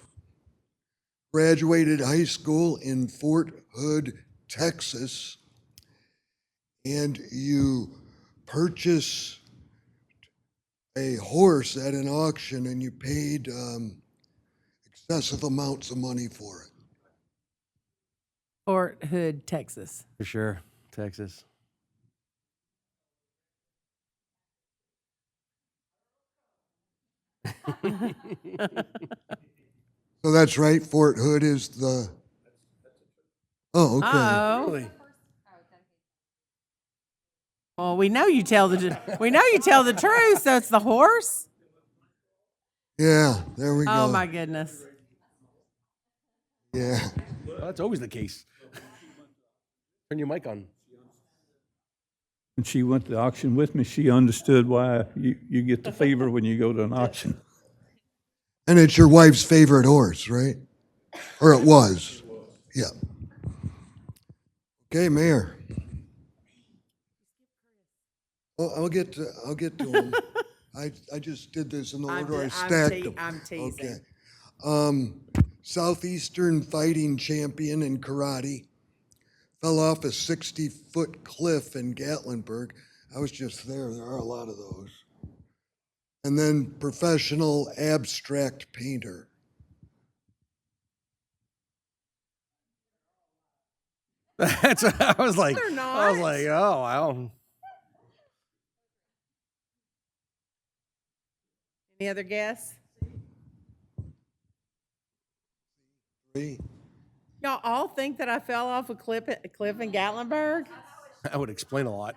graduated high school in Fort Hood, Texas, and you purchased a horse at an auction and you paid excessive amounts of money for it. Fort Hood, Texas. For sure. Texas. So that's right, Fort Hood is the, oh, okay. Oh. Well, we know you tell the truth. So it's the horse. Yeah, there we go. Oh my goodness. Yeah. Well, that's always the case. Turn your mic on. When she went to the auction with me, she understood why you get the fever when you go to an auction. And it's your wife's favorite horse, right? Or it was. Yeah. Okay, Mayor. Oh, I'll get to him. I just did this in the order I stacked them. I'm teasing. Okay. Southeastern fighting champion in karate. Fell off a 60-foot cliff in Gatlinburg. I was just there. There are a lot of those. And then professional abstract painter. That's what I was like. They're I was not. like, oh, wow. Any other guess? Three. Y'all all think that I fell off a cliff in Gatlinburg? That would explain a lot.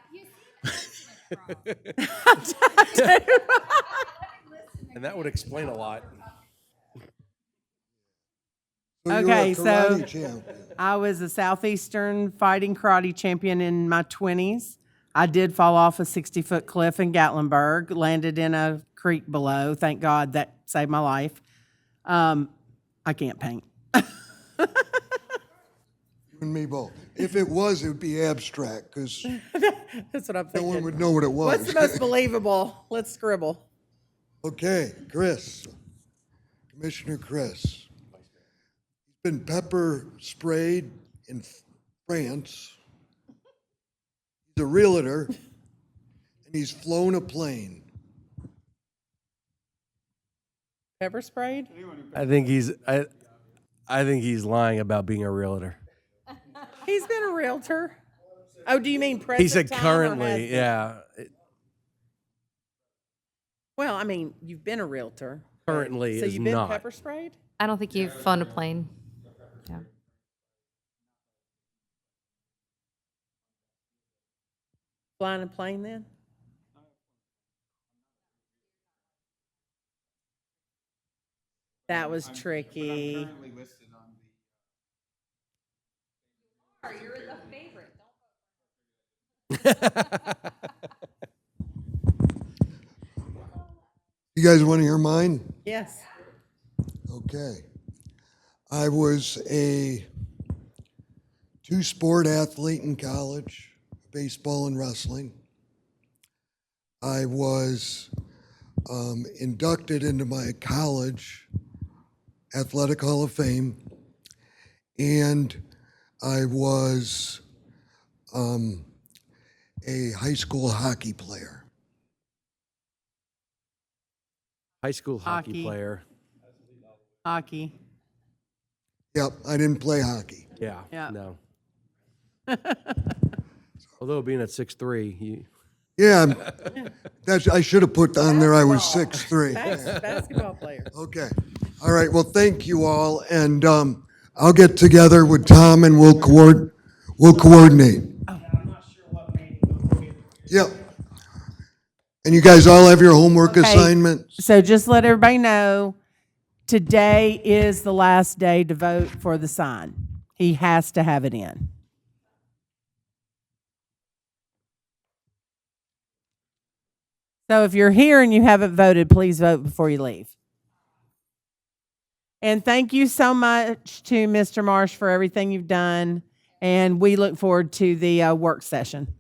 And that would explain a lot. So you're Okay, a so karate champion. I was a Southeastern fighting karate champion in my 20s. I did fall off a 60-foot cliff in Gatlinburg, landed in a creek below. Thank God that saved my life. I can't paint. You and me both. If it was, it would be abstract because That's what I'm no thinking. one would know what it was. What's the most believable? Let's scribble. Okay, Chris. Commissioner Chris. He's been pepper sprayed in France. He's a realtor, and he's flown a plane. Pepper sprayed? I think he's lying about being a realtor. He's been a realtor. Oh, do you mean present He said time or has currently, been? yeah. Well, I mean, you've been a realtor. Currently So is you've been not. pepper sprayed? I don't think you've flown a plane. Yeah. Flying a plane then? That was tricky. You guys want to hear mine? Yes. Okay. I was a two-sport athlete in college, baseball and wrestling. I was inducted into my college athletic hall of fame, and I was a high school hockey player. High school hockey Hockey. player. Hockey. Yep, I didn't play hockey. Yeah. Yeah. No. Although being at 6'3", Yeah, I should have put on there I was 6'3". Basketball player. Okay. All right. Well, thank you all. And I'll get together with Tom and we'll coordinate. Yep. And you guys all have your homework assignments? So just let everybody know, today is the last day to vote for the sign. He has to have it in. So if you're here and you haven't voted, please vote before you leave. And thank you so much to Mr. Marsh for everything you've done. And we look forward to the work session.